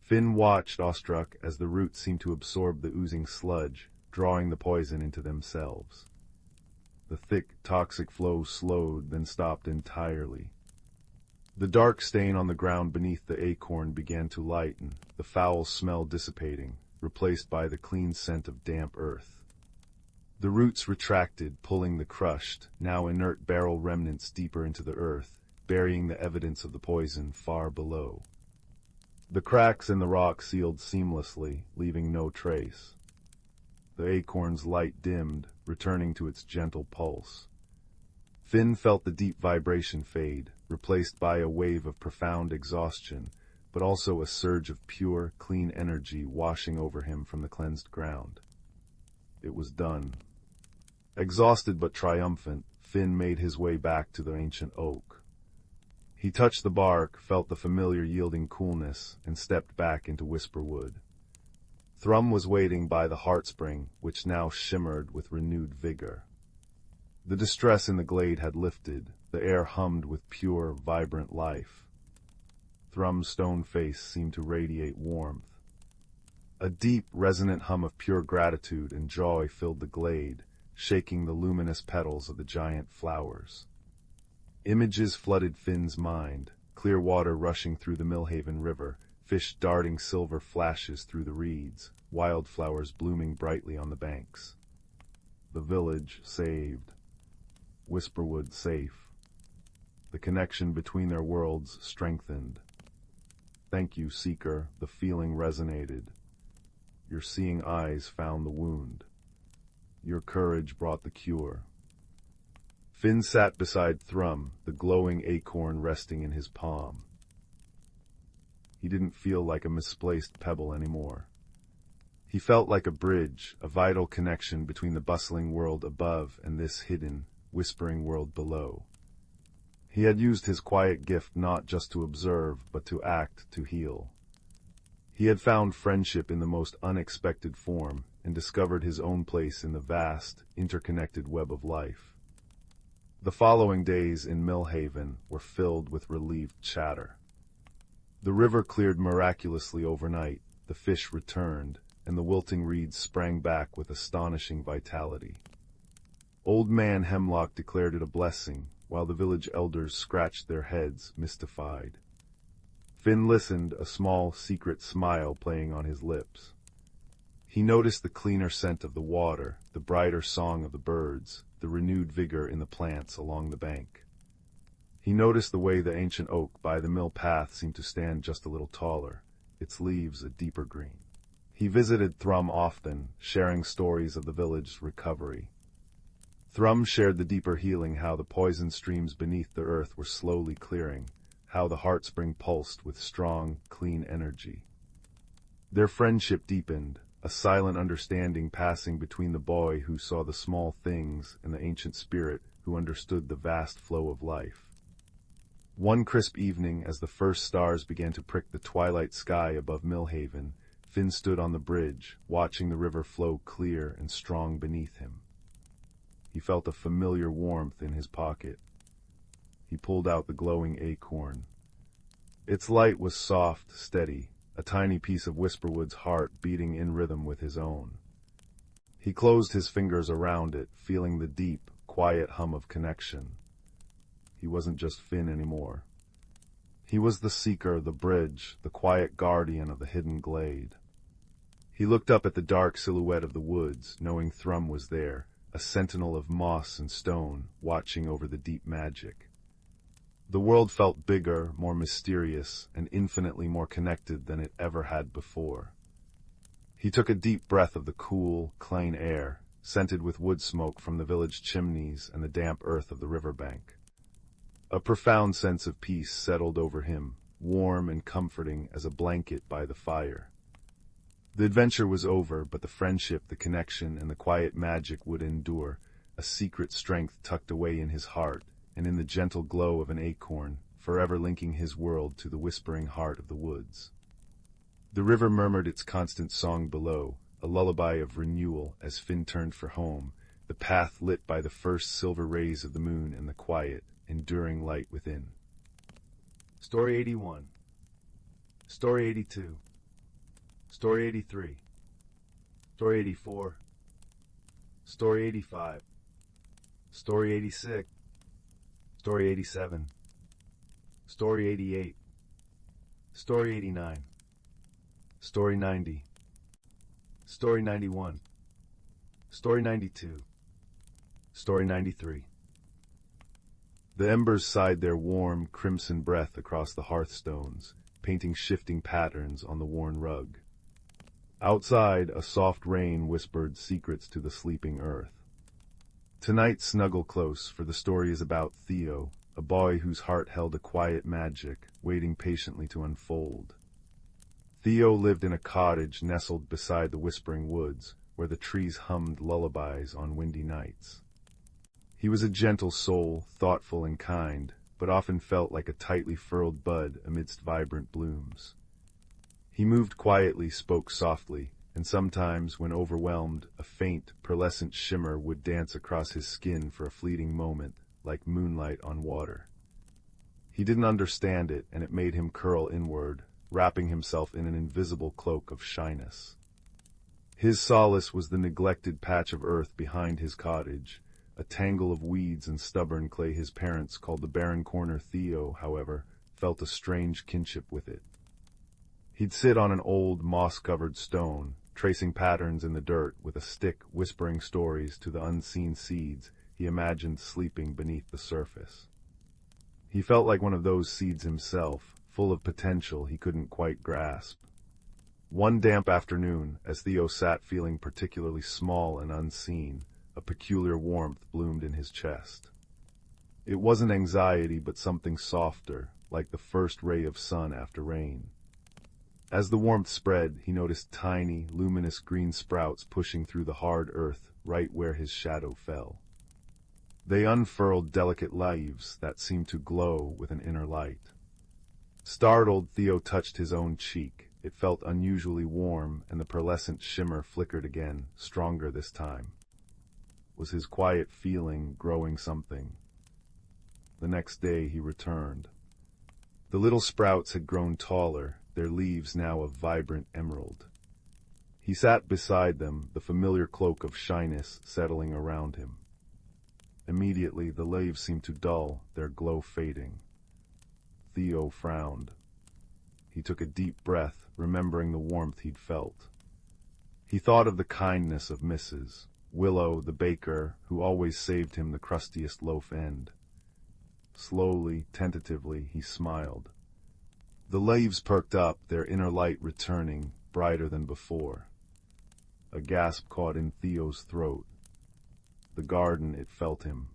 Finn watched, awestruck, as the roots seemed to absorb the oozing sludge, drawing the poison into themselves. The thick, toxic flow slowed, then stopped entirely. The dark stain on the ground beneath the acorn began to lighten, the foul smell dissipating, replaced by the clean scent of damp earth. The roots retracted, pulling the crushed, now inert barrel remnants deeper into the earth, burying the evidence of the poison far below. The cracks in the rock sealed seamlessly, leaving no trace. The acorn's light dimmed, returning to its gentle pulse. Finn felt the deep vibration fade, replaced by a wave of profound exhaustion, but also a surge of pure, clean energy washing over him from the cleansed ground. It was done. Exhausted but triumphant, Finn made his way back to the ancient oak. He touched the bark, felt the familiar yielding coolness, and stepped back into Whisperwood. Thrum was waiting by the heartspring, which now shimmered with renewed vigor. The distress in the glade had lifted, the air hummed with pure, vibrant life. Thrum's stone face seemed to radiate warmth. A deep, resonant hum of pure gratitude and joy filled the glade, shaking the luminous petals of the giant flowers. Images flooded Finn's mind, clear water rushing through the Millhaven River, fish darting silver flashes through the reeds, wildflowers blooming brightly on the banks. The village saved. Whisperwood safe. The connection between their worlds strengthened. "Thank you, Seeker," the feeling resonated. "Your seeing eyes found the wound. Your courage brought the cure." Finn sat beside Thrum, the glowing acorn resting in his palm. He didn't feel like a misplaced pebble anymore. He felt like a bridge, a vital connection between the bustling world above and this hidden, whispering world below. He had used his quiet gift not just to observe, but to act, to heal. He had found friendship in the most unexpected form and discovered his own place in the vast, interconnected web of life. The following days in Millhaven were filled with relieved chatter. The river cleared miraculously overnight, the fish returned, and the wilting reeds sprang back with astonishing vitality. Old Man Hemlock declared it a blessing, while the village elders scratched their heads, mystified. Finn listened, a small, secret smile playing on his lips. He noticed the cleaner scent of the water, the brighter song of the birds, the renewed vigor in the plants along the bank. He noticed the way the ancient oak by the mill path seemed to stand just a little taller, its leaves a deeper green. He visited Thrum often, sharing stories of the village's recovery. Thrum shared the deeper healing, how the poison streams beneath the earth were slowly clearing, how the heart spring pulsed with strong, clean energy. Their friendship deepened, a silent understanding passing between the boy who saw the small things and the ancient spirit who understood the vast flow of life. One crisp evening, as the first stars began to prick the twilight sky above Millhaven, Finn stood on the bridge, watching the river flow clear and strong beneath him. He felt a familiar warmth in his pocket. He pulled out the glowing acorn. Its light was soft, steady, a tiny piece of Whisperwood's heart beating in rhythm with his own. He closed his fingers around it, feeling the deep, quiet hum of connection. He wasn't just Finn anymore. He was the seeker, the bridge, the quiet guardian of the hidden glade. He looked up at the dark silhouette of the woods, knowing Thrum was there, a sentinel of moss and stone, watching over the deep magic. The world felt bigger, more mysterious, and infinitely more connected than it ever had before. He took a deep breath of the cool, clean air, scented with wood smoke from the village chimneys and the damp earth of the riverbank. A profound sense of peace settled over him, warm and comforting as a blanket by the fire. The adventure was over, but the friendship, the connection, and the quiet magic would endure, a secret strength tucked away in his heart, and in the gentle glow of an acorn, forever linking his world to the whispering heart of the woods. The river murmured its constant song below, a lullaby of renewal as Finn turned for home, the path lit by the first silver rays of the moon and the quiet, enduring light within. Story 81. Story 82. Story 83. Story 84. Story 85. Story 86. Story 87. Story 88. Story 89. Story 90. Story 91. Story 92. Story 93. The embers sighed their warm, crimson breath across the hearthstones, painting shifting patterns on the worn rug. Outside, a soft rain whispered secrets to the sleeping earth. Tonight, snuggle close, for the story is about Theo, a boy whose heart held a quiet magic, waiting patiently to unfold. Theo lived in a cottage nestled beside the whispering woods, where the trees hummed lullabies on windy nights. He was a gentle soul, thoughtful and kind, but often felt like a tightly furled bud amidst vibrant blooms. He moved quietly, spoke softly, and sometimes, when overwhelmed, a faint, pearlescent shimmer would dance across his skin for a fleeting moment, like moonlight on water. He didn't understand it, and it made him curl inward, wrapping himself in an invisible cloak of shyness. His solace was the neglected patch of earth behind his cottage, a tangle of weeds and stubborn clay. His parents called the barren corner Theo, however, felt a strange kinship with it. He'd sit on an old, moss-covered stone, tracing patterns in the dirt with a stick, whispering stories to the unseen seeds he imagined sleeping beneath the surface. He felt like one of those seeds himself, full of potential he couldn't quite grasp. One damp afternoon, as Theo sat feeling particularly small and unseen, a peculiar warmth bloomed in his chest. It wasn't anxiety, but something softer, like the first ray of sun after rain. As the warmth spread, he noticed tiny, luminous green sprouts pushing through the hard earth right where his shadow fell. They unfurled delicate leaves that seemed to glow with an inner light. Startled, Theo touched his own cheek. It felt unusually warm, and the pearlescent shimmer flickered again, stronger this time. Was his quiet feeling growing something? The next day he returned. The little sprouts had grown taller, their leaves now of vibrant emerald. He sat beside them, the familiar cloak of shyness settling around him. Immediately the leaves seemed to dull, their glow fading. Theo frowned. He took a deep breath, remembering the warmth he'd felt. He thought of the kindness of Mrs. Willow, the baker, who always saved him the crustiest loaf end. Slowly, tentatively, he smiled. The leaves perked up, their inner light returning, brighter than before. A gasp caught in Theo's throat. The garden, it felt him.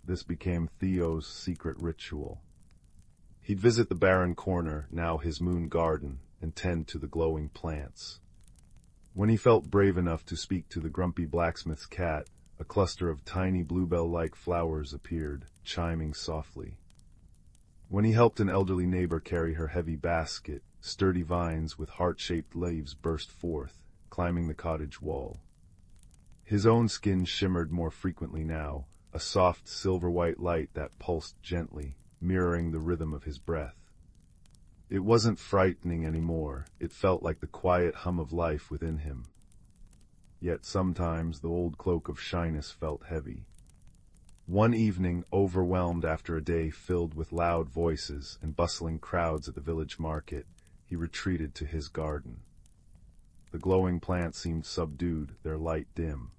This became Theo's secret ritual. He'd visit the barren corner, now his moon garden, and tend to the glowing plants. When he felt brave enough to speak to the grumpy blacksmith's cat, a cluster of tiny bluebell-like flowers appeared, chiming softly. When he helped an elderly neighbor carry her heavy basket, sturdy vines with heart-shaped leaves burst forth, climbing the cottage wall. His own skin shimmered more frequently now, a soft silver-white light that pulsed gently, mirroring the rhythm of his breath. It wasn't frightening anymore, it felt like the quiet hum of life within him. Yet sometimes the old cloak of shyness felt heavy. One evening, overwhelmed after a day filled with loud voices and bustling crowds at the village market, he retreated to his garden. The glowing plants seemed subdued, their light dim.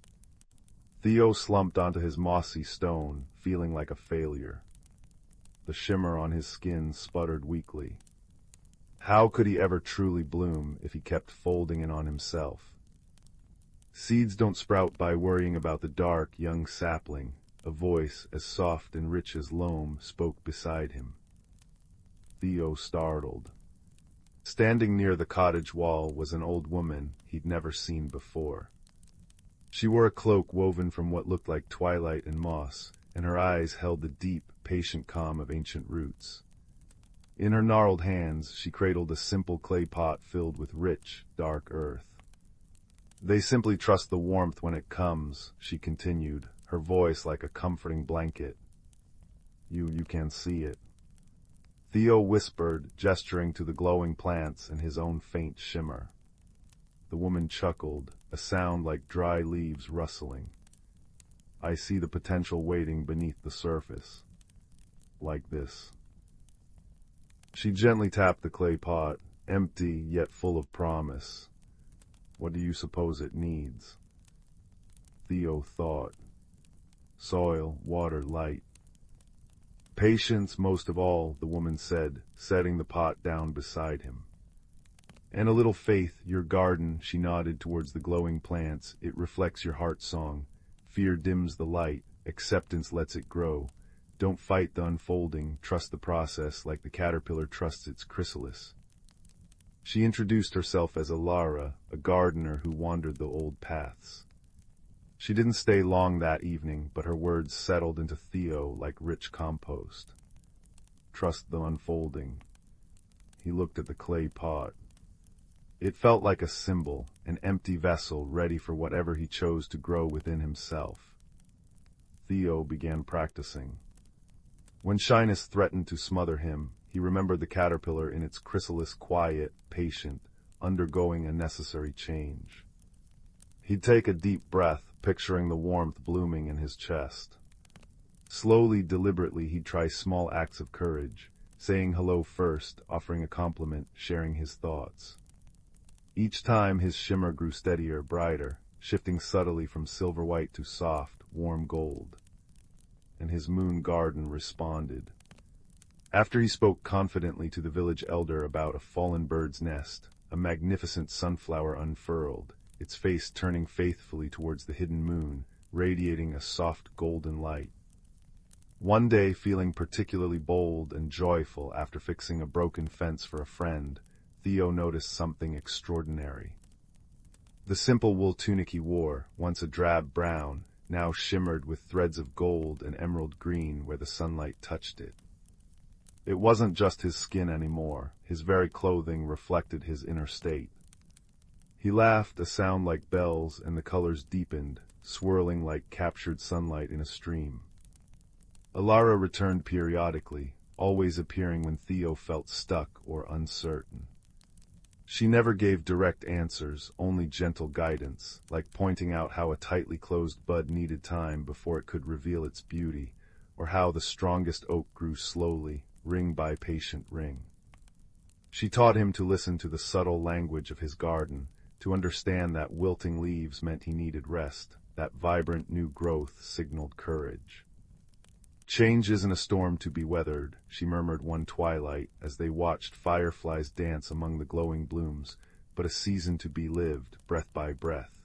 Theo slumped onto his mossy stone, feeling like a failure. The shimmer on his skin sputtered weakly. How could he ever truly bloom if he kept folding in on himself? Seeds don't sprout by worrying about the dark, young sapling. A voice, as soft and rich as loam, spoke beside him. Theo startled. Standing near the cottage wall was an old woman he'd never seen before. She wore a cloak woven from what looked like twilight and moss, and her eyes held the deep, patient calm of ancient roots. In her gnarled hands, she cradled a simple clay pot filled with rich, dark earth. "They simply trust the warmth when it comes," she continued, her voice like a comforting blanket. You can see it." Theo whispered, gesturing to the glowing plants and his own faint shimmer. The woman chuckled, a sound like dry leaves rustling. "I see the potential waiting beneath the surface. Like this." She gently tapped the clay pot, empty yet full of promise. "What do you suppose it needs?" Theo thought. "Soil, water, light." "Patience most of all," the woman said, setting the pot down beside him. "And a little faith, your garden," she nodded towards the glowing plants. "It reflects your heart song. Fear dims the light, acceptance lets it grow. Don't fight the unfolding, trust the process like the caterpillar trusts its chrysalis." She introduced herself as Alara, a gardener who wandered the old paths. She didn't stay long that evening, but her words settled into Theo like rich compost. Trust the unfolding. He looked at the clay pot. It felt like a symbol, an empty vessel ready for whatever he chose to grow within himself. Theo began practicing. When shyness threatened to smother him, he remembered the caterpillar in its chrysalis, quiet, patient, undergoing a necessary change. He'd take a deep breath, picturing the warmth blooming in his chest. Slowly, deliberately, he'd try small acts of courage, saying hello first, offering a compliment, sharing his thoughts. Each time his shimmer grew steadier, brighter, shifting subtly from silver white to soft, warm gold. And his moon garden responded. After he spoke confidently to the village elder about a fallen bird's nest, a magnificent sunflower unfurled, its face turning faithfully towards the hidden moon, radiating a soft golden light. One day, feeling particularly bold and joyful after fixing a broken fence for a friend, Theo noticed something extraordinary. The simple wool tunic he wore, once a drab brown, now shimmered with threads of gold and emerald green where the sunlight touched it. It wasn't just his skin anymore, his very clothing reflected his inner state. He laughed, a sound like bells, and the colors deepened, swirling like captured sunlight in a stream. Alara returned periodically, always appearing when Theo felt stuck or uncertain. She never gave direct answers, only gentle guidance, like pointing out how a tightly closed bud needed time before it could reveal its beauty, or how the strongest oak grew slowly, ring by patient ring. She taught him to listen to the subtle language of his garden, to understand that wilting leaves meant he needed rest, that vibrant new growth signaled courage. "Change isn't a storm to be weathered," she murmured one twilight as they watched fireflies dance among the glowing blooms, "but a season to be lived, breath by breath."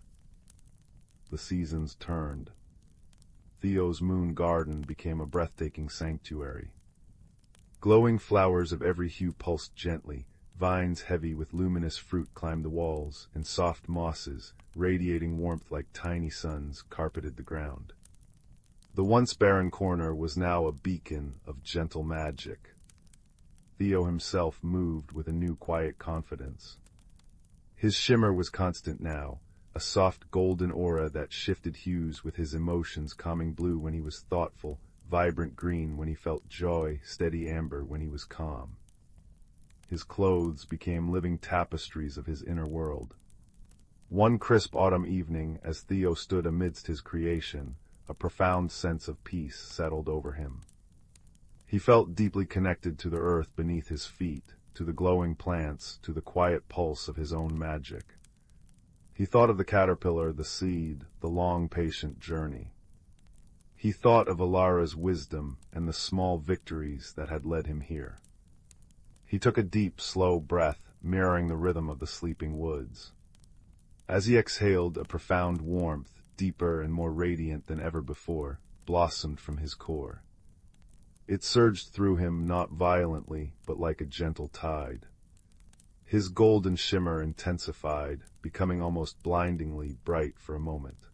The seasons turned. Theo's moon garden became a breathtaking sanctuary. Glowing flowers of every hue pulsed gently, vines heavy with luminous fruit climbed the walls, and soft mosses, radiating warmth like tiny suns, carpeted the ground. The once barren corner was now a beacon of gentle magic. Theo himself moved with a new quiet confidence. His shimmer was constant now, a soft golden aura that shifted hues with his emotions, calming blue when he was thoughtful, vibrant green when he felt joy, steady amber when he was calm. His clothes became living tapestries of his inner world. One crisp autumn evening, as Theo stood amidst his creation, a profound sense of peace settled over him. He felt deeply connected to the earth beneath his feet, to the glowing plants, to the quiet pulse of his own magic. He thought of the caterpillar, the seed, the long, patient journey. He thought of Alara's wisdom and the small victories that had led him here. He took a deep, slow breath, mirroring the rhythm of the sleeping woods. As he exhaled, a profound warmth, deeper and more radiant than ever before, blossomed from his core. It surged through him not violently, but like a gentle tide. His golden shimmer intensified, becoming almost blindingly bright for a moment.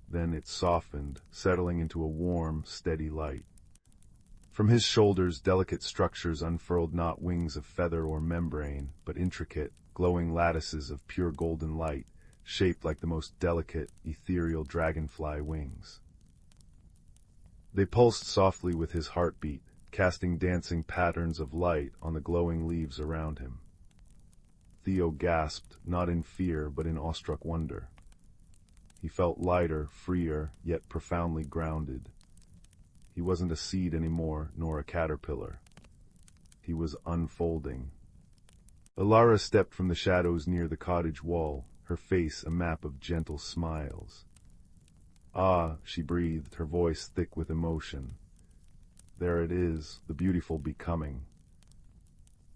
Then it softened, settling into a warm, steady light. From his shoulders, delicate structures unfurled, not wings of feather or membrane, but intricate, glowing lattices of pure golden light, shaped like the most delicate, ethereal dragonfly wings. They pulsed softly with his heartbeat, casting dancing patterns of light on the glowing leaves around him. Theo gasped, not in fear but in awestruck wonder. He felt lighter, freer, yet profoundly grounded. He wasn't a seed anymore, nor a caterpillar. He was unfolding. Alara stepped from the shadows near the cottage wall, her face a map of gentle smiles. "Ah," she breathed, her voice thick with emotion. "There it is, the beautiful becoming."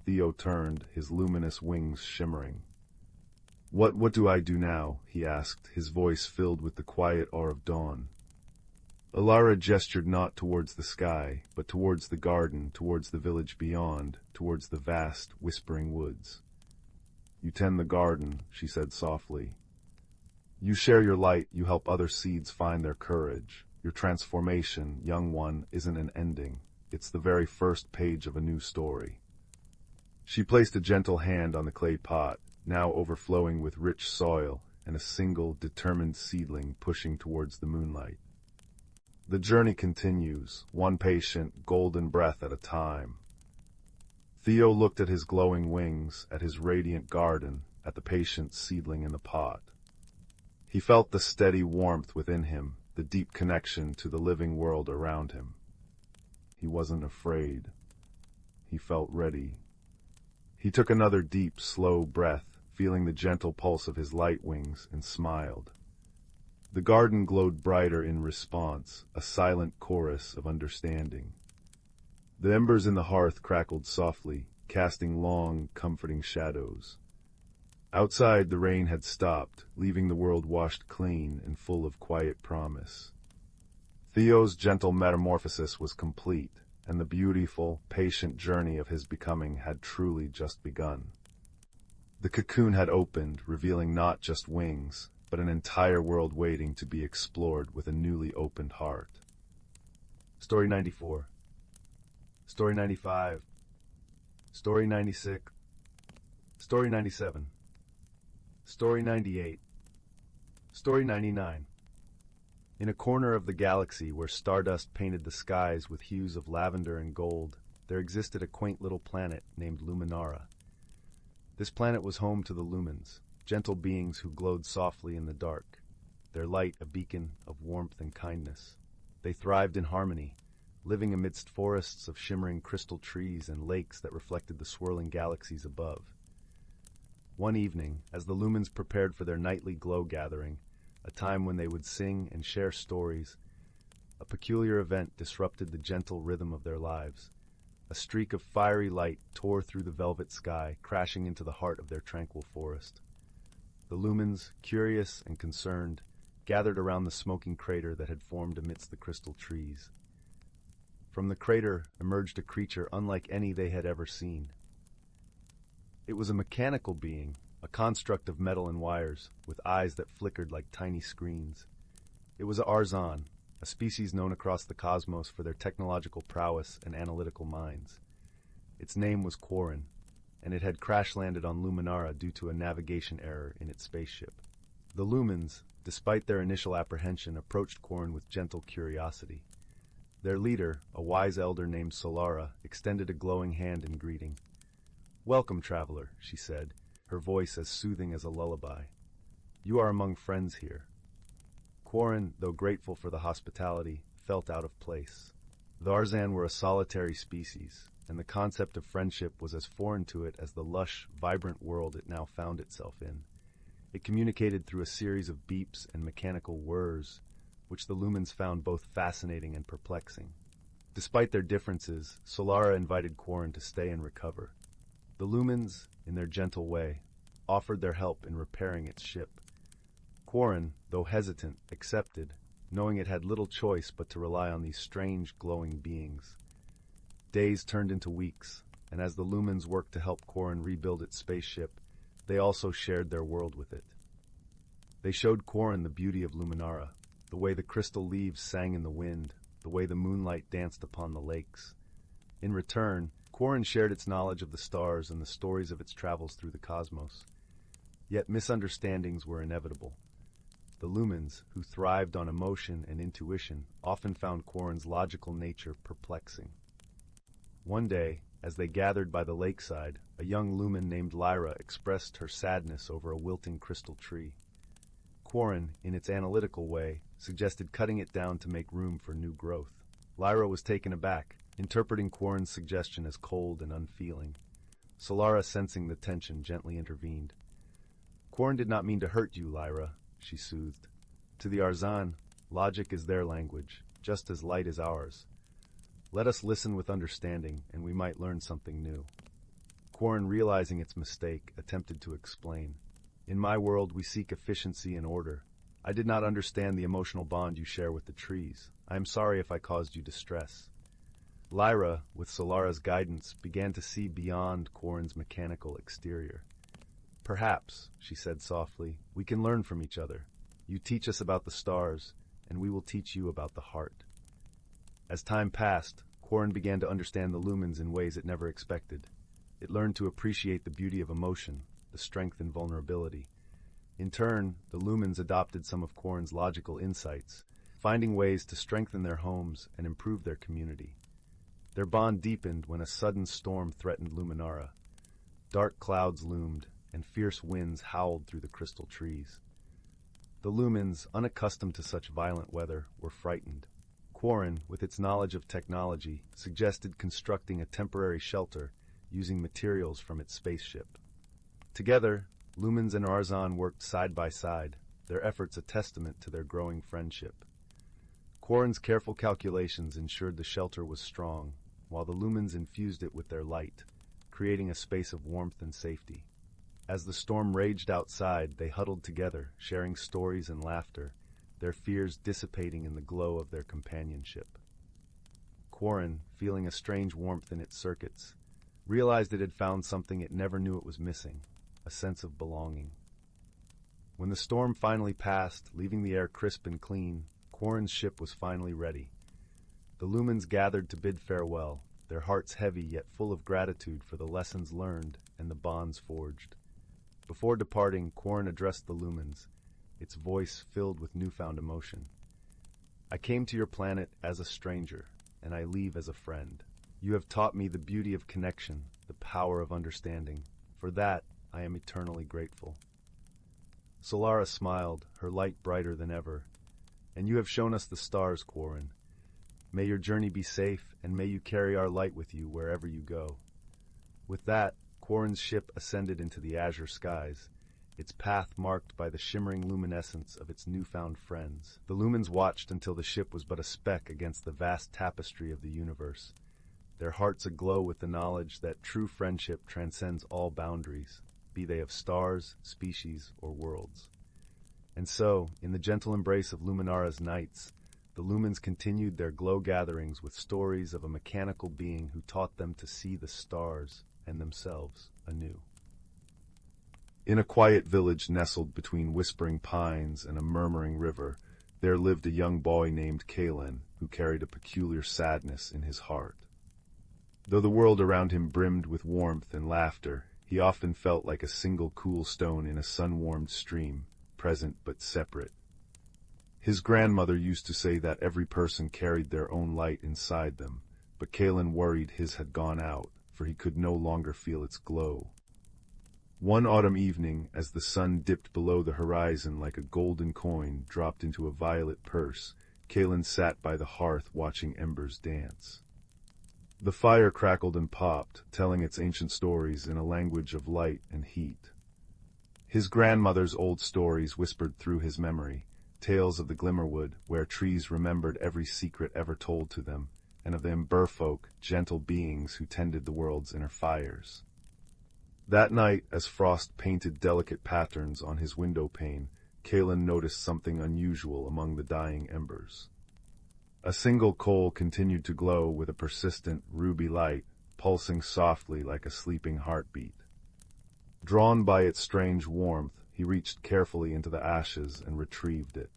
Theo turned, his luminous wings shimmering. What do I do now?" he asked, his voice filled with the quiet awe of dawn. Alara gestured not towards the sky, but towards the garden, towards the village beyond, towards the vast, whispering woods. "You tend the garden," she said softly. "You share your light, you help other seeds find their courage. Your transformation, young one, isn't an ending. It's the very first page of a new story." She placed a gentle hand on the clay pot, now overflowing with rich soil, and a single, determined seedling pushing towards the moonlight. "The journey continues, one patient, golden breath at a time." Theo looked at his glowing wings, at his radiant garden, at the patient seedling in the pot. He felt the steady warmth within him, the deep connection to the living world around him. He wasn't afraid. He felt ready. He took another deep, slow breath, feeling the gentle pulse of his light wings, and smiled. The garden glowed brighter in response, a silent chorus of understanding. The embers in the hearth crackled softly, casting long, comforting shadows. Outside, the rain had stopped, leaving the world washed clean and full of quiet promise. Theo's gentle metamorphosis was complete, and the beautiful, patient journey of his becoming had truly just begun. The cocoon had opened, revealing not just wings, but an entire world waiting to be explored with a newly opened heart. Story 94. Story 95. Story 96. Story 97. Story 98. Story 99. In a corner of the galaxy where stardust painted the skies with hues of lavender and gold, there existed a quaint little planet named Luminara. This planet was home to the Lumens, gentle beings who glowed softly in the dark, their light a beacon of warmth and kindness. They thrived in harmony, living amidst forests of shimmering crystal trees and lakes that reflected the swirling galaxies above. One evening, as the Lumens prepared for their nightly glow gathering, a time when they would sing and share stories, a peculiar event disrupted the gentle rhythm of their lives. A streak of fiery light tore through the velvet sky, crashing into the heart of their tranquil forest. The Lumens, curious and concerned, gathered around the smoking crater that had formed amidst the crystal trees. From the crater emerged a creature unlike any they had ever seen. It was a mechanical being, a construct of metal and wires, with eyes that flickered like tiny screens. It was a Arzan, a species known across the cosmos for their technological prowess and analytical minds. Its name was Quarren, and it had crash-landed on Luminara due to a navigation error in its spaceship. The Lumens, despite their initial apprehension, approached Quarren with gentle curiosity. Their leader, a wise elder named Solara, extended a glowing hand in greeting. "Welcome, traveler," she said, her voice as soothing as a lullaby. "You are among friends here." Quarren, though grateful for the hospitality, felt out of place. The Arzan were a solitary species, and the concept of friendship was as foreign to it as the lush, vibrant world it now found itself in. It communicated through a series of beeps and mechanical whirs, which the Lumens found both fascinating and perplexing. Despite their differences, Solara invited Quarren to stay and recover. The Lumens, in their gentle way, offered their help in repairing its ship. Quarren, though hesitant, accepted, knowing it had little choice but to rely on these strange, glowing beings. Days turned into weeks, and as the Lumens worked to help Quarren rebuild its spaceship, they also shared their world with it. They showed Quarren the beauty of Luminara, the way the crystal leaves sang in the wind, the way the moonlight danced upon the lakes. In return, Quarren shared its knowledge of the stars and the stories of its travels through the cosmos. Yet misunderstandings were inevitable. The Lumens, who thrived on emotion and intuition, often found Quarren's logical nature perplexing. One day, as they gathered by the lakeside, a young Lumen named Lyra expressed her sadness over a wilting crystal tree. Quarren, in its analytical way, suggested cutting it down to make room for new growth. Lyra was taken aback, interpreting Quarren's suggestion as cold and unfeeling. Solara, sensing the tension, gently intervened. "Quarren did not mean to hurt you, Lyra," she soothed. "To the Arzan, logic is their language, just as light is ours. Let us listen with understanding, and we might learn something new." Quarren, realizing its mistake, attempted to explain. "In my world, we seek efficiency and order. I did not understand the emotional bond you share with the trees. I am sorry if I caused you distress." Lyra, with Solara's guidance, began to see beyond Quarren's mechanical exterior. "Perhaps," she said softly, "we can learn from each other. You teach us about the stars, and we will teach you about the heart." As time passed, Quarren began to understand the Lumens in ways it never expected. It learned to appreciate the beauty of emotion, the strength and vulnerability. In turn, the Lumens adopted some of Quarren's logical insights, finding ways to strengthen their homes and improve their community. Their bond deepened when a sudden storm threatened Luminara. Dark clouds loomed, and fierce winds howled through the crystal trees. The Lumens, unaccustomed to such violent weather, were frightened. Quarren, with its knowledge of technology, suggested constructing a temporary shelter using materials from its spaceship. Together, Lumens and Arzan worked side by side, their efforts a testament to their growing friendship. Quarren's careful calculations ensured the shelter was strong, while the Lumens infused it with their light, creating a space of warmth and safety. As the storm raged outside, they huddled together, sharing stories and laughter, their fears dissipating in the glow of their companionship. Quarren, feeling a strange warmth in its circuits, realized it had found something it never knew it was missing, a sense of belonging. When the storm finally passed, leaving the air crisp and clean, Quarren's ship was finally ready. The lumens gathered to bid farewell, their hearts heavy yet full of gratitude for the lessons learned and the bonds forged. Before departing, Quarren addressed the lumens, its voice filled with newfound emotion. "I came to your planet as a stranger, and I leave as a friend. You have taught me the beauty of connection, the power of understanding. For that, I am eternally grateful." Solara smiled, her light brighter than ever. "And you have shown us the stars, Quarren. May your journey be safe, and may you carry our light with you wherever you go." With that, Quarren's ship ascended into the azure skies, its path marked by the shimmering luminescence of its newfound friends. The lumens watched until the ship was but a speck against the vast tapestry of the universe, their hearts aglow with the knowledge that true friendship transcends all boundaries, be they of stars, species, or worlds. And so, in the gentle embrace of Luminara's nights, the lumens continued their glow gatherings with stories of a mechanical being who taught them to see the stars and themselves anew. In a quiet village nestled between whispering pines and a murmuring river, there lived a young boy named Kalen, who carried a peculiar sadness in his heart. Though the world around him brimmed with warmth and laughter, he often felt like a single cool stone in a sun-warmed stream, present but separate. His grandmother used to say that every person carried their own light inside them, but Kalen worried his had gone out, for he could no longer feel its glow. One autumn evening, as the sun dipped below the horizon like a golden coin dropped into a violet purse, Kalen sat by the hearth watching embers dance. The fire crackled and popped, telling its ancient stories in a language of light and heat. His grandmother's old stories whispered through his memory, tales of the Glimmerwood, where trees remembered every secret ever told to them, and of the Ember folk, gentle beings who tended the world's inner fires. That night, as frost painted delicate patterns on his window pane, Kalen noticed something unusual among the dying embers. A single coal continued to glow with a persistent, ruby light, pulsing softly like a sleeping heartbeat. Drawn by its strange warmth, he reached carefully into the ashes and retrieved it.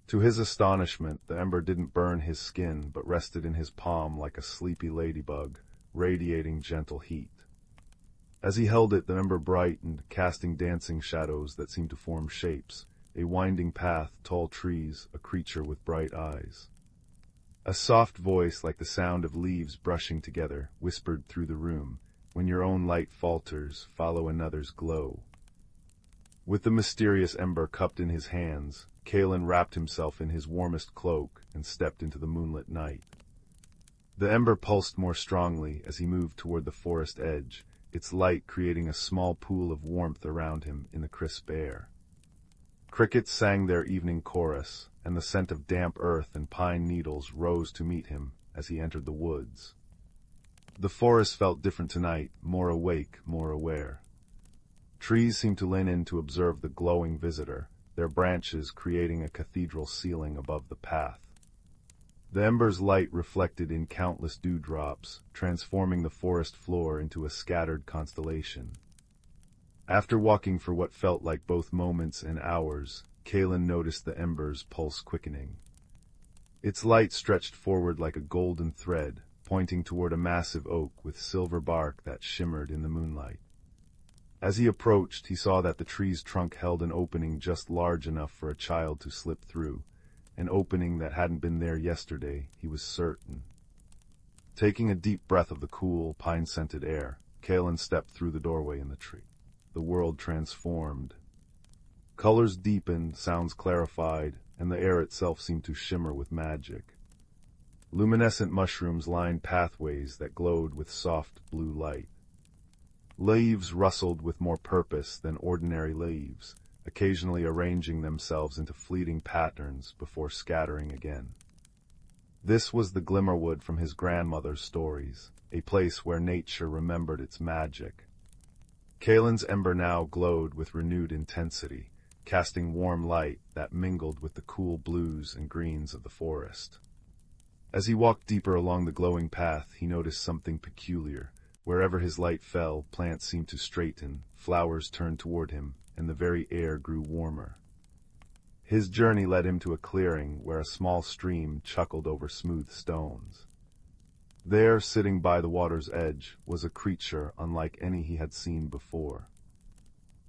To his astonishment, the ember didn't burn his skin, but rested in his palm like a sleepy ladybug, radiating gentle heat. As he held it, the ember brightened, casting dancing shadows that seemed to form shapes, a winding path, tall trees, a creature with bright eyes. A soft voice, like the sound of leaves brushing together, whispered through the room, "When your own light falters, follow another's glow." With the mysterious ember cupped in his hands, Kalen wrapped himself in his warmest cloak and stepped into the moonlit night. The ember pulsed more strongly as he moved toward the forest edge, its light creating a small pool of warmth around him in the crisp air. Crickets sang their evening chorus, and the scent of damp earth and pine needles rose to meet him as he entered the woods. The forest felt different tonight, more awake, more aware. Trees seemed to lean in to observe the glowing visitor, their branches creating a cathedral ceiling above the path. The ember's light reflected in countless dewdrops, transforming the forest floor into a scattered constellation. After walking for what felt like both moments and hours, Kalen noticed the ember's pulse quickening. Its light stretched forward like a golden thread, pointing toward a massive oak with silver bark that shimmered in the moonlight. As he approached, he saw that the tree's trunk held an opening just large enough for a child to slip through, an opening that hadn't been there yesterday, he was certain. Taking a deep breath of the cool, pine-scented air, Kalen stepped through the doorway in the tree. The world transformed. Colors deepened, sounds clarified, and the air itself seemed to shimmer with magic. Luminescent mushrooms lined pathways that glowed with soft blue light. Leaves rustled with more purpose than ordinary leaves, occasionally arranging themselves into fleeting patterns before scattering again. This was the Glimmerwood from his grandmother's stories, a place where nature remembered its magic. Kalen's ember now glowed with renewed intensity, casting warm light that mingled with the cool blues and greens of the forest. As he walked deeper along the glowing path, he noticed something peculiar. Wherever his light fell, plants seemed to straighten, flowers turned toward him, and the very air grew warmer. His journey led him to a clearing where a small stream chuckled over smooth stones. There, sitting by the water's edge, was a creature unlike any he had seen before.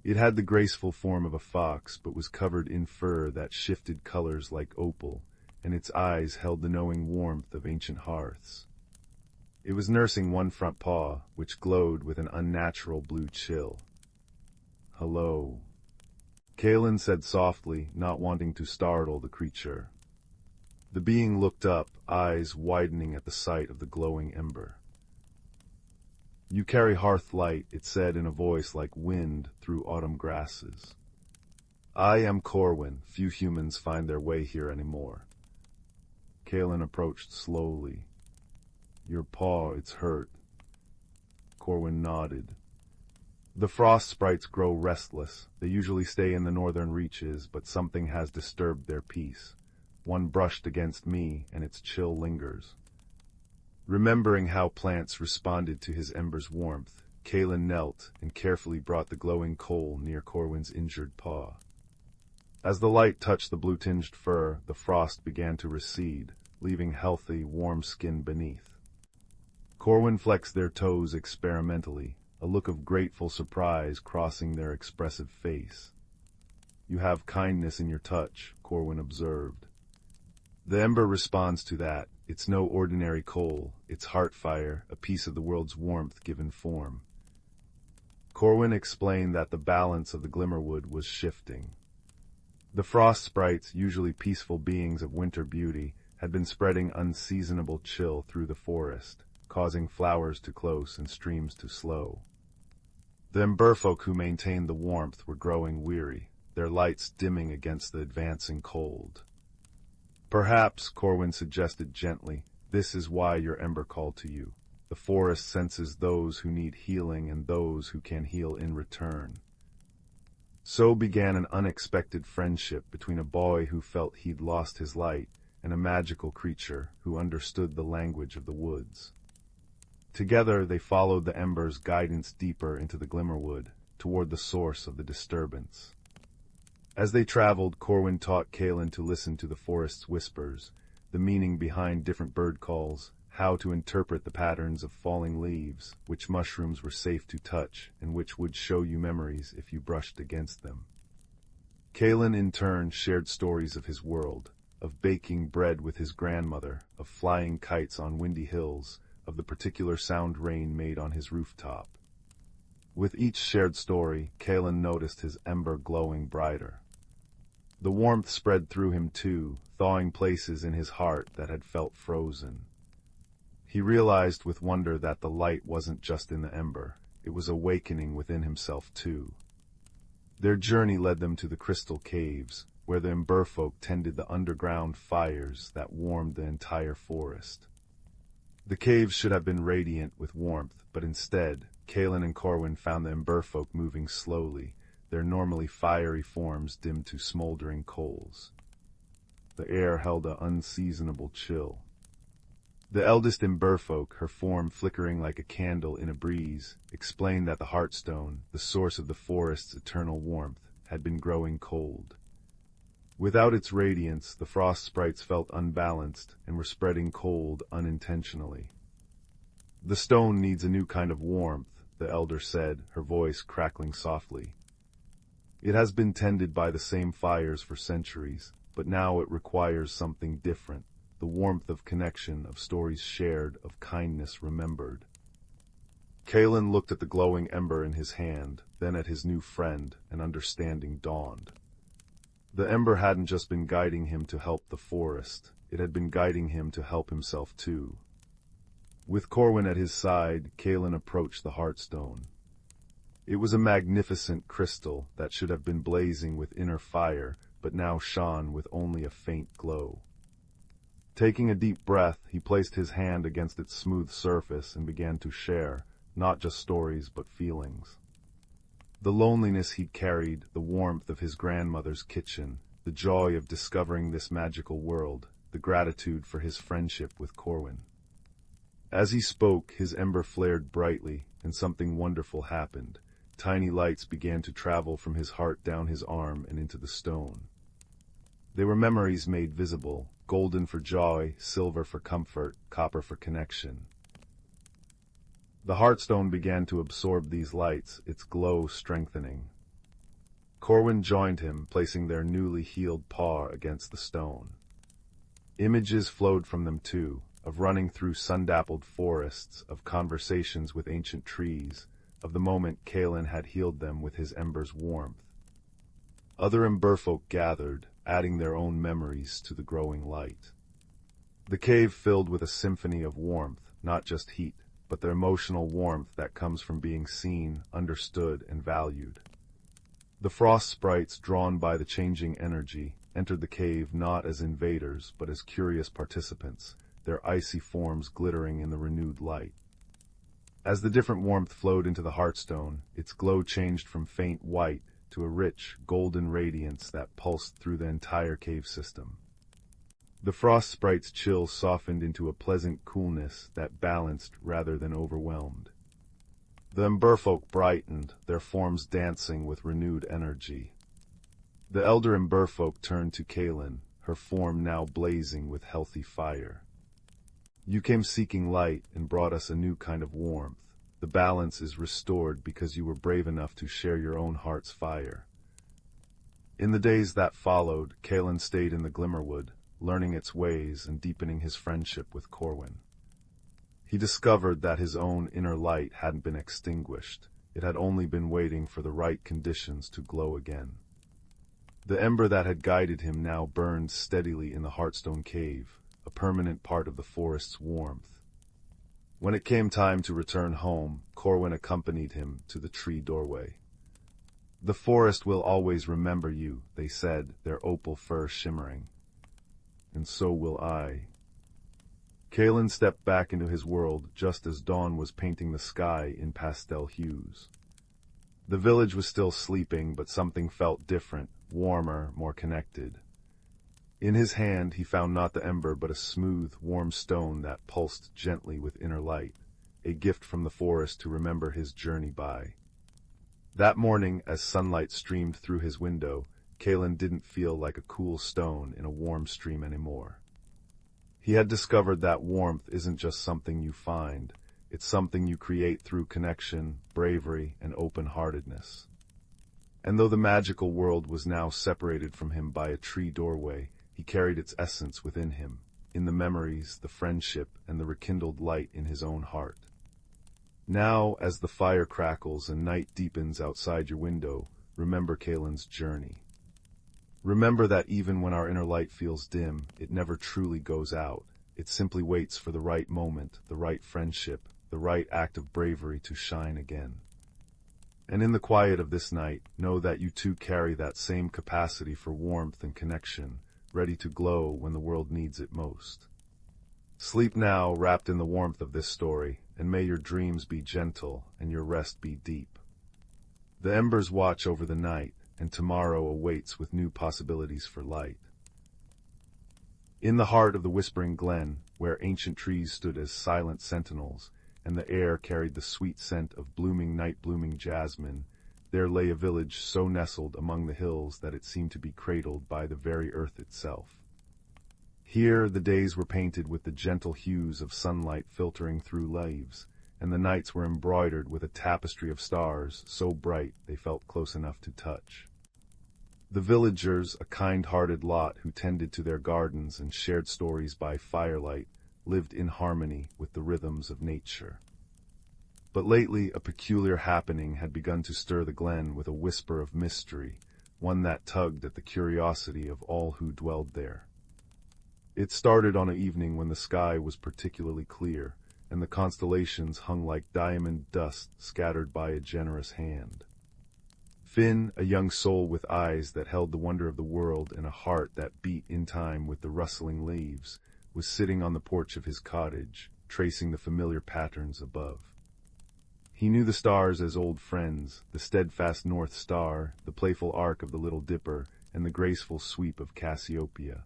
It had the graceful form of a fox, but was covered in fur that shifted colors like opal, and its eyes held the knowing warmth of ancient hearths. It was nursing one front paw, which glowed with an unnatural blue chill. "Hello," Kalen said softly, not wanting to startle the creature. The being looked up, eyes widening at the sight of the glowing ember. "You carry hearth light," it said in a voice like wind through autumn grasses. "I am Corwin. Few humans find their way here anymore." Kalen approached slowly. "Your paw, it's hurt." Corwin nodded. "The frost sprites grow restless. They usually stay in the northern reaches, but something has disturbed their peace. One brushed against me, and its chill lingers." Remembering how plants responded to his ember's warmth, Kalen knelt and carefully brought the glowing coal near Corwin's injured paw. As the light touched the blue-tinged fur, the frost began to recede, leaving healthy, warm skin beneath. Corwin flexed their toes experimentally, a look of grateful surprise crossing their expressive face. "You have kindness in your touch," Corwin observed. "The ember responds to that. It's no ordinary coal. It's heart fire, a piece of the world's warmth given form." Corwin explained that the balance of the glimmerwood was shifting. The frost sprites, usually peaceful beings of winter beauty, had been spreading unseasonable chill through the forest, causing flowers to close and streams to slow. The emberfolk who maintained the warmth were growing weary, their lights dimming against the advancing cold. "Perhaps," Corwin suggested gently, "this is why your ember called to you. The forest senses those who need healing and those who can heal in return." So began an unexpected friendship between a boy who felt he'd lost his light and a magical creature who understood the language of the woods. Together they followed the ember's guidance deeper into the glimmerwood, toward the source of the disturbance. As they traveled, Corwin taught Kalen to listen to the forest's whispers, the meaning behind different bird calls, how to interpret the patterns of falling leaves, which mushrooms were safe to touch, and which would show you memories if you brushed against them. Kalen in turn shared stories of his world, of baking bread with his grandmother, of flying kites on windy hills, of the particular sound rain made on his rooftop. With each shared story, Kalen noticed his ember glowing brighter. The warmth spread through him too, thawing places in his heart that had felt frozen. He realized with wonder that the light wasn't just in the ember, it was awakening within himself too. Their journey led them to the crystal caves, where the emberfolk tended the underground fires that warmed the entire forest. The caves should have been radiant with warmth, but instead, Kalen and Corwin found the emberfolk moving slowly, their normally fiery forms dimmed to smoldering coals. The air held an unseasonable chill. The eldest emberfolk, her form flickering like a candle in a breeze, explained that the heartstone, the source of the forest's eternal warmth, had been growing cold. Without its radiance, the frost sprites felt unbalanced and were spreading cold unintentionally. "The stone needs a new kind of warmth," the elder said, her voice crackling softly. "It has been tended by the same fires for centuries, but now it requires something different, the warmth of connection, of stories shared, of kindness remembered." Kalen looked at the glowing ember in his hand, then at his new friend, and understanding dawned. The ember hadn't just been guiding him to help the forest, it had been guiding him to help himself too. With Corwin at his side, Kalen approached the heartstone. It was a magnificent crystal that should have been blazing with inner fire, but now shone with only a faint glow. Taking a deep breath, he placed his hand against its smooth surface and began to share, not just stories but feelings. The loneliness he'd carried, the warmth of his grandmother's kitchen, the joy of discovering this magical world, the gratitude for his friendship with Corwin. As he spoke, his ember flared brightly, and something wonderful happened. Tiny lights began to travel from his heart down his arm and into the stone. They were memories made visible, golden for joy, silver for comfort, copper for connection. The heartstone began to absorb these lights, its glow strengthening. Corwin joined him, placing their newly healed paw against the stone. Images flowed from them too, of running through sun-dappled forests, of conversations with ancient trees, of the moment Kalen had healed them with his ember's warmth. Other emberfolk gathered, adding their own memories to the growing light. The cave filled with a symphony of warmth, not just heat, but the emotional warmth that comes from being seen, understood, and valued. The frost sprites, drawn by the changing energy, entered the cave not as invaders, but as curious participants, their icy forms glittering in the renewed light. As the different warmth flowed into the heartstone, its glow changed from faint white to a rich, golden radiance that pulsed through the entire cave system. The frost sprite's chill softened into a pleasant coolness that balanced rather than overwhelmed. The emberfolk brightened, their forms dancing with renewed energy. The elder emberfolk turned to Kalen, her form now blazing with healthy fire. You came seeking light and brought us a new kind of warmth. The balance is restored because you were brave enough to share your own heart's fire. In the days that followed, Kalen stayed in the Glimmerwood, learning its ways and deepening his friendship with Corwin. He discovered that his own inner light hadn't been extinguished. It had only been waiting for the right conditions to glow again. The ember that had guided him now burned steadily in the Heartstone Cave, a permanent part of the forest's warmth. When it came time to return home, Corwin accompanied him to the tree doorway. "The forest will always remember you," they said, their opal fur shimmering. "And so will I." Kalen stepped back into his world just as dawn was painting the sky in pastel hues. The village was still sleeping, but something felt different, warmer, more connected. In his hand he found not the ember but a smooth, warm stone that pulsed gently with inner light, a gift from the forest to remember his journey by. That morning, as sunlight streamed through his window, Kalen didn't feel like a cool stone in a warm stream anymore. He had discovered that warmth isn't just something you find, it's something you create through connection, bravery, and open-heartedness. And though the magical world was now separated from him by a tree doorway, he carried its essence within him, in the memories, the friendship, and the rekindled light in his own heart. Now, as the fire crackles and night deepens outside your window, remember Kalen's journey. Remember that even when our inner light feels dim, it never truly goes out. It simply waits for the right moment, the right friendship, the right act of bravery to shine again. And in the quiet of this night, know that you too carry that same capacity for warmth and connection, ready to glow when the world needs it most. Sleep now, wrapped in the warmth of this story, and may your dreams be gentle and your rest be deep. The embers watch over the night, and tomorrow awaits with new possibilities for light. In the heart of the Whispering Glen, where ancient trees stood as silent sentinels, and the air carried the sweet scent of blooming night-blooming jasmine, there lay a village so nestled among the hills that it seemed to be cradled by the very earth itself. Here the days were painted with the gentle hues of sunlight filtering through leaves, and the nights were embroidered with a tapestry of stars so bright they felt close enough to touch. The villagers, a kind-hearted lot who tended to their gardens and shared stories by firelight, lived in harmony with the rhythms of nature. But lately a peculiar happening had begun to stir the glen with a whisper of mystery, one that tugged at the curiosity of all who dwelled there. It started on an evening when the sky was particularly clear, and the constellations hung like diamond dust scattered by a generous hand. Finn, a young soul with eyes that held the wonder of the world and a heart that beat in time with the rustling leaves, was sitting on the porch of his cottage, tracing the familiar patterns above. He knew the stars as old friends, the steadfast North Star, the playful arc of the Little Dipper, and the graceful sweep of Cassiopeia.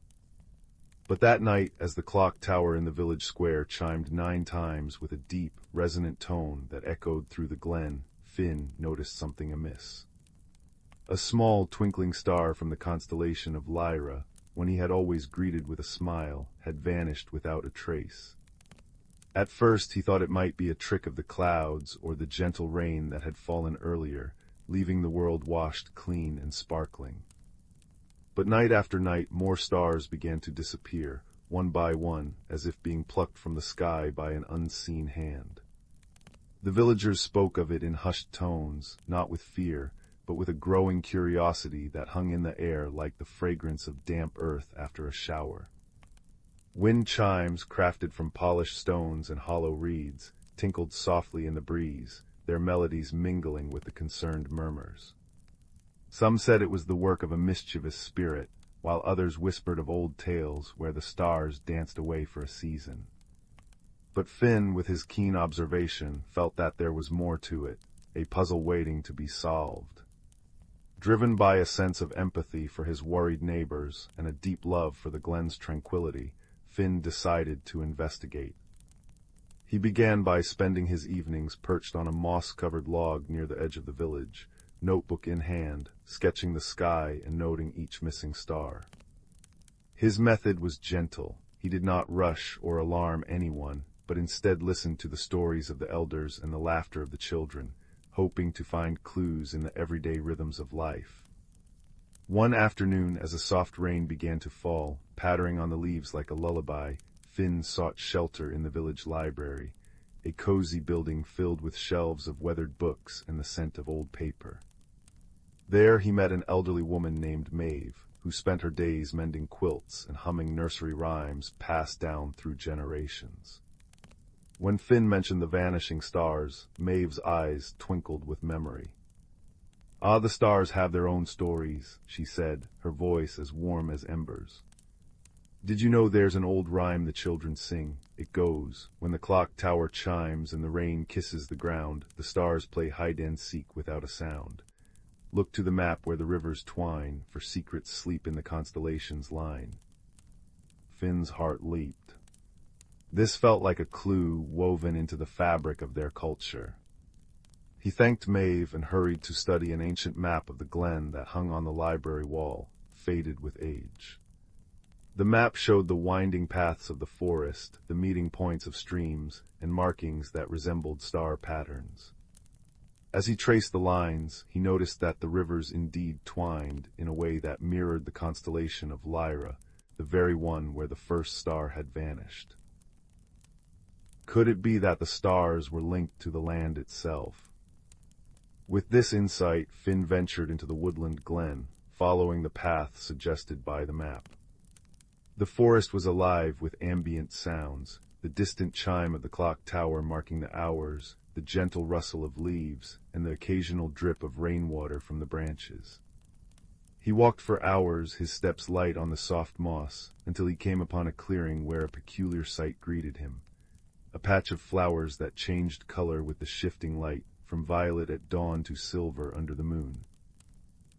But that night, as the clock tower in the village square chimed 9 times with a deep, resonant tone that echoed through the glen, Finn noticed something amiss. A small, twinkling star from the constellation of Lyra, when he had always greeted with a smile, had vanished without a trace. At first he thought it might be a trick of the clouds or the gentle rain that had fallen earlier, leaving the world washed clean and sparkling. But night after night more stars began to disappear, one by one, as if being plucked from the sky by an unseen hand. The villagers spoke of it in hushed tones, not with fear, but with a growing curiosity that hung in the air like the fragrance of damp earth after a shower. Wind chimes, crafted from polished stones and hollow reeds, tinkled softly in the breeze, their melodies mingling with the concerned murmurs. Some said it was the work of a mischievous spirit, while others whispered of old tales where the stars danced away for a season. But Finn, with his keen observation, felt that there was more to it, a puzzle waiting to be solved. Driven by a sense of empathy for his worried neighbors and a deep love for the glen's tranquility, Finn decided to investigate. He began by spending his evenings perched on a moss-covered log near the edge of the village, notebook in hand, sketching the sky and noting each missing star. His method was gentle. He did not rush or alarm anyone, but instead listened to the stories of the elders and the laughter of the children, hoping to find clues in the everyday rhythms of life. One afternoon, as a soft rain began to fall, pattering on the leaves like a lullaby, Finn sought shelter in the village library, a cozy building filled with shelves of weathered books and the scent of old paper. There he met an elderly woman named Maeve, who spent her days mending quilts and humming nursery rhymes passed down through generations. When Finn mentioned the vanishing stars, Maeve's eyes twinkled with memory. "Ah, the stars have their own stories," she said, her voice as warm as embers. "Did you know there's an old rhyme the children sing? It goes, when the clock tower chimes and the rain kisses the ground, the stars play hide-and-seek without a sound. Look to the map where the rivers twine, for secrets sleep in the constellations' line." Finn's heart leaped. This felt like a clue woven into the fabric of their culture. He thanked Maeve and hurried to study an ancient map of the glen that hung on the library wall, faded with age. The map showed the winding paths of the forest, the meeting points of streams, and markings that resembled star patterns. As he traced the lines, he noticed that the rivers indeed twined in a way that mirrored the constellation of Lyra, the very one where the first star had vanished. Could it be that the stars were linked to the land itself? With this insight, Finn ventured into the woodland glen, following the path suggested by the map. The forest was alive with ambient sounds, the distant chime of the clock tower marking the hours, the gentle rustle of leaves, and the occasional drip of rainwater from the branches. He walked for hours, his steps light on the soft moss, until he came upon a clearing where a peculiar sight greeted him. A patch of flowers that changed color with the shifting light, from violet at dawn to silver under the moon.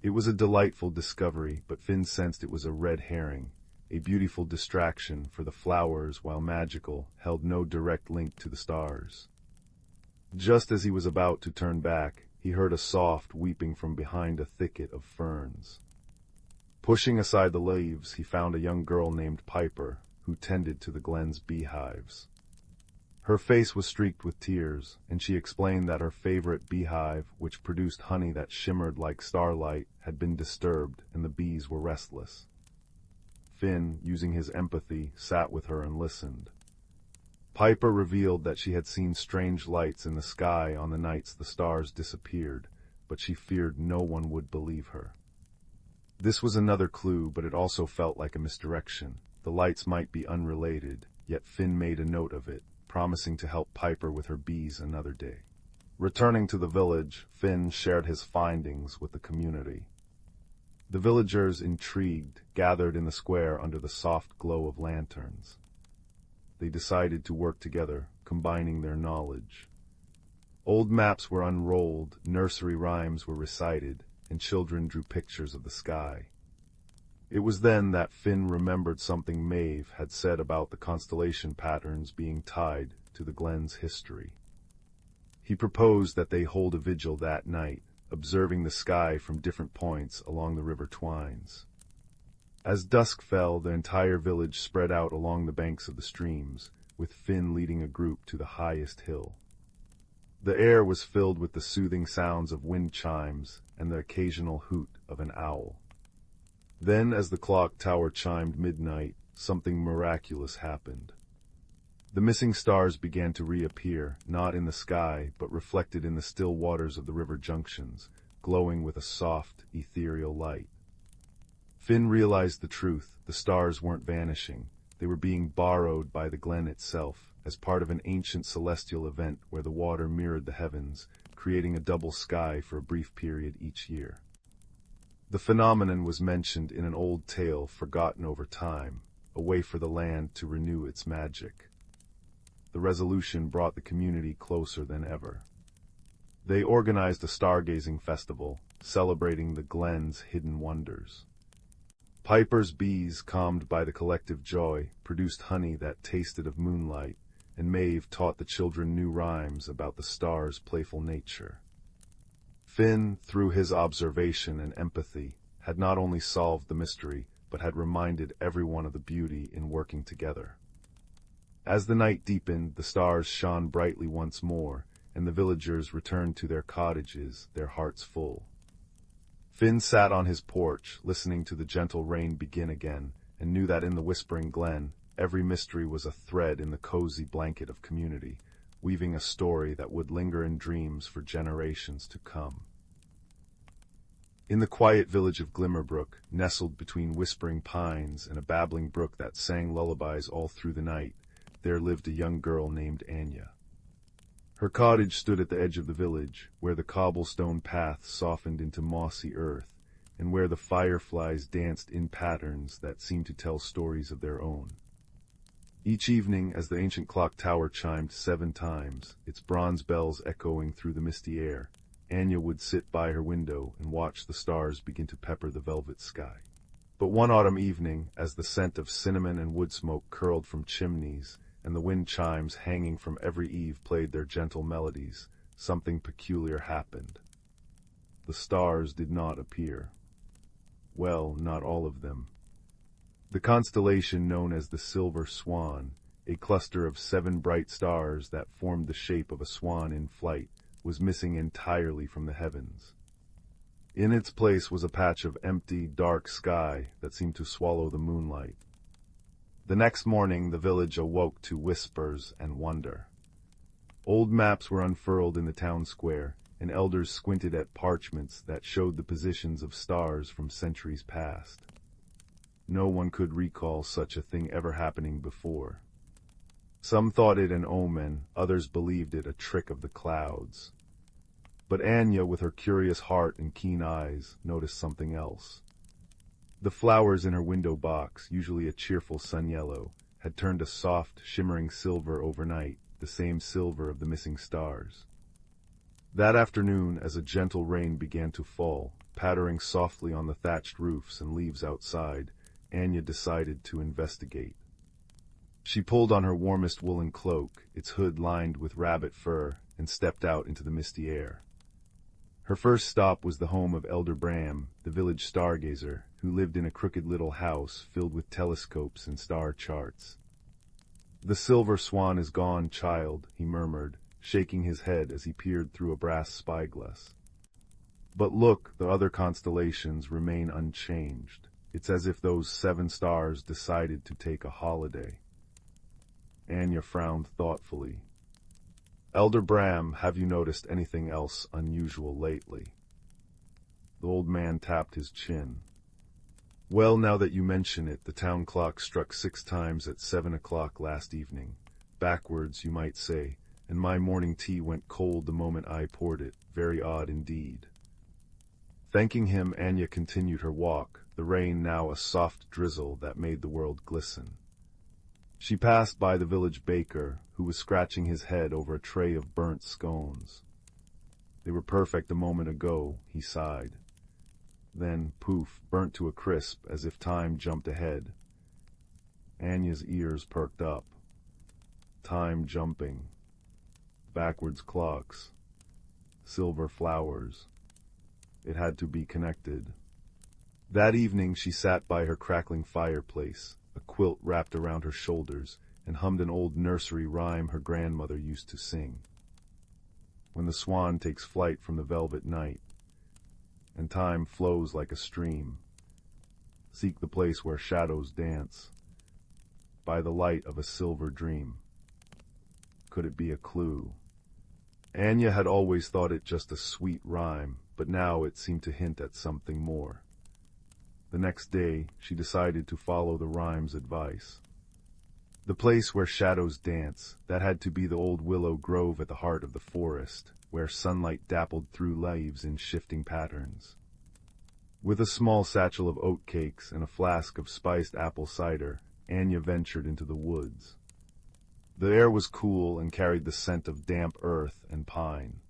It was a delightful discovery, but Finn sensed it was a red herring, a beautiful distraction, for the flowers, while magical, held no direct link to the stars. Just as he was about to turn back, he heard a soft weeping from behind a thicket of ferns. Pushing aside the leaves, he found a young girl named Piper, who tended to the glen's beehives. Her face was streaked with tears, and she explained that her favorite beehive, which produced honey that shimmered like starlight, had been disturbed, and the bees were restless. Finn, using his empathy, sat with her and listened. Piper revealed that she had seen strange lights in the sky on the nights the stars disappeared, but she feared no one would believe her. This was another clue, but it also felt like a misdirection. The lights might be unrelated, yet Finn made a note of it, promising to help Piper with her bees another day. Returning to the village, Finn shared his findings with the community. The villagers, intrigued, gathered in the square under the soft glow of lanterns. They decided to work together, combining their knowledge. Old maps were unrolled, nursery rhymes were recited, and children drew pictures of the sky. It was then that Finn remembered something Maeve had said about the constellation patterns being tied to the glen's history. He proposed that they hold a vigil that night, observing the sky from different points along the river twines. As dusk fell, the entire village spread out along the banks of the streams, with Finn leading a group to the highest hill. The air was filled with the soothing sounds of wind chimes and the occasional hoot of an owl. Then, as the clock tower chimed midnight, something miraculous happened. The missing stars began to reappear, not in the sky, but reflected in the still waters of the river junctions, glowing with a soft, ethereal light. Finn realized the truth. The stars weren't vanishing. They were being borrowed by the glen itself, as part of an ancient celestial event where the water mirrored the heavens, creating a double sky for a brief period each year. The phenomenon was mentioned in an old tale forgotten over time, a way for the land to renew its magic. The resolution brought the community closer than ever. They organized a stargazing festival, celebrating the glen's hidden wonders. Piper's bees, calmed by the collective joy, produced honey that tasted of moonlight, and Maeve taught the children new rhymes about the stars' playful nature. Finn, through his observation and empathy, had not only solved the mystery, but had reminded everyone of the beauty in working together. As the night deepened, the stars shone brightly once more, and the villagers returned to their cottages, their hearts full. Finn sat on his porch, listening to the gentle rain begin again, and knew that in the whispering glen, every mystery was a thread in the cozy blanket of community, weaving a story that would linger in dreams for generations to come. In the quiet village of Glimmerbrook, nestled between whispering pines and a babbling brook that sang lullabies all through the night, there lived a young girl named Anya. Her cottage stood at the edge of the village, where the cobblestone path softened into mossy earth, and where the fireflies danced in patterns that seemed to tell stories of their own. Each evening, as the ancient clock tower chimed 7 times, its bronze bells echoing through the misty air, Anya would sit by her window and watch the stars begin to pepper the velvet sky. But one autumn evening, as the scent of cinnamon and wood smoke curled from chimneys, and the wind chimes hanging from every eave played their gentle melodies, something peculiar happened. The stars did not appear. Well, not all of them. The constellation known as the Silver Swan, a cluster of 7 bright stars that formed the shape of a swan in flight, was missing entirely from the heavens. In its place was a patch of empty, dark sky that seemed to swallow the moonlight. The next morning the village awoke to whispers and wonder. Old maps were unfurled in the town square, and elders squinted at parchments that showed the positions of stars from centuries past. No one could recall such a thing ever happening before. Some thought it an omen, others believed it a trick of the clouds. But Anya, with her curious heart and keen eyes, noticed something else. The flowers in her window box, usually a cheerful sun yellow, had turned a soft, shimmering silver overnight, the same silver of the missing stars. That afternoon, as a gentle rain began to fall, pattering softly on the thatched roofs and leaves outside, Anya decided to investigate. She pulled on her warmest woolen cloak, its hood lined with rabbit fur, and stepped out into the misty air. Her first stop was the home of Elder Bram, the village stargazer, who lived in a crooked little house filled with telescopes and star charts. "The silver swan is gone, child," he murmured, shaking his head as he peered through a brass spyglass. "But look, the other constellations remain unchanged. It's as if those 7 stars decided to take a holiday." Anya frowned thoughtfully. "Elder Bram, have you noticed anything else unusual lately?" The old man tapped his chin. "Well, now that you mention it, the town clock struck 6 times at 7 o'clock last evening. Backwards, you might say, and my morning tea went cold the moment I poured it. Very odd indeed." Thanking him, Anya continued her walk, the rain now a soft drizzle that made the world glisten. She passed by the village baker, who was scratching his head over a tray of burnt scones. They were perfect a moment ago, he sighed. Then, poof, burnt to a crisp as if time jumped ahead. Anya's ears perked up. Time jumping. Backwards clocks. Silver flowers. It had to be connected. That evening she sat by her crackling fireplace, a quilt wrapped around her shoulders, and hummed an old nursery rhyme her grandmother used to sing. When the swan takes flight from the velvet night, and time flows like a stream, seek the place where shadows dance, by the light of a silver dream. Could it be a clue? Anya had always thought it just a sweet rhyme, but now it seemed to hint at something more. The next day, she decided to follow the rhyme's advice. The place where shadows dance, that had to be the old willow grove at the heart of the forest, where sunlight dappled through leaves in shifting patterns. With a small satchel of oatcakes and a flask of spiced apple cider, Anya ventured into the woods. The air was cool and carried the scent of damp earth and pine.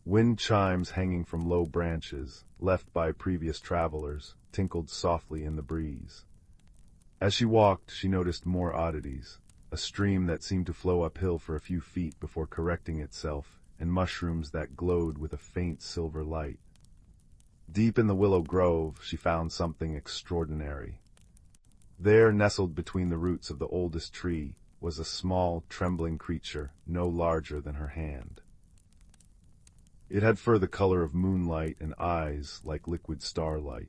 Wind chimes hanging from low branches, left by previous travelers, tinkled softly in the breeze. As she walked, she noticed more oddities, a stream that seemed to flow uphill for a few feet before correcting itself, and mushrooms that glowed with a faint silver light. Deep in the willow grove, she found something extraordinary. There, nestled between the roots of the oldest tree, was a small, trembling creature, no larger than her hand. It had fur the color of moonlight and eyes like liquid starlight.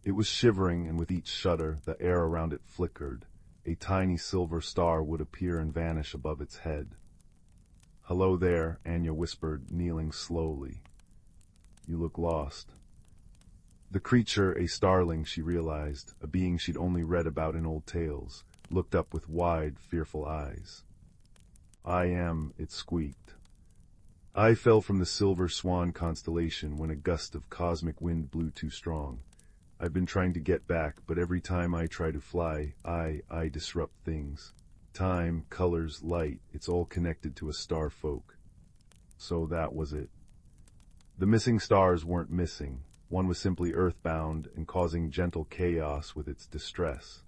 It was shivering, and with each shudder, the air around it flickered. A tiny silver star would appear and vanish above its head. "Hello there," Anya whispered, kneeling slowly. "You look lost." The creature, a starling, she realized, a being she'd only read about in old tales, looked up with wide, fearful eyes. "I am," it squeaked. "I fell from the silver swan constellation when a gust of cosmic wind blew too strong. I've been trying to get back, but every time I try to fly, I disrupt things. Time, colors, light, it's all connected to a star folk." So that was it. The missing stars weren't missing. One was simply earthbound and causing gentle chaos with its distress.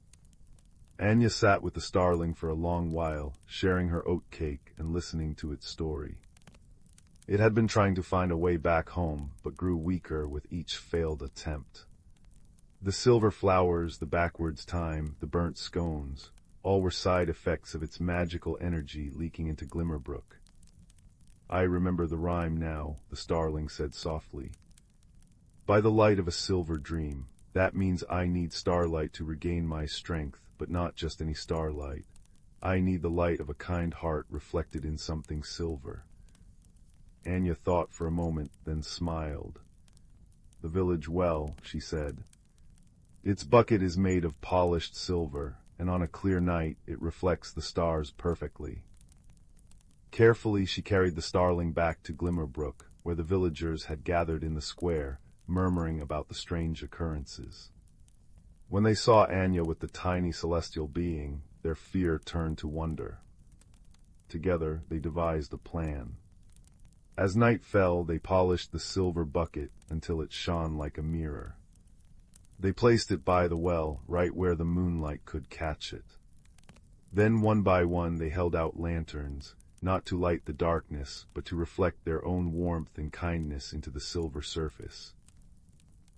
Anya sat with the starling for a long while, sharing her oatcake and listening to its story. It had been trying to find a way back home, but grew weaker with each failed attempt. The silver flowers, the backwards time, the burnt scones, all were side effects of its magical energy leaking into Glimmerbrook. "I remember the rhyme now," the starling said softly. "By the light of a silver dream, that means I need starlight to regain my strength, but not just any starlight. I need the light of a kind heart reflected in something silver." Anya thought for a moment, then smiled. "The village well," she said. "Its bucket is made of polished silver, and on a clear night it reflects the stars perfectly." Carefully she carried the starling back to Glimmerbrook, where the villagers had gathered in the square, murmuring about the strange occurrences. When they saw Anya with the tiny celestial being, their fear turned to wonder. Together they devised a plan. As night fell, they polished the silver bucket until it shone like a mirror. They placed it by the well, right where the moonlight could catch it. Then one by one they held out lanterns, not to light the darkness, but to reflect their own warmth and kindness into the silver surface.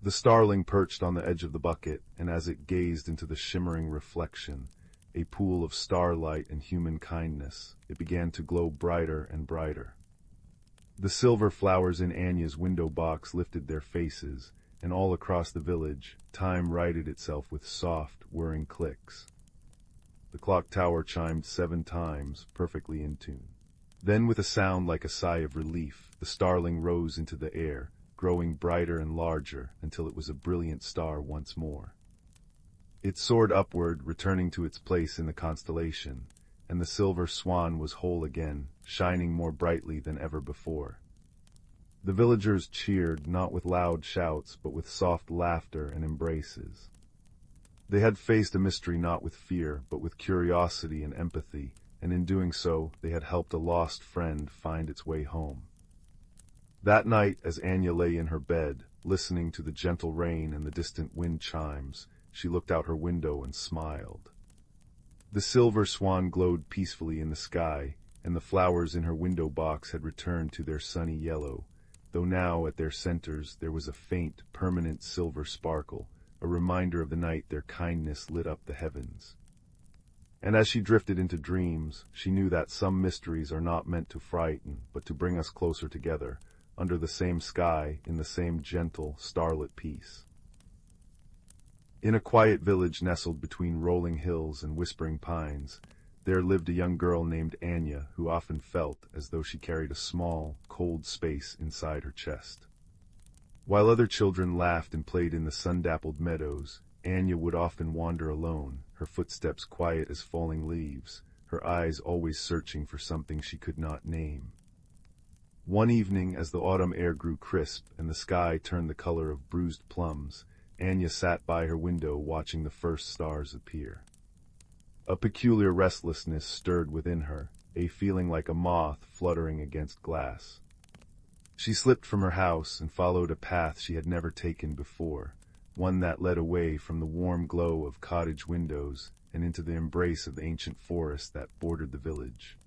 The starling perched on the edge of the bucket, and as it gazed into the shimmering reflection, a pool of starlight and human kindness, it began to glow brighter and brighter. The silver flowers in Anya's window box lifted their faces, and all across the village, time righted itself with soft, whirring clicks. The clock tower chimed 7 times, perfectly in tune. Then, with a sound like a sigh of relief, the starling rose into the air, growing brighter and larger until it was a brilliant star once more. It soared upward, returning to its place in the constellation, and the silver swan was whole again, shining more brightly than ever before. The villagers cheered, not with loud shouts, but with soft laughter and embraces. They had faced a mystery not with fear, but with curiosity and empathy, and in doing so, they had helped a lost friend find its way home. That night, as Anya lay in her bed, listening to the gentle rain and the distant wind chimes, she looked out her window and smiled. The silver swan glowed peacefully in the sky, and the flowers in her window box had returned to their sunny yellow, though now at their centers there was a faint, permanent silver sparkle, a reminder of the night their kindness lit up the heavens. And as she drifted into dreams, she knew that some mysteries are not meant to frighten, but to bring us closer together, under the same sky, in the same gentle, starlit peace. In a quiet village nestled between rolling hills and whispering pines, there lived a young girl named Anya who often felt as though she carried a small, cold space inside her chest. While other children laughed and played in the sun-dappled meadows, Anya would often wander alone, her footsteps quiet as falling leaves, her eyes always searching for something she could not name. One evening, as the autumn air grew crisp and the sky turned the color of bruised plums, Anya sat by her window watching the first stars appear. A peculiar restlessness stirred within her, a feeling like a moth fluttering against glass. She slipped from her house and followed a path she had never taken before, one that led away from the warm glow of cottage windows and into the embrace of the ancient forest that bordered the village.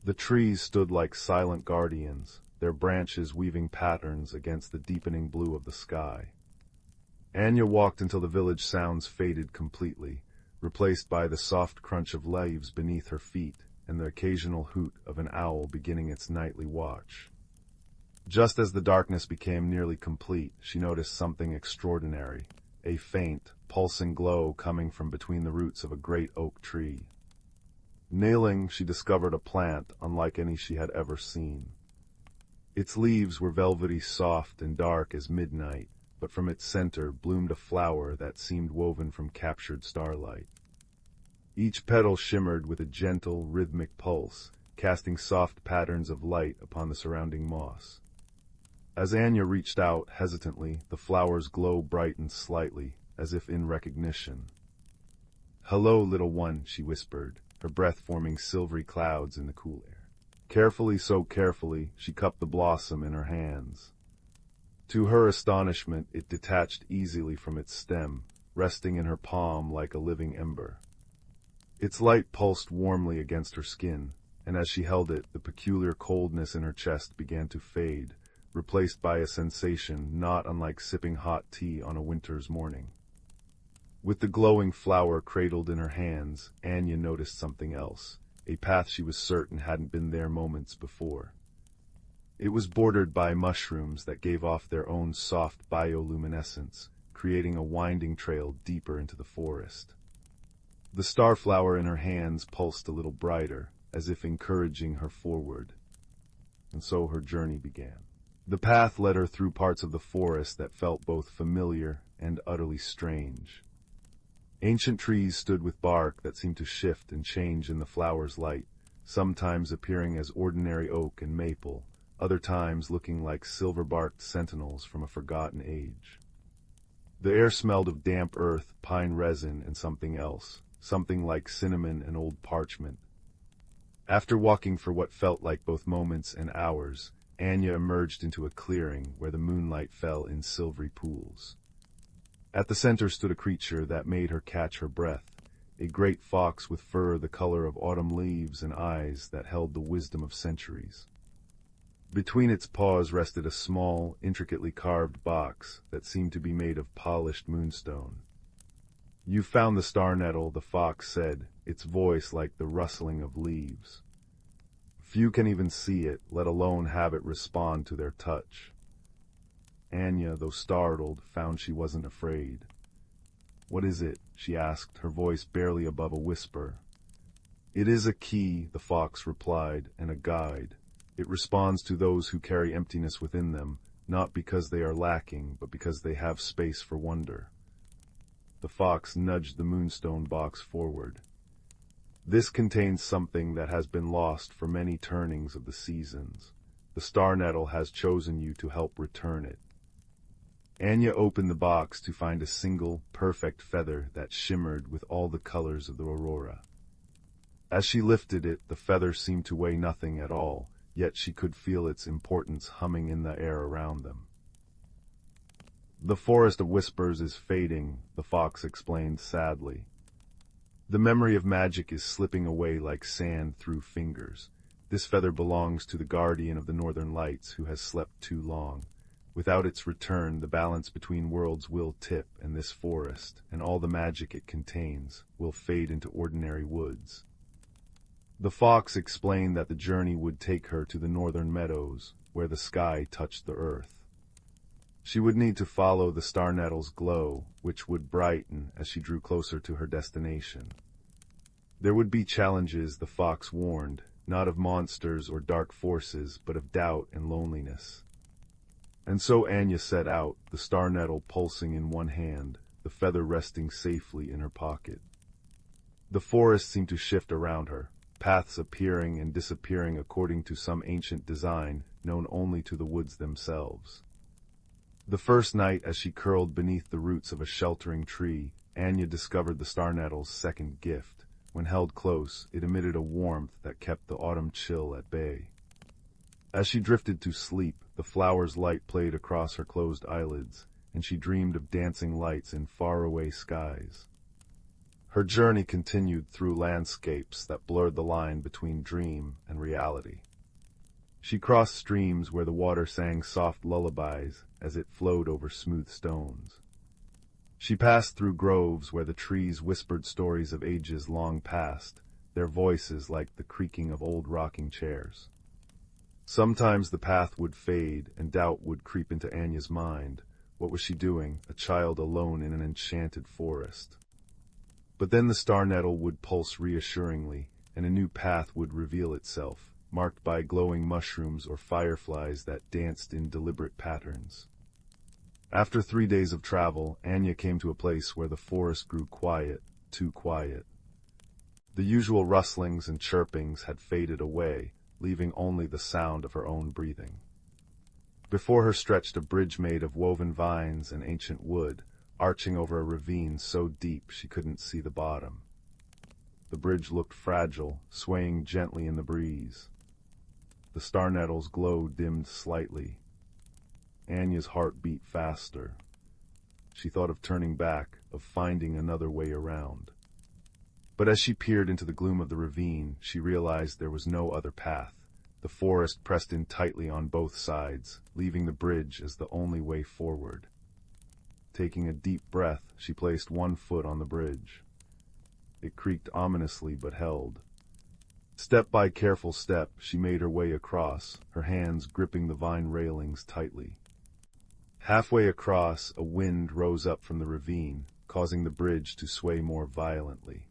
The trees stood like silent guardians, their branches weaving patterns against the deepening blue of the sky. Anya walked until the village sounds faded completely, replaced by the soft crunch of leaves beneath her feet and the occasional hoot of an owl beginning its nightly watch. Just as the darkness became nearly complete, she noticed something extraordinary, a faint, pulsing glow coming from between the roots of a great oak tree. Kneeling, she discovered a plant unlike any she had ever seen. Its leaves were velvety soft and dark as midnight, but from its center bloomed a flower that seemed woven from captured starlight. Each petal shimmered with a gentle, rhythmic pulse, casting soft patterns of light upon the surrounding moss. As Anya reached out hesitantly, the flower's glow brightened slightly, as if in recognition. "Hello, little one," she whispered, her breath forming silvery clouds in the cool air. Carefully, so carefully, she cupped the blossom in her hands. To her astonishment, it detached easily from its stem, resting in her palm like a living ember. Its light pulsed warmly against her skin, and as she held it, the peculiar coldness in her chest began to fade, replaced by a sensation not unlike sipping hot tea on a winter's morning. With the glowing flower cradled in her hands, Anya noticed something else, a path she was certain hadn't been there moments before. It was bordered by mushrooms that gave off their own soft bioluminescence, creating a winding trail deeper into the forest. The starflower in her hands pulsed a little brighter, as if encouraging her forward. And so her journey began. The path led her through parts of the forest that felt both familiar and utterly strange. Ancient trees stood with bark that seemed to shift and change in the flower's light, sometimes appearing as ordinary oak and maple, other times looking like silver-barked sentinels from a forgotten age. The air smelled of damp earth, pine resin, and something else, something like cinnamon and old parchment. After walking for what felt like both moments and hours, Anya emerged into a clearing where the moonlight fell in silvery pools. At the center stood a creature that made her catch her breath, a great fox with fur the color of autumn leaves and eyes that held the wisdom of centuries. Between its paws rested a small, intricately carved box that seemed to be made of polished moonstone. "You found the star nettle," the fox said, its voice like the rustling of leaves. "Few can even see it, let alone have it respond to their touch." Anya, though startled, found she wasn't afraid. "What is it?" she asked, her voice barely above a whisper. "It is a key," the fox replied, "and a guide. It responds to those who carry emptiness within them, not because they are lacking, but because they have space for wonder." The fox nudged the moonstone box forward. "This contains something that has been lost for many turnings of the seasons. The star nettle has chosen you to help return it." Anya opened the box to find a single, perfect feather that shimmered with all the colors of the aurora. As she lifted it, the feather seemed to weigh nothing at all, yet she could feel its importance humming in the air around them. "The forest of whispers is fading," the fox explained sadly. "The memory of magic is slipping away like sand through fingers. This feather belongs to the guardian of the northern lights who has slept too long. Without its return, the balance between worlds will tip, and this forest, and all the magic it contains, will fade into ordinary woods." The fox explained that the journey would take her to the northern meadows, where the sky touched the earth. She would need to follow the star nettle's glow, which would brighten as she drew closer to her destination. There would be challenges, the fox warned, not of monsters or dark forces, but of doubt and loneliness. And so Anya set out, the star nettle pulsing in one hand, the feather resting safely in her pocket. The forest seemed to shift around her, paths appearing and disappearing according to some ancient design known only to the woods themselves. The first night, as she curled beneath the roots of a sheltering tree, Anya discovered the star nettle's second gift. When held close, it emitted a warmth that kept the autumn chill at bay. As she drifted to sleep, the flower's light played across her closed eyelids, and she dreamed of dancing lights in faraway skies. Her journey continued through landscapes that blurred the line between dream and reality. She crossed streams where the water sang soft lullabies as it flowed over smooth stones. She passed through groves where the trees whispered stories of ages long past, their voices like the creaking of old rocking chairs. Sometimes the path would fade, and doubt would creep into Anya's mind. What was she doing, a child alone in an enchanted forest? But then the star nettle would pulse reassuringly, and a new path would reveal itself, marked by glowing mushrooms or fireflies that danced in deliberate patterns. After 3 days of travel, Anya came to a place where the forest grew quiet, too quiet. The usual rustlings and chirpings had faded away, leaving only the sound of her own breathing. Before her stretched a bridge made of woven vines and ancient wood, arching over a ravine so deep she couldn't see the bottom. The bridge looked fragile, swaying gently in the breeze. The star nettle's glow dimmed slightly. Anya's heart beat faster. She thought of turning back, of finding another way around. But as she peered into the gloom of the ravine, she realized there was no other path. The forest pressed in tightly on both sides, leaving the bridge as the only way forward. Taking a deep breath, she placed one foot on the bridge. It creaked ominously but held. Step by careful step, she made her way across, her hands gripping the vine railings tightly. Halfway across, a wind rose up from the ravine, causing the bridge to sway more violently.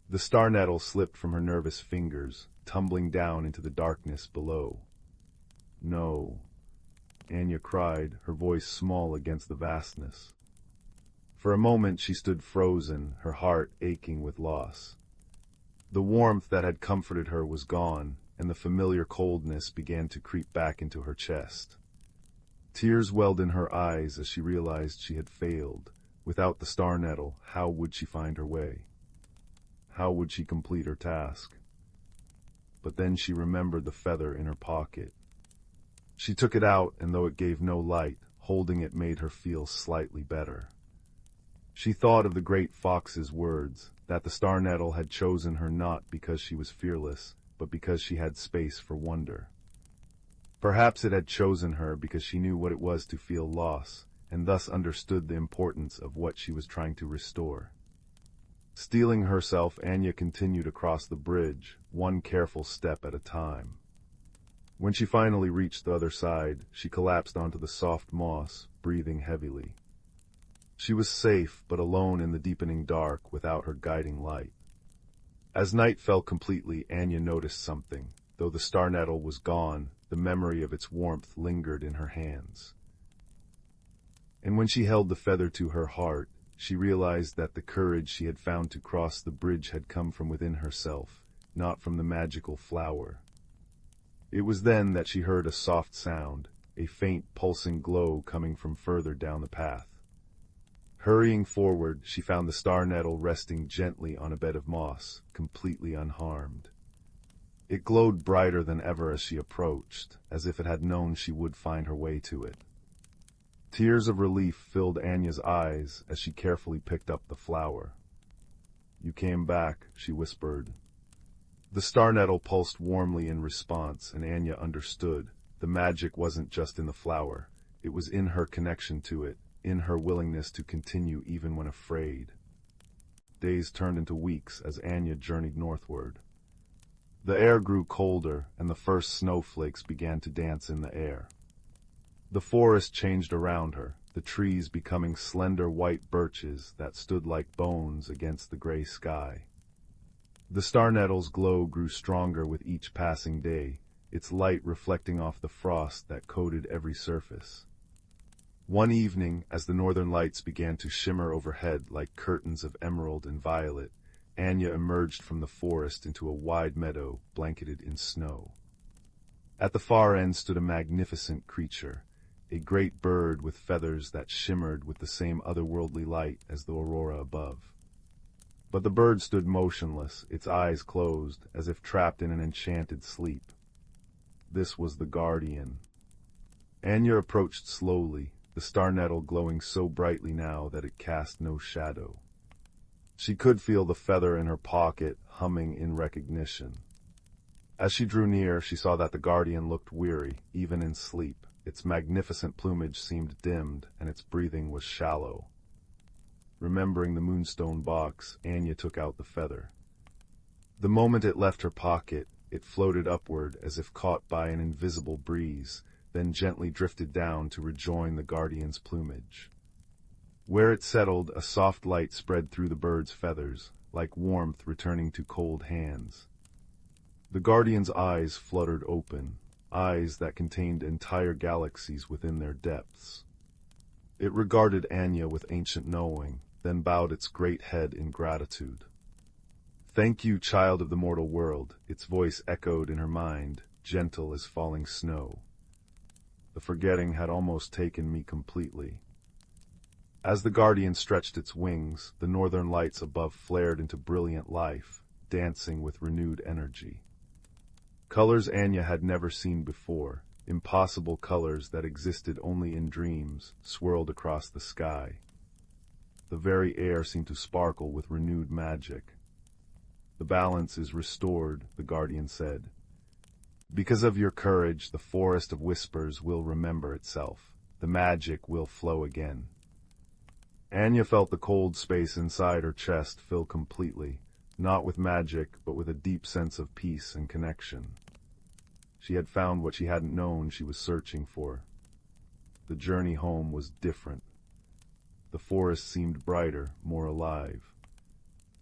The star nettle slipped from her nervous fingers, tumbling down into the darkness below. "No," Anya cried, her voice small against the vastness. For a moment she stood frozen, her heart aching with loss. The warmth that had comforted her was gone, and the familiar coldness began to creep back into her chest. Tears welled in her eyes as she realized she had failed. Without the star nettle, how would she find her way? How would she complete her task? But then she remembered the feather in her pocket. She took it out, and though it gave no light, holding it made her feel slightly better. She thought of the great fox's words, that the star nettle had chosen her not because she was fearless, but because she had space for wonder. Perhaps it had chosen her because she knew what it was to feel loss, and thus understood the importance of what she was trying to restore. Steeling herself, Anya continued across the bridge, one careful step at a time. When she finally reached the other side, she collapsed onto the soft moss, breathing heavily. She was safe, but alone in the deepening dark without her guiding light. As night fell completely, Anya noticed something. Though the star nettle was gone, the memory of its warmth lingered in her hands. And when she held the feather to her heart, she realized that the courage she had found to cross the bridge had come from within herself, not from the magical flower. It was then that she heard a soft sound, a faint pulsing glow coming from further down the path. Hurrying forward, she found the star nettle resting gently on a bed of moss, completely unharmed. It glowed brighter than ever as she approached, as if it had known she would find her way to it. Tears of relief filled Anya's eyes as she carefully picked up the flower. "You came back," she whispered. The star nettle pulsed warmly in response, and Anya understood. The magic wasn't just in the flower. It was in her connection to it, in her willingness to continue even when afraid. Days turned into weeks as Anya journeyed northward. The air grew colder, and the first snowflakes began to dance in the air. The forest changed around her, the trees becoming slender white birches that stood like bones against the gray sky. The star nettle's glow grew stronger with each passing day, its light reflecting off the frost that coated every surface. One evening, as the northern lights began to shimmer overhead like curtains of emerald and violet, Anya emerged from the forest into a wide meadow blanketed in snow. At the far end stood a magnificent creature, a great bird with feathers that shimmered with the same otherworldly light as the aurora above. But the bird stood motionless, its eyes closed, as if trapped in an enchanted sleep. This was the guardian. Anya approached slowly, the star nettle glowing so brightly now that it cast no shadow. She could feel the feather in her pocket humming in recognition. As she drew near, she saw that the guardian looked weary, even in sleep. Its magnificent plumage seemed dimmed, and its breathing was shallow. Remembering the moonstone box, Anya took out the feather. The moment it left her pocket, it floated upward as if caught by an invisible breeze, then gently drifted down to rejoin the guardian's plumage. Where it settled, a soft light spread through the bird's feathers, like warmth returning to cold hands. The guardian's eyes fluttered open, eyes that contained entire galaxies within their depths. It regarded Anya with ancient knowing, then bowed its great head in gratitude. "Thank you, child of the mortal world," its voice echoed in her mind, gentle as falling snow. "The forgetting had almost taken me completely." As the guardian stretched its wings, the northern lights above flared into brilliant life, dancing with renewed energy. Colors Anya had never seen before, impossible colors that existed only in dreams, swirled across the sky. The very air seemed to sparkle with renewed magic. "The balance is restored," the guardian said. "Because of your courage, the forest of whispers will remember itself. The magic will flow again." Anya felt the cold space inside her chest fill completely, not with magic, but with a deep sense of peace and connection. She had found what she hadn't known she was searching for. The journey home was different. The forest seemed brighter, more alive.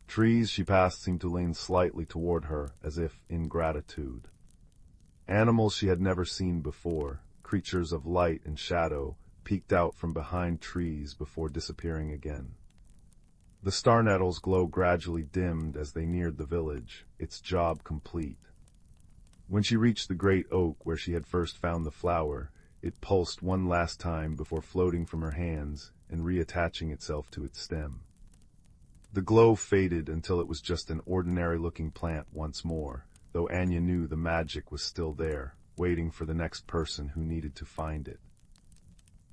Trees she passed seemed to lean slightly toward her, as if in gratitude. Animals she had never seen before, creatures of light and shadow, peeked out from behind trees before disappearing again. The star nettle's glow gradually dimmed as they neared the village, its job complete. When she reached the great oak where she had first found the flower, it pulsed one last time before floating from her hands and reattaching itself to its stem. The glow faded until it was just an ordinary-looking plant once more, though Anya knew the magic was still there, waiting for the next person who needed to find it.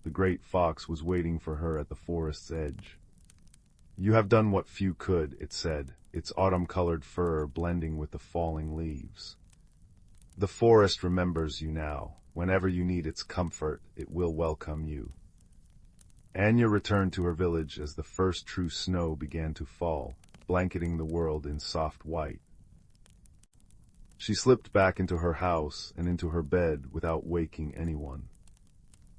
The great fox was waiting for her at the forest's edge. "You have done what few could," it said, its autumn-colored fur blending with the falling leaves. "The forest remembers you now. Whenever you need its comfort, it will welcome you." Anya returned to her village as the first true snow began to fall, blanketing the world in soft white. She slipped back into her house and into her bed without waking anyone.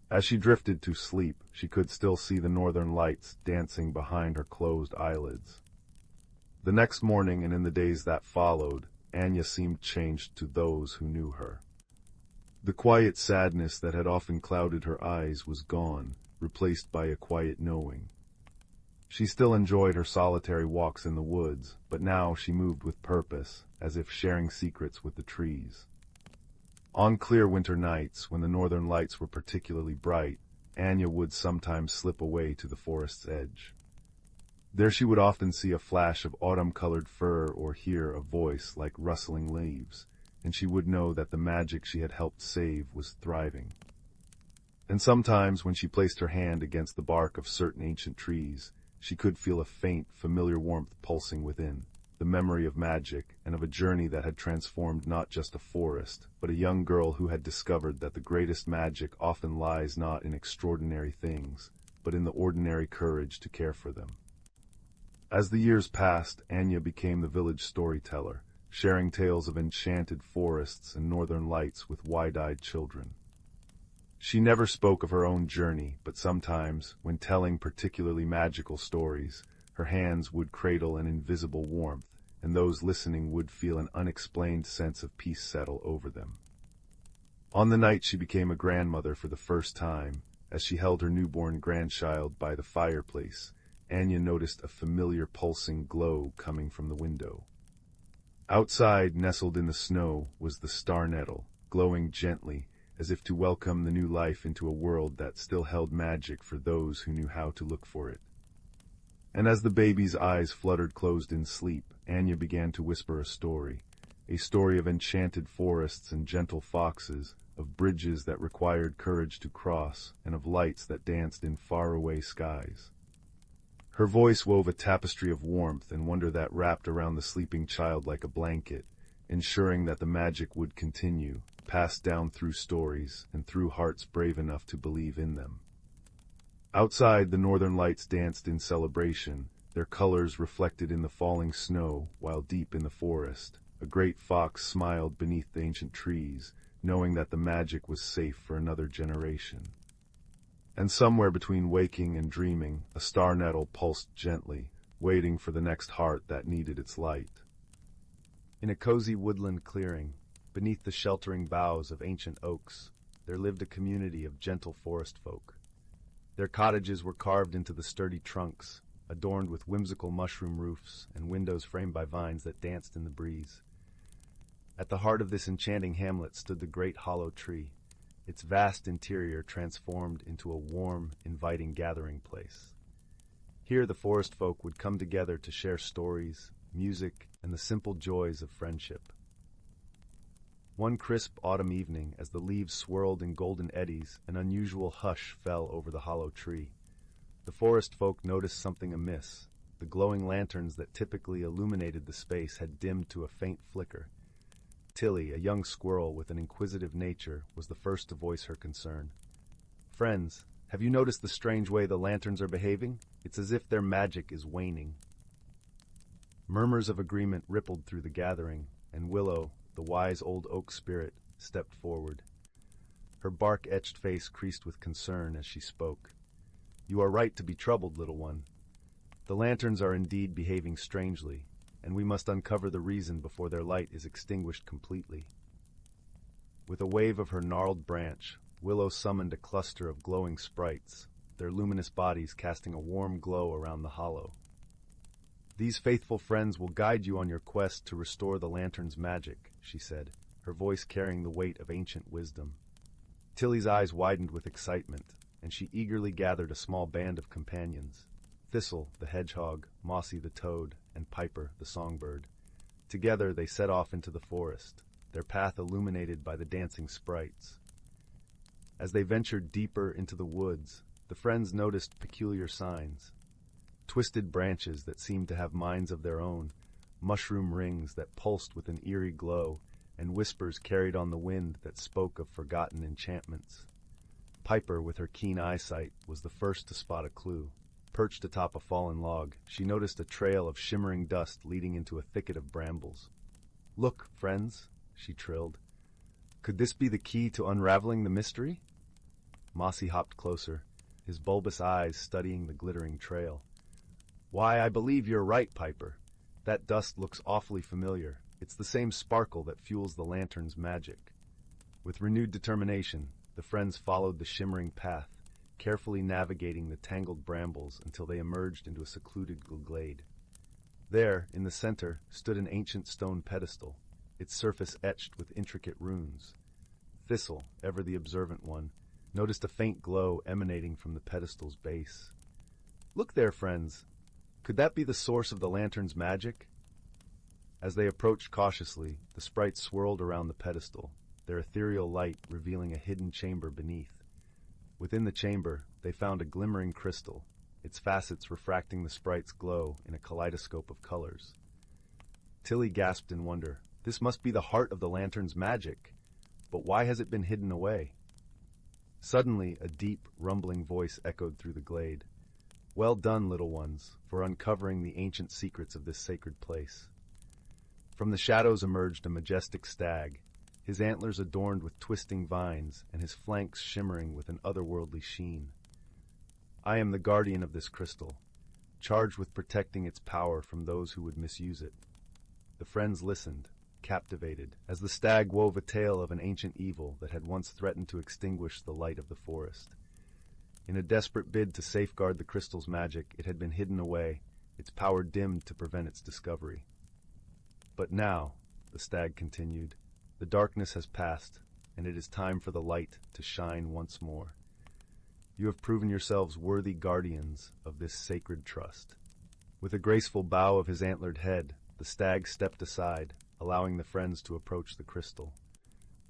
As she drifted to sleep, she could still see the northern lights dancing behind her closed eyelids. The next morning and in the days that followed, Anya seemed changed to those who knew her. The quiet sadness that had often clouded her eyes was gone, replaced by a quiet knowing. She still enjoyed her solitary walks in the woods, but now she moved with purpose, as if sharing secrets with the trees. On clear winter nights, when the northern lights were particularly bright, Anya would sometimes slip away to the forest's edge. There she would often see a flash of autumn-colored fur or hear a voice like rustling leaves, and she would know that the magic she had helped save was thriving. And sometimes, when she placed her hand against the bark of certain ancient trees, she could feel a faint, familiar warmth pulsing within, the memory of magic and of a journey that had transformed not just a forest, but a young girl who had discovered that the greatest magic often lies not in extraordinary things, but in the ordinary courage to care for them. As the years passed, Anya became the village storyteller, sharing tales of enchanted forests and northern lights with wide-eyed children. She never spoke of her own journey, but sometimes, when telling particularly magical stories, her hands would cradle an invisible warmth, and those listening would feel an unexplained sense of peace settle over them. On the night she became a grandmother for the first time, as she held her newborn grandchild by the fireplace, Anya noticed a familiar pulsing glow coming from the window. Outside, nestled in the snow, was the star nettle, glowing gently, as if to welcome the new life into a world that still held magic for those who knew how to look for it. And as the baby's eyes fluttered closed in sleep, Anya began to whisper a story of enchanted forests and gentle foxes, of bridges that required courage to cross, and of lights that danced in faraway skies. Her voice wove a tapestry of warmth and wonder that wrapped around the sleeping child like a blanket, ensuring that the magic would continue, passed down through stories and through hearts brave enough to believe in them. Outside, the northern lights danced in celebration, their colors reflected in the falling snow, while deep in the forest, a great fox smiled beneath the ancient trees, knowing that the magic was safe for another generation. And somewhere between waking and dreaming, a star nettle pulsed gently, waiting for the next heart that needed its light. In a cozy woodland clearing, beneath the sheltering boughs of ancient oaks, there lived a community of gentle forest folk. Their cottages were carved into the sturdy trunks, adorned with whimsical mushroom roofs and windows framed by vines that danced in the breeze. At the heart of this enchanting hamlet stood the great hollow tree, its vast interior transformed into a warm, inviting gathering place. Here the forest folk would come together to share stories, music, and the simple joys of friendship. One crisp autumn evening, as the leaves swirled in golden eddies, an unusual hush fell over the hollow tree. The forest folk noticed something amiss. The glowing lanterns that typically illuminated the space had dimmed to a faint flicker. Tilly, a young squirrel with an inquisitive nature, was the first to voice her concern. "Friends, have you noticed the strange way the lanterns are behaving? It's as if their magic is waning." Murmurs of agreement rippled through the gathering, and Willow, the wise old oak spirit, stepped forward. Her bark-etched face creased with concern as she spoke. "You are right to be troubled, little one. The lanterns are indeed behaving strangely, and we must uncover the reason before their light is extinguished completely." With a wave of her gnarled branch, Willow summoned a cluster of glowing sprites, their luminous bodies casting a warm glow around the hollow. "These faithful friends will guide you on your quest to restore the lantern's magic," she said, her voice carrying the weight of ancient wisdom. Tilly's eyes widened with excitement, and she eagerly gathered a small band of companions: Thistle, the hedgehog, Mossy the toad, and Piper, the songbird. Together they set off into the forest, their path illuminated by the dancing sprites. As they ventured deeper into the woods, the friends noticed peculiar signs: twisted branches that seemed to have minds of their own, mushroom rings that pulsed with an eerie glow, and whispers carried on the wind that spoke of forgotten enchantments. Piper, with her keen eyesight, was the first to spot a clue. Perched atop a fallen log, she noticed a trail of shimmering dust leading into a thicket of brambles. "Look, friends," she trilled. "Could this be the key to unraveling the mystery?" Mossy hopped closer, his bulbous eyes studying the glittering trail. "Why, I believe you're right, Piper. That dust looks awfully familiar. It's the same sparkle that fuels the lantern's magic." With renewed determination, the friends followed the shimmering path, carefully navigating the tangled brambles until they emerged into a secluded glade. There, in the center, stood an ancient stone pedestal, its surface etched with intricate runes. Thistle, ever the observant one, noticed a faint glow emanating from the pedestal's base. "Look there, friends. Could that be the source of the lantern's magic?" As they approached cautiously, the sprites swirled around the pedestal, their ethereal light revealing a hidden chamber beneath. Within the chamber, they found a glimmering crystal, its facets refracting the sprite's glow in a kaleidoscope of colors. Tilly gasped in wonder. This must be the heart of the lantern's magic. But why has it been hidden away? Suddenly, a deep, rumbling voice echoed through the glade. Well done, little ones, for uncovering the ancient secrets of this sacred place. From the shadows emerged a majestic stag, his antlers adorned with twisting vines and his flanks shimmering with an otherworldly sheen. I am the guardian of this crystal, charged with protecting its power from those who would misuse it. The friends listened, captivated, as the stag wove a tale of an ancient evil that had once threatened to extinguish the light of the forest. In a desperate bid to safeguard the crystal's magic, it had been hidden away, its power dimmed to prevent its discovery. But now, the stag continued, the darkness has passed, and it is time for the light to shine once more. You have proven yourselves worthy guardians of this sacred trust. With a graceful bow of his antlered head, the stag stepped aside, allowing the friends to approach the crystal.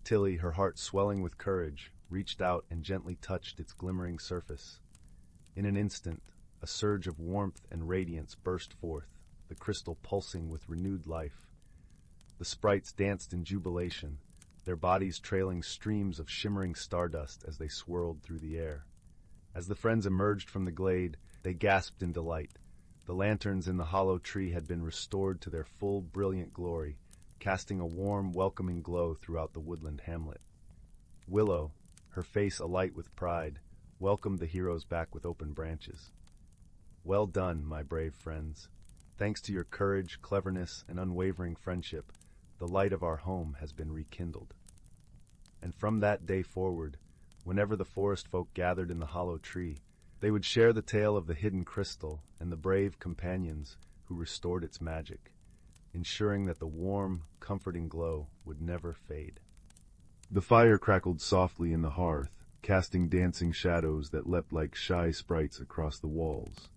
Tilly, her heart swelling with courage, reached out and gently touched its glimmering surface. In an instant, a surge of warmth and radiance burst forth, the crystal pulsing with renewed life. The sprites danced in jubilation, their bodies trailing streams of shimmering stardust as they swirled through the air. As the friends emerged from the glade, they gasped in delight. The lanterns in the hollow tree had been restored to their full, brilliant glory, casting a warm, welcoming glow throughout the woodland hamlet. Willow, her face alight with pride, welcomed the heroes back with open branches. Well done, my brave friends. Thanks to your courage, cleverness, and unwavering friendship, the light of our home has been rekindled. And from that day forward, whenever the forest folk gathered in the hollow tree, they would share the tale of the hidden crystal and the brave companions who restored its magic, ensuring that the warm, comforting glow would never fade. The fire crackled softly in the hearth, casting dancing shadows that leapt like shy sprites across the walls.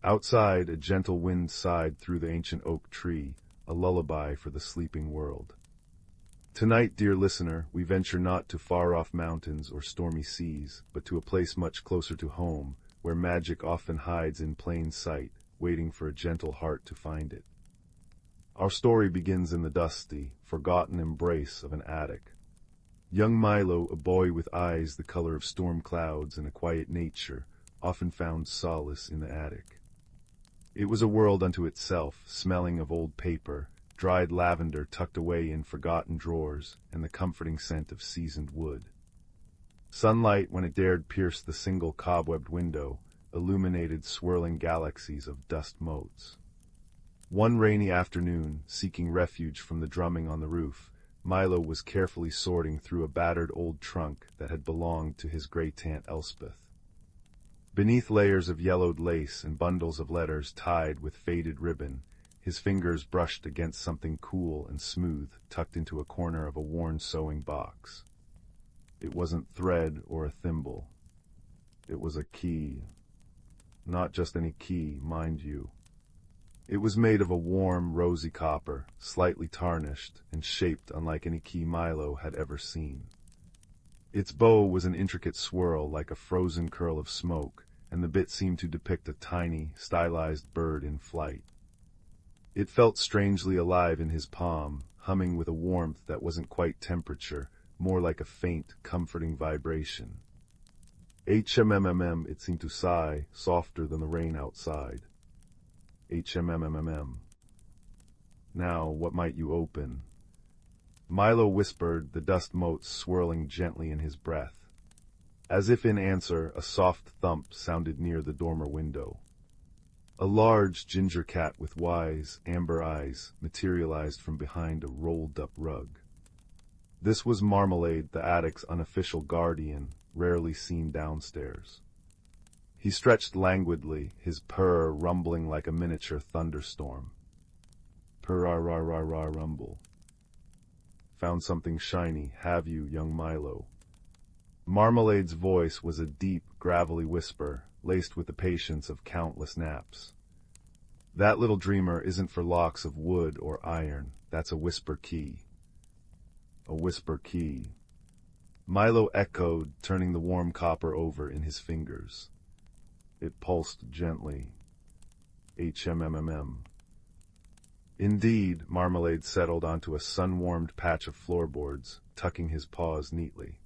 Outside, a gentle wind sighed through the ancient oak tree, a lullaby for the sleeping world. Tonight, dear listener, we venture not to far-off mountains or stormy seas, but to a place much closer to home, where magic often hides in plain sight, waiting for a gentle heart to find it. Our story begins in the dusty, forgotten embrace of an attic. Young Milo, a boy with eyes the color of storm clouds and a quiet nature, often found solace in the attic. It was a world unto itself, smelling of old paper, dried lavender tucked away in forgotten drawers, and the comforting scent of seasoned wood. Sunlight, when it dared pierce the single cobwebbed window, illuminated swirling galaxies of dust motes. One rainy afternoon, seeking refuge from the drumming on the roof, Milo was carefully sorting through a battered old trunk that had belonged to his great-aunt Elspeth. Beneath layers of yellowed lace and bundles of letters tied with faded ribbon, his fingers brushed against something cool and smooth tucked into a corner of a worn sewing box. It wasn't thread or a thimble. It was a key. Not just any key, mind you. It was made of a warm, rosy copper, slightly tarnished, and shaped unlike any key Milo had ever seen. Its bow was an intricate swirl like a frozen curl of smoke, and the bit seemed to depict a tiny, stylized bird in flight. It felt strangely alive in his palm, humming with a warmth that wasn't quite temperature, more like a faint, comforting vibration. HMMMM, it seemed to sigh, softer than the rain outside. HMMMM. Now, what might you open? Milo whispered, the dust motes swirling gently in his breath. As if in answer, a soft thump sounded near the dormer window. A large ginger cat with wise, amber eyes materialized from behind a rolled-up rug. This was Marmalade, the attic's unofficial guardian, rarely seen downstairs. He stretched languidly, his purr rumbling like a miniature thunderstorm. Purr-ra-ra-ra-ra rumble. Found something shiny, have you, young Milo? Marmalade's voice was a deep, gravelly whisper, laced with the patience of countless naps. That little dreamer isn't for locks of wood or iron. That's a whisper key. A whisper key. Milo echoed, turning the warm copper over in his fingers. It pulsed gently. HMMM. Indeed, Marmalade settled onto a sun-warmed patch of floorboards, tucking his paws neatly.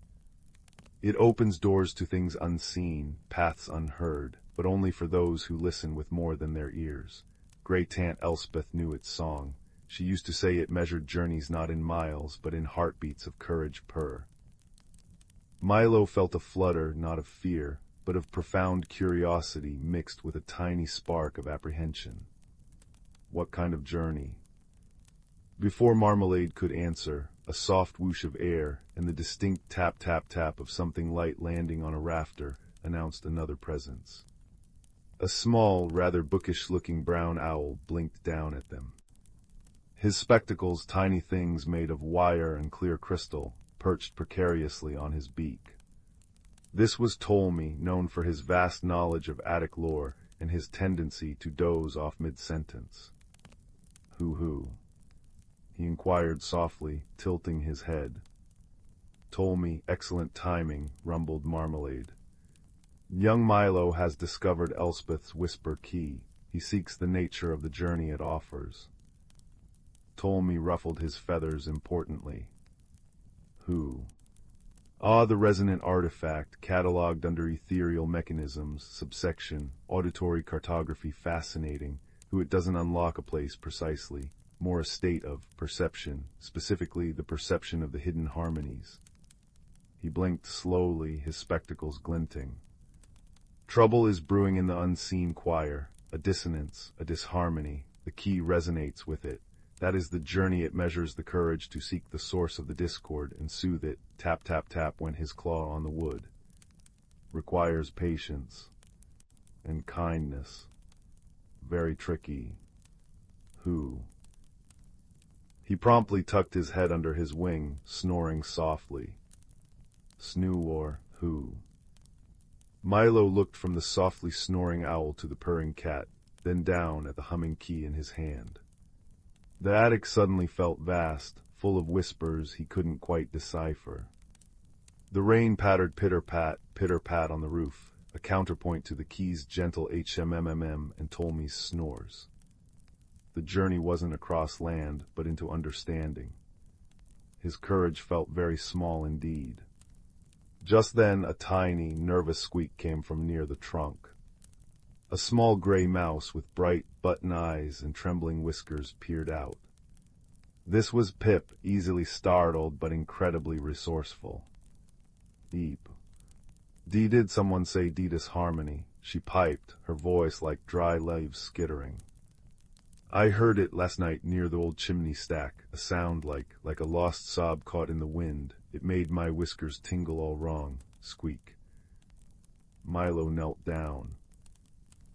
It opens doors to things unseen, paths unheard, but only for those who listen with more than their ears. Great Aunt Elspeth knew its song. She used to say it measured journeys not in miles, but in heartbeats of courage purr. Milo felt a flutter, not of fear, but of profound curiosity mixed with a tiny spark of apprehension. What kind of journey? Before Marmalade could answer, a soft whoosh of air and the distinct tap-tap-tap of something light landing on a rafter announced another presence. A small, rather bookish-looking brown owl blinked down at them. His spectacles, tiny things made of wire and clear crystal, perched precariously on his beak. This was Ptolemy, known for his vast knowledge of Attic lore and his tendency to doze off mid-sentence. Who? He inquired softly, tilting his head. Ptolemy, excellent timing, rumbled Marmalade. Young Milo has discovered Elspeth's whisper key. He seeks the nature of the journey it offers. Ptolemy ruffled his feathers importantly. Who? Ah, the resonant artifact, catalogued under ethereal mechanisms, subsection, auditory cartography fascinating, who it doesn't unlock a place precisely, more a state of perception, specifically the perception of the hidden harmonies. He blinked slowly, his spectacles glinting. Trouble is brewing in the unseen choir, a dissonance, a disharmony, the key resonates with it. That is the journey it measures the courage to seek the source of the discord and soothe it, tap tap tap went his claw on the wood. Requires patience and kindness. Very tricky. Who? He promptly tucked his head under his wing, snoring softly. Snoo who? Milo looked from the softly snoring owl to the purring cat, then down at the humming key in his hand. The attic suddenly felt vast, full of whispers he couldn't quite decipher. The rain pattered pitter-pat on the roof, a counterpoint to the key's gentle HMMM and Ptolemy's snores. The journey wasn't across land, but into understanding. His courage felt very small indeed. Just then, a tiny, nervous squeak came from near the trunk. A small gray mouse with bright, button eyes and trembling whiskers peered out. This was Pip, easily startled but incredibly resourceful. Eep. Did someone say disharmony? She piped, her voice like dry leaves skittering. I heard it last night near the old chimney stack, a sound like a lost sob caught in the wind. It made my whiskers tingle all wrong. Squeak. Milo knelt down.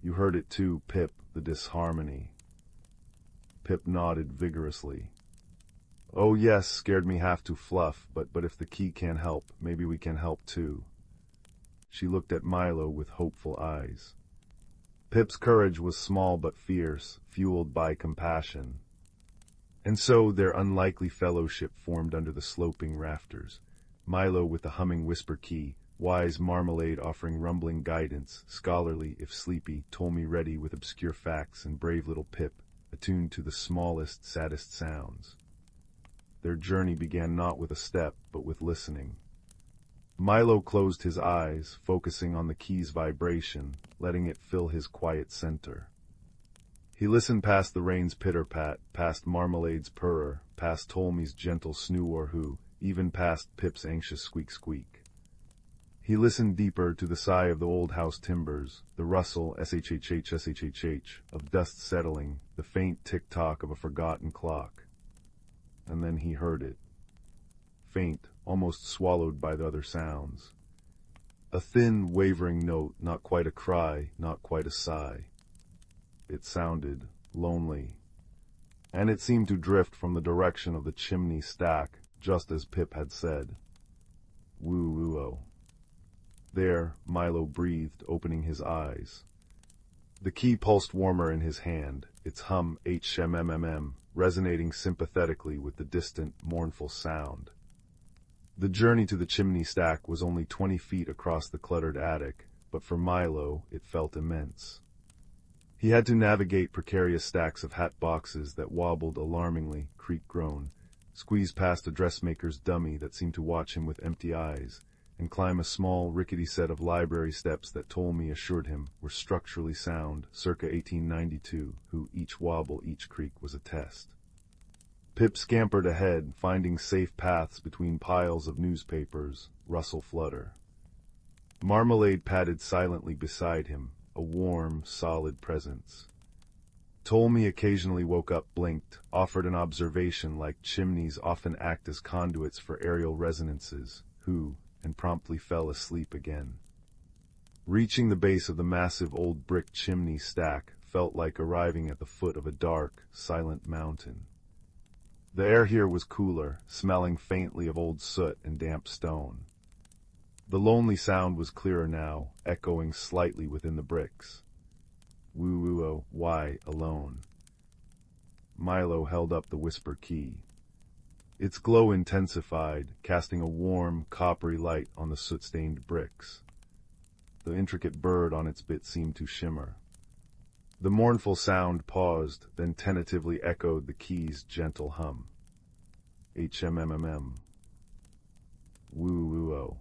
You heard it too, Pip, the disharmony. Pip nodded vigorously. Oh yes, scared me half to fluff, but if the key can help, maybe we can help too. She looked at Milo with hopeful eyes. Pip's courage was small but fierce, fueled by compassion. And so their unlikely fellowship formed under the sloping rafters. Milo with the humming whisper key, wise Marmalade offering rumbling guidance, scholarly if sleepy, Ptolemy ready with obscure facts, and brave little Pip, attuned to the smallest, saddest sounds. Their journey began not with a step, but with listening. Milo closed his eyes, focusing on the key's vibration, letting it fill his quiet center. He listened past the rain's pitter-pat, past Marmalade's purr, past Ptolemy's gentle snoo-or-hoo, even past Pip's anxious squeak-squeak. He listened deeper to the sigh of the old house timbers, the rustle shhh of dust settling, the faint tick-tock of a forgotten clock. And then he heard it. Faint, almost swallowed by the other sounds. A thin, wavering note, not quite a cry, not quite a sigh. It sounded lonely, and it seemed to drift from the direction of the chimney stack, just as Pip had said. Woo-woo-oh. There, Milo breathed, opening his eyes. The key pulsed warmer in his hand, its hum HMMM, resonating sympathetically with the distant, mournful sound. The journey to the chimney stack was only 20 feet across the cluttered attic, but for Milo it felt immense. He had to navigate precarious stacks of hat boxes that wobbled alarmingly, creak-groan, squeeze past a dressmaker's dummy that seemed to watch him with empty eyes, and climb a small, rickety set of library steps that Ptolemy assured him were structurally sound, circa 1892, who each wobble, each creak was a test. Pip scampered ahead, finding safe paths between piles of newspapers, rustle flutter. Marmalade padded silently beside him, a warm, solid presence. Ptolemy occasionally woke up, blinked, offered an observation like chimneys often act as conduits for aerial resonances, and promptly fell asleep again. Reaching the base of the massive old brick chimney stack felt like arriving at the foot of a dark, silent mountain. The air here was cooler, smelling faintly of old soot and damp stone. The lonely sound was clearer now, echoing slightly within the bricks. Woo-woo-oh, why alone? Milo held up the whisper key. Its glow intensified, casting a warm, coppery light on the soot-stained bricks. The intricate bird on its bit seemed to shimmer. The mournful sound paused, then tentatively echoed the key's gentle hum. HMMM. Woo-woo-oh.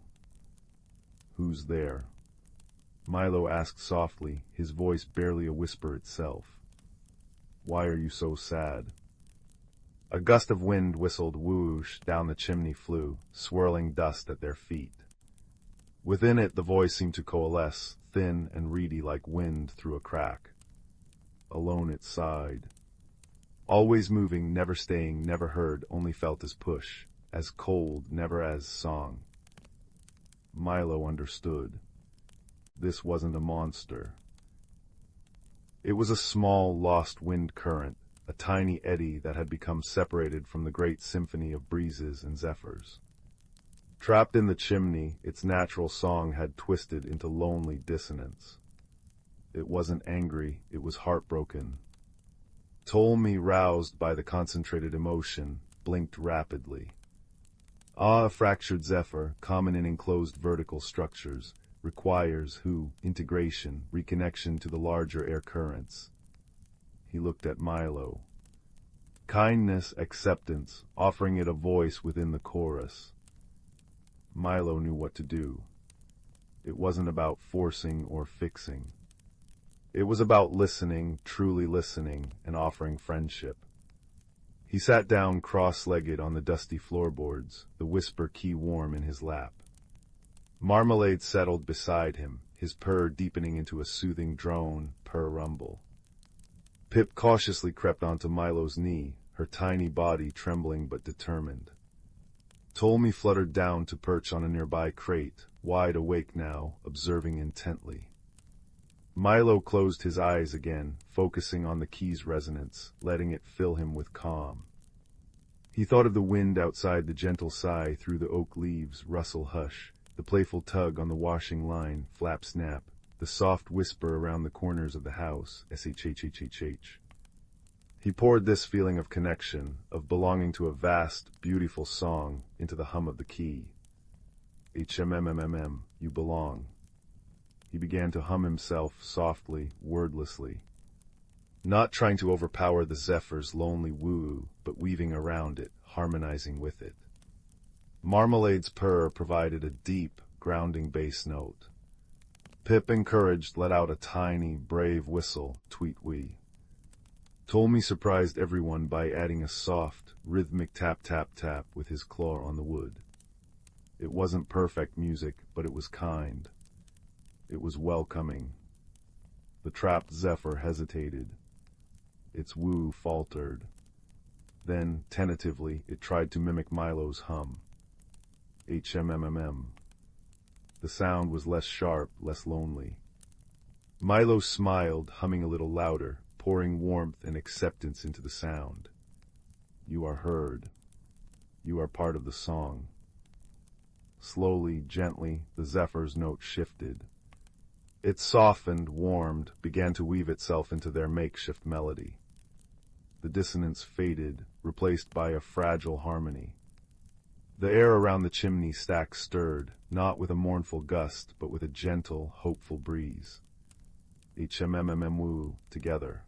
Who's there? Milo asked softly, his voice barely a whisper itself. Why are you so sad? A gust of wind whistled whoosh down the chimney flue, swirling dust at their feet. Within it the voice seemed to coalesce, thin and reedy like wind through a crack. Alone it sighed. Always moving, never staying, never heard, only felt as push, as cold, never as song. Milo understood. This wasn't a monster. It was a small, lost wind current, a tiny eddy that had become separated from the great symphony of breezes and zephyrs. Trapped in the chimney, its natural song had twisted into lonely dissonance. It wasn't angry, it was heartbroken. Ptolemy, roused by the concentrated emotion, blinked rapidly. A fractured zephyr, common in enclosed vertical structures, requires integration, reconnection to the larger air currents. He looked at Milo. Kindness, acceptance, offering it a voice within the chorus. Milo knew what to do. It wasn't about forcing or fixing. It was about listening, truly listening, and offering friendship. He sat down cross-legged on the dusty floorboards, the whisper key warm in his lap. Marmalade settled beside him, his purr deepening into a soothing drone, purr rumble. Pip cautiously crept onto Milo's knee, her tiny body trembling but determined. Ptolemy fluttered down to perch on a nearby crate, wide awake now, observing intently. Milo closed his eyes again, focusing on the key's resonance, letting it fill him with calm. He thought of the wind outside, the gentle sigh through the oak leaves, rustle hush, the playful tug on the washing line, flap snap, the soft whisper around the corners of the house, shhhhh. He poured this feeling of connection, of belonging to a vast, beautiful song, into the hum of the key. HMMMM, you belong. He began to hum himself softly, wordlessly, not trying to overpower the zephyr's lonely woo, but weaving around it, harmonizing with it. Marmalade's purr provided a deep, grounding bass note. Pip, encouraged, let out a tiny, brave whistle, tweet-wee. Ptolemy surprised everyone by adding a soft, rhythmic tap-tap-tap with his claw on the wood. It wasn't perfect music, but it was kind. It was welcoming. The trapped zephyr hesitated. Its woo faltered. Then, tentatively, it tried to mimic Milo's hum. HMMM. The sound was less sharp, less lonely. Milo smiled, humming a little louder, pouring warmth and acceptance into the sound. You are heard. You are part of the song. Slowly, gently, the zephyr's note shifted. It softened, warmed, began to weave itself into their makeshift melody. the dissonance faded, replaced by a fragile harmony. The air around the chimney stack stirred, not with a mournful gust, but with a gentle, hopeful breeze. HMMMMWoo, together.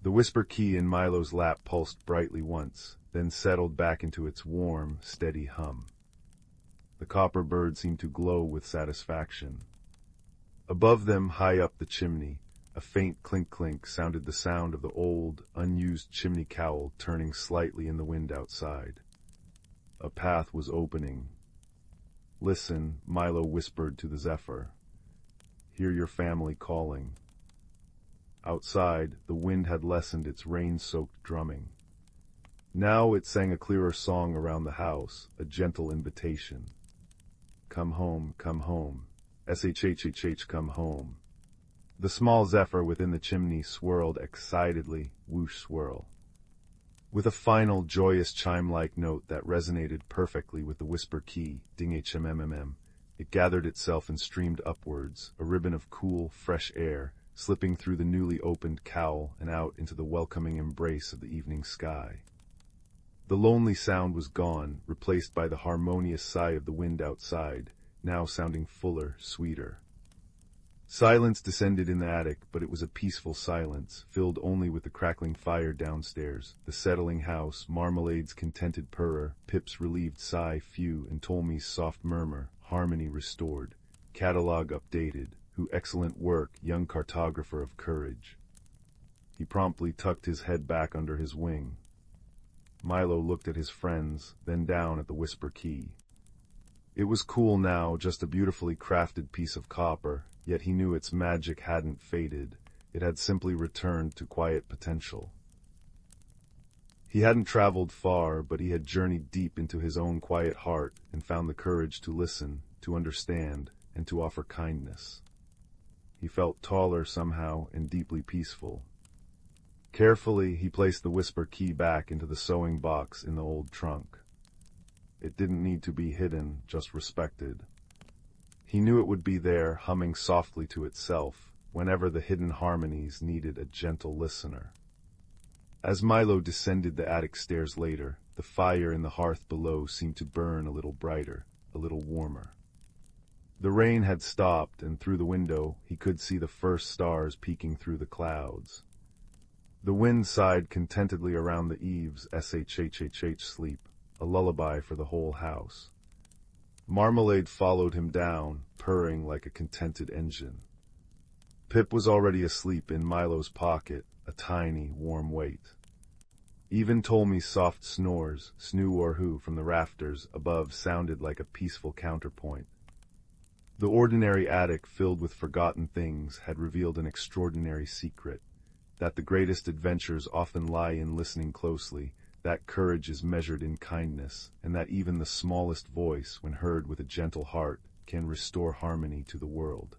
The whisper key in Milo's lap pulsed brightly once, then settled back into its warm, steady hum. The copper bird seemed to glow with satisfaction. Above them, high up the chimney, a faint clink-clink sounded the sound of the old, unused chimney cowl turning slightly in the wind outside. A path was opening. "Listen," Milo whispered to the zephyr. "Hear your family calling." Outside, the wind had lessened its rain-soaked drumming. Now it sang a clearer song around the house, a gentle invitation. Come home, SHHHH, come home. The small zephyr within the chimney swirled excitedly, whoosh swirl. With a final, joyous chime-like note that resonated perfectly with the whisper key, ding HMMMM, it gathered itself and streamed upwards, a ribbon of cool, fresh air, slipping through the newly opened cowl and out into the welcoming embrace of the evening sky. The lonely sound was gone, replaced by the harmonious sigh of the wind outside, now sounding fuller, sweeter. Silence descended in the attic, but it was a peaceful silence, filled only with the crackling fire downstairs, the settling house, Marmalade's contented purr, Pip's relieved sigh, Few and Ptolemy's soft murmur, harmony restored, catalogue updated, who excellent work, young cartographer of courage. He promptly tucked his head back under his wing. Milo looked at his friends, then down at the whisper key. It was cool now, just a beautifully crafted piece of copper, yet he knew its magic hadn't faded. It had simply returned to quiet potential. He hadn't traveled far, but he had journeyed deep into his own quiet heart and found the courage to listen, to understand, and to offer kindness. He felt taller somehow and deeply peaceful. Carefully, he placed the whisper key back into the sewing box in the old trunk. It didn't need to be hidden, just respected. He knew it would be there, humming softly to itself, whenever the hidden harmonies needed a gentle listener. As Milo descended the attic stairs later, the fire in the hearth below seemed to burn a little brighter, a little warmer. The rain had stopped, and through the window he could see the first stars peeking through the clouds. The wind sighed contentedly around the eaves, SHHHH sleep, a lullaby for the whole house. Marmalade followed him down, purring like a contented engine. Pip was already asleep in Milo's pocket, a tiny, warm weight. Even Ptolemy's soft snores, snoo or who, from the rafters above sounded like a peaceful counterpoint. The ordinary attic filled with forgotten things had revealed an extraordinary secret, that the greatest adventures often lie in listening closely, that courage is measured in kindness, and that even the smallest voice, when heard with a gentle heart, can restore harmony to the world.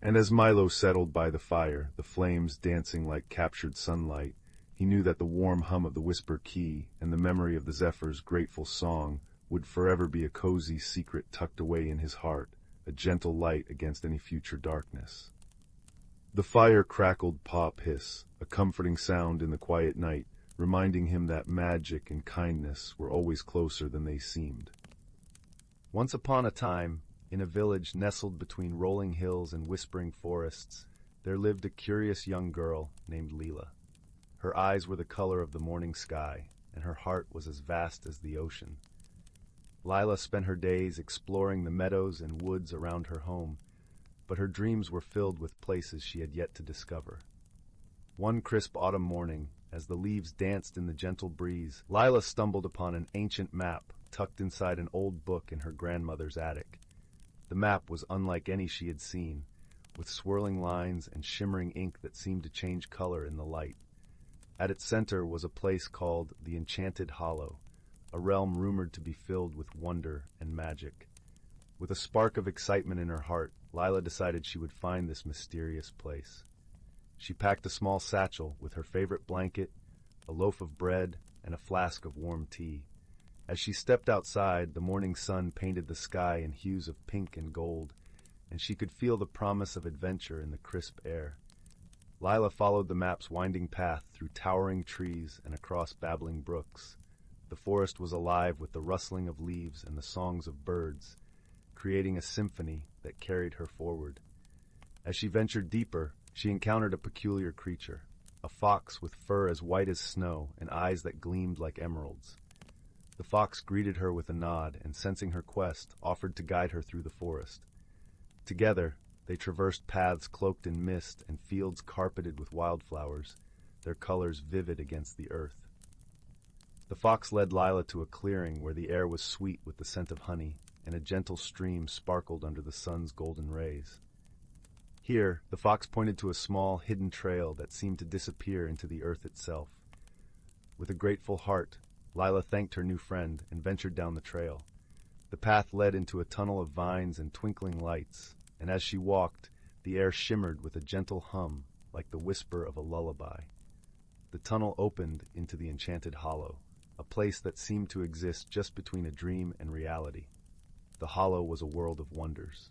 And as Milo settled by the fire, the flames dancing like captured sunlight, he knew that the warm hum of the whisper key and the memory of the zephyr's grateful song would forever be a cozy secret tucked away in his heart, a gentle light against any future darkness. The fire crackled pop hiss, a comforting sound in the quiet night, reminding him that magic and kindness were always closer than they seemed. Once upon a time, in a village nestled between rolling hills and whispering forests, there lived a curious young girl named Leela. Her eyes were the color of the morning sky, and her heart was as vast as the ocean. Lila spent her days exploring the meadows and woods around her home, but her dreams were filled with places she had yet to discover. One crisp autumn morning, as the leaves danced in the gentle breeze, Lila stumbled upon an ancient map tucked inside an old book in her grandmother's attic. The map was unlike any she had seen, with swirling lines and shimmering ink that seemed to change color in the light. At its center was a place called the Enchanted Hollow, a realm rumored to be filled with wonder and magic. With a spark of excitement in her heart, Lila decided she would find this mysterious place. She packed a small satchel with her favorite blanket, a loaf of bread, and a flask of warm tea. As she stepped outside, the morning sun painted the sky in hues of pink and gold, and she could feel the promise of adventure in the crisp air. Lila followed the map's winding path through towering trees and across babbling brooks. The forest was alive with the rustling of leaves and the songs of birds, creating a symphony that carried her forward. As she ventured deeper, she encountered a peculiar creature, a fox with fur as white as snow and eyes that gleamed like emeralds. The fox greeted her with a nod and, sensing her quest, offered to guide her through the forest. Together, they traversed paths cloaked in mist and fields carpeted with wildflowers, their colors vivid against the earth. The fox led Lila to a clearing where the air was sweet with the scent of honey, and a gentle stream sparkled under the sun's golden rays. Here, the fox pointed to a small, hidden trail that seemed to disappear into the earth itself. With a grateful heart, Lila thanked her new friend and ventured down the trail. The path led into a tunnel of vines and twinkling lights, and as she walked, the air shimmered with a gentle hum, like the whisper of a lullaby. The tunnel opened into the Enchanted Hollow, a place that seemed to exist just between a dream and reality. The hollow was a world of wonders.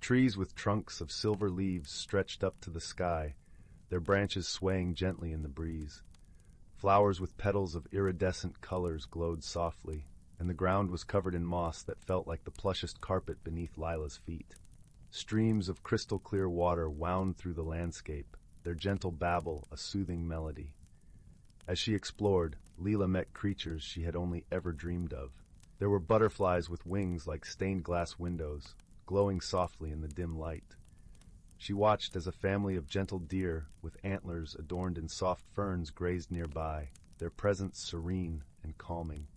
Trees with trunks of silver leaves stretched up to the sky, their branches swaying gently in the breeze. Flowers with petals of iridescent colors glowed softly, and the ground was covered in moss that felt like the plushest carpet beneath Lila's feet. Streams of crystal-clear water wound through the landscape, their gentle babble a soothing melody. As she explored, Lila met creatures she had only ever dreamed of. There were butterflies with wings like stained glass windows, glowing softly in the dim light. She watched as a family of gentle deer with antlers adorned in soft ferns grazed nearby, their presence serene and calming.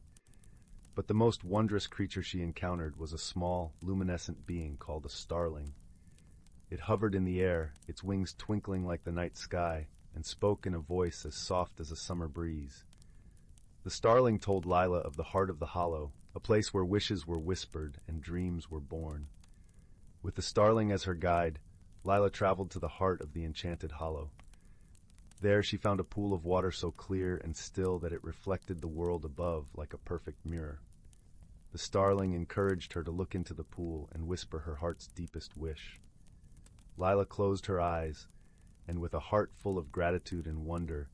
But the most wondrous creature she encountered was a small, luminescent being called a starling. It hovered in the air, its wings twinkling like the night sky, and spoke in a voice as soft as a summer breeze. The starling told Lila of the heart of the hollow, a place where wishes were whispered and dreams were born. With the starling as her guide, Lila traveled to the heart of the Enchanted Hollow. There she found a pool of water so clear and still that it reflected the world above like a perfect mirror. The starling encouraged her to look into the pool and whisper her heart's deepest wish. Lila closed her eyes, and with a heart full of gratitude and wonder,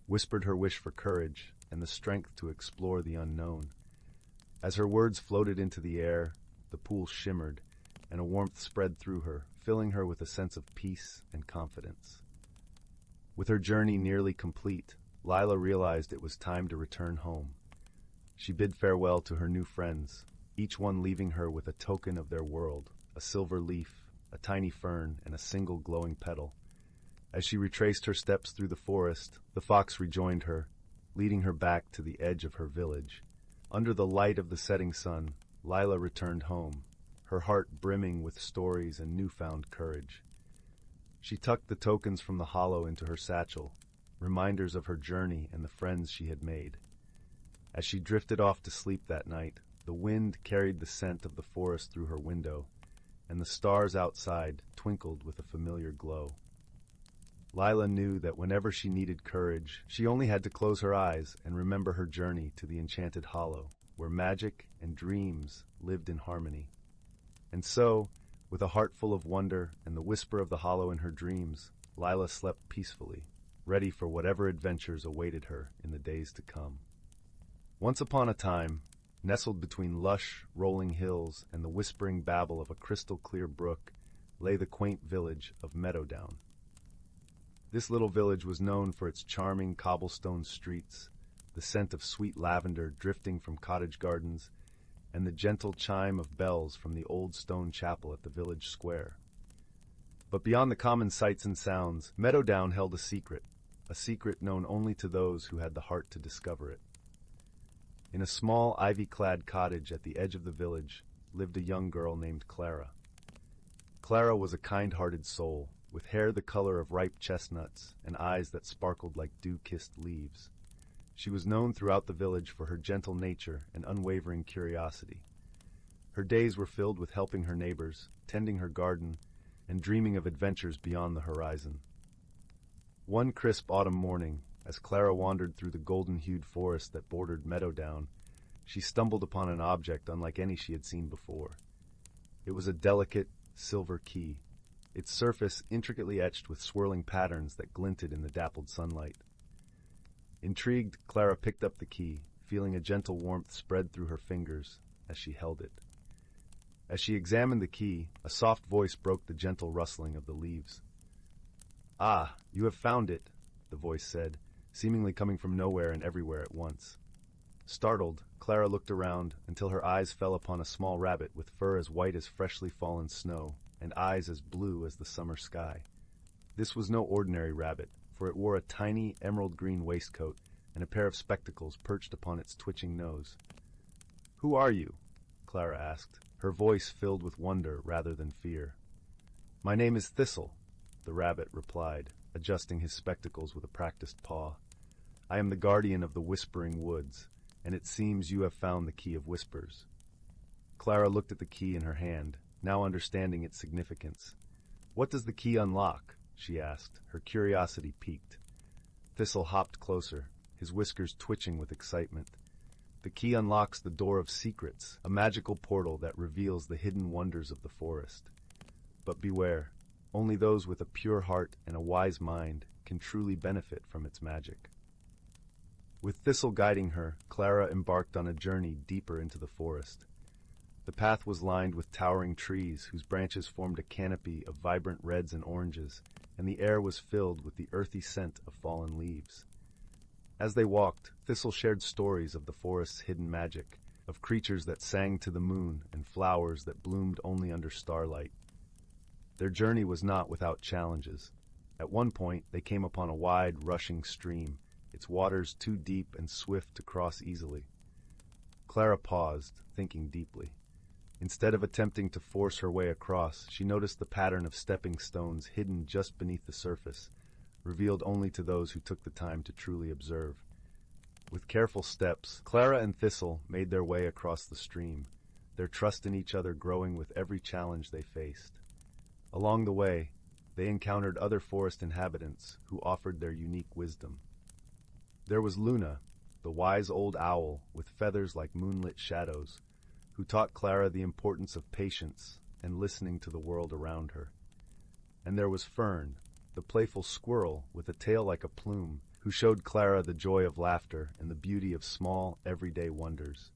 whispered her wish for courage and the strength to explore the unknown. As her words floated into the air, the pool shimmered, and a warmth spread through her, filling her with a sense of peace and confidence. With her journey nearly complete, Lila realized it was time to return home. She bid farewell to her new friends, each one leaving her with a token of their world, a silver leaf, a tiny fern, and a single glowing petal. As she retraced her steps through the forest, the fox rejoined her, leading her back to the edge of her village. Under the light of the setting sun, Lila returned home, her heart brimming with stories and newfound courage. She tucked the tokens from the hollow into her satchel, reminders of her journey and the friends she had made. As she drifted off to sleep that night, the wind carried the scent of the forest through her window, and the stars outside twinkled with a familiar glow. Lila knew that whenever she needed courage, she only had to close her eyes and remember her journey to the Enchanted Hollow, where magic and dreams lived in harmony. And so, with a heart full of wonder and the whisper of the hollow in her dreams, Lila slept peacefully, ready for whatever adventures awaited her in the days to come. Once upon a time, nestled between lush, rolling hills and the whispering babble of a crystal-clear brook, lay the quaint village of Meadows. This little village was known for its charming cobblestone streets, the scent of sweet lavender drifting from cottage gardens, and the gentle chime of bells from the old stone chapel at the village square. But beyond the common sights and sounds, Meadows held a secret known only to those who had the heart to discover it. In a small ivy-clad cottage at the edge of the village lived a young girl named Clara. Clara was a kind-hearted soul, with hair the color of ripe chestnuts and eyes that sparkled like dew-kissed leaves. She was known throughout the village for her gentle nature and unwavering curiosity. Her days were filled with helping her neighbors, tending her garden, and dreaming of adventures beyond the horizon. One crisp autumn morning, as Clara wandered through the golden-hued forest that bordered Meadows, she stumbled upon an object unlike any she had seen before. It was a delicate, silver key. its surface intricately etched with swirling patterns that glinted in the dappled sunlight. Intrigued, Clara picked up the key, feeling a gentle warmth spread through her fingers as she held it. As she examined the key, a soft voice broke the gentle rustling of the leaves. "Ah, you have found it," the voice said, seemingly coming from nowhere and everywhere at once. Startled, Clara looked around until her eyes fell upon a small rabbit with fur as white as freshly fallen snow and eyes as blue as the summer sky. This was no ordinary rabbit, for it wore a tiny emerald-green waistcoat and a pair of spectacles perched upon its twitching nose. "Who are you?" Clara asked, her voice filled with wonder rather than fear. "My name is Thistle," the rabbit replied, adjusting his spectacles with a practiced paw. "I am the guardian of the Whispering Woods, and it seems you have found the Key of Whispers." Clara looked at the key in her hand, now understanding its significance. "What does the key unlock?" she asked, her curiosity piqued. Thistle hopped closer, his whiskers twitching with excitement. "The key unlocks the Door of Secrets, a magical portal that reveals the hidden wonders of the forest. But beware, only those with a pure heart and a wise mind can truly benefit from its magic." With Thistle guiding her, Clara embarked on a journey deeper into the forest. The path was lined with towering trees whose branches formed a canopy of vibrant reds and oranges, and the air was filled with the earthy scent of fallen leaves. As they walked, Thistle shared stories of the forest's hidden magic, of creatures that sang to the moon and flowers that bloomed only under starlight. Their journey was not without challenges. At one point, they came upon a wide, rushing stream, its waters too deep and swift to cross easily. Clara paused, thinking deeply. Instead of attempting to force her way across, she noticed the pattern of stepping stones hidden just beneath the surface, revealed only to those who took the time to truly observe. With careful steps, Clara and Thistle made their way across the stream, their trust in each other growing with every challenge they faced. Along the way, they encountered other forest inhabitants who offered their unique wisdom. There was Luna, the wise old owl with feathers like moonlit shadows, who taught Clara the importance of patience and listening to the world around her. And there was Fern, the playful squirrel with a tail like a plume, who showed Clara the joy of laughter and the beauty of small, everyday wonders.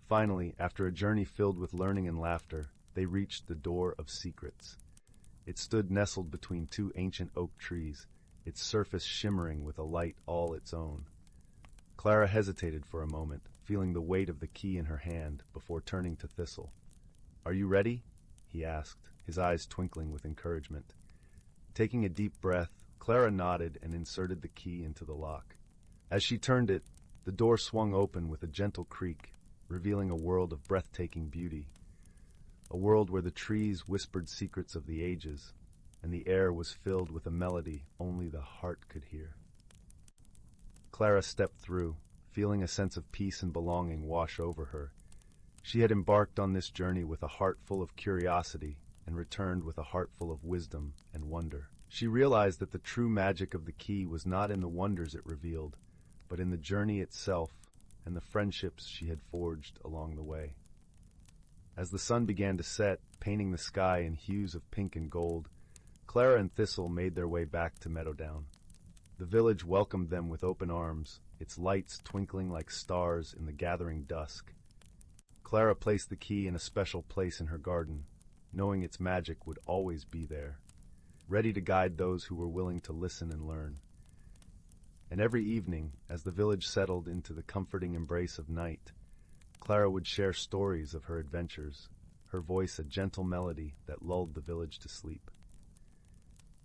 Finally, after a journey filled with learning and laughter, they reached the Door of Secrets. It stood nestled between two ancient oak trees, its surface shimmering with a light all its own. Clara hesitated for a moment, feeling the weight of the key in her hand, before turning to Thistle. "Are you ready?" he asked, his eyes twinkling with encouragement. Taking a deep breath, Clara nodded and inserted the key into the lock. As she turned it, the door swung open with a gentle creak, revealing a world of breathtaking beauty. A world where the trees whispered secrets of the ages, and the air was filled with a melody only the heart could hear. Clara stepped through, feeling a sense of peace and belonging wash over her. She had embarked on this journey with a heart full of curiosity and returned with a heart full of wisdom and wonder. She realized that the true magic of the key was not in the wonders it revealed, but in the journey itself and the friendships she had forged along the way. As the sun began to set, painting the sky in hues of pink and gold, Clara and Thistle made their way back to Meadowdown. The village welcomed them with open arms, its lights twinkling like stars in the gathering dusk. Clara placed the key in a special place in her garden, knowing its magic would always be there, ready to guide those who were willing to listen and learn. And every evening, as the village settled into the comforting embrace of night, Clara would share stories of her adventures, her voice a gentle melody that lulled the village to sleep.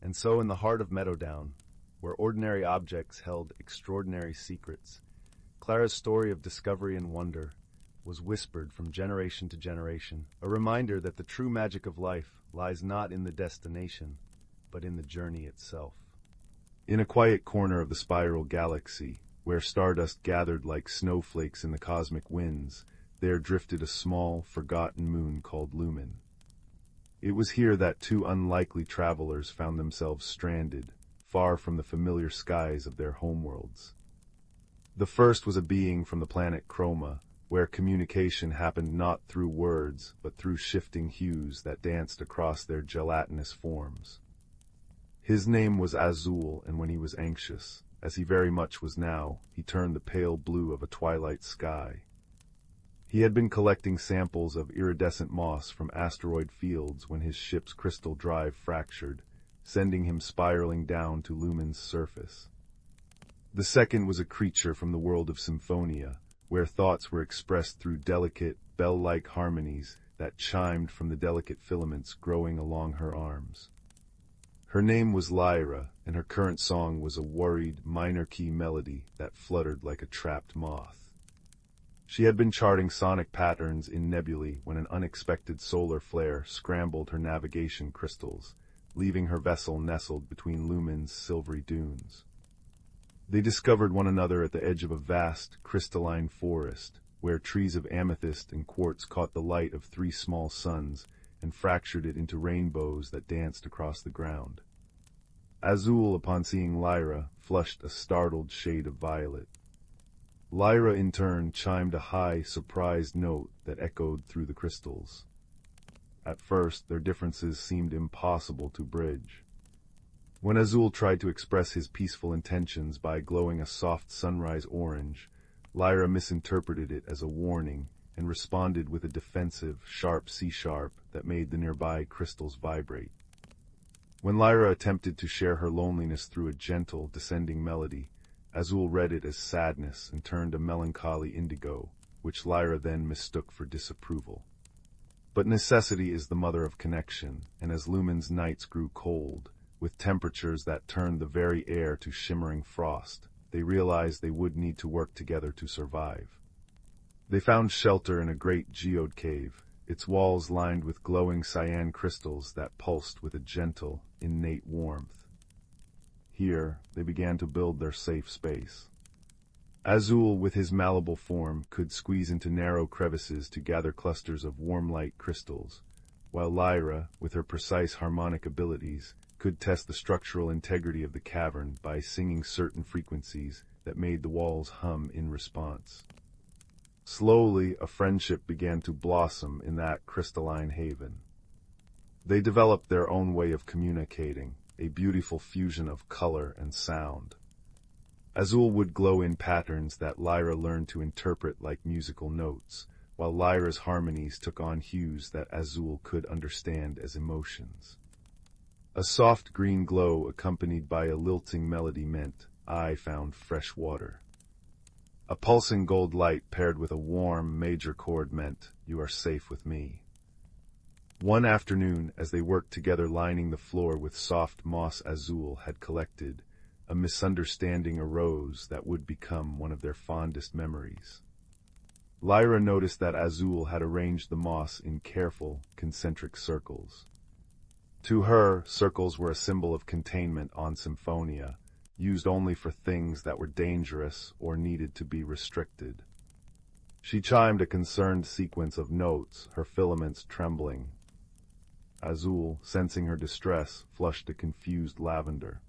And so in the heart of Meadowdown, where ordinary objects held extraordinary secrets, Clara's story of discovery and wonder was whispered from generation to generation, a reminder that the true magic of life lies not in the destination, but in the journey itself. In a quiet corner of the spiral galaxy, where stardust gathered like snowflakes in the cosmic winds, there drifted a small, forgotten moon called Lumin. It was here that two unlikely travelers found themselves stranded, far from the familiar skies of their homeworlds. The first was a being from the planet Chroma, where communication happened not through words but through shifting hues that danced across their gelatinous forms. His name was Azul, and when he was anxious, as he very much was now, he turned the pale blue of a twilight sky. He had been collecting samples of iridescent moss from asteroid fields when his ship's crystal drive fractured, sending him spiraling down to Lumin's surface. The second was a creature from the world of Symphonia, where thoughts were expressed through delicate, bell-like harmonies that chimed from the delicate filaments growing along her arms. Her name was Lyra, and her current song was a worried, minor-key melody that fluttered like a trapped moth. She had been charting sonic patterns in nebulae when an unexpected solar flare scrambled her navigation crystals, leaving her vessel nestled between Lumin's silvery dunes. They discovered one another at the edge of a vast, crystalline forest, where trees of amethyst and quartz caught the light of 3 small suns and fractured it into rainbows that danced across the ground. Azul, upon seeing Lyra, flushed a startled shade of violet. Lyra, in turn, chimed a high, surprised note that echoed through the crystals. At first, their differences seemed impossible to bridge. When Azul tried to express his peaceful intentions by glowing a soft sunrise orange, Lyra misinterpreted it as a warning and responded with a defensive, sharp C-sharp that made the nearby crystals vibrate. When Lyra attempted to share her loneliness through a gentle, descending melody, Azul read it as sadness and turned a melancholy indigo, which Lyra then mistook for disapproval. But necessity is the mother of connection, and as Lumin's nights grew cold, with temperatures that turned the very air to shimmering frost, they realized they would need to work together to survive. They found shelter in a great geode cave, its walls lined with glowing cyan crystals that pulsed with a gentle, innate warmth. Here, they began to build their safe space. Azul, with his malleable form, could squeeze into narrow crevices to gather clusters of warm light crystals, while Lyra, with her precise harmonic abilities, could test the structural integrity of the cavern by singing certain frequencies that made the walls hum in response. Slowly, a friendship began to blossom in that crystalline haven. They developed their own way of communicating, a beautiful fusion of color and sound. Azul would glow in patterns that Lyra learned to interpret like musical notes, while Lyra's harmonies took on hues that Azul could understand as emotions. A soft green glow accompanied by a lilting melody meant, "I found fresh water." A pulsing gold light paired with a warm major chord meant, "You are safe with me." One afternoon, as they worked together lining the floor with soft moss Azul had collected, a misunderstanding arose that would become one of their fondest memories. Lyra noticed that Azul had arranged the moss in careful, concentric circles. To her, circles were a symbol of containment on Symphonia, used only for things that were dangerous or needed to be restricted. She chimed a concerned sequence of notes, her filaments trembling. Azul, sensing her distress, flushed a confused lavender.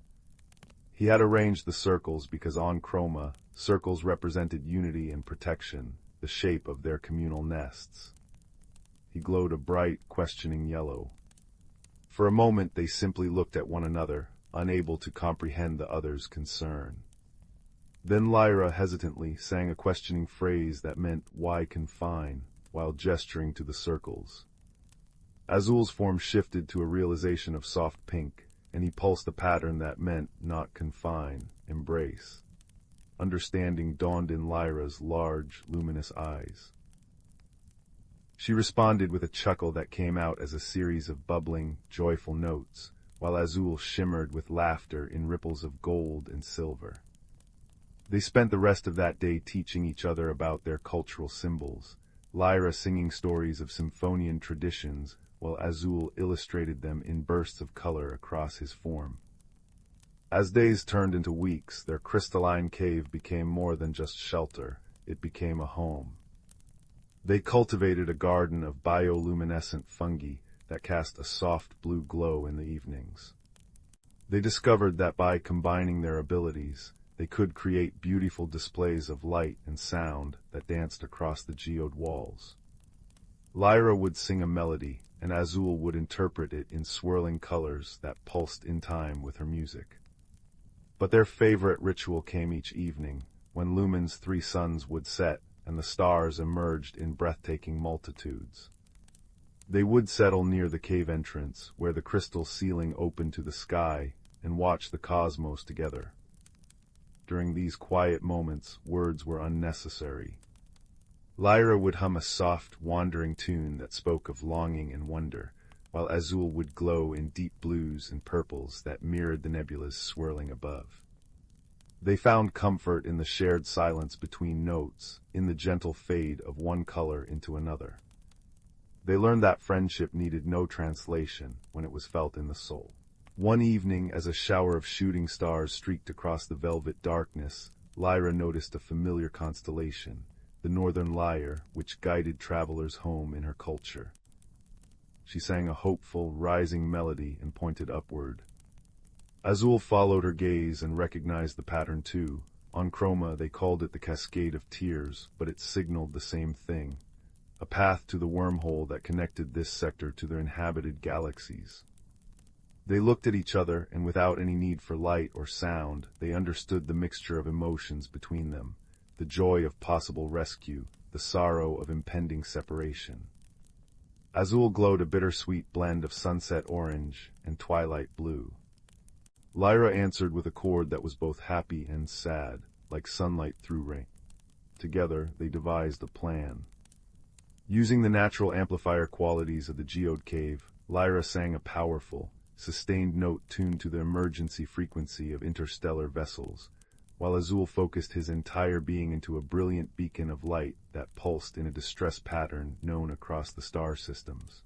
He had arranged the circles because on Chroma, circles represented unity and protection, the shape of their communal nests. He glowed a bright, questioning yellow. For a moment they simply looked at one another, unable to comprehend the other's concern. Then Lyra hesitantly sang a questioning phrase that meant, "Why confine?" while gesturing to the circles. Azul's form shifted to a realization of soft pink, and he pulsed a pattern that meant, "Not confine, embrace." Understanding dawned in Lyra's large, luminous eyes. She responded with a chuckle that came out as a series of bubbling, joyful notes, while Azul shimmered with laughter in ripples of gold and silver. They spent the rest of that day teaching each other about their cultural symbols, Lyra singing stories of Symphonian traditions, while Azul illustrated them in bursts of color across his form. As days turned into weeks, their crystalline cave became more than just shelter, it became a home. They cultivated a garden of bioluminescent fungi that cast a soft blue glow in the evenings. They discovered that by combining their abilities, they could create beautiful displays of light and sound that danced across the geode walls. Lyra would sing a melody, and Azul would interpret it in swirling colors that pulsed in time with her music. But their favorite ritual came each evening, when Lumen's 3 suns would set and the stars emerged in breathtaking multitudes. They would settle near the cave entrance, where the crystal ceiling opened to the sky, and watch the cosmos together. During these quiet moments, words were unnecessary. Lyra would hum a soft, wandering tune that spoke of longing and wonder, while Azul would glow in deep blues and purples that mirrored the nebulas swirling above. They found comfort in the shared silence between notes, in the gentle fade of one color into another. They learned that friendship needed no translation when it was felt in the soul. One evening, as a shower of shooting stars streaked across the velvet darkness, Lyra noticed a familiar constellation, the Northern Lyre, which guided travelers home in her culture. She sang a hopeful, rising melody and pointed upward. Azul followed her gaze and recognized the pattern too. On Chroma, they called it the Cascade of Tears, but it signaled the same thing, a path to the wormhole that connected this sector to their inhabited galaxies. They looked at each other, and without any need for light or sound, they understood the mixture of emotions between them, the joy of possible rescue, the sorrow of impending separation. Azul glowed a bittersweet blend of sunset orange and twilight blue. Lyra answered with a chord that was both happy and sad, like sunlight through rain. Together, they devised a plan. Using the natural amplifier qualities of the geode cave, Lyra sang a powerful, sustained note tuned to the emergency frequency of interstellar vessels, while Azul focused his entire being into a brilliant beacon of light that pulsed in a distress pattern known across the star systems.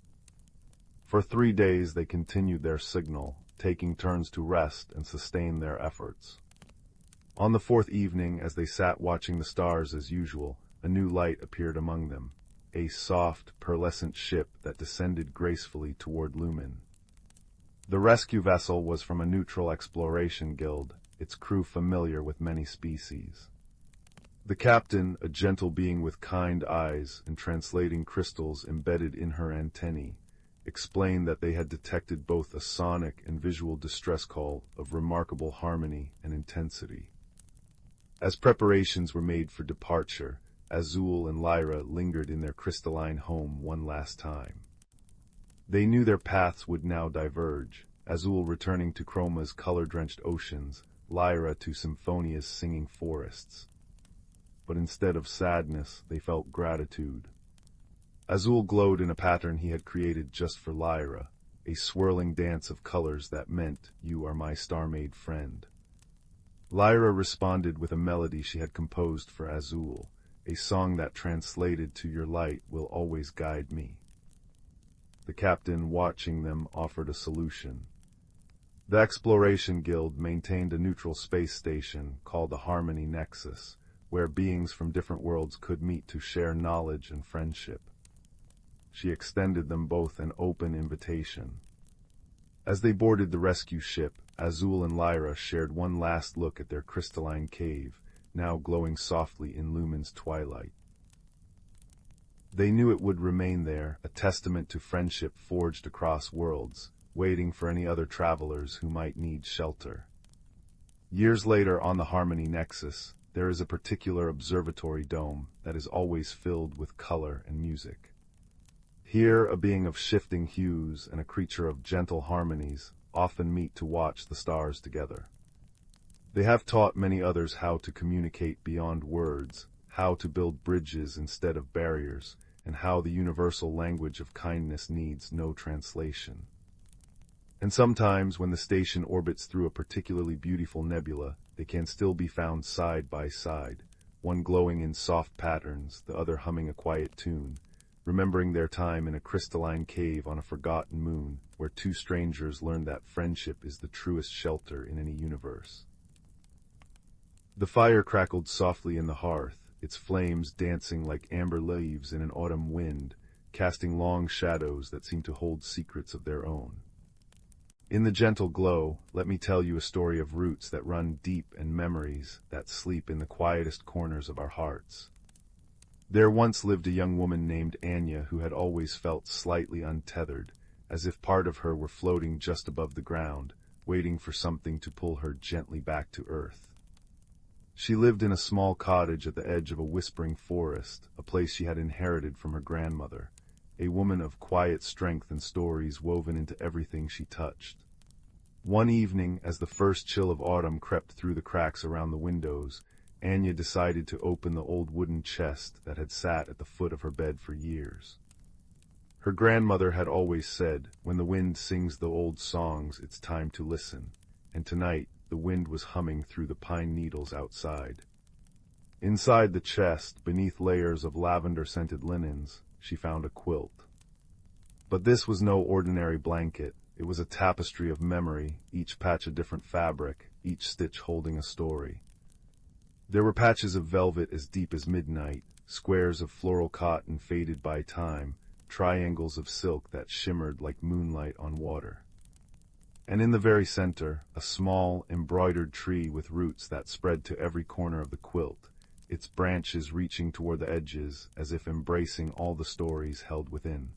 For 3 days they continued their signal, taking turns to rest and sustain their efforts. On the 4th evening, as they sat watching the stars as usual, a new light appeared among them, a soft, pearlescent ship that descended gracefully toward Lumen. The rescue vessel was from a neutral exploration guild, its crew familiar with many species. The captain, a gentle being with kind eyes and translating crystals embedded in her antennae, explained that they had detected both a sonic and visual distress call of remarkable harmony and intensity. As preparations were made for departure, Azul and Lyra lingered in their crystalline home one last time. They knew their paths would now diverge, Azul returning to Chroma's color-drenched oceans, Lyra to Symphonia's singing forests. But instead of sadness, they felt gratitude. Azul glowed in a pattern he had created just for Lyra, a swirling dance of colors that meant, "You are my star-made friend." Lyra responded with a melody she had composed for Azul, a song that translated to "Your light will always guide me." The captain, watching them, offered a solution. The Exploration Guild maintained a neutral space station called the Harmony Nexus, where beings from different worlds could meet to share knowledge and friendship. She extended them both an open invitation. As they boarded the rescue ship, Azul and Lyra shared one last look at their crystalline cave, now glowing softly in Lumen's twilight. They knew it would remain there, a testament to friendship forged across worlds, waiting for any other travelers who might need shelter. Years later, on the Harmony Nexus, there is a particular observatory dome that is always filled with color and music. Here, a being of shifting hues and a creature of gentle harmonies often meet to watch the stars together. They have taught many others how to communicate beyond words, how to build bridges instead of barriers, and how the universal language of kindness needs no translation. And sometimes, when the station orbits through a particularly beautiful nebula, they can still be found side by side, one glowing in soft patterns, the other humming a quiet tune, remembering their time in a crystalline cave on a forgotten moon, where 2 strangers learned that friendship is the truest shelter in any universe. The fire crackled softly in the hearth, its flames dancing like amber leaves in an autumn wind, casting long shadows that seemed to hold secrets of their own. In the gentle glow, let me tell you a story of roots that run deep and memories that sleep in the quietest corners of our hearts. There once lived a young woman named Anya who had always felt slightly untethered, as if part of her were floating just above the ground, waiting for something to pull her gently back to earth. She lived in a small cottage at the edge of a whispering forest, a place she had inherited from her grandmother, a woman of quiet strength and stories woven into everything she touched. One evening, as the first chill of autumn crept through the cracks around the windows, Anya decided to open the old wooden chest that had sat at the foot of her bed for years. Her grandmother had always said, when the wind sings the old songs, it's time to listen, and tonight the wind was humming through the pine needles outside. Inside the chest, beneath layers of lavender-scented linens, she found a quilt. But this was no ordinary blanket. It was a tapestry of memory, each patch a different fabric, each stitch holding a story. There were patches of velvet as deep as midnight, squares of floral cotton faded by time, triangles of silk that shimmered like moonlight on water. And in the very center, a small, embroidered tree with roots that spread to every corner of the quilt, its branches reaching toward the edges as if embracing all the stories held within.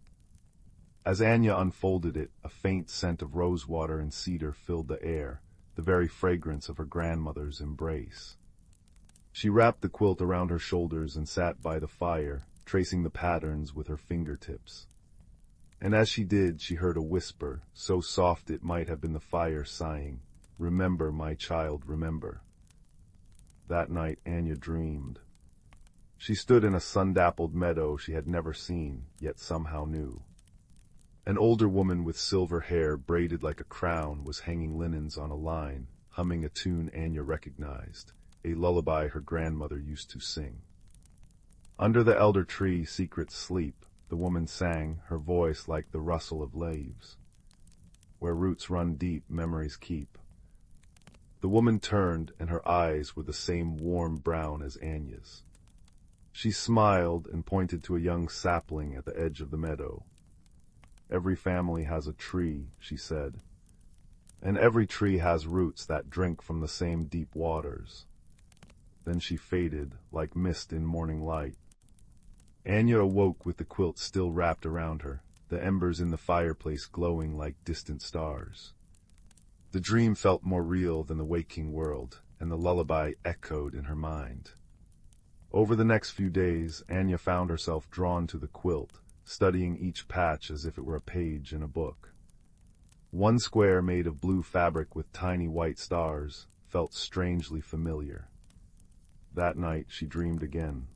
As Anya unfolded it, a faint scent of rosewater and cedar filled the air, the very fragrance of her grandmother's embrace. She wrapped the quilt around her shoulders and sat by the fire, tracing the patterns with her fingertips. And as she did, she heard a whisper, so soft it might have been the fire sighing, "Remember, my child, remember." That night Anya dreamed. She stood in a sun-dappled meadow she had never seen, yet somehow knew. An older woman with silver hair braided like a crown was hanging linens on a line, humming a tune Anya recognized, a lullaby her grandmother used to sing. Under the elder tree, secrets sleep, the woman sang, her voice like the rustle of leaves. Where roots run deep, memories keep. The woman turned, and her eyes were the same warm brown as Anya's. She smiled and pointed to a young sapling at the edge of the meadow. "Every family has a tree," she said, "and every tree has roots that drink from the same deep waters." Then she faded, like mist in morning light. Anya awoke with the quilt still wrapped around her, the embers in the fireplace glowing like distant stars. The dream felt more real than the waking world, and the lullaby echoed in her mind. Over the next few days, Anya found herself drawn to the quilt, studying each patch as if it were a page in a book. One square made of blue fabric with tiny white stars felt strangely familiar. That night she dreamed again.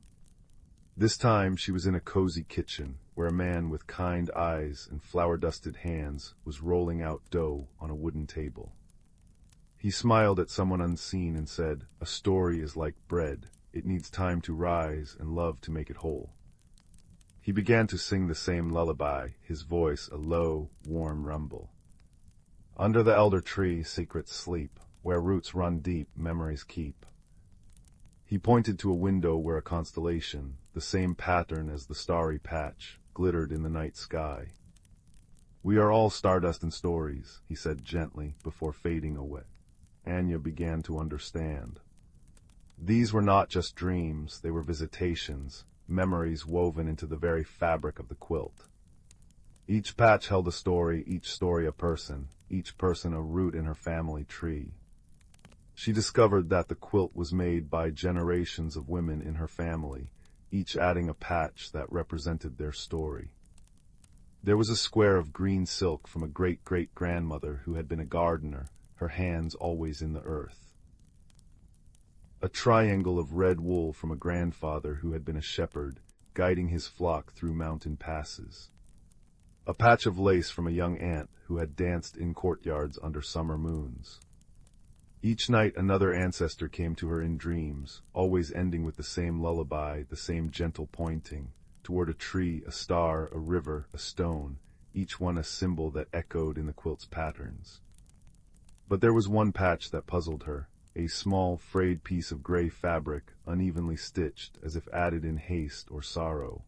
This time she was in a cozy kitchen, where a man with kind eyes and flour-dusted hands was rolling out dough on a wooden table. He smiled at someone unseen and said, "A story is like bread. It needs time to rise and love to make it whole." He began to sing the same lullaby, his voice a low, warm rumble. Under the elder tree, secrets sleep. Where roots run deep, memories keep. He pointed to a window where a constellation, the same pattern as the starry patch, glittered in the night sky. "We are all stardust and stories," he said gently, before fading away. Anya began to understand. These were not just dreams, they were visitations, memories woven into the very fabric of the quilt. Each patch held a story, each story a person, each person a root in her family tree. She discovered that the quilt was made by generations of women in her family, each adding a patch that represented their story. There was a square of green silk from a great-great-grandmother who had been a gardener, her hands always in the earth. A triangle of red wool from a grandfather who had been a shepherd, guiding his flock through mountain passes. A patch of lace from a young aunt who had danced in courtyards under summer moons. Each night another ancestor came to her in dreams, always ending with the same lullaby, the same gentle pointing, toward a tree, a star, a river, a stone, each one a symbol that echoed in the quilt's patterns. But there was one patch that puzzled her, a small, frayed piece of gray fabric, unevenly stitched, as if added in haste or sorrow.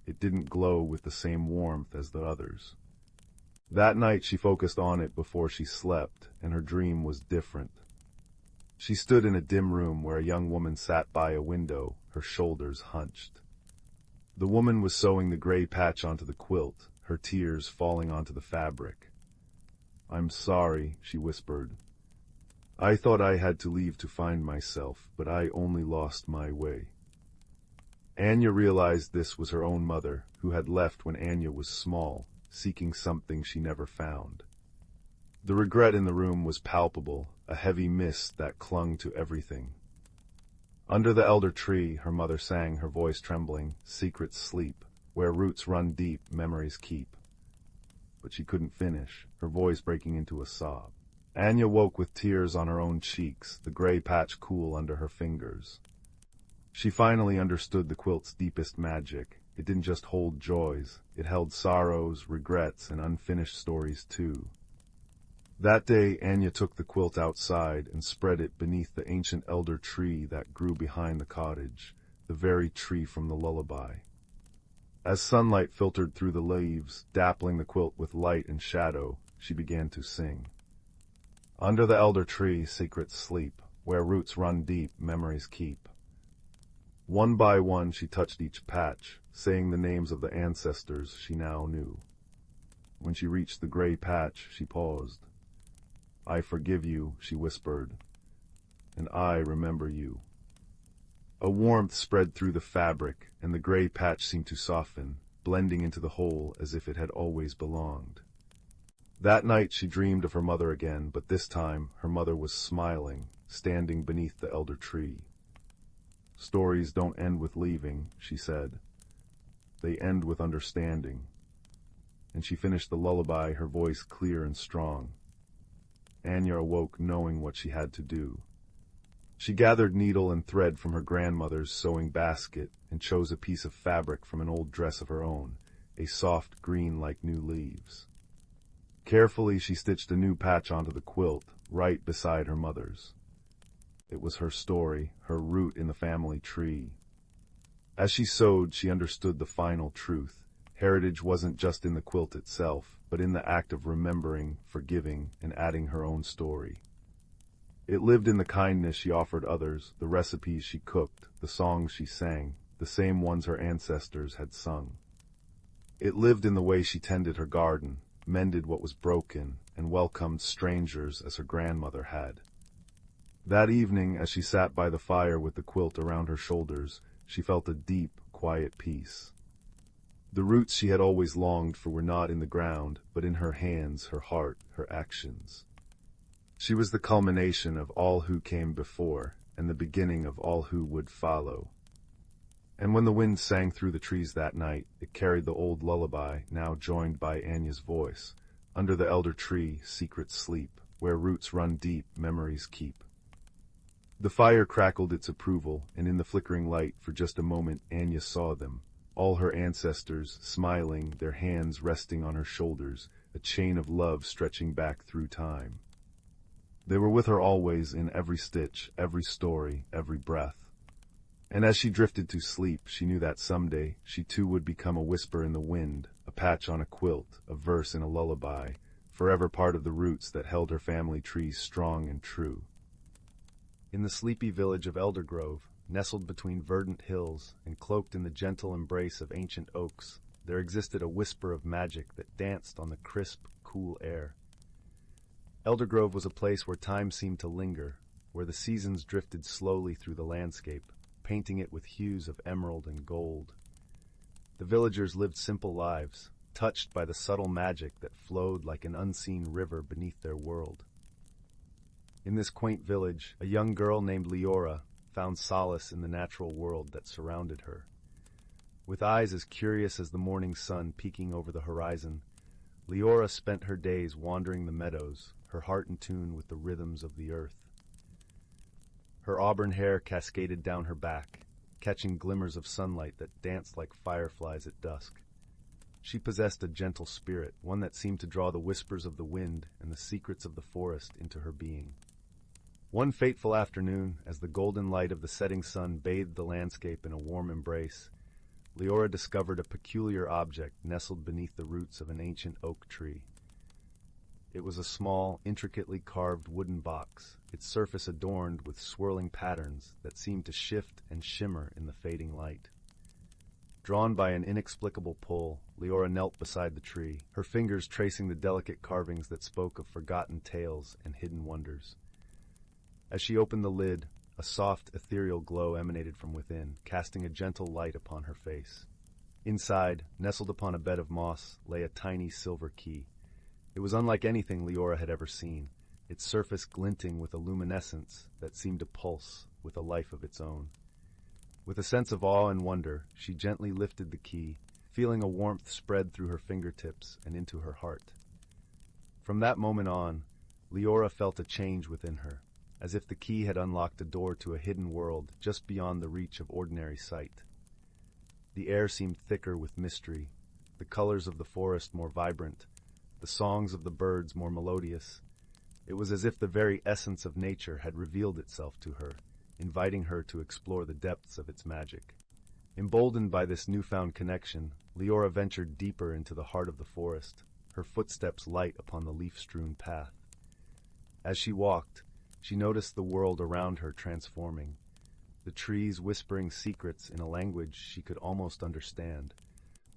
It didn't glow with the same warmth as the others. That night she focused on it before she slept, and her dream was different. She stood in a dim room where a young woman sat by a window, her shoulders hunched. The woman was sewing the gray patch onto the quilt, her tears falling onto the fabric. "I'm sorry," she whispered. "I thought I had to leave to find myself, but I only lost my way." Anya realized this was her own mother, who had left when Anya was small, seeking something she never found. The regret in the room was palpable, a heavy mist that clung to everything. Under the elder tree, her mother sang, her voice trembling, "Secrets sleep, where roots run deep, memories keep." But she couldn't finish, her voice breaking into a sob. Anya woke with tears on her own cheeks, the gray patch cool under her fingers. She finally understood the quilt's deepest magic. It didn't just hold joys, it held sorrows, regrets, and unfinished stories too. That day, Anya took the quilt outside and spread it beneath the ancient elder tree that grew behind the cottage, the very tree from the lullaby. As sunlight filtered through the leaves, dappling the quilt with light and shadow, she began to sing. Under the elder tree, secrets sleep, where roots run deep, memories keep. One by one she touched each patch, saying the names of the ancestors she now knew. When she reached the gray patch, she paused. "I forgive you," she whispered, "and I remember you." A warmth spread through the fabric, and the gray patch seemed to soften, blending into the whole as if it had always belonged. That night she dreamed of her mother again, but this time her mother was smiling, standing beneath the elder tree. "Stories don't end with leaving," she said. "They end with understanding." And she finished the lullaby, her voice clear and strong. Anya awoke knowing what she had to do. She gathered needle and thread from her grandmother's sewing basket and chose a piece of fabric from an old dress of her own, a soft green like new leaves. Carefully she stitched a new patch onto the quilt, right beside her mother's. It was her story, her root in the family tree. As she sewed, she understood the final truth. Heritage wasn't just in the quilt itself, but in the act of remembering, forgiving, and adding her own story. It lived in the kindness she offered others, the recipes she cooked, the songs she sang, the same ones her ancestors had sung. It lived in the way she tended her garden, mended what was broken, and welcomed strangers as her grandmother had. That evening, as she sat by the fire with the quilt around her shoulders, she felt a deep, quiet peace. The roots she had always longed for were not in the ground, but in her hands, her heart, her actions. She was the culmination of all who came before, and the beginning of all who would follow. And when the wind sang through the trees that night, it carried the old lullaby, now joined by Anya's voice. Under the elder tree, secrets sleep, where roots run deep, memories keep. The fire crackled its approval, and in the flickering light, for just a moment, Anya saw them. All her ancestors, smiling, their hands resting on her shoulders, a chain of love stretching back through time. They were with her always, in every stitch, every story, every breath. And as she drifted to sleep, she knew that someday she too would become a whisper in the wind, a patch on a quilt, a verse in a lullaby, forever part of the roots that held her family tree strong and true. In the sleepy village of Eldergrove, nestled between verdant hills and cloaked in the gentle embrace of ancient oaks, there existed a whisper of magic that danced on the crisp, cool air. Eldergrove was a place where time seemed to linger, where the seasons drifted slowly through the landscape, painting it with hues of emerald and gold. The villagers lived simple lives, touched by the subtle magic that flowed like an unseen river beneath their world. In this quaint village, a young girl named Leora found solace in the natural world that surrounded her. With eyes as curious as the morning sun peeking over the horizon, Leora spent her days wandering the meadows, her heart in tune with the rhythms of the earth. Her auburn hair cascaded down her back, catching glimmers of sunlight that danced like fireflies at dusk. She possessed a gentle spirit, one that seemed to draw the whispers of the wind and the secrets of the forest into her being. One fateful afternoon, as the golden light of the setting sun bathed the landscape in a warm embrace, Leora discovered a peculiar object nestled beneath the roots of an ancient oak tree. It was a small, intricately carved wooden box, its surface adorned with swirling patterns that seemed to shift and shimmer in the fading light. Drawn by an inexplicable pull, Leora knelt beside the tree, her fingers tracing the delicate carvings that spoke of forgotten tales and hidden wonders. As she opened the lid, a soft, ethereal glow emanated from within, casting a gentle light upon her face. Inside, nestled upon a bed of moss, lay a tiny silver key. It was unlike anything Leora had ever seen, its surface glinting with a luminescence that seemed to pulse with a life of its own. With a sense of awe and wonder, she gently lifted the key, feeling a warmth spread through her fingertips and into her heart. From that moment on, Leora felt a change within her, as if the key had unlocked a door to a hidden world just beyond the reach of ordinary sight. The air seemed thicker with mystery, the colors of the forest more vibrant, the songs of the birds more melodious. It was as if the very essence of nature had revealed itself to her, inviting her to explore the depths of its magic. Emboldened by this newfound connection, Leora ventured deeper into the heart of the forest, her footsteps light upon the leaf-strewn path. As she walked, she noticed the world around her transforming, the trees whispering secrets in a language she could almost understand,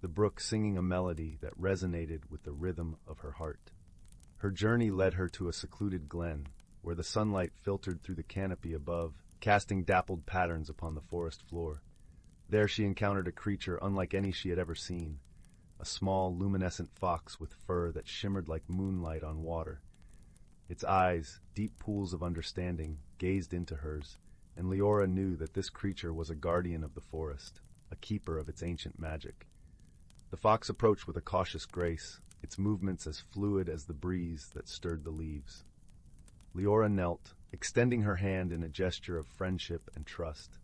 the brook singing a melody that resonated with the rhythm of her heart. Her journey led her to a secluded glen, where the sunlight filtered through the canopy above, casting dappled patterns upon the forest floor. There she encountered a creature unlike any she had ever seen, a small, luminescent fox with fur that shimmered like moonlight on water. Its eyes, deep pools of understanding, gazed into hers, and Leora knew that this creature was a guardian of the forest, a keeper of its ancient magic. The fox approached with a cautious grace, its movements as fluid as the breeze that stirred the leaves. Leora knelt, extending her hand in a gesture of friendship and trust.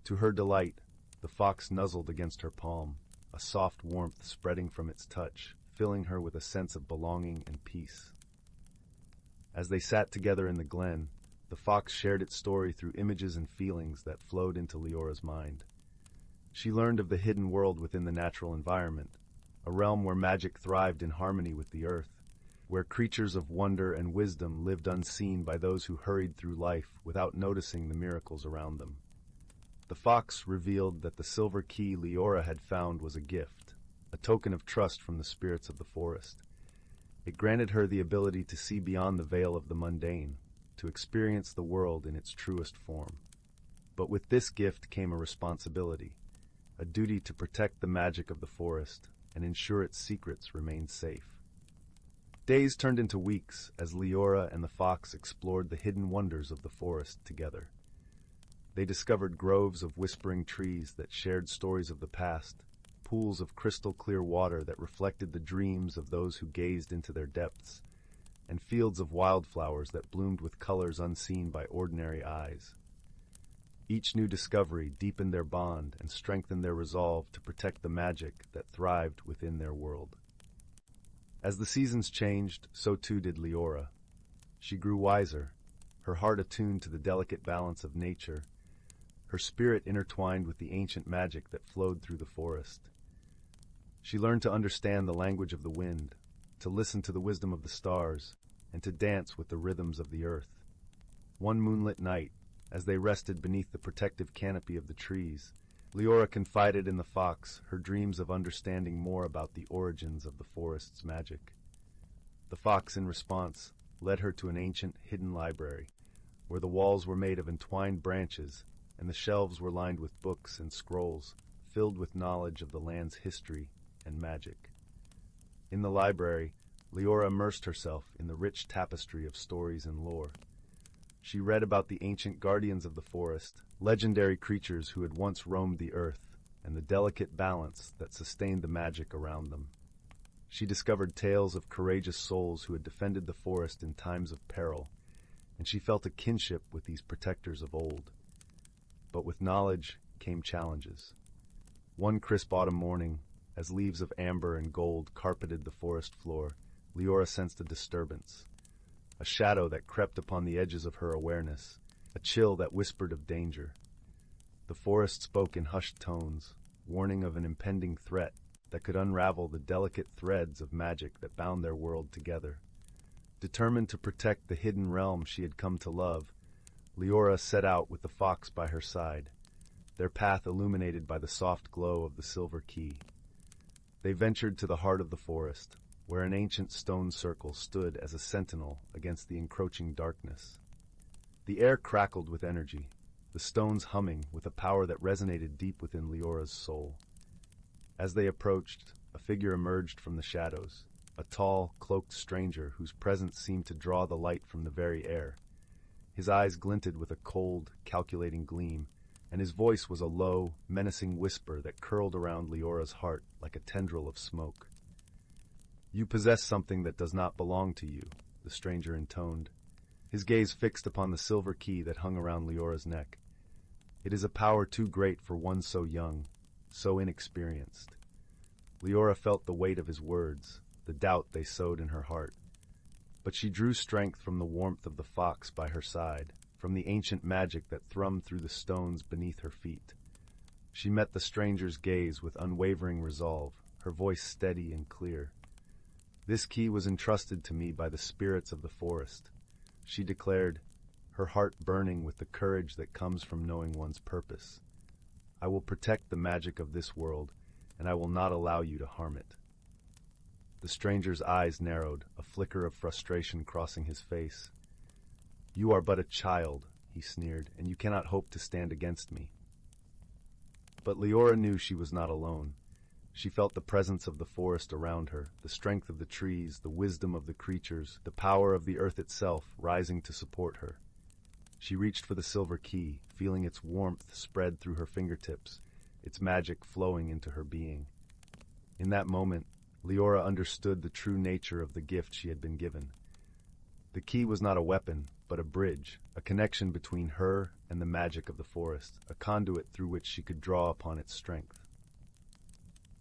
To her delight, the fox nuzzled against her palm, a soft warmth spreading from its touch, filling her with a sense of belonging and peace. As they sat together in the glen, the fox shared its story through images and feelings that flowed into Leora's mind. She learned of the hidden world within the natural environment, a realm where magic thrived in harmony with the earth, where creatures of wonder and wisdom lived unseen by those who hurried through life without noticing the miracles around them. The fox revealed that the silver key Leora had found was a gift, a token of trust from the spirits of the forest. It granted her the ability to see beyond the veil of the mundane, to experience the world in its truest form. But with this gift came a responsibility, a duty to protect the magic of the forest and ensure its secrets remained safe. Days turned into weeks as Leora and the fox explored the hidden wonders of the forest together. They discovered groves of whispering trees that shared stories of the past, pools of crystal-clear water that reflected the dreams of those who gazed into their depths, and fields of wildflowers that bloomed with colors unseen by ordinary eyes. Each new discovery deepened their bond and strengthened their resolve to protect the magic that thrived within their world. As the seasons changed, so too did Leora. She grew wiser, her heart attuned to the delicate balance of nature, her spirit intertwined with the ancient magic that flowed through the forest. She learned to understand the language of the wind, to listen to the wisdom of the stars, and to dance with the rhythms of the earth. One moonlit night, as they rested beneath the protective canopy of the trees, Leora confided in the fox her dreams of understanding more about the origins of the forest's magic. The fox, in response, led her to an ancient, hidden library, where the walls were made of entwined branches and the shelves were lined with books and scrolls filled with knowledge of the land's history and magic. In the library, Leora immersed herself in the rich tapestry of stories and lore. She read about the ancient guardians of the forest, legendary creatures who had once roamed the earth, and the delicate balance that sustained the magic around them. She discovered tales of courageous souls who had defended the forest in times of peril, and she felt a kinship with these protectors of old. But with knowledge came challenges. One crisp autumn morning, as leaves of amber and gold carpeted the forest floor, Leora sensed a disturbance, a shadow that crept upon the edges of her awareness, a chill that whispered of danger. The forest spoke in hushed tones, warning of an impending threat, that could unravel the delicate threads of magic that bound their world together. Determined to protect the hidden realm she had come to love, Leora set out with the fox by her side, their path illuminated by the soft glow of the silver key. They ventured to the heart of the forest, where an ancient stone circle stood as a sentinel against the encroaching darkness. The air crackled with energy, the stones humming with a power that resonated deep within Leora's soul. As they approached, a figure emerged from the shadows, a tall, cloaked stranger whose presence seemed to draw the light from the very air. His eyes glinted with a cold, calculating gleam, and his voice was a low, menacing whisper that curled around Leora's heart like a tendril of smoke. "You possess something that does not belong to you," the stranger intoned, his gaze fixed upon the silver key that hung around Leora's neck. "It is a power too great for one so young, so inexperienced." Leora felt the weight of his words, the doubt they sowed in her heart. But she drew strength from the warmth of the fox by her side, from the ancient magic that thrummed through the stones beneath her feet. She met the stranger's gaze with unwavering resolve, her voice steady and clear. "This key was entrusted to me by the spirits of the forest," she declared, her heart burning with the courage that comes from knowing one's purpose. "I will protect the magic of this world, and I will not allow you to harm it." The stranger's eyes narrowed, a flicker of frustration crossing his face. "You are but a child," he sneered, "and you cannot hope to stand against me." But Leora knew she was not alone. She felt the presence of the forest around her, the strength of the trees, the wisdom of the creatures, the power of the earth itself rising to support her. She reached for the silver key, feeling its warmth spread through her fingertips, its magic flowing into her being. In that moment, Leora understood the true nature of the gift she had been given. The key was not a weapon, but a bridge, a connection between her and the magic of the forest, a conduit through which she could draw upon its strength.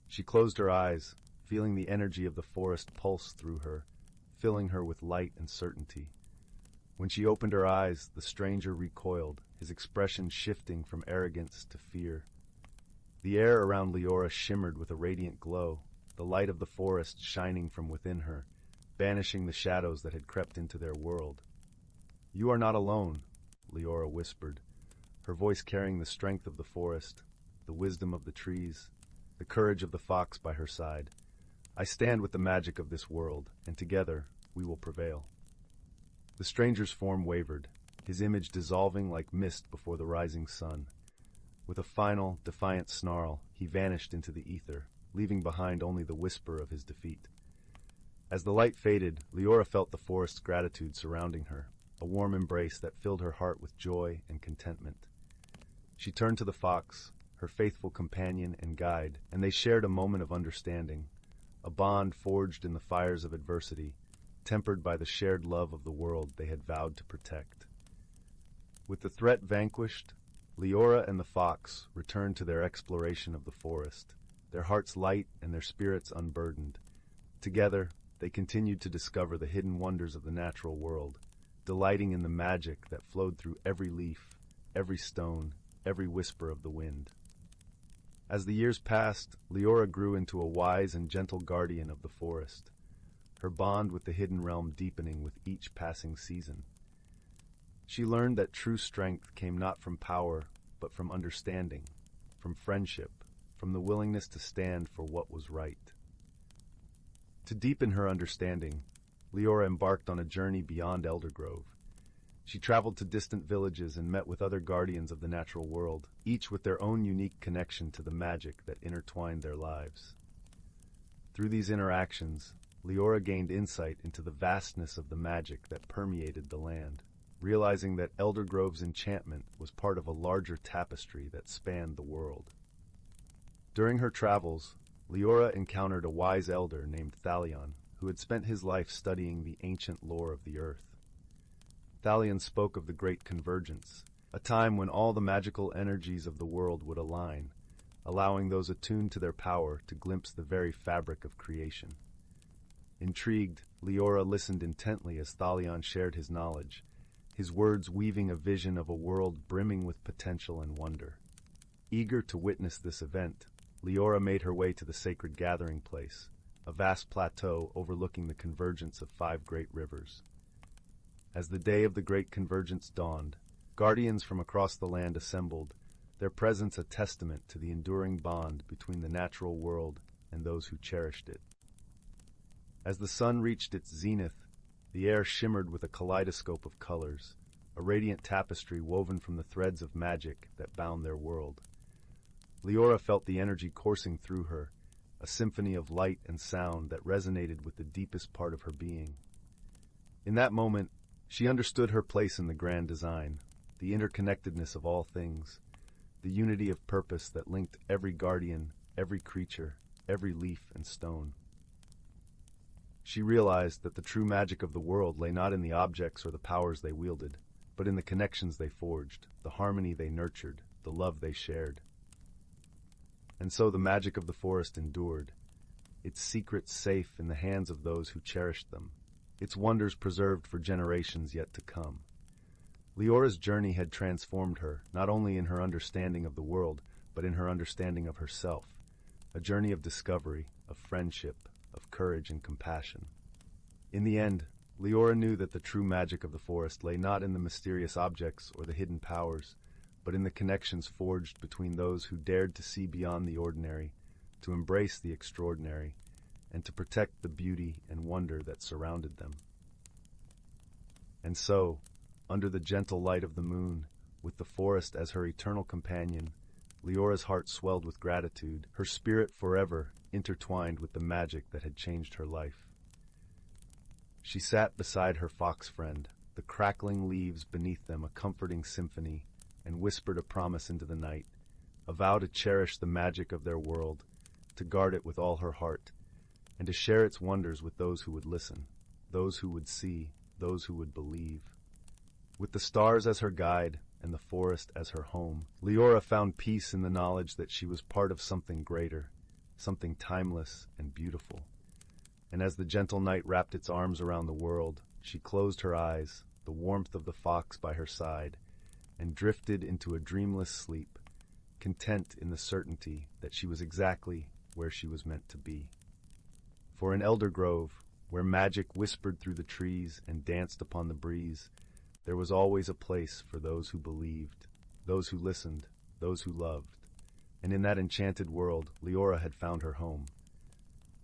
She closed her eyes, feeling the energy of the forest pulse through her, filling her with light and certainty. When she opened her eyes, the stranger recoiled, his expression shifting from arrogance to fear. The air around Leora shimmered with a radiant glow, the light of the forest shining from within her, banishing the shadows that had crept into their world. "You are not alone," Leora whispered, her voice carrying the strength of the forest, the wisdom of the trees, the courage of the fox by her side. "I stand with the magic of this world, and together we will prevail." The stranger's form wavered, his image dissolving like mist before the rising sun. With a final, defiant snarl, he vanished into the ether, leaving behind only the whisper of his defeat. As the light faded, Leora felt the forest's gratitude surrounding her, a warm embrace that filled her heart with joy and contentment. She turned to the fox, her faithful companion and guide, and they shared a moment of understanding, a bond forged in the fires of adversity, tempered by the shared love of the world they had vowed to protect. With the threat vanquished, Leora and the fox returned to their exploration of the forest, their hearts light and their spirits unburdened. Together, they continued to discover the hidden wonders of the natural world, delighting in the magic that flowed through every leaf, every stone, every whisper of the wind. As the years passed, Leora grew into a wise and gentle guardian of the forest, her bond with the hidden realm deepening with each passing season. She learned that true strength came not from power, but from understanding, from friendship, from the willingness to stand for what was right. To deepen her understanding, Leora embarked on a journey beyond Eldergrove. She traveled to distant villages and met with other guardians of the natural world, each with their own unique connection to the magic that intertwined their lives. Through these interactions, Leora gained insight into the vastness of the magic that permeated the land, realizing that Eldergrove's enchantment was part of a larger tapestry that spanned the world. During her travels, Leora encountered a wise elder named Thalion, who had spent his life studying the ancient lore of the earth. Thalion spoke of the Great Convergence, a time when all the magical energies of the world would align, allowing those attuned to their power to glimpse the very fabric of creation. Intrigued, Leora listened intently as Thalion shared his knowledge, his words weaving a vision of a world brimming with potential and wonder. Eager to witness this event, Leora made her way to the sacred gathering place, a vast plateau overlooking the convergence of 5 great rivers. As the day of the great convergence dawned, guardians from across the land assembled, their presence a testament to the enduring bond between the natural world and those who cherished it. As the sun reached its zenith, the air shimmered with a kaleidoscope of colors, a radiant tapestry woven from the threads of magic that bound their world. Leora felt the energy coursing through her, a symphony of light and sound that resonated with the deepest part of her being. In that moment, she understood her place in the grand design, the interconnectedness of all things, the unity of purpose that linked every guardian, every creature, every leaf and stone. She realized that the true magic of the world lay not in the objects or the powers they wielded, but in the connections they forged, the harmony they nurtured, the love they shared. And so the magic of the forest endured, its secrets safe in the hands of those who cherished them, its wonders preserved for generations yet to come. Leora's journey had transformed her, not only in her understanding of the world, but in her understanding of herself, a journey of discovery, of friendship, of courage and compassion. In the end, Leora knew that the true magic of the forest lay not in the mysterious objects or the hidden powers, but in the connections forged between those who dared to see beyond the ordinary, to embrace the extraordinary, and to protect the beauty and wonder that surrounded them. And so, under the gentle light of the moon, with the forest as her eternal companion, Leora's heart swelled with gratitude, her spirit forever intertwined with the magic that had changed her life. She sat beside her fox friend, the crackling leaves beneath them a comforting symphony, and whispered a promise into the night, a vow to cherish the magic of their world, to guard it with all her heart, and to share its wonders with those who would listen, those who would see, those who would believe. With the stars as her guide and the forest as her home, Leora found peace in the knowledge that she was part of something greater, something timeless and beautiful. And as the gentle night wrapped its arms around the world, she closed her eyes, the warmth of the fox by her side, and drifted into a dreamless sleep, content in the certainty that she was exactly where she was meant to be. For in Elder Grove, where magic whispered through the trees and danced upon the breeze, there was always a place for those who believed, those who listened, those who loved. And in that enchanted world, Leora had found her home.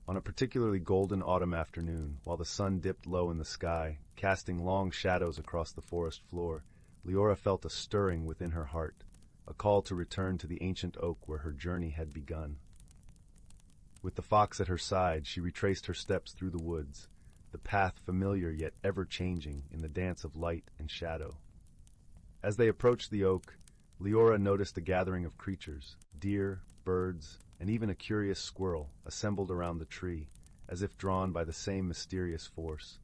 On a particularly golden autumn afternoon, while the sun dipped low in the sky, casting long shadows across the forest floor, Leora felt a stirring within her heart, a call to return to the ancient oak where her journey had begun. With the fox at her side, she retraced her steps through the woods, the path familiar yet ever-changing in the dance of light and shadow. As they approached the oak, Leora noticed a gathering of creatures, deer, birds, and even a curious squirrel, assembled around the tree, as if drawn by the same mysterious force.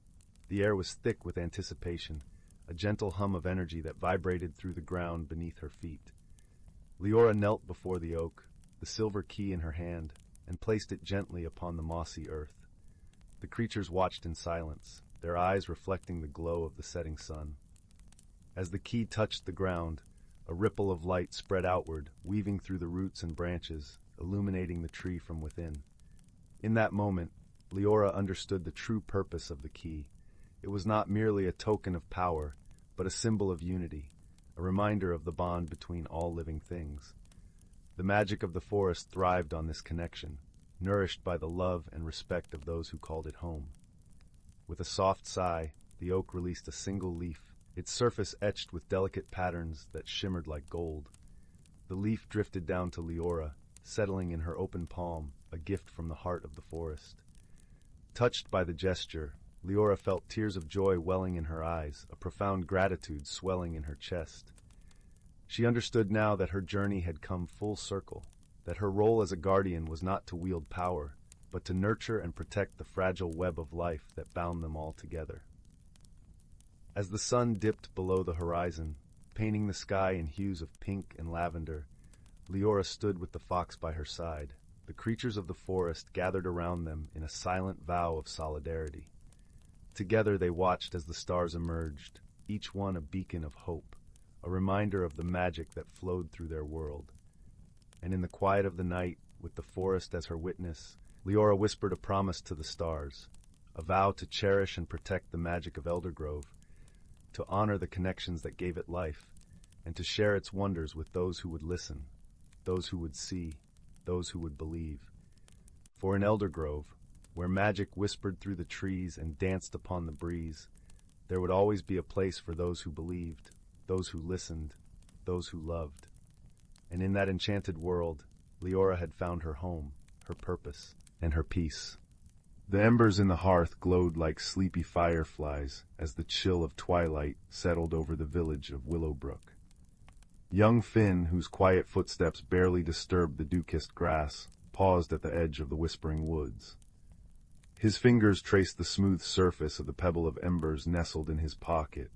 The air was thick with anticipation, a gentle hum of energy that vibrated through the ground beneath her feet. Leora knelt before the oak, the silver key in her hand, and placed it gently upon the mossy earth. The creatures watched in silence, their eyes reflecting the glow of the setting sun. As the key touched the ground, a ripple of light spread outward, weaving through the roots and branches, illuminating the tree from within. In that moment, Leora understood the true purpose of the key. It was not merely a token of power, but a symbol of unity, a reminder of the bond between all living things. The magic of the forest thrived on this connection, nourished by the love and respect of those who called it home. With a soft sigh, the oak released a single leaf, its surface etched with delicate patterns that shimmered like gold. The leaf drifted down to Leora, settling in her open palm, a gift from the heart of the forest. Touched by the gesture, Leora felt tears of joy welling in her eyes, a profound gratitude swelling in her chest. She understood now that her journey had come full circle, that her role as a guardian was not to wield power, but to nurture and protect the fragile web of life that bound them all together. As the sun dipped below the horizon, painting the sky in hues of pink and lavender, Leora stood with the fox by her side. The creatures of the forest gathered around them in a silent vow of solidarity. Together they watched as the stars emerged, each one a beacon of hope, a reminder of the magic that flowed through their world. And in the quiet of the night, with the forest as her witness, Leora whispered a promise to the stars, a vow to cherish and protect the magic of Eldergrove, to honor the connections that gave it life, and to share its wonders with those who would listen, those who would see, those who would believe. For in Eldergrove, where magic whispered through the trees and danced upon the breeze, there would always be a place for those who believed, those who listened, those who loved. And in that enchanted world, Leora had found her home, her purpose, and her peace. The embers in the hearth glowed like sleepy fireflies as the chill of twilight settled over the village of Willowbrook. Young Finn, whose quiet footsteps barely disturbed the dew-kissed grass, paused at the edge of the whispering woods. His fingers traced the smooth surface of the pebble of embers nestled in his pocket,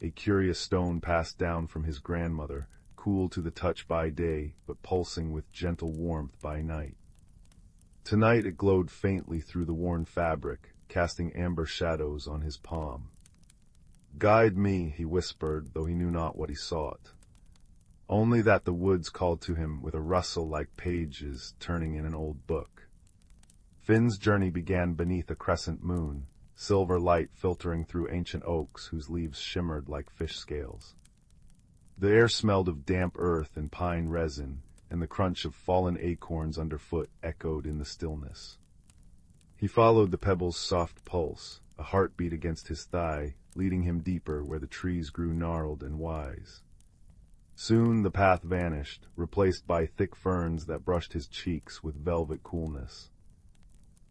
a curious stone passed down from his grandmother, cool to the touch by day, but pulsing with gentle warmth by night. Tonight it glowed faintly through the worn fabric, casting amber shadows on his palm. "Guide me," he whispered, though he knew not what he sought. Only that the woods called to him with a rustle like pages turning in an old book. Finn's journey began beneath a crescent moon, silver light filtering through ancient oaks whose leaves shimmered like fish scales. The air smelled of damp earth and pine resin, and the crunch of fallen acorns underfoot echoed in the stillness. He followed the pebble's soft pulse, a heartbeat against his thigh, leading him deeper where the trees grew gnarled and wise. Soon the path vanished, replaced by thick ferns that brushed his cheeks with velvet coolness.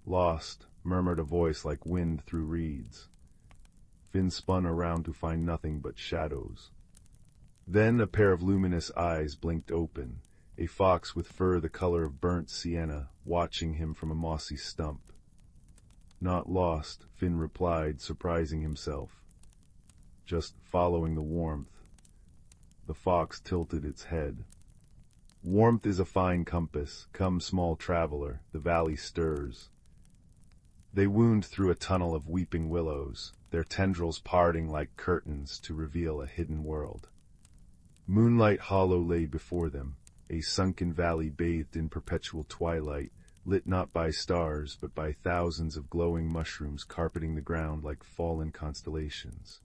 "Lost," murmured a voice like wind through reeds. Finn spun around to find nothing but shadows. Then a pair of luminous eyes blinked open, a fox with fur the color of burnt sienna, watching him from a mossy stump. "Not lost," Finn replied, surprising himself. "Just following the warmth." The fox tilted its head. "Warmth is a fine compass. Come, small traveler, the valley stirs." They wound through a tunnel of weeping willows, their tendrils parting like curtains to reveal a hidden world. Moonlight Hollow lay before them, a sunken valley bathed in perpetual twilight, lit not by stars but by thousands of glowing mushrooms carpeting the ground like fallen constellations.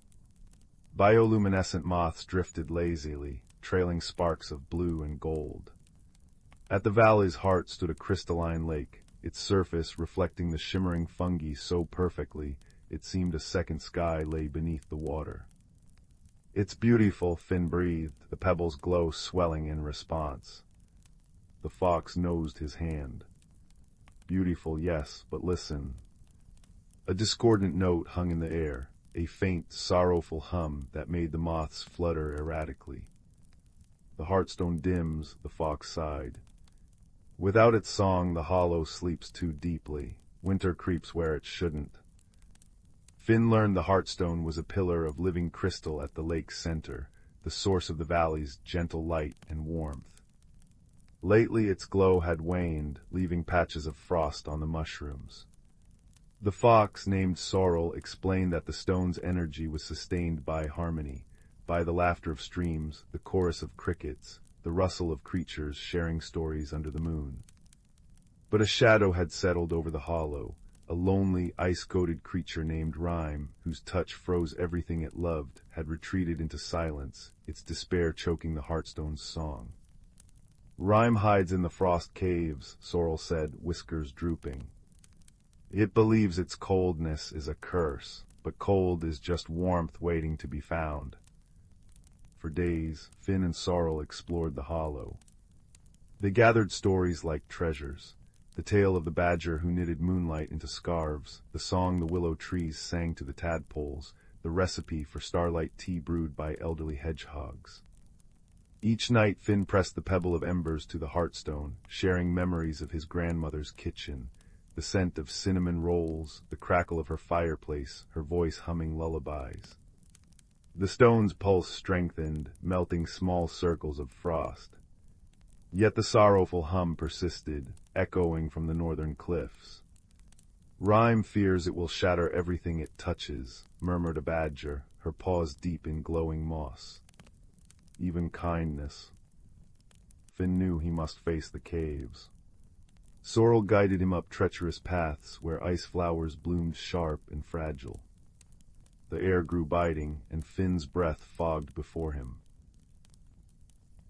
Bioluminescent moths drifted lazily, trailing sparks of blue and gold. At the valley's heart stood a crystalline lake, its surface reflecting the shimmering fungi so perfectly it seemed a second sky lay beneath the water. "It's beautiful," Finn breathed, the pebble's glow swelling in response. The fox nosed his hand. "Beautiful, yes, but listen." A discordant note hung in the air, a faint, sorrowful hum that made the moths flutter erratically. "The heartstone dims," the fox sighed. "Without its song, the hollow sleeps too deeply. Winter creeps where it shouldn't." Finn learned the heartstone was a pillar of living crystal at the lake's center, the source of the valley's gentle light and warmth. Lately its glow had waned, leaving patches of frost on the mushrooms. The fox, named Sorrel, explained that the stone's energy was sustained by harmony, by the laughter of streams, the chorus of crickets, the rustle of creatures sharing stories under the moon. But a shadow had settled over the hollow, a lonely, ice-coated creature named Rhyme, whose touch froze everything it loved, had retreated into silence, its despair choking the heartstone's song. "Rhyme hides in the frost caves," Sorrel said, whiskers drooping. "It believes its coldness is a curse, but cold is just warmth waiting to be found." For days, Finn and Sorrel explored the hollow. They gathered stories like treasures. The tale of the badger who knitted moonlight into scarves, the song the willow trees sang to the tadpoles, the recipe for starlight tea brewed by elderly hedgehogs. Each night Finn pressed the pebble of embers to the heartstone, sharing memories of his grandmother's kitchen, the scent of cinnamon rolls, the crackle of her fireplace, her voice humming lullabies. The stone's pulse strengthened, melting small circles of frost. Yet the sorrowful hum persisted, echoing from the northern cliffs. "Rhyme fears it will shatter everything it touches," murmured a badger, her paws deep in glowing moss. "Even kindness." Finn knew he must face the caves. Sorrel guided him up treacherous paths where ice flowers bloomed sharp and fragile. The air grew biting, and Finn's breath fogged before him.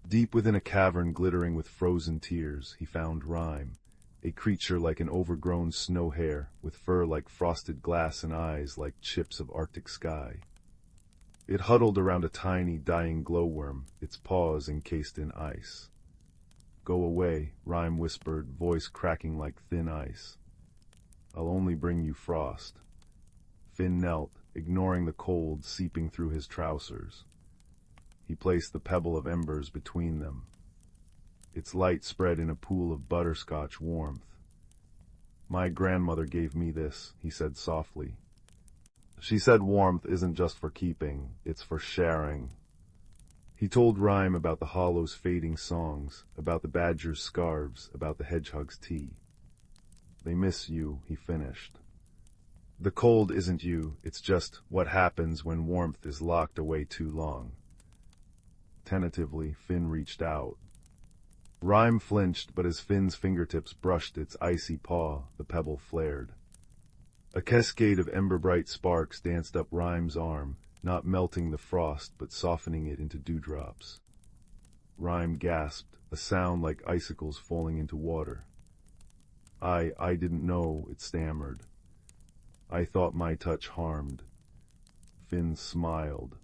Deep within a cavern glittering with frozen tears, he found Rime, a creature like an overgrown snow hare, with fur like frosted glass and eyes like chips of Arctic sky. It huddled around a tiny, dying glowworm, its paws encased in ice. "Go away," Rime whispered, voice cracking like thin ice. "I'll only bring you frost." Finn knelt, ignoring the cold seeping through his trousers. He placed the pebble of embers between them. Its light spread in a pool of butterscotch warmth. "My grandmother gave me this," he said softly. "She said warmth isn't just for keeping, it's for sharing." He told Rime about the hollow's fading songs, about the badger's scarves, about the hedgehog's tea. "They miss you," he finished. "The cold isn't you, it's just what happens when warmth is locked away too long." Tentatively, Finn reached out. Rime flinched, but as Finn's fingertips brushed its icy paw, the pebble flared. A cascade of ember-bright sparks danced up Rime's arm, not melting the frost but softening it into dewdrops. Rime gasped, a sound like icicles falling into water. I didn't know," it stammered. "I thought my touch harmed." Finn smiled.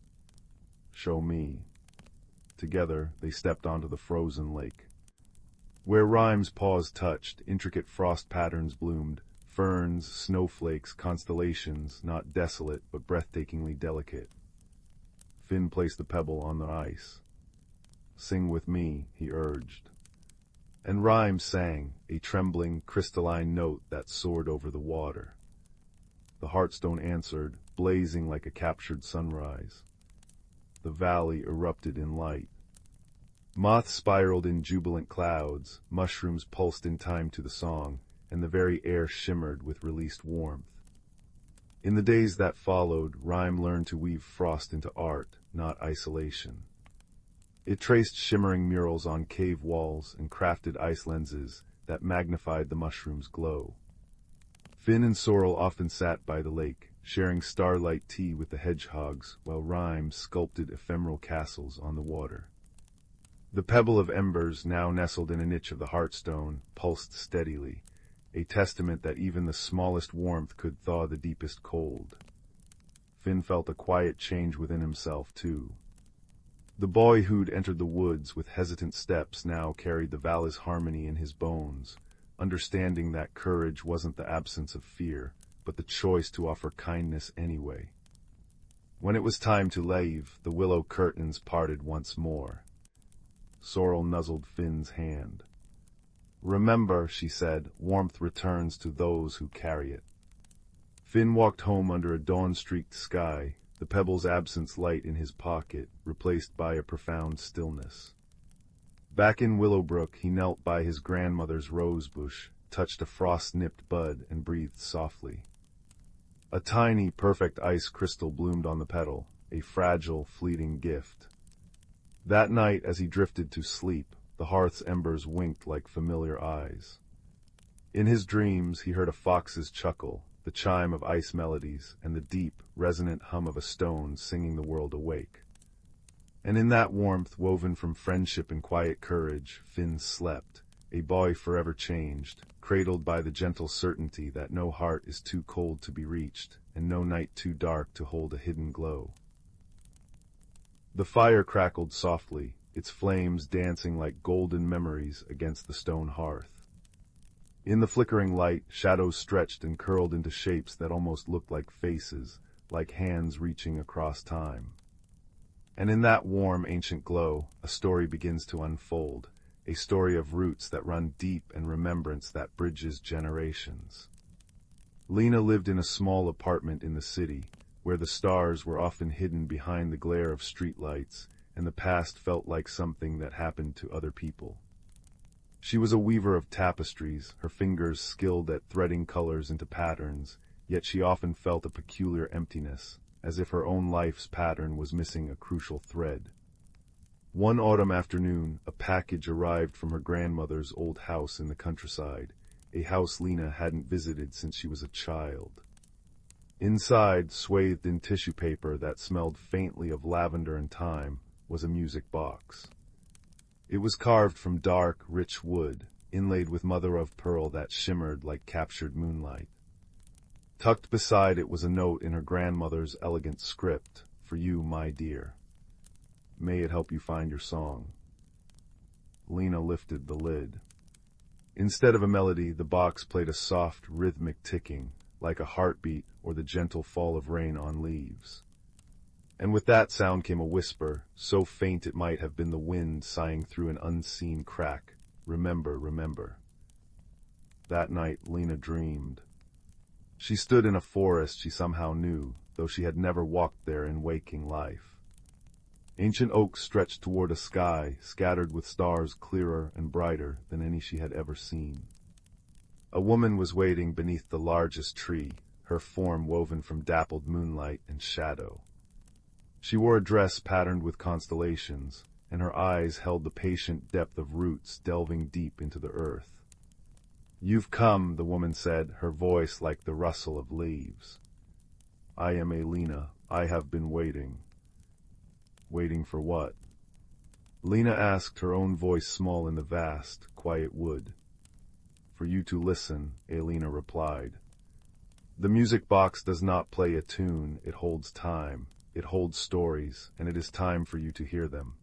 "Show me." Together, they stepped onto the frozen lake. Where Rime's paws touched, intricate frost patterns bloomed, ferns, snowflakes, constellations, not desolate but breathtakingly delicate. Finn placed the pebble on the ice. "Sing with me," he urged. And Rime sang, a trembling, crystalline note that soared over the water. The Heartstone answered, blazing like a captured sunrise. The valley erupted in light. Moths spiraled in jubilant clouds, mushrooms pulsed in time to the song, and the very air shimmered with released warmth. In the days that followed, Rime learned to weave frost into art, not isolation. It traced shimmering murals on cave walls and crafted ice lenses that magnified the mushroom's glow. Finn and Sorrel often sat by the lake, sharing starlight tea with the hedgehogs, while Rime sculpted ephemeral castles on the water. The pebble of embers, now nestled in a niche of the Heartstone, pulsed steadily, a testament that even the smallest warmth could thaw the deepest cold. Finn felt a quiet change within himself, too. The boy who'd entered the woods with hesitant steps now carried the Vala's harmony in his bones, understanding that courage wasn't the absence of fear, but the choice to offer kindness anyway. When it was time to leave, the willow curtains parted once more. Sorrel nuzzled Finn's hand. "Remember," she said, "warmth returns to those who carry it." Finn walked home under a dawn-streaked sky, the pebble's absence light in his pocket, replaced by a profound stillness. Back in Willowbrook, he knelt by his grandmother's rose bush, touched a frost-nipped bud, and breathed softly. A tiny, perfect ice crystal bloomed on the petal, a fragile, fleeting gift. That night, as he drifted to sleep, the hearth's embers winked like familiar eyes. In his dreams, he heard a fox's chuckle, the chime of ice melodies, and the deep, resonant hum of a stone singing the world awake. And in that warmth, woven from friendship and quiet courage, Finn slept, a boy forever changed, cradled by the gentle certainty that no heart is too cold to be reached, and no night too dark to hold a hidden glow. The fire crackled softly, its flames dancing like golden memories against the stone hearth. In the flickering light, shadows stretched and curled into shapes that almost looked like faces, like hands reaching across time. And in that warm, ancient glow, a story begins to unfold, a story of roots that run deep and remembrance that bridges generations. Lena lived in a small apartment in the city, where the stars were often hidden behind the glare of streetlights, and the past felt like something that happened to other people. She was a weaver of tapestries, her fingers skilled at threading colors into patterns, yet she often felt a peculiar emptiness, as if her own life's pattern was missing a crucial thread. One autumn afternoon, a package arrived from her grandmother's old house in the countryside, a house Lena hadn't visited since she was a child. Inside, swathed in tissue paper that smelled faintly of lavender and thyme, was a music box. It was carved from dark, rich wood, inlaid with mother-of-pearl that shimmered like captured moonlight. Tucked beside it was a note in her grandmother's elegant script, "For you, my dear. May it help you find your song." Lena lifted the lid. Instead of a melody, the box played a soft, rhythmic ticking, like a heartbeat or the gentle fall of rain on leaves. And with that sound came a whisper, so faint it might have been the wind sighing through an unseen crack. "Remember, remember." That night, Lena dreamed. She stood in a forest she somehow knew, though she had never walked there in waking life. Ancient oaks stretched toward a sky scattered with stars clearer and brighter than any she had ever seen. A woman was waiting beneath the largest tree, her form woven from dappled moonlight and shadow. She wore a dress patterned with constellations, and her eyes held the patient depth of roots delving deep into the earth. "You've come," the woman said, her voice like the rustle of leaves. "I am Lena. I have been waiting." Waiting for what? Lena asked, her own voice small in the vast, quiet wood. "For you to listen," Lena replied. "The music box does not play a tune, it holds time, it holds stories, and it is time for you to hear them."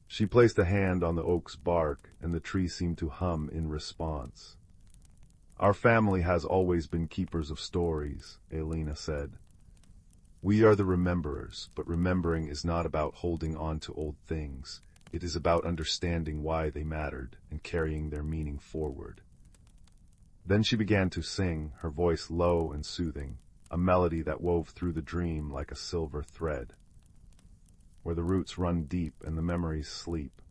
She placed a hand on the oak's bark, and the tree seemed to hum in response. "Our family has always been keepers of stories," Lena said. "We are the rememberers, but remembering is not about holding on to old things. It is about understanding why they mattered and carrying their meaning forward." Then she began to sing, her voice low and soothing, a melody that wove through the dream like a silver thread. "Where the roots run deep and the memories sleep,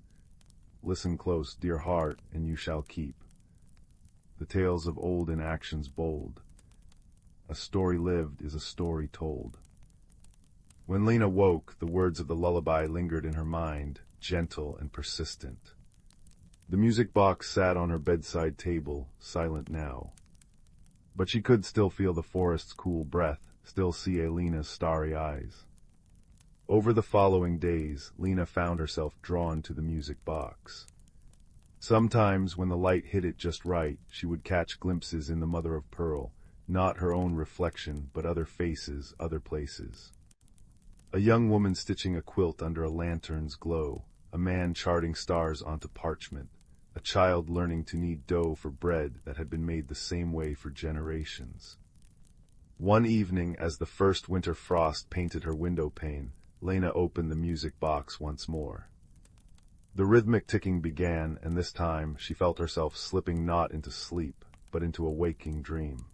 listen close, dear heart, and you shall keep the tales of old in actions bold. A story lived is a story told." When Lena woke, the words of the lullaby lingered in her mind, gentle and persistent. The music box sat on her bedside table, silent now. But she could still feel the forest's cool breath, still see Lena's starry eyes. Over the following days, Lena found herself drawn to the music box. Sometimes, when the light hit it just right, she would catch glimpses in the mother-of-pearl, not her own reflection, but other faces, other places. A young woman stitching a quilt under a lantern's glow, a man charting stars onto parchment, a child learning to knead dough for bread that had been made the same way for generations. One evening, as the first winter frost painted her window pane, Lena opened the music box once more. The rhythmic ticking began, and this time she felt herself slipping not into sleep, but into a waking dream.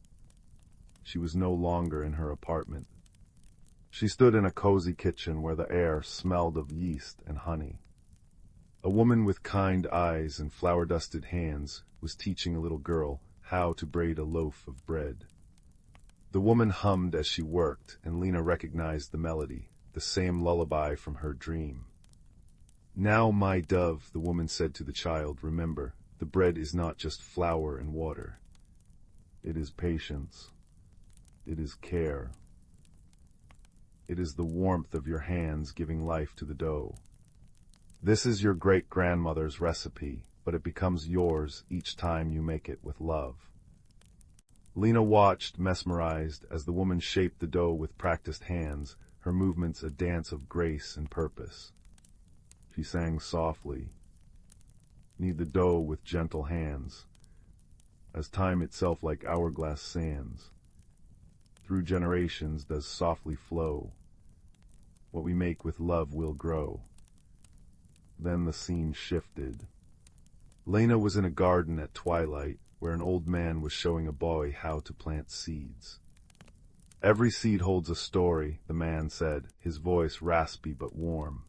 She was no longer in her apartment. She stood in a cozy kitchen where the air smelled of yeast and honey. A woman with kind eyes and flour-dusted hands was teaching a little girl how to braid a loaf of bread. The woman hummed as she worked, and Lena recognized the melody, the same lullaby from her dream. "Now, my dove," the woman said to the child, "remember, the bread is not just flour and water. It is patience. It is care. It is the warmth of your hands giving life to the dough. This is your great-grandmother's recipe, but it becomes yours each time you make it with love." Lena watched, mesmerized, as the woman shaped the dough with practiced hands, her movements a dance of grace and purpose. She sang softly, "Knead the dough with gentle hands, as time itself like hourglass sands. Through generations does softly flow. What we make with love will grow." Then the scene shifted. Lena was in a garden at twilight, where an old man was showing a boy how to plant seeds. "Every seed holds a story," the man said, his voice raspy but warm.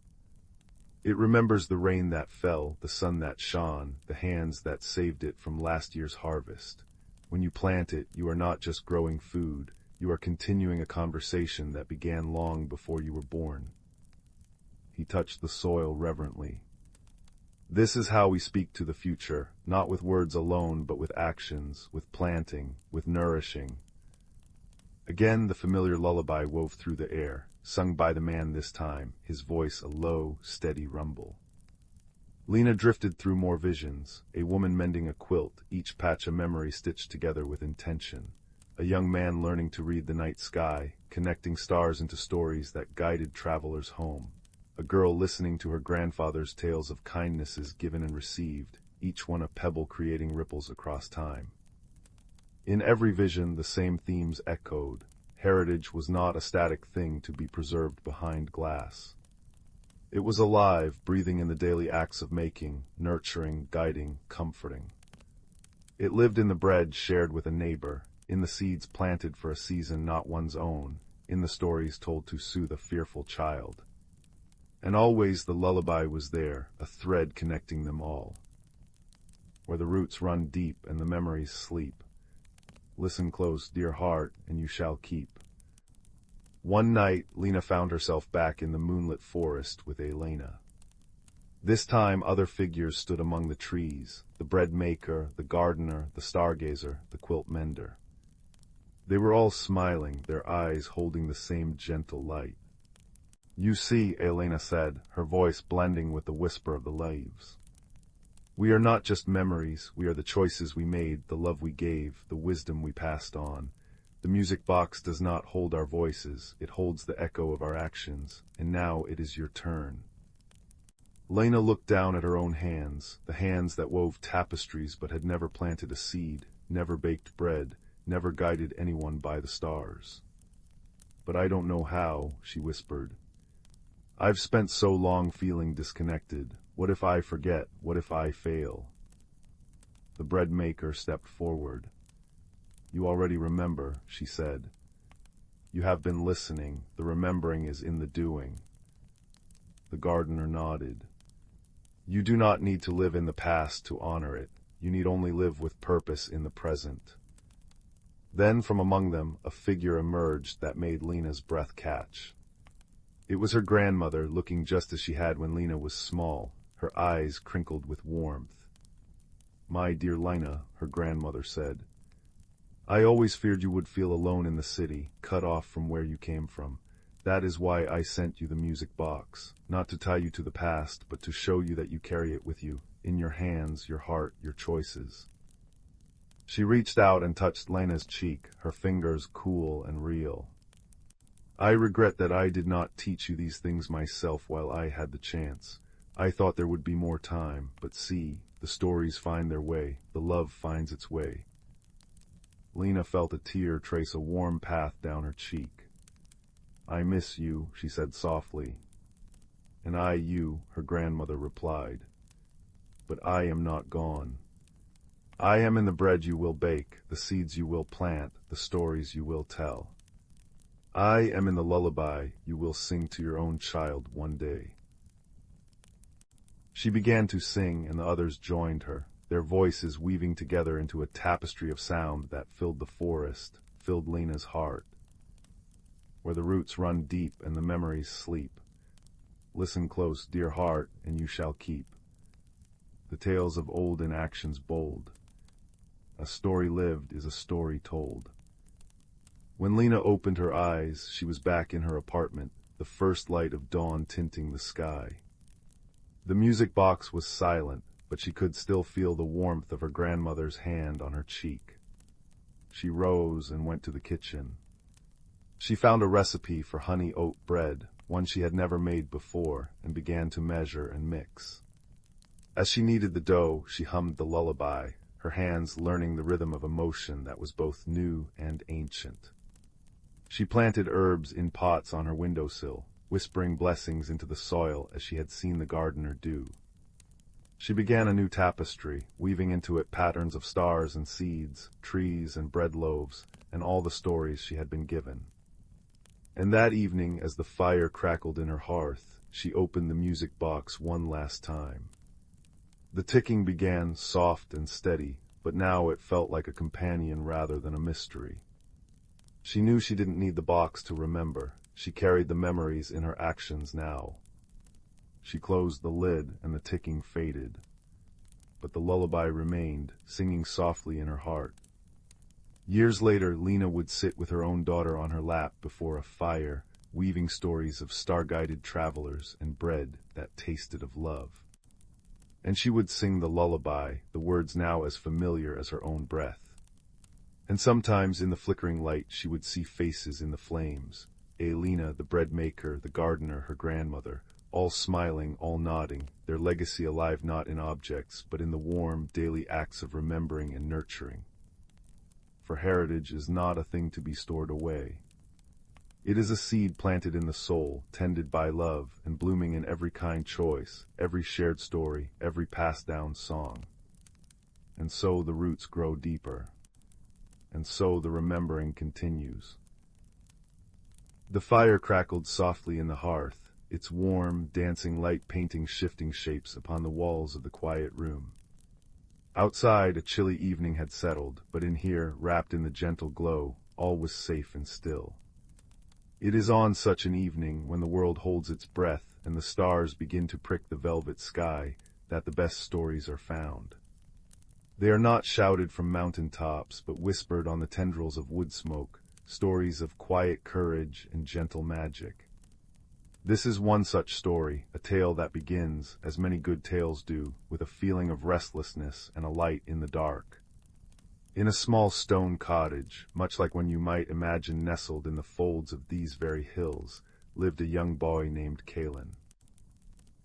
"It remembers the rain that fell, the sun that shone, the hands that saved it from last year's harvest. When you plant it, you are not just growing food, you are continuing a conversation that began long before you were born." He touched the soil reverently. This is how we speak to the future, not with words alone, but with actions, with planting, with nourishing. Again the familiar lullaby wove through the air, sung by the man this time, his voice a low, steady rumble. Lena drifted through more visions, a woman mending a quilt, each patch a memory stitched together with intention. A young man learning to read the night sky, connecting stars into stories that guided travelers home. A girl listening to her grandfather's tales of kindnesses given and received, each one a pebble creating ripples across time. In every vision the same themes echoed. Heritage was not a static thing to be preserved behind glass. It was alive, breathing in the daily acts of making, nurturing, guiding, comforting. It lived in the bread shared with a neighbor, in the seeds planted for a season not one's own, in the stories told to soothe a fearful child. And always the lullaby was there, a thread connecting them all. Where the roots run deep and the memories sleep. Listen close, dear heart, and you shall keep. One night, Lena found herself back in the moonlit forest with Elena. This time other figures stood among the trees, the bread maker, the gardener, the stargazer, the quilt mender. They were all smiling, their eyes holding the same gentle light. You see, Elena said, her voice blending with the whisper of the leaves. We are not just memories, we are the choices we made, the love we gave, the wisdom we passed on. The music box does not hold our voices, it holds the echo of our actions, and now it is your turn. Lena looked down at her own hands, the hands that wove tapestries but had never planted a seed, never baked bread, never guided anyone by the stars. But I don't know how, she whispered. I've spent so long feeling disconnected. What if I forget? What if I fail? The bread maker stepped forward. You already remember, she said. You have been listening. The remembering is in the doing. The gardener nodded. You do not need to live in the past to honor it. You need only live with purpose in the present. Then from among them, a figure emerged that made Lena's breath catch. It was her grandmother, looking just as she had when Lena was small, her eyes crinkled with warmth. My dear Lena, her grandmother said, I always feared you would feel alone in the city, cut off from where you came from. That is why I sent you the music box, not to tie you to the past, but to show you that you carry it with you, in your hands, your heart, your choices. She reached out and touched Lena's cheek, her fingers cool and real. I regret that I did not teach you these things myself while I had the chance. I thought there would be more time, but see, the stories find their way, the love finds its way. Lena felt a tear trace a warm path down her cheek. I miss you, she said softly. And I you, her grandmother replied. But I am not gone. I am in the bread you will bake, the seeds you will plant, the stories you will tell. I am in the lullaby you will sing to your own child one day. She began to sing, and the others joined her, their voices weaving together into a tapestry of sound that filled the forest, filled Lena's heart. Where the roots run deep and the memories sleep. Listen close, dear heart, and you shall keep the tales of old in actions bold. A story lived is a story told. When Lena opened her eyes, she was back in her apartment, the first light of dawn tinting the sky. The music box was silent, but she could still feel the warmth of her grandmother's hand on her cheek. She rose and went to the kitchen. She found a recipe for honey oat bread, one she had never made before, and began to measure and mix. As she kneaded the dough, she hummed the lullaby, her hands learning the rhythm of emotion that was both new and ancient. She planted herbs in pots on her windowsill, whispering blessings into the soil as she had seen the gardener do. She began a new tapestry, weaving into it patterns of stars and seeds, trees and bread loaves, and all the stories she had been given. And that evening, as the fire crackled in her hearth, she opened the music box one last time. The ticking began soft and steady, but now it felt like a companion rather than a mystery. She knew she didn't need the box to remember. She carried the memories in her actions now. She closed the lid, and the ticking faded. But the lullaby remained, singing softly in her heart. Years later, Lena would sit with her own daughter on her lap before a fire, weaving stories of star-guided travelers and bread that tasted of love. And she would sing the lullaby, the words now as familiar as her own breath. And sometimes in the flickering light she would see faces in the flames. Lena, the bread maker, the gardener, her grandmother, all smiling, all nodding, their legacy alive not in objects, but in the warm, daily acts of remembering and nurturing. For heritage is not a thing to be stored away. It is a seed planted in the soul, tended by love, and blooming in every kind choice, every shared story, every passed-down song. And so the roots grow deeper. And so the remembering continues. The fire crackled softly in the hearth, its warm, dancing light painting shifting shapes upon the walls of the quiet room. Outside, a chilly evening had settled, but in here, wrapped in the gentle glow, all was safe and still. It is on such an evening, when the world holds its breath and the stars begin to prick the velvet sky, that the best stories are found. They are not shouted from mountain tops, but whispered on the tendrils of wood smoke, stories of quiet courage and gentle magic. This is one such story, a tale that begins, as many good tales do, with a feeling of restlessness and a light in the dark. In a small stone cottage, much like one you might imagine nestled in the folds of these very hills, lived a young boy named Kalen.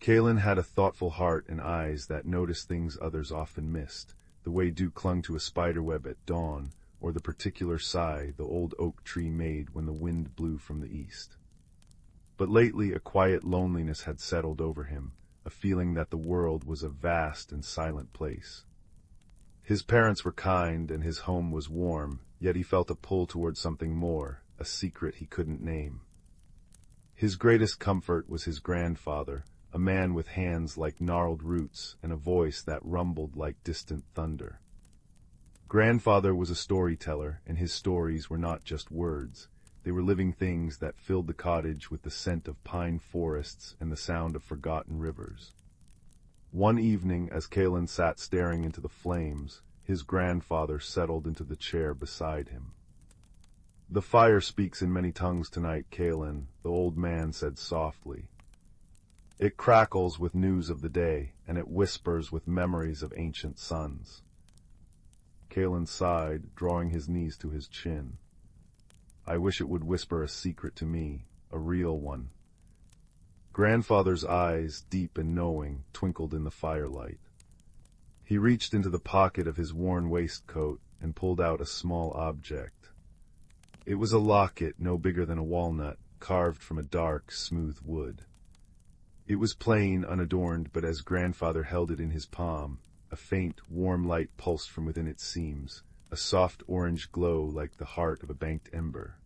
Kalen had a thoughtful heart and eyes that noticed things others often missed, the way dew clung to a spiderweb at dawn, or the particular sigh the old oak tree made when the wind blew from the east. But lately a quiet loneliness had settled over him, a feeling that the world was a vast and silent place. His parents were kind and his home was warm, yet he felt a pull toward something more, a secret he couldn't name. His greatest comfort was his grandfather, a man with hands like gnarled roots and a voice that rumbled like distant thunder. Grandfather was a storyteller, and his stories were not just words. They were living things that filled the cottage with the scent of pine forests and the sound of forgotten rivers. One evening, as Kalen sat staring into the flames, his grandfather settled into the chair beside him. "The fire speaks in many tongues tonight, Kalen," the old man said softly. "It crackles with news of the day, and it whispers with memories of ancient suns." Kalen sighed, drawing his knees to his chin. "I wish it would whisper a secret to me, a real one." Grandfather's eyes, deep and knowing, twinkled in the firelight. He reached into the pocket of his worn waistcoat and pulled out a small object. It was a locket no bigger than a walnut, carved from a dark, smooth wood. It was plain, unadorned, but as grandfather held it in his palm, a faint, warm light pulsed from within its seams, a soft orange glow like the heart of a banked ember.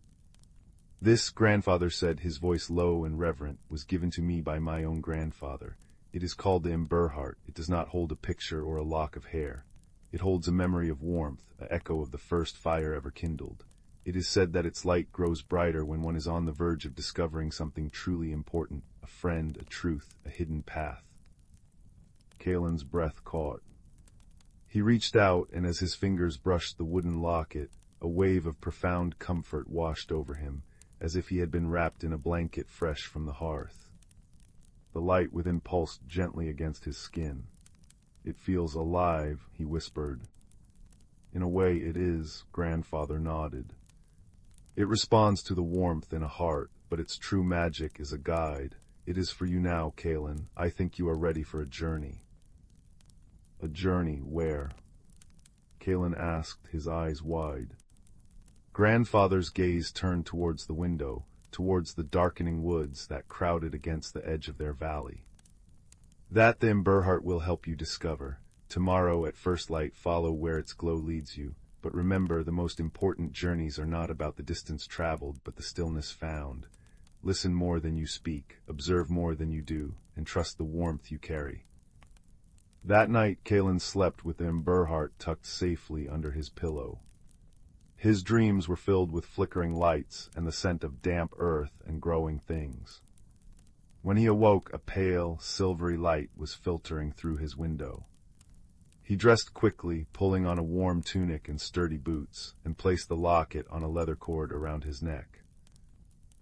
"This," grandfather said, his voice low and reverent, "was given to me by my own grandfather. It is called the Ember Heart. It does not hold a picture or a lock of hair. It holds a memory of warmth, an echo of the first fire ever kindled. It is said that its light grows brighter when one is on the verge of discovering something truly important, a friend, a truth, a hidden path." Kalen's breath caught. He reached out, and as his fingers brushed the wooden locket, a wave of profound comfort washed over him, as if he had been wrapped in a blanket fresh from the hearth. The light within pulsed gently against his skin. "It feels alive," he whispered. "In a way it is," grandfather nodded. "It responds to the warmth in a heart, but its true magic is a guide. It is for you now, Kalen. I think you are ready for a journey." "A journey where?" Kalen asked, his eyes wide. Grandfather's gaze turned towards the window, towards the darkening woods that crowded against the edge of their valley. "That the Ember Heart will help you discover. Tomorrow at first light follow where its glow leads you. But remember, the most important journeys are not about the distance traveled, but the stillness found. Listen more than you speak, observe more than you do, and trust the warmth you carry." That night Kalen slept with the Ember Heart tucked safely under his pillow. His dreams were filled with flickering lights and the scent of damp earth and growing things. When he awoke, a pale, silvery light was filtering through his window. He dressed quickly, pulling on a warm tunic and sturdy boots, and placed the locket on a leather cord around his neck.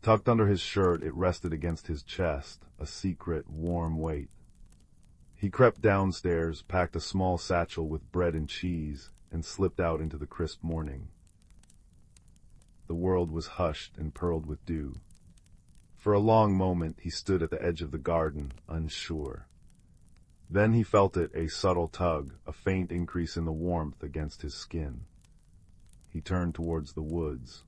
Tucked under his shirt, it rested against his chest, a secret, warm weight. He crept downstairs, packed a small satchel with bread and cheese, and slipped out into the crisp morning. The world was hushed and pearled with dew. For a long moment he stood at the edge of the garden, unsure. Then he felt it, a subtle tug, a faint increase in the warmth against his skin. He turned towards the woods.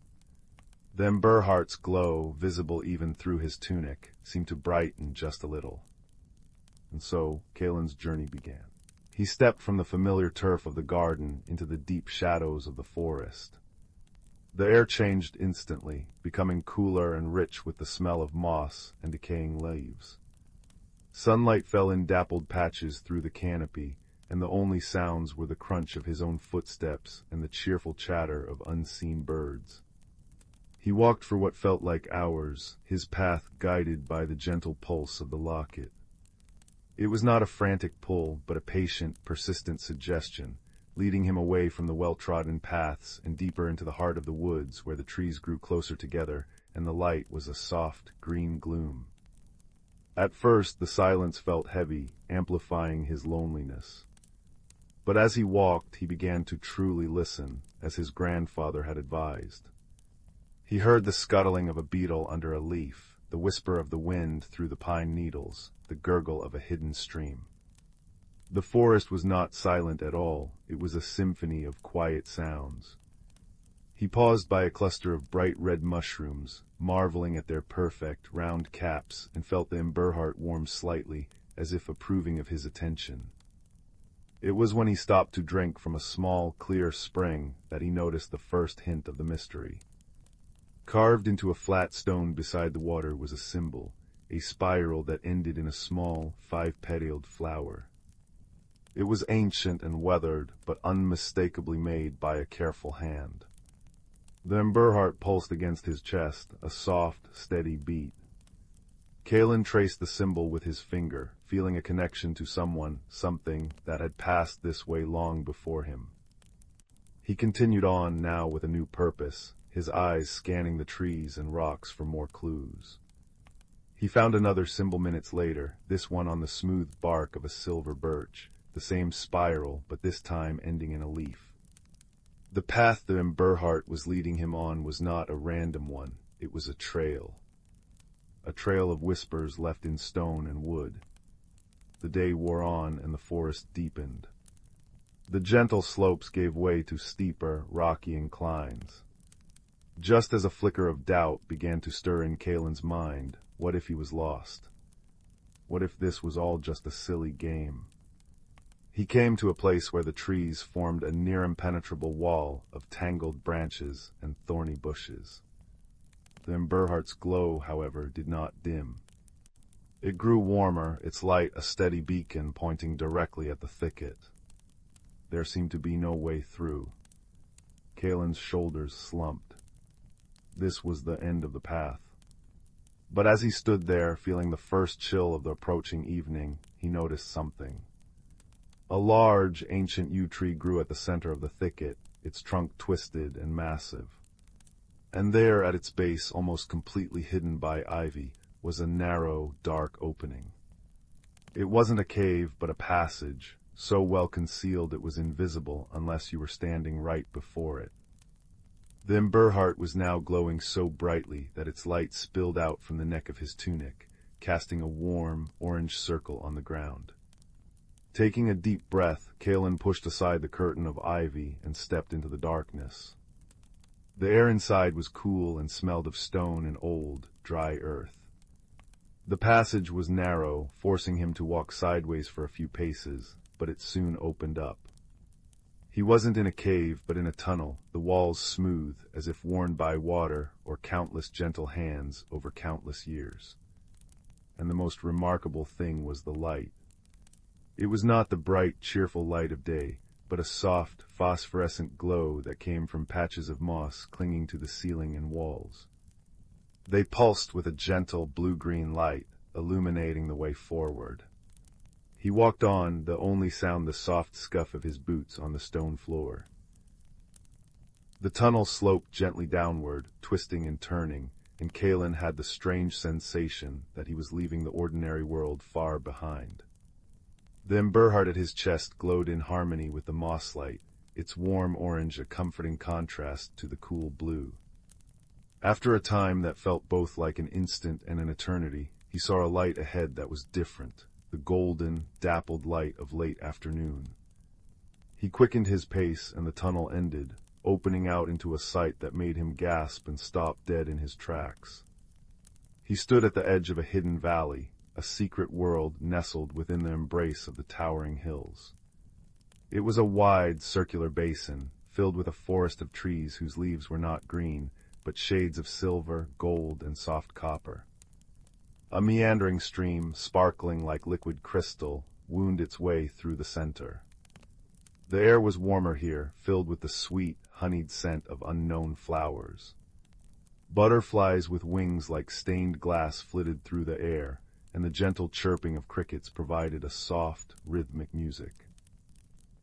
The ember heart's glow, visible even through his tunic, seemed to brighten just a little. And so Kalen's journey began. He stepped from the familiar turf of the garden into the deep shadows of the forest. The air changed instantly, becoming cooler and rich with the smell of moss and decaying leaves. Sunlight fell in dappled patches through the canopy, and the only sounds were the crunch of his own footsteps and the cheerful chatter of unseen birds. He walked for what felt like hours, his path guided by the gentle pulse of the locket. It was not a frantic pull, but a patient, persistent suggestion, leading him away from the well-trodden paths and deeper into the heart of the woods where the trees grew closer together and the light was a soft, green gloom. At first, the silence felt heavy, amplifying his loneliness. But as he walked, he began to truly listen, as his grandfather had advised. He heard the scuttling of a beetle under a leaf, the whisper of the wind through the pine needles, the gurgle of a hidden stream. The forest was not silent at all, it was a symphony of quiet sounds. He paused by a cluster of bright red mushrooms, marveling at their perfect, round caps, and felt the ember heart warm slightly, as if approving of his attention. It was when he stopped to drink from a small, clear spring that he noticed the first hint of the mystery. Carved into a flat stone beside the water was a symbol, a spiral that ended in a small, five-petaled flower. It was ancient and weathered, but unmistakably made by a careful hand. The ember heart pulsed against his chest, a soft, steady beat. Kalen traced the symbol with his finger, feeling a connection to someone, something that had passed this way long before him. He continued on now with a new purpose, his eyes scanning the trees and rocks for more clues. He found another symbol minutes later, this one on the smooth bark of a silver birch, the same spiral, but this time ending in a leaf. The path the ember heart was leading him on was not a random one, it was a trail of whispers left in stone and wood. The day wore on and the forest deepened. The gentle slopes gave way to steeper, rocky inclines. Just as a flicker of doubt began to stir in Kalen's mind, what if he was lost? What if this was all just a silly game? He came to a place where the trees formed a near-impenetrable wall of tangled branches and thorny bushes. The ember heart's glow, however, did not dim. It grew warmer, its light a steady beacon pointing directly at the thicket. There seemed to be no way through. Kalen's shoulders slumped. This was the end of the path. But as he stood there, feeling the first chill of the approaching evening, he noticed something. A large, ancient yew tree grew at the center of the thicket, its trunk twisted and massive. And there, at its base, almost completely hidden by ivy, was a narrow, dark opening. It wasn't a cave, but a passage, so well concealed it was invisible unless you were standing right before it. The ember heart was now glowing so brightly that its light spilled out from the neck of his tunic, casting a warm, orange circle on the ground. Taking a deep breath, Kalen pushed aside the curtain of ivy and stepped into the darkness. The air inside was cool and smelled of stone and old, dry earth. The passage was narrow, forcing him to walk sideways for a few paces, but it soon opened up. He wasn't in a cave, but in a tunnel, the walls smooth, as if worn by water or countless gentle hands over countless years. And the most remarkable thing was the light. It was not the bright, cheerful light of day, but a soft, phosphorescent glow that came from patches of moss clinging to the ceiling and walls. They pulsed with a gentle blue-green light, illuminating the way forward. He walked on, the only sound the soft scuff of his boots on the stone floor. The tunnel sloped gently downward, twisting and turning, and Kalen had the strange sensation that he was leaving the ordinary world far behind. The ember heart at his chest glowed in harmony with the moss light, its warm orange a comforting contrast to the cool blue. After a time that felt both like an instant and an eternity, he saw a light ahead that was different, the golden, dappled light of late afternoon. He quickened his pace, and the tunnel ended, opening out into a sight that made him gasp and stop dead in his tracks. He stood at the edge of a hidden valley, a secret world nestled within the embrace of the towering hills. It was a wide, circular basin, filled with a forest of trees whose leaves were not green, but shades of silver, gold, and soft copper. A meandering stream, sparkling like liquid crystal, wound its way through the center. The air was warmer here, filled with the sweet, honeyed scent of unknown flowers. Butterflies with wings like stained glass flitted through the air, and the gentle chirping of crickets provided a soft, rhythmic music.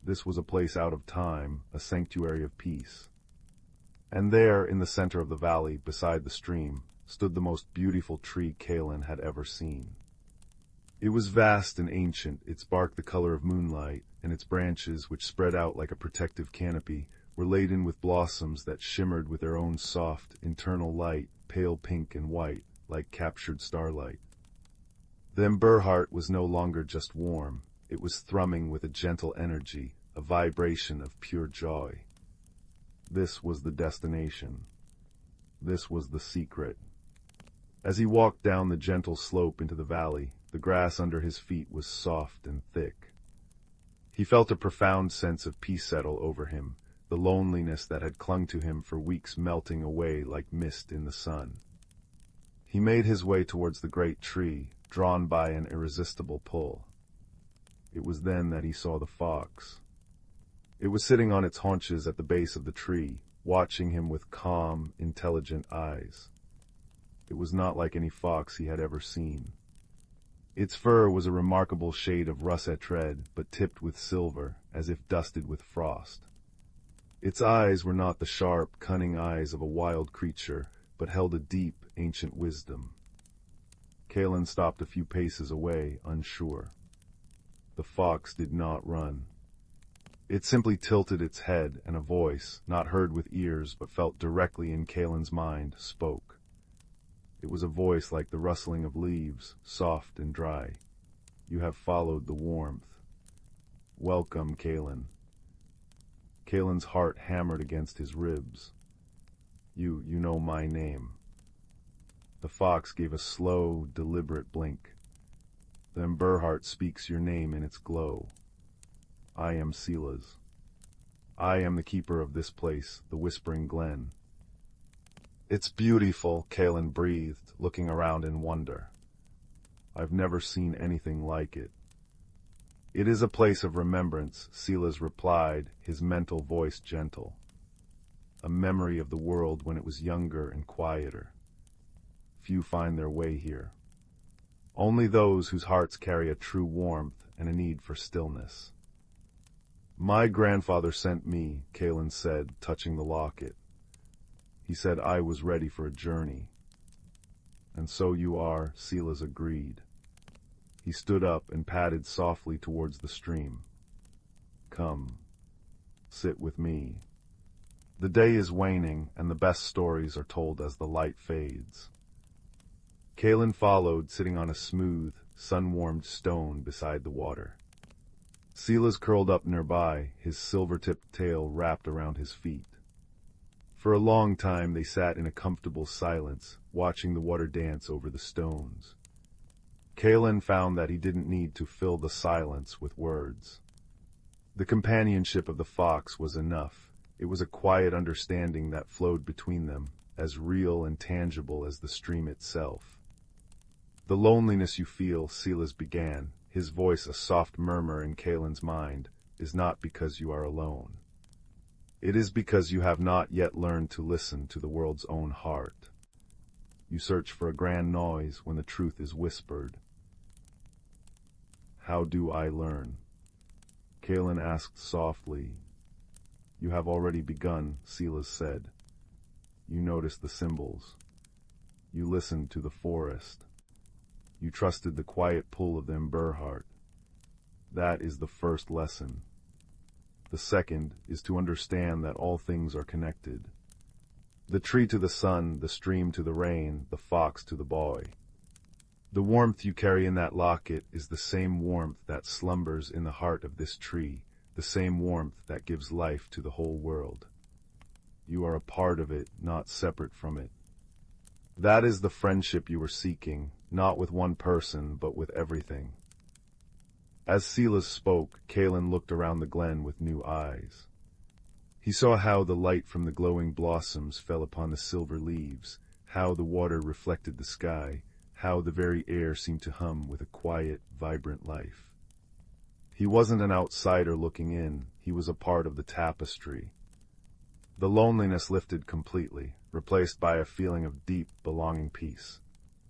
This was a place out of time, a sanctuary of peace. And there, in the center of the valley, beside the stream, stood the most beautiful tree Kalen had ever seen. It was vast and ancient, its bark the color of moonlight, and its branches, which spread out like a protective canopy, were laden with blossoms that shimmered with their own soft, internal light, pale pink and white, like captured starlight. The ember heart was no longer just warm, it was thrumming with a gentle energy, a vibration of pure joy. This was the destination. This was the secret. As he walked down the gentle slope into the valley, the grass under his feet was soft and thick. He felt a profound sense of peace settle over him, the loneliness that had clung to him for weeks melting away like mist in the sun. He made his way towards the great tree, drawn by an irresistible pull. It was then that he saw the fox. It was sitting on its haunches at the base of the tree, watching him with calm, intelligent eyes. It was not like any fox he had ever seen. Its fur was a remarkable shade of russet red, but tipped with silver, as if dusted with frost. Its eyes were not the sharp, cunning eyes of a wild creature, but held a deep, ancient wisdom. Kalen stopped a few paces away, unsure. The fox did not run. It simply tilted its head, and a voice, not heard with ears but felt directly in Kalen's mind, spoke. It was a voice like the rustling of leaves, soft and dry. You have followed the warmth. Welcome, Kalen. Kalen's heart hammered against his ribs. You know my name. The fox gave a slow, deliberate blink. The ember heart speaks your name in its glow. I am Sila's. I am the keeper of this place, the Whispering Glen. It's beautiful, Kalen breathed, looking around in wonder. I've never seen anything like it. It is a place of remembrance, Silas replied, his mental voice gentle. A memory of the world when it was younger and quieter. Few find their way here. Only those whose hearts carry a true warmth and a need for stillness. My grandfather sent me, Kalen said, touching the locket. He said I was ready for a journey. And so you are, Silas agreed. He stood up and padded softly towards the stream. Come, sit with me. The day is waning, and the best stories are told as the light fades. Kalen followed, sitting on a smooth, sun-warmed stone beside the water. Silas curled up nearby, his silver-tipped tail wrapped around his feet. For a long time they sat in a comfortable silence, watching the water dance over the stones. Kalen found that he didn't need to fill the silence with words. The companionship of the fox was enough. It was a quiet understanding that flowed between them, as real and tangible as the stream itself. The loneliness you feel, Silas began, his voice a soft murmur in Kalen's mind, is not because you are alone. It is because you have not yet learned to listen to the world's own heart. You search for a grand noise when the truth is whispered. How do I learn? Kalen asked softly. You have already begun, Silas said. You noticed the symbols. You listened to the forest. You trusted the quiet pull of the ember heart. That is the first lesson. The second is to understand that all things are connected. The tree to the sun, the stream to the rain, the fox to the boy. The warmth you carry in that locket is the same warmth that slumbers in the heart of this tree, the same warmth that gives life to the whole world. You are a part of it, not separate from it. That is the friendship you were seeking, not with one person, but with everything. As Silas spoke, Kalen looked around the glen with new eyes. He saw how the light from the glowing blossoms fell upon the silver leaves, how the water reflected the sky, how the very air seemed to hum with a quiet, vibrant life. He wasn't an outsider looking in, he was a part of the tapestry. The loneliness lifted completely, replaced by a feeling of deep, belonging peace.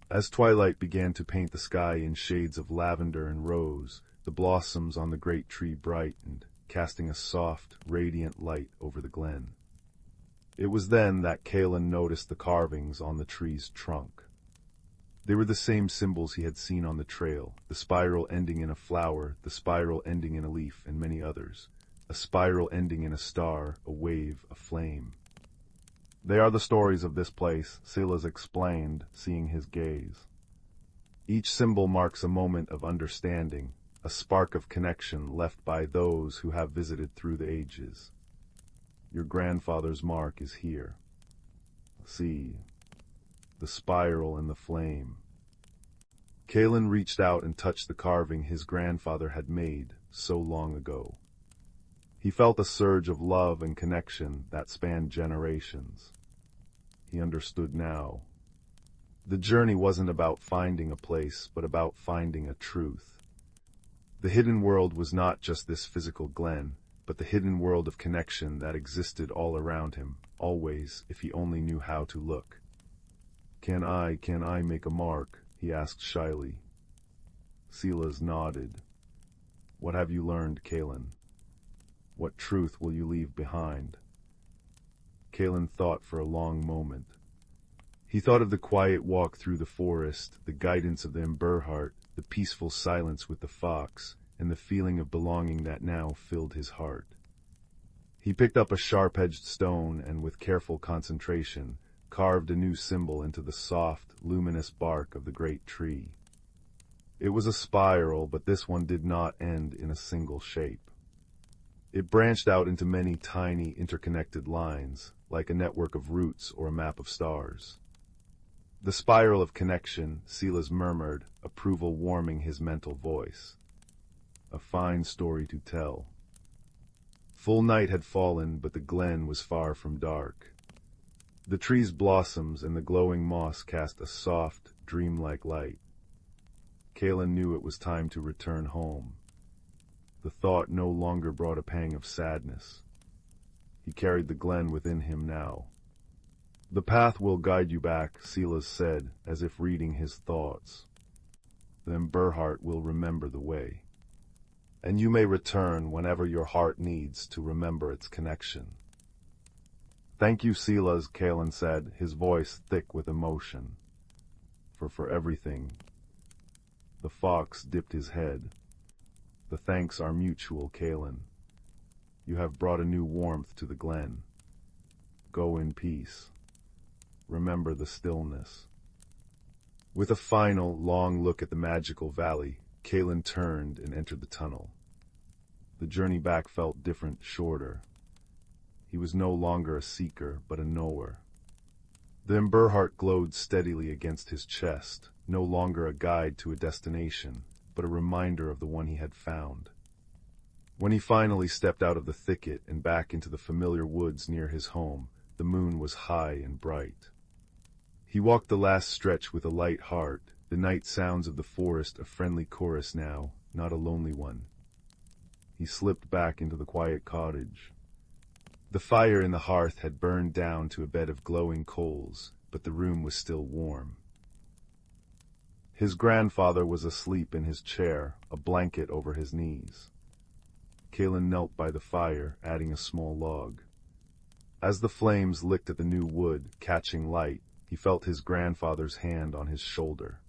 As twilight began to paint the sky in shades of lavender and rose, the blossoms on the great tree brightened, casting a soft, radiant light over the glen. It was then that Kalen noticed the carvings on the tree's trunk. They were the same symbols he had seen on the trail, the spiral ending in a flower, the spiral ending in a leaf, and many others. A spiral ending in a star, a wave, a flame. They are the stories of this place, Silas explained, seeing his gaze. Each symbol marks a moment of understanding, a spark of connection left by those who have visited through the ages. Your grandfather's mark is here. See, the spiral and the flame. Kalen reached out and touched the carving his grandfather had made so long ago. He felt a surge of love and connection that spanned generations. He understood now. The journey wasn't about finding a place, but about finding a truth. The hidden world was not just this physical glen, but the hidden world of connection that existed all around him, always, if he only knew how to look. Can I make a mark? He asked shyly. Silas nodded. What have you learned, Kalen? What truth will you leave behind? Kalen thought for a long moment. He thought of the quiet walk through the forest, the guidance of the ember heart, the peaceful silence with the fox, and the feeling of belonging that now filled his heart. He picked up a sharp-edged stone and, with careful concentration, carved a new symbol into the soft, luminous bark of the great tree. It was a spiral, but this one did not end in a single shape. It branched out into many tiny, interconnected lines, like a network of roots or a map of stars. The spiral of connection, Silas murmured, approval warming his mental voice. A fine story to tell. Full night had fallen, but the glen was far from dark. The tree's blossoms and the glowing moss cast a soft, dreamlike light. Kalen knew it was time to return home. The thought no longer brought a pang of sadness. He carried the glen within him now. The path will guide you back, Silas said, as if reading his thoughts. The ember heart will remember the way. And you may return whenever your heart needs to remember its connection. Thank you, Silas, Kalen said, his voice thick with emotion. For everything. The fox dipped his head. The thanks are mutual, Kalen. You have brought a new warmth to the glen. Go in peace. Remember the stillness. With a final, long look at the magical valley, Kalen turned and entered the tunnel. The journey back felt different, shorter. He was no longer a seeker, but a knower. The ember heart glowed steadily against his chest, no longer a guide to a destination, but a reminder of the one he had found. When he finally stepped out of the thicket and back into the familiar woods near his home, the moon was high and bright. He walked the last stretch with a light heart, the night sounds of the forest a friendly chorus now, not a lonely one. He slipped back into the quiet cottage. The fire in the hearth had burned down to a bed of glowing coals, but the room was still warm. His grandfather was asleep in his chair, a blanket over his knees. Kalen knelt by the fire, adding a small log. As the flames licked at the new wood, catching light, he felt his grandfather's hand on his shoulder.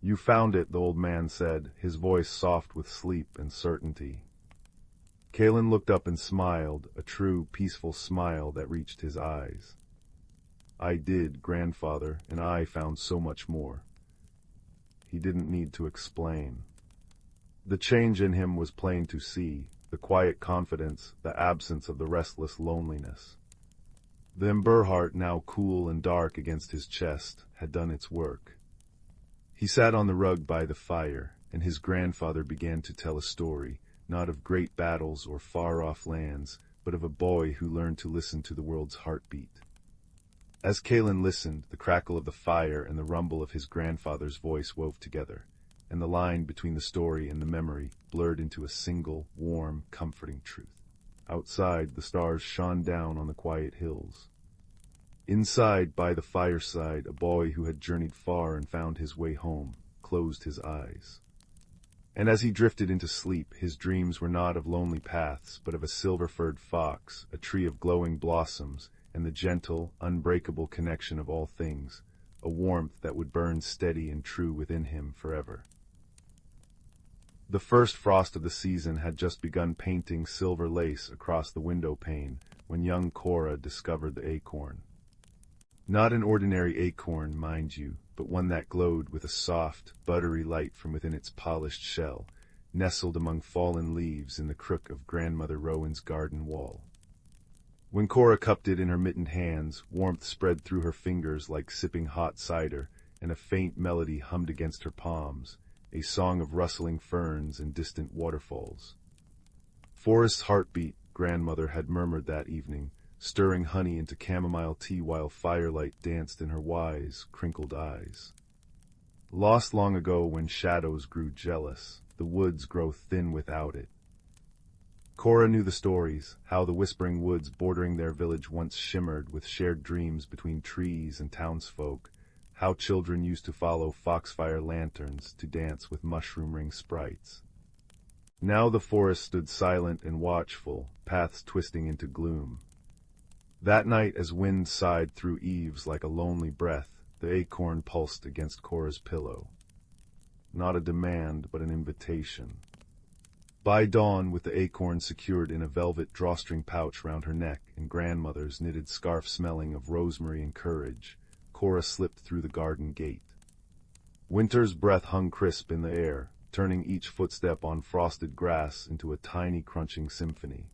"You found it," the old man said, his voice soft with sleep and certainty. Kalen looked up and smiled, a true, peaceful smile that reached his eyes. "I did, grandfather, and I found so much more." He didn't need to explain. The change in him was plain to see, the quiet confidence, the absence of the restless loneliness. The ember heart, now cool and dark against his chest, had done its work. He sat on the rug by the fire, and his grandfather began to tell a story, not of great battles or far-off lands, but of a boy who learned to listen to the world's heartbeat. As Kalen listened, the crackle of the fire and the rumble of his grandfather's voice wove together, and the line between the story and the memory blurred into a single, warm, comforting truth. Outside, the stars shone down on the quiet hills. Inside, by the fireside, a boy who had journeyed far and found his way home closed his eyes. And as he drifted into sleep, his dreams were not of lonely paths, but of a silver-furred fox, a tree of glowing blossoms, and the gentle, unbreakable connection of all things, a warmth that would burn steady and true within him forever. The first frost of the season had just begun painting silver lace across the window pane when young Cora discovered the acorn. Not an ordinary acorn, mind you, but one that glowed with a soft, buttery light from within its polished shell, nestled among fallen leaves in the crook of Grandmother Rowan's garden wall. When Cora cupped it in her mittened hands, warmth spread through her fingers like sipping hot cider, and a faint melody hummed against her palms, a song of rustling ferns and distant waterfalls. "Forest's heartbeat," Grandmother had murmured that evening, stirring honey into chamomile tea while firelight danced in her wise, crinkled eyes. Lost long ago when shadows grew jealous, the woods grow thin without it. Cora knew the stories, how the whispering woods bordering their village once shimmered with shared dreams between trees and townsfolk, how children used to follow foxfire lanterns to dance with mushroom-ring sprites. Now the forest stood silent and watchful, paths twisting into gloom. That night, as wind sighed through eaves like a lonely breath, the acorn pulsed against Cora's pillow. Not a demand, but an invitation. By dawn, with the acorn secured in a velvet drawstring pouch round her neck and Grandmother's knitted scarf smelling of rosemary and courage, Cora slipped through the garden gate. Winter's breath hung crisp in the air, turning each footstep on frosted grass into a tiny crunching symphony.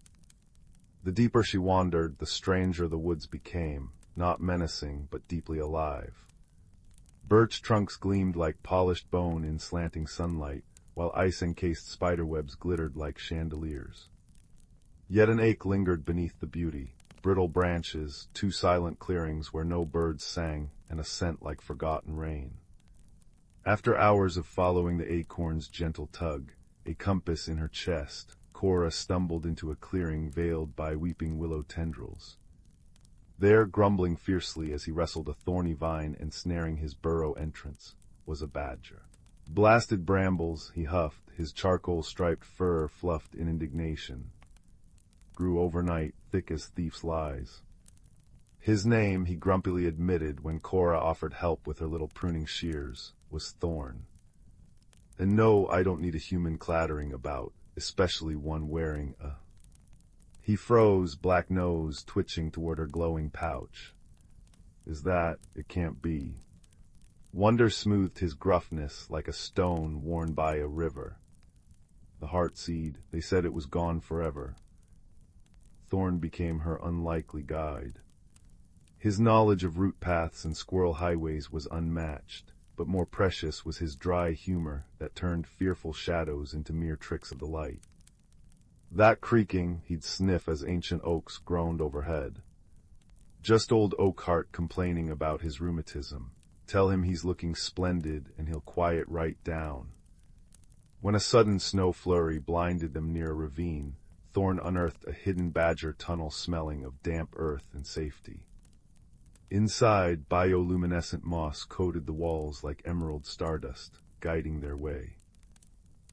The deeper she wandered, the stranger the woods became, not menacing, but deeply alive. Birch trunks gleamed like polished bone in slanting sunlight, while ice-encased spiderwebs glittered like chandeliers. Yet an ache lingered beneath the beauty, brittle branches, two silent clearings where no birds sang, and a scent like forgotten rain. After hours of following the acorn's gentle tug, a compass in her chest, Cora stumbled into a clearing veiled by weeping willow tendrils. There, grumbling fiercely as he wrestled a thorny vine ensnaring his burrow entrance, was a badger. Blasted brambles, he huffed, his charcoal-striped fur fluffed in indignation. Grew overnight, thick as thief's lies. His name, he grumpily admitted when Cora offered help with her little pruning shears, was Thorn. And no, I don't need a human clattering about, especially one wearing a... He froze, black nose twitching toward her glowing pouch. Is that? It can't be. Wonder smoothed his gruffness like a stone worn by a river. The heartseed, they said it was gone forever. Thorn became her unlikely guide. His knowledge of route paths and squirrel highways was unmatched, but more precious was his dry humor that turned fearful shadows into mere tricks of the light. That creaking, he'd sniff as ancient oaks groaned overhead. Just old Oakheart complaining about his rheumatism. Tell him he's looking splendid and he'll quiet right down. When a sudden snow flurry blinded them near a ravine, Thorn unearthed a hidden badger tunnel smelling of damp earth and safety. Inside, bioluminescent moss coated the walls like emerald stardust, guiding their way.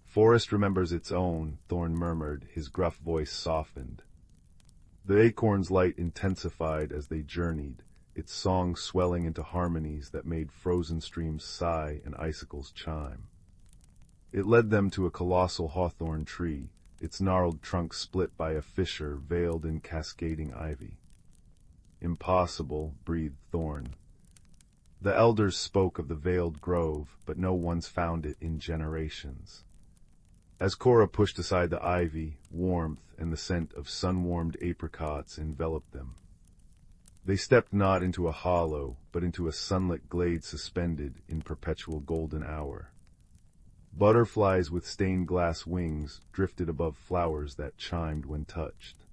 "Forest remembers its own," Thorn murmured, his gruff voice softened. The acorn's light intensified as they journeyed, its song swelling into harmonies that made frozen streams sigh and icicles chime. It led them to a colossal hawthorn tree, its gnarled trunk split by a fissure veiled in cascading ivy. "Impossible," breathed Thorn. The elders spoke of the veiled grove, but no one's found it in generations. As Cora pushed aside the ivy, warmth and the scent of sun-warmed apricots enveloped them. They stepped not into a hollow, but into a sunlit glade suspended in perpetual golden hour. Butterflies with stained glass wings drifted above flowers that chimed when touched.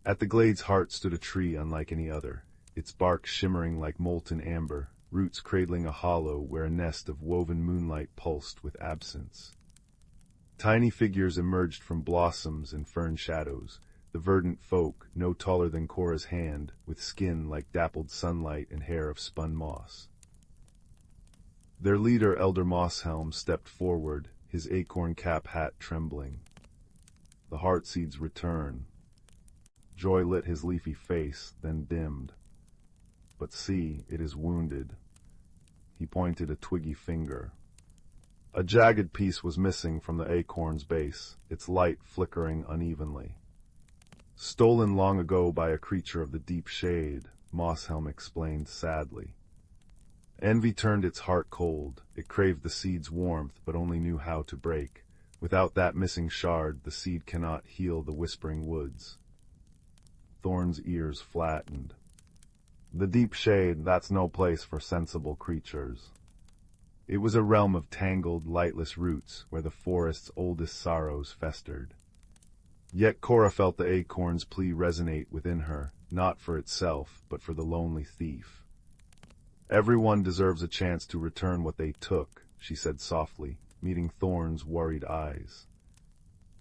At the glade's heart stood a tree unlike any other, its bark shimmering like molten amber, roots cradling a hollow where a nest of woven moonlight pulsed with absence. Tiny figures emerged from blossoms and fern shadows, the verdant folk, no taller than Cora's hand, with skin like dappled sunlight and hair of spun moss. Their leader, Elder Mosshelm, stepped forward, his acorn cap hat trembling. The heartseed's return. Joy lit his leafy face, then dimmed. "But see, it is wounded." He pointed a twiggy finger. A jagged piece was missing from the acorn's base, its light flickering unevenly. "Stolen long ago by a creature of the deep shade," Mosshelm explained sadly. Envy turned its heart cold. It craved the seed's warmth, but only knew how to break. Without that missing shard, the seed cannot heal the whispering woods. Thorn's ears flattened. "The deep shade, that's no place for sensible creatures." It was a realm of tangled, lightless roots where the forest's oldest sorrows festered. Yet Cora felt the acorn's plea resonate within her, not for itself, but for the lonely thief. "Everyone deserves a chance to return what they took," she said softly, meeting Thorn's worried eyes.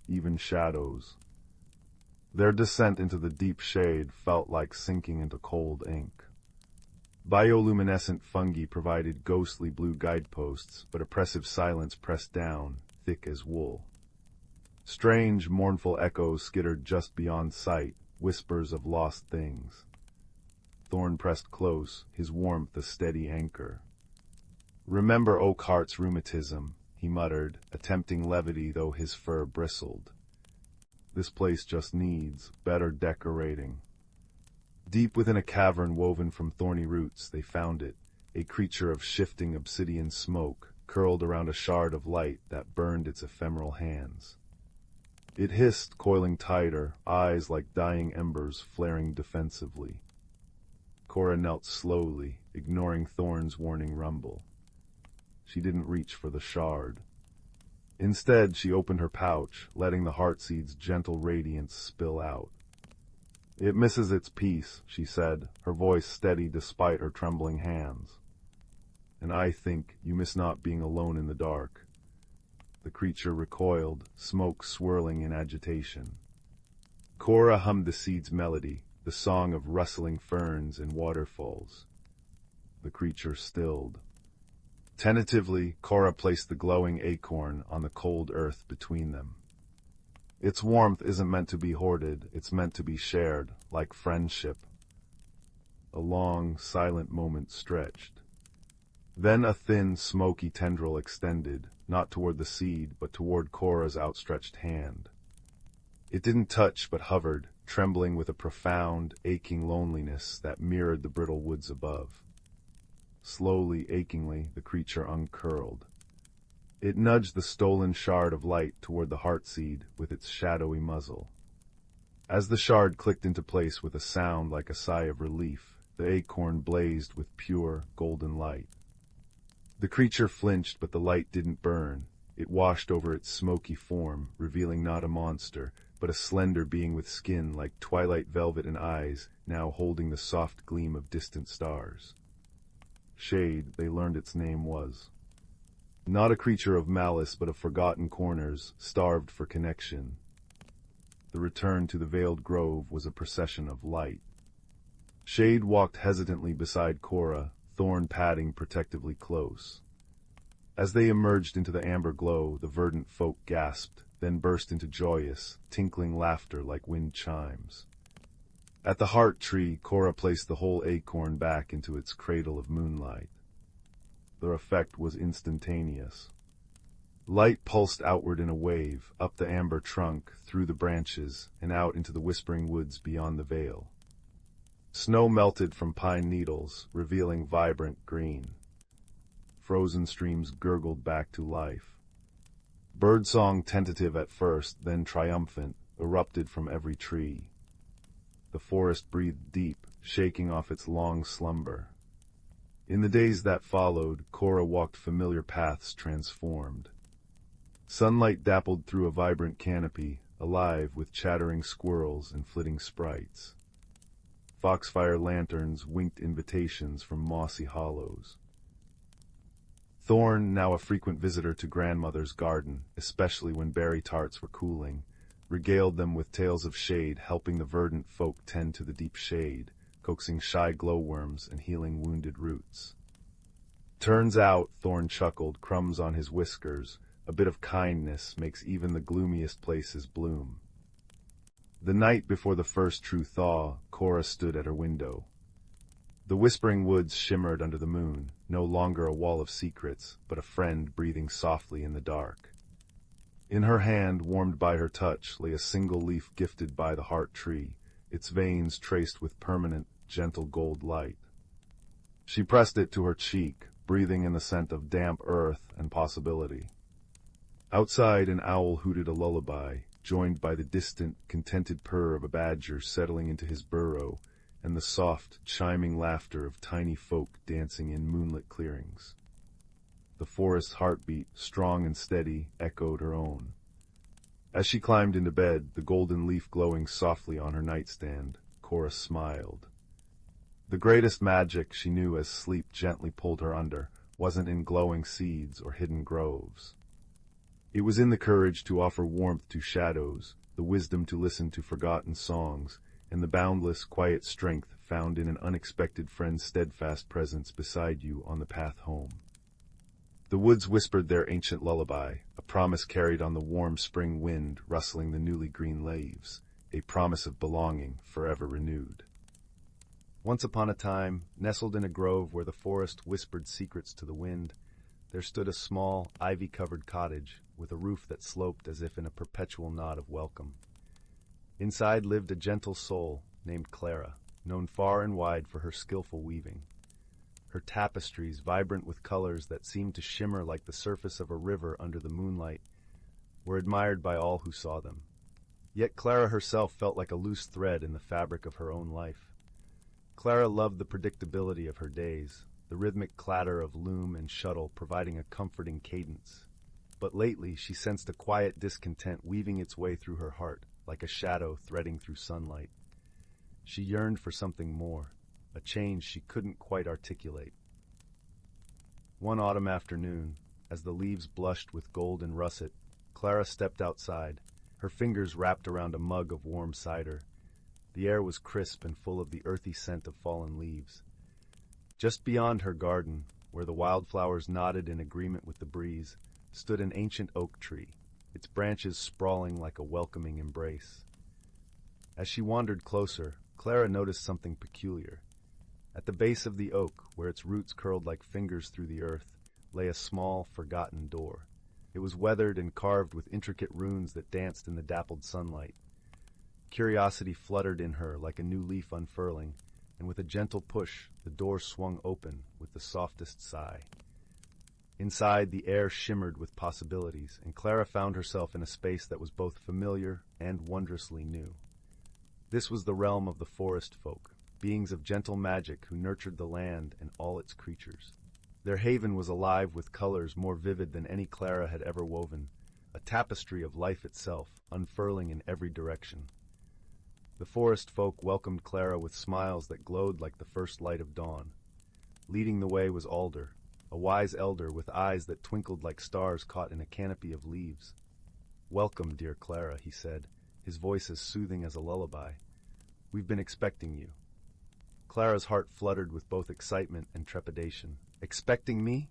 "Even shadows." Their descent into the deep shade felt like sinking into cold ink. Bioluminescent fungi provided ghostly blue guideposts, but oppressive silence pressed down, thick as wool. Strange, mournful echoes skittered just beyond sight, whispers of lost things. Thorn pressed close, his warmth a steady anchor. "Remember Oakheart's rheumatism," he muttered, attempting levity though his fur bristled. "This place just needs better decorating." Deep within a cavern woven from thorny roots, they found it, a creature of shifting obsidian smoke, curled around a shard of light that burned its ephemeral hands. It hissed, coiling tighter, eyes like dying embers flaring defensively. Cora knelt slowly, ignoring Thorn's warning rumble. She didn't reach for the shard. Instead, she opened her pouch, letting the heartseed's gentle radiance spill out. "It misses its piece," she said, her voice steady despite her trembling hands. "And I think you miss not being alone in the dark." The creature recoiled, smoke swirling in agitation. Cora hummed the seed's melody, the song of rustling ferns and waterfalls. The creature stilled. Tentatively, Cora placed the glowing acorn on the cold earth between them. "Its warmth isn't meant to be hoarded, it's meant to be shared, like friendship." A long, silent moment stretched. Then a thin, smoky tendril extended, not toward the seed, but toward Cora's outstretched hand. It didn't touch, but hovered, trembling with a profound, aching loneliness that mirrored the brittle woods above. Slowly, achingly, the creature uncurled. It nudged the stolen shard of light toward the heartseed with its shadowy muzzle. As the shard clicked into place with a sound like a sigh of relief, the acorn blazed with pure, golden light. The creature flinched, but the light didn't burn. It washed over its smoky form, revealing not a monster, but a slender being with skin like twilight velvet and eyes, now holding the soft gleam of distant stars. Shade, they learned its name was. Not a creature of malice, but of forgotten corners, starved for connection. The return to the veiled grove was a procession of light. Shade walked hesitantly beside Cora, Thorn padding protectively close. As they emerged into the amber glow, the verdant folk gasped, then burst into joyous, tinkling laughter like wind chimes. At the heart tree, Cora placed the whole acorn back into its cradle of moonlight. The effect was instantaneous. Light pulsed outward in a wave, up the amber trunk, through the branches, and out into the whispering woods beyond the veil. Snow melted from pine needles, revealing vibrant green. Frozen streams gurgled back to life. Birdsong, tentative at first, then triumphant, erupted from every tree. The forest breathed deep, shaking off its long slumber. In the days that followed, Cora walked familiar paths transformed. Sunlight dappled through a vibrant canopy, alive with chattering squirrels and flitting sprites. Foxfire lanterns winked invitations from mossy hollows. Thorn, now a frequent visitor to grandmother's garden, especially when berry tarts were cooling, regaled them with tales of Shade, helping the verdant folk tend to the deep shade, coaxing shy glowworms and healing wounded roots. Turns out, Thorn chuckled, crumbs on his whiskers, a bit of kindness makes even the gloomiest places bloom. The night before the first true thaw, Cora stood at her window. The whispering woods shimmered under the moon, no longer a wall of secrets, but a friend breathing softly in the dark. In her hand, warmed by her touch, lay a single leaf gifted by the heart tree, its veins traced with permanent, gentle gold light. She pressed it to her cheek, breathing in the scent of damp earth and possibility. Outside, an owl hooted a lullaby, joined by the distant, contented purr of a badger settling into his burrow, and the soft, chiming laughter of tiny folk dancing in moonlit clearings. The forest's heartbeat, strong and steady, echoed her own. As she climbed into bed, the golden leaf glowing softly on her nightstand, Cora smiled. The greatest magic she knew as sleep gently pulled her under wasn't in glowing seeds or hidden groves. It was in the courage to offer warmth to shadows, the wisdom to listen to forgotten songs, and the boundless, quiet strength found in an unexpected friend's steadfast presence beside you on the path home. The woods whispered their ancient lullaby, a promise carried on the warm spring wind rustling the newly green leaves, a promise of belonging forever renewed. Once upon a time, nestled in a grove where the forest whispered secrets to the wind, there stood a small, ivy-covered cottage with a roof that sloped as if in a perpetual nod of welcome. Inside lived a gentle soul named Clara, known far and wide for her skillful weaving. Her tapestries, vibrant with colors that seemed to shimmer like the surface of a river under the moonlight, were admired by all who saw them. Yet Clara herself felt like a loose thread in the fabric of her own life. Clara loved the predictability of her days, the rhythmic clatter of loom and shuttle providing a comforting cadence. But lately she sensed a quiet discontent weaving its way through her heart, like a shadow threading through sunlight. She yearned for something more, a change she couldn't quite articulate. One autumn afternoon, as the leaves blushed with gold and russet, Clara stepped outside, her fingers wrapped around a mug of warm cider. The air was crisp and full of the earthy scent of fallen leaves. Just beyond her garden, where the wildflowers nodded in agreement with the breeze, stood an ancient oak tree, its branches sprawling like a welcoming embrace. As she wandered closer, Clara noticed something peculiar. At the base of the oak, where its roots curled like fingers through the earth, lay a small, forgotten door. It was weathered and carved with intricate runes that danced in the dappled sunlight. Curiosity fluttered in her like a new leaf unfurling, and with a gentle push, the door swung open with the softest sigh. Inside, the air shimmered with possibilities, and Clara found herself in a space that was both familiar and wondrously new. This was the realm of the forest folk, beings of gentle magic who nurtured the land and all its creatures. Their haven was alive with colors more vivid than any Clara had ever woven, a tapestry of life itself, unfurling in every direction. The forest folk welcomed Clara with smiles that glowed like the first light of dawn. Leading the way was Alder, a wise elder with eyes that twinkled like stars caught in a canopy of leaves. "Welcome, dear Clara," he said, his voice as soothing as a lullaby. "We've been expecting you." Clara's heart fluttered with both excitement and trepidation. "Expecting me?"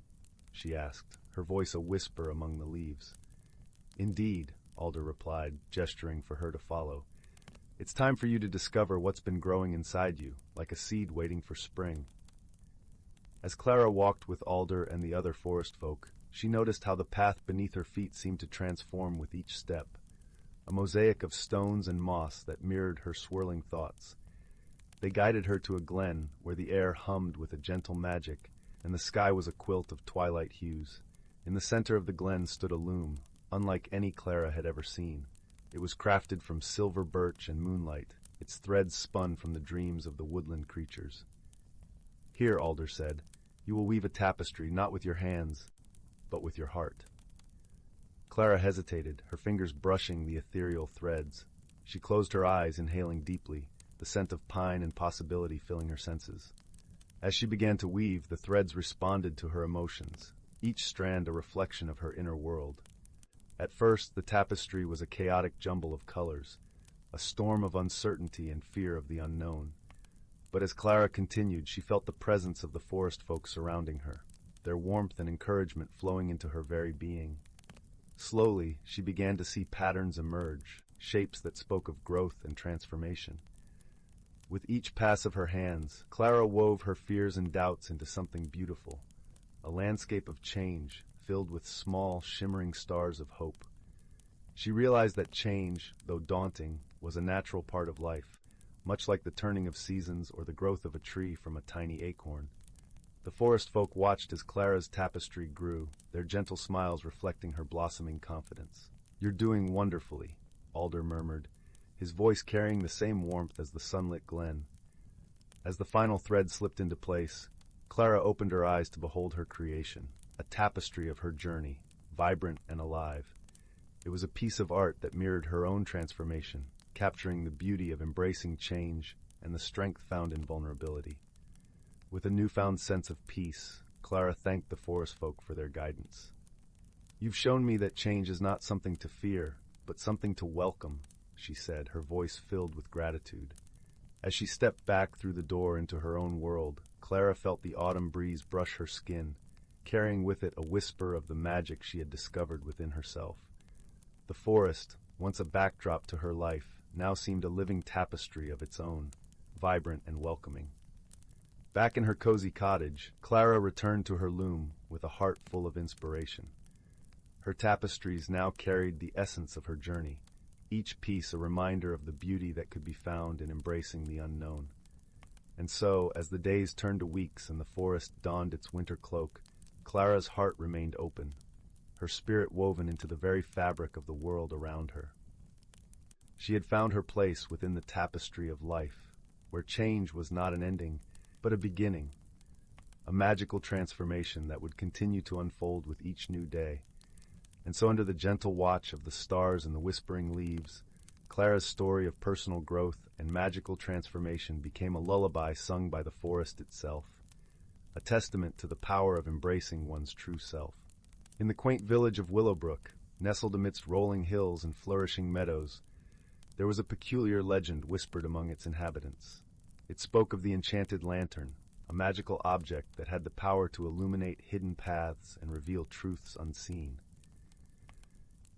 she asked, her voice a whisper among the leaves. "Indeed," Alder replied, gesturing for her to follow. "It's time for you to discover what's been growing inside you, like a seed waiting for spring." As Clara walked with Alder and the other forest folk, she noticed how the path beneath her feet seemed to transform with each step, a mosaic of stones and moss that mirrored her swirling thoughts. They guided her to a glen where the air hummed with a gentle magic, and the sky was a quilt of twilight hues. In the center of the glen stood a loom, unlike any Clara had ever seen. It was crafted from silver birch and moonlight, its threads spun from the dreams of the woodland creatures. "Here," Alder said, "you will weave a tapestry not with your hands, but with your heart." Clara hesitated, her fingers brushing the ethereal threads. She closed her eyes, inhaling deeply, the scent of pine and possibility filling her senses. As she began to weave, the threads responded to her emotions, each strand a reflection of her inner world. At first, the tapestry was a chaotic jumble of colors, a storm of uncertainty and fear of the unknown. But as Clara continued, she felt the presence of the forest folk surrounding her, their warmth and encouragement flowing into her very being. Slowly, she began to see patterns emerge, shapes that spoke of growth and transformation. With each pass of her hands, Clara wove her fears and doubts into something beautiful, a landscape of change filled with small, shimmering stars of hope. She realized that change, though daunting, was a natural part of life, much like the turning of seasons or the growth of a tree from a tiny acorn. The forest folk watched as Clara's tapestry grew, their gentle smiles reflecting her blossoming confidence. "You're doing wonderfully," Alder murmured, his voice carrying the same warmth as the sunlit glen. As the final thread slipped into place, Clara opened her eyes to behold her creation, a tapestry of her journey, vibrant and alive. It was a piece of art that mirrored her own transformation, capturing the beauty of embracing change and the strength found in vulnerability. With a newfound sense of peace, Clara thanked the forest folk for their guidance. "You've shown me that change is not something to fear, but something to welcome," she said, her voice filled with gratitude. As she stepped back through the door into her own world, Clara felt the autumn breeze brush her skin, carrying with it a whisper of the magic she had discovered within herself. The forest, once a backdrop to her life, now seemed a living tapestry of its own, vibrant and welcoming. Back in her cozy cottage, Clara returned to her loom with a heart full of inspiration. Her tapestries now carried the essence of her journey, each piece a reminder of the beauty that could be found in embracing the unknown. And so, as the days turned to weeks and the forest donned its winter cloak, Clara's heart remained open, her spirit woven into the very fabric of the world around her. She had found her place within the tapestry of life, where change was not an ending, but a beginning, a magical transformation that would continue to unfold with each new day. And so under the gentle watch of the stars and the whispering leaves, Clara's story of personal growth and magical transformation became a lullaby sung by the forest itself, a testament to the power of embracing one's true self. In the quaint village of Willowbrook, nestled amidst rolling hills and flourishing meadows, there was a peculiar legend whispered among its inhabitants. It spoke of the enchanted lantern, a magical object that had the power to illuminate hidden paths and reveal truths unseen.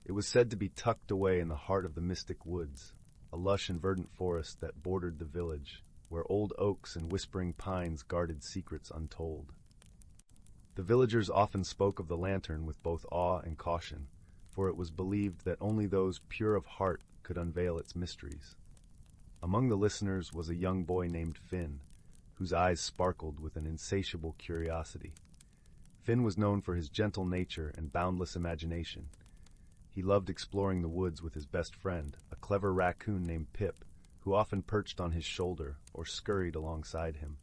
It was said to be tucked away in the heart of the mystic woods, a lush and verdant forest that bordered the village, where old oaks and whispering pines guarded secrets untold. The villagers often spoke of the lantern with both awe and caution, for it was believed that only those pure of heart could unveil its mysteries. Among the listeners was a young boy named Finn, whose eyes sparkled with an insatiable curiosity. Finn was known for his gentle nature and boundless imagination. He loved exploring the woods with his best friend, a clever raccoon named Pip, who often perched on his shoulder or scurried alongside him.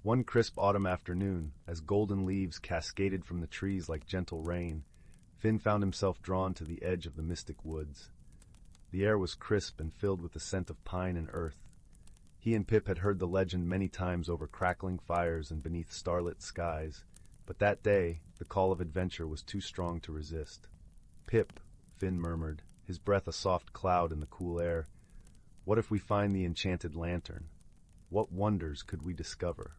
One crisp autumn afternoon, as golden leaves cascaded from the trees like gentle rain, Finn found himself drawn to the edge of the mystic woods. The air was crisp and filled with the scent of pine and earth. He and Pip had heard the legend many times over crackling fires and beneath starlit skies, but that day the call of adventure was too strong to resist. "Pip," Finn murmured, his breath a soft cloud in the cool air, "what if we find the enchanted lantern?" What wonders could we discover?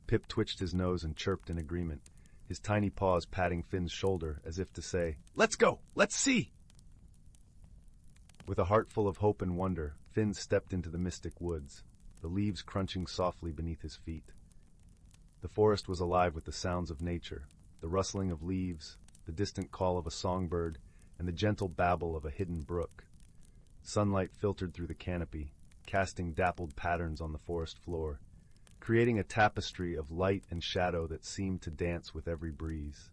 Pip twitched his nose and chirped in agreement, his tiny paws patting Finn's shoulder as if to say, "Let's go! Let's see!" With a heart full of hope and wonder, Finn stepped into the mystic woods, the leaves crunching softly beneath his feet. The forest was alive with the sounds of nature, the rustling of leaves, the distant call of a songbird, and the gentle babble of a hidden brook. Sunlight filtered through the canopy, casting dappled patterns on the forest floor, creating a tapestry of light and shadow that seemed to dance with every breeze.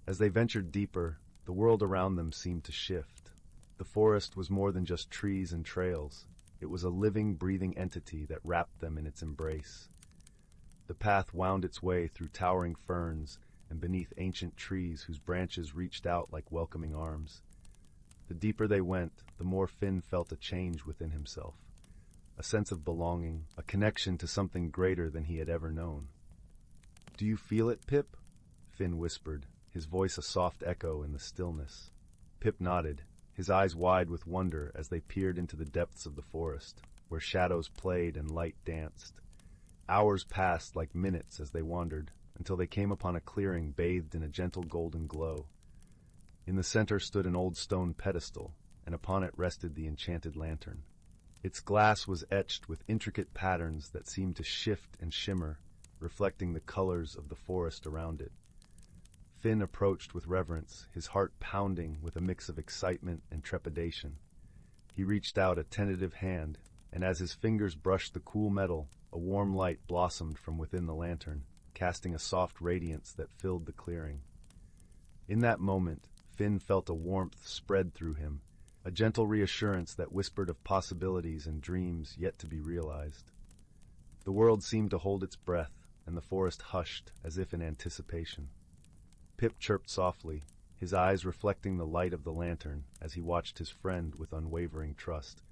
As they ventured deeper, the world around them seemed to shift. The forest was more than just trees and trails. It was a living, breathing entity that wrapped them in its embrace. The path wound its way through towering ferns and beneath ancient trees whose branches reached out like welcoming arms. The deeper they went, the more Finn felt a change within himself. A sense of belonging, a connection to something greater than he had ever known. "Do you feel it, Pip?" Finn whispered, his voice a soft echo in the stillness. Pip nodded, his eyes wide with wonder as they peered into the depths of the forest, where shadows played and light danced. Hours passed like minutes as they wandered, until they came upon a clearing bathed in a gentle golden glow. In the center stood an old stone pedestal, and upon it rested the enchanted lantern. Its glass was etched with intricate patterns that seemed to shift and shimmer, reflecting the colors of the forest around it. Finn approached with reverence, his heart pounding with a mix of excitement and trepidation. He reached out a tentative hand, and as his fingers brushed the cool metal, a warm light blossomed from within the lantern, casting a soft radiance that filled the clearing. In that moment, Finn felt a warmth spread through him, a gentle reassurance that whispered of possibilities and dreams yet to be realized. The world seemed to hold its breath, and the forest hushed as if in anticipation. Pip chirped softly, his eyes reflecting the light of the lantern as he watched his friend with unwavering trust.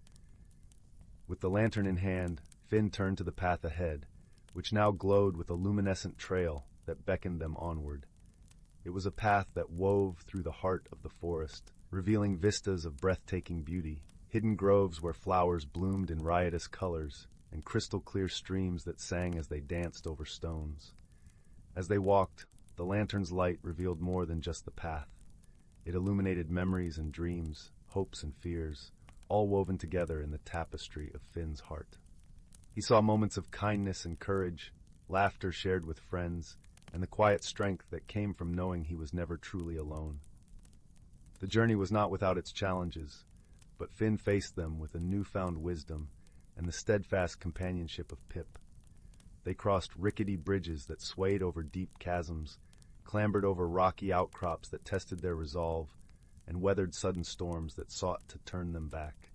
With the lantern in hand, Finn turned to the path ahead, which now glowed with a luminescent trail that beckoned them onward. It was a path that wove through the heart of the forest, revealing vistas of breathtaking beauty, hidden groves where flowers bloomed in riotous colors, and crystal-clear streams that sang as they danced over stones. As they walked, the lantern's light revealed more than just the path. It illuminated memories and dreams, hopes and fears, all woven together in the tapestry of Finn's heart. He saw moments of kindness and courage, laughter shared with friends, and the quiet strength that came from knowing he was never truly alone. The journey was not without its challenges, but Finn faced them with a newfound wisdom and the steadfast companionship of Pip. They crossed rickety bridges that swayed over deep chasms, clambered over rocky outcrops that tested their resolve, and weathered sudden storms that sought to turn them back.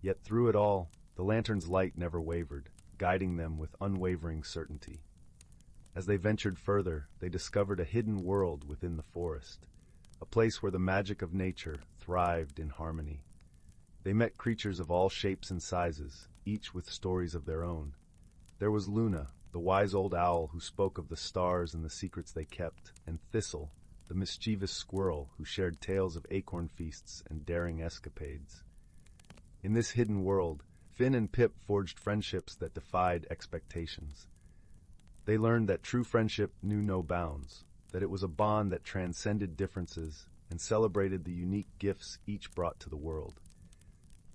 Yet through it all, the lantern's light never wavered, guiding them with unwavering certainty. As they ventured further, they discovered a hidden world within the forest, a place where the magic of nature thrived in harmony. They met creatures of all shapes and sizes, each with stories of their own. There was Luna, the wise old owl who spoke of the stars and the secrets they kept, and Thistle, the mischievous squirrel who shared tales of acorn feasts and daring escapades. In this hidden world, Finn and Pip forged friendships that defied expectations. They learned that true friendship knew no bounds, that it was a bond that transcended differences and celebrated the unique gifts each brought to the world.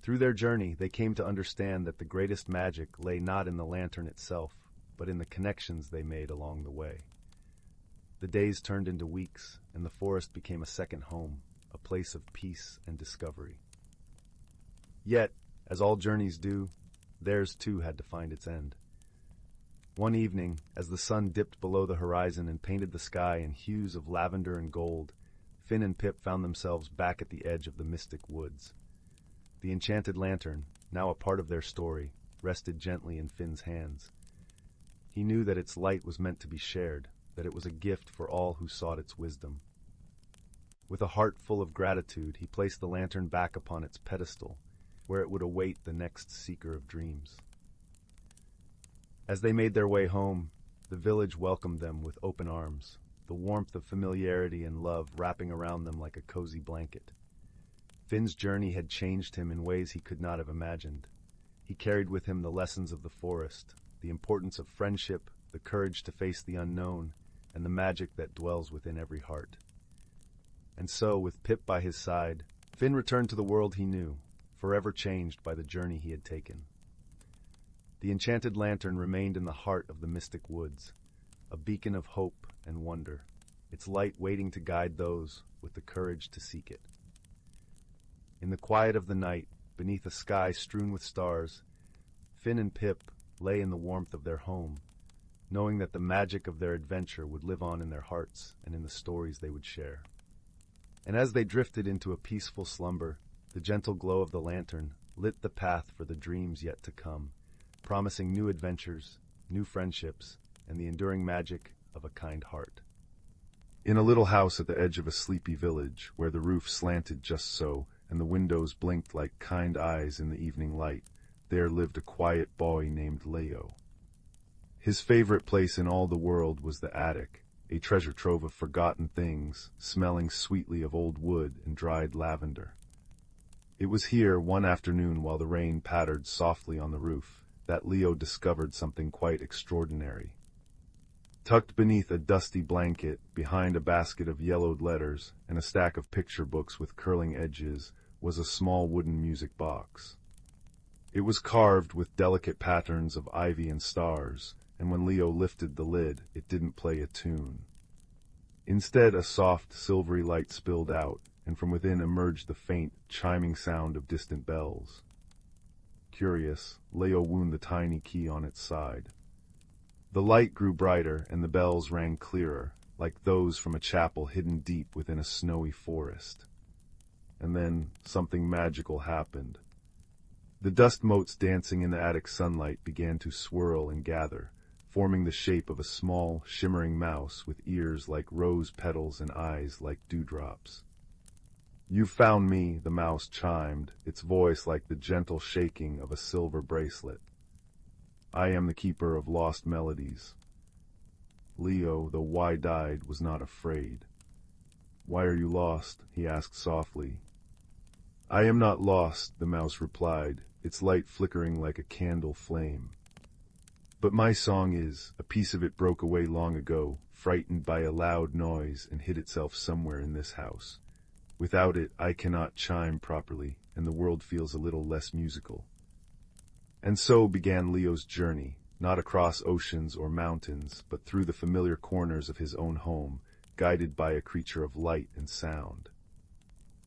Through their journey, they came to understand that the greatest magic lay not in the lantern itself, but in the connections they made along the way. The days turned into weeks, and the forest became a second home, a place of peace and discovery. Yet, as all journeys do, theirs too had to find its end. One evening, as the sun dipped below the horizon and painted the sky in hues of lavender and gold, Finn and Pip found themselves back at the edge of the mystic woods. The enchanted lantern, now a part of their story, rested gently in Finn's hands. He knew that its light was meant to be shared, that it was a gift for all who sought its wisdom. With a heart full of gratitude, he placed the lantern back upon its pedestal, where it would await the next seeker of dreams. As they made their way home, the village welcomed them with open arms, the warmth of familiarity and love wrapping around them like a cozy blanket. Finn's journey had changed him in ways he could not have imagined. He carried with him the lessons of the forest, the importance of friendship, the courage to face the unknown, and the magic that dwells within every heart. And so, with Pip by his side, Finn returned to the world he knew, forever changed by the journey he had taken. The enchanted lantern remained in the heart of the mystic woods, a beacon of hope and wonder, its light waiting to guide those with the courage to seek it. In the quiet of the night, beneath a sky strewn with stars, Finn and Pip lay in the warmth of their home, knowing that the magic of their adventure would live on in their hearts and in the stories they would share. And as they drifted into a peaceful slumber, the gentle glow of the lantern lit the path for the dreams yet to come, promising new adventures, new friendships, and the enduring magic of a kind heart. In a little house at the edge of a sleepy village, where the roof slanted just so, and the windows blinked like kind eyes in the evening light, there lived a quiet boy named Leo. His favorite place in all the world was the attic, a treasure trove of forgotten things, smelling sweetly of old wood and dried lavender. It was here, one afternoon while the rain pattered softly on the roof, that Leo discovered something quite extraordinary. Tucked beneath a dusty blanket, behind a basket of yellowed letters and a stack of picture books with curling edges, was a small wooden music box. It was carved with delicate patterns of ivy and stars, and when Leo lifted the lid, it didn't play a tune. Instead, a soft, silvery light spilled out, and from within emerged the faint, chiming sound of distant bells. Curious, Leo wound the tiny key on its side. The light grew brighter, and the bells rang clearer, like those from a chapel hidden deep within a snowy forest. And then something magical happened. The dust motes dancing in the attic sunlight began to swirl and gather, forming the shape of a small, shimmering mouse with ears like rose petals and eyes like dewdrops. "You've found me," the mouse chimed, its voice like the gentle shaking of a silver bracelet. "I am the keeper of lost melodies." Leo, though wide-eyed, was not afraid. "Why are you lost?" he asked softly. "I am not lost," the mouse replied, its light flickering like a candle flame. "But my song is, a piece of it broke away long ago, frightened by a loud noise, and hid itself somewhere in this house. Without it, I cannot chime properly, and the world feels a little less musical." And so began Leo's journey, not across oceans or mountains, but through the familiar corners of his own home, guided by a creature of light and sound.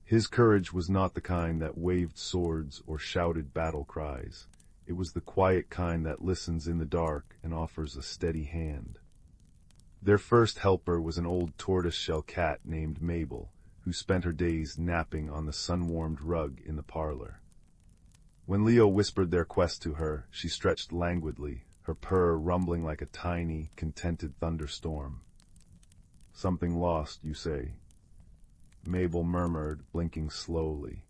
His courage was not the kind that waved swords or shouted battle cries. It was the quiet kind that listens in the dark and offers a steady hand. Their first helper was an old tortoise-shell cat named Mabel, who spent her days napping on the sun-warmed rug in the parlor. When Leo whispered their quest to her, she stretched languidly, her purr rumbling like a tiny, contented thunderstorm. "Something lost, you say?" Mabel murmured, blinking slowly.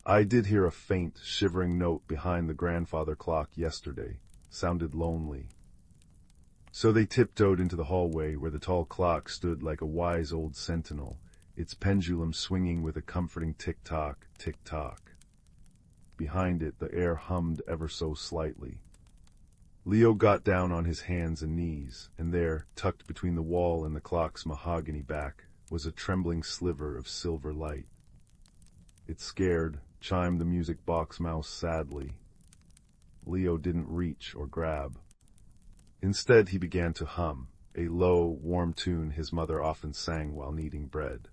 "I did hear a faint, shivering note behind the grandfather clock yesterday. Sounded lonely." So they tiptoed into the hallway where the tall clock stood like a wise old sentinel, its pendulum swinging with a comforting tick-tock, tick-tock. Behind it, the air hummed ever so slightly. Leo got down on his hands and knees, and there, tucked between the wall and the clock's mahogany back, was a trembling sliver of silver light. "It's scared," chimed the music box mouse sadly. Leo didn't reach or grab. Instead, he began to hum, a low, warm tune his mother often sang while kneading bread.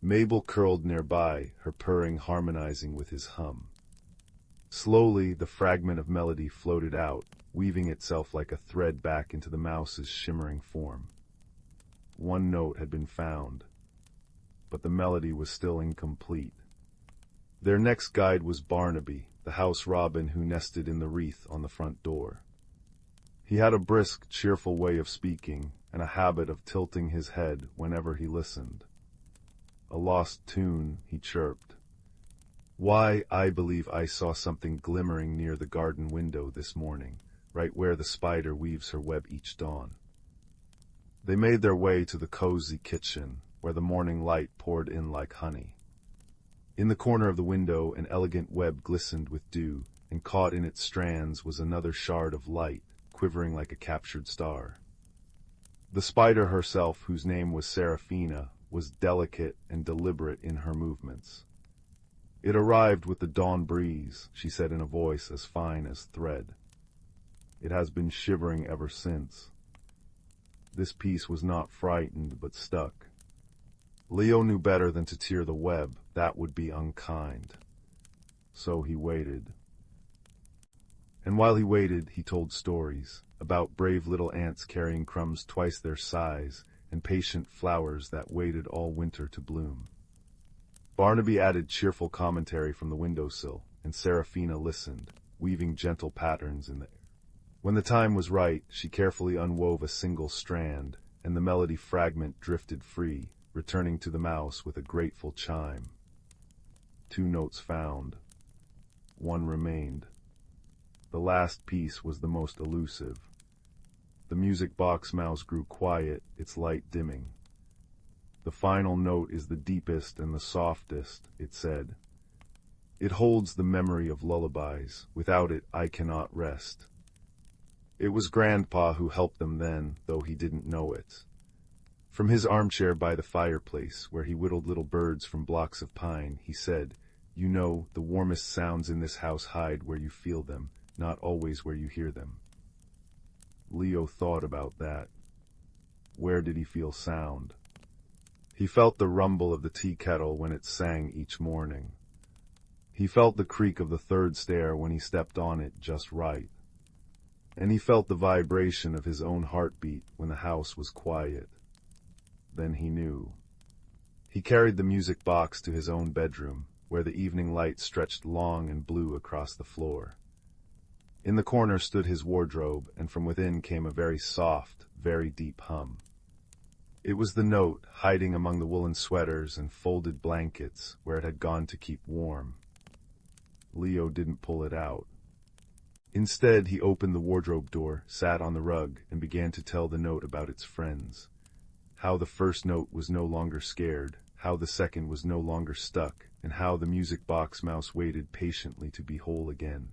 Mabel curled nearby, her purring harmonizing with his hum. Slowly, the fragment of melody floated out, weaving itself like a thread back into the mouse's shimmering form. One note had been found, but the melody was still incomplete. Their next guide was Barnaby, the house robin who nested in the wreath on the front door. He had a brisk, cheerful way of speaking, and a habit of tilting his head whenever he listened. "A lost tune," he chirped. "Why, I believe I saw something glimmering near the garden window this morning, right where the spider weaves her web each dawn." They made their way to the cozy kitchen, where the morning light poured in like honey. In the corner of the window, an elegant web glistened with dew, and caught in its strands was another shard of light, quivering like a captured star. The spider herself, whose name was Seraphina, was delicate and deliberate in her movements. "It arrived with the dawn breeze," she said in a voice as fine as thread. "It has been shivering ever since." This piece was not frightened, but stuck. Leo knew better than to tear the web. That would be unkind. So he waited. And while he waited, he told stories about brave little ants carrying crumbs twice their size and patient flowers that waited all winter to bloom. Barnaby added cheerful commentary from the windowsill, and Seraphina listened, weaving gentle patterns in the air. When the time was right, she carefully unwove a single strand, and the melody fragment drifted free, returning to the mouse with a grateful chime. 2 notes found. 1 remained. The last piece was the most elusive. The music box mouse grew quiet, its light dimming. "The final note is the deepest and the softest," it said. "It holds the memory of lullabies. Without it, I cannot rest." It was Grandpa who helped them then, though he didn't know it. From his armchair by the fireplace, where he whittled little birds from blocks of pine, he said, "You know, the warmest sounds in this house hide where you feel them, not always where you hear them." Leo thought about that. Where did he feel sound? He felt the rumble of the tea kettle when it sang each morning. He felt the creak of the 3rd stair when he stepped on it just right. And he felt the vibration of his own heartbeat when the house was quiet. Then he knew. He carried the music box to his own bedroom, where the evening light stretched long and blue across the floor. In the corner stood his wardrobe, and from within came a very soft, very deep hum. It was the note, hiding among the woolen sweaters and folded blankets, where it had gone to keep warm. Leo didn't pull it out. Instead, he opened the wardrobe door, sat on the rug, and began to tell the note about its friends. How the first note was no longer scared, how the second was no longer stuck, and how the music box mouse waited patiently to be whole again.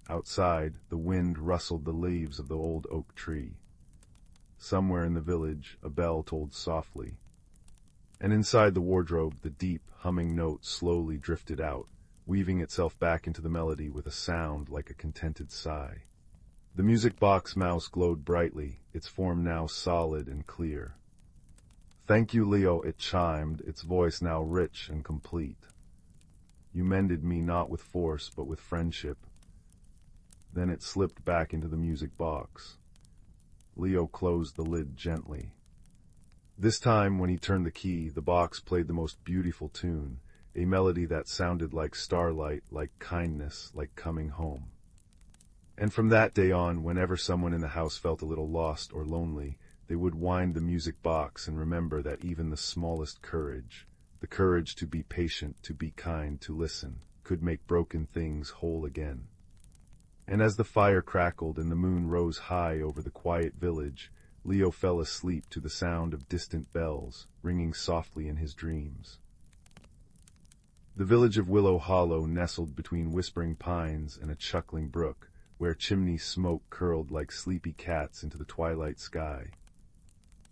Outside, the wind rustled the leaves of the old oak tree. Somewhere in the village, a bell tolled softly. And inside the wardrobe, the deep, humming note slowly drifted out, weaving itself back into the melody with a sound like a contented sigh. The music box mouse glowed brightly, its form now solid and clear. "Thank you, Leo," it chimed, its voice now rich and complete. "You mended me not with force, but with friendship." Then it slipped back into the music box. Leo closed the lid gently. This time, when he turned the key, the box played the most beautiful tune, a melody that sounded like starlight, like kindness, like coming home. And from that day on, whenever someone in the house felt a little lost or lonely, they would wind the music box and remember that even the smallest courage, the courage to be patient, to be kind, to listen, could make broken things whole again. And as the fire crackled and the moon rose high over the quiet village, Leo fell asleep to the sound of distant bells, ringing softly in his dreams. The village of Willow Hollow nestled between whispering pines and a chuckling brook, where chimney smoke curled like sleepy cats into the twilight sky.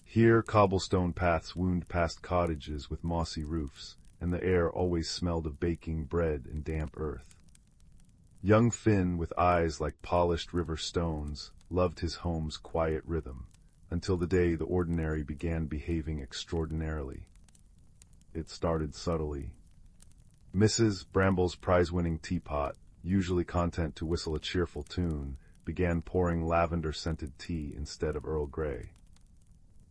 Here cobblestone paths wound past cottages with mossy roofs, and the air always smelled of baking bread and damp earth. Young Finn, with eyes like polished river stones, loved his home's quiet rhythm, until the day the ordinary began behaving extraordinarily. It started subtly. Mrs. Bramble's prize-winning teapot, usually content to whistle a cheerful tune, began pouring lavender-scented tea instead of Earl Grey.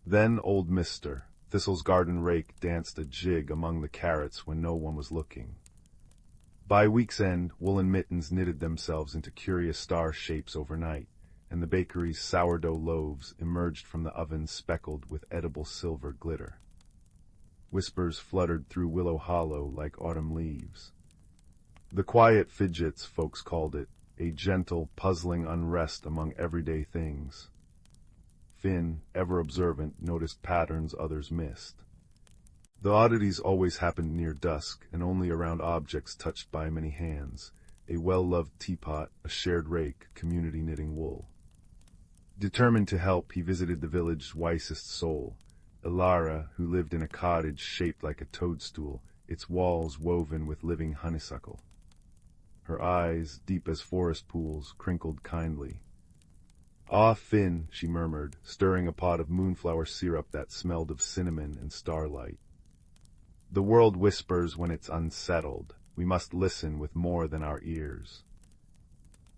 Then old Mr. Thistle's garden rake danced a jig among the carrots when no one was looking. By week's end, woolen mittens knitted themselves into curious star shapes overnight, and the bakery's sourdough loaves emerged from the oven speckled with edible silver glitter. Whispers fluttered through Willow Hollow like autumn leaves. The quiet fidgets, folks called it, a gentle, puzzling unrest among everyday things. Finn, ever observant, noticed patterns others missed. The oddities always happened near dusk and only around objects touched by many hands, a well-loved teapot, a shared rake, community knitting wool. Determined to help, he visited the village's wisest soul, Ilara, who lived in a cottage shaped like a toadstool, its walls woven with living honeysuckle. Her eyes, deep as forest pools, crinkled kindly. "Ah, Finn," she murmured, stirring a pot of moonflower syrup that smelled of cinnamon and starlight. "The world whispers when it's unsettled. We must listen with more than our ears."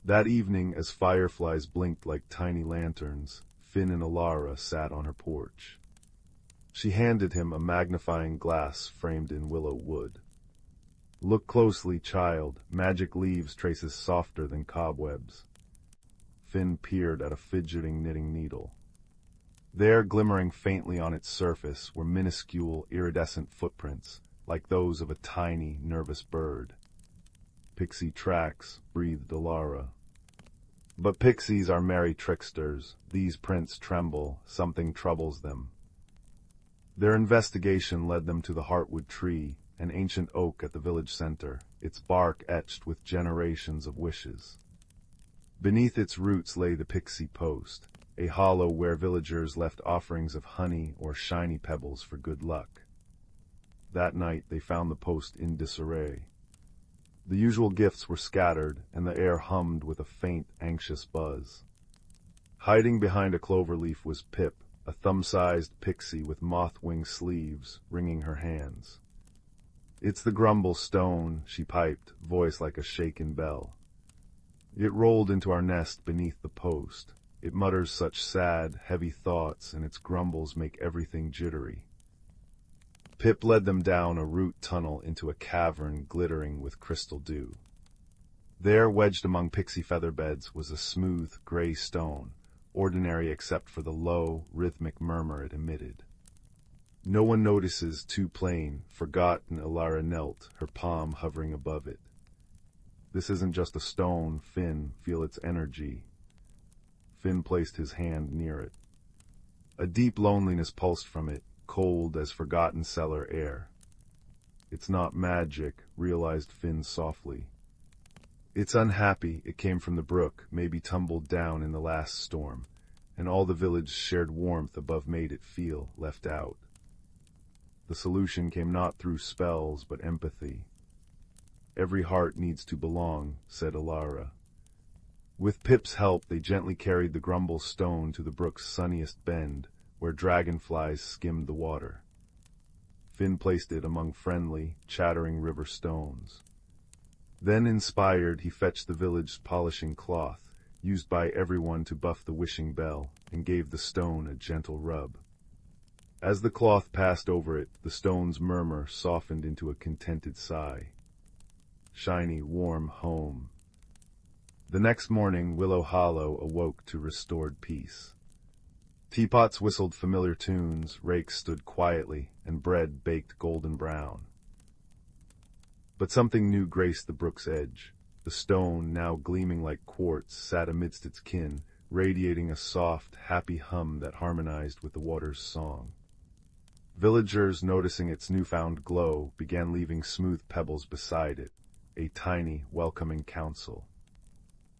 That evening, as fireflies blinked like tiny lanterns, Finn and Ilara sat on her porch. She handed him a magnifying glass framed in willow wood. "Look closely, child. Magic leaves traces softer than cobwebs." Finn peered at a fidgeting knitting needle. There, glimmering faintly on its surface, were minuscule, iridescent footprints, like those of a tiny, nervous bird. "Pixie tracks," breathed Ilara. "But pixies are merry tricksters. These prints tremble. Something troubles them." Their investigation led them to the heartwood tree, an ancient oak at the village center, its bark etched with generations of wishes. Beneath its roots lay the pixie post, a hollow where villagers left offerings of honey or shiny pebbles for good luck. That night they found the post in disarray. The usual gifts were scattered, and the air hummed with a faint, anxious buzz. Hiding behind a clover leaf was Pip, a thumb-sized pixie with moth-wing sleeves, wringing her hands. "It's the grumble stone," she piped, voice like a shaken bell. "It rolled into our nest beneath the post. It mutters such sad, heavy thoughts, and its grumbles make everything jittery." Pip led them down a root tunnel into a cavern glittering with crystal dew. There, wedged among pixie feather beds, was a smooth, gray stone, ordinary except for the low, rhythmic murmur it emitted. "No one notices, too plain," forgotten Ilara knelt, her palm hovering above it. "This isn't just a stone, Finn, feel its energy." Finn placed his hand near it. A deep loneliness pulsed from it, cold as forgotten cellar air. "It's not magic," realized Finn softly. "It's unhappy. It came from the brook, maybe tumbled down in the last storm, and all the village shared warmth above made it feel left out." The solution came not through spells, but empathy. "Every heart needs to belong," said Ilara. With Pip's help, they gently carried the grumble stone to the brook's sunniest bend, where dragonflies skimmed the water. Finn placed it among friendly, chattering river stones. Then, inspired, he fetched the village's polishing cloth, used by everyone to buff the wishing bell, and gave the stone a gentle rub. As the cloth passed over it, the stone's murmur softened into a contented sigh. Shiny, warm home. The next morning, Willow Hollow awoke to restored peace. Teapots whistled familiar tunes, rakes stood quietly, and bread baked golden brown. But something new graced the brook's edge. The stone, now gleaming like quartz, sat amidst its kin, radiating a soft, happy hum that harmonized with the water's song. Villagers, noticing its newfound glow, began leaving smooth pebbles beside it, a tiny, welcoming council.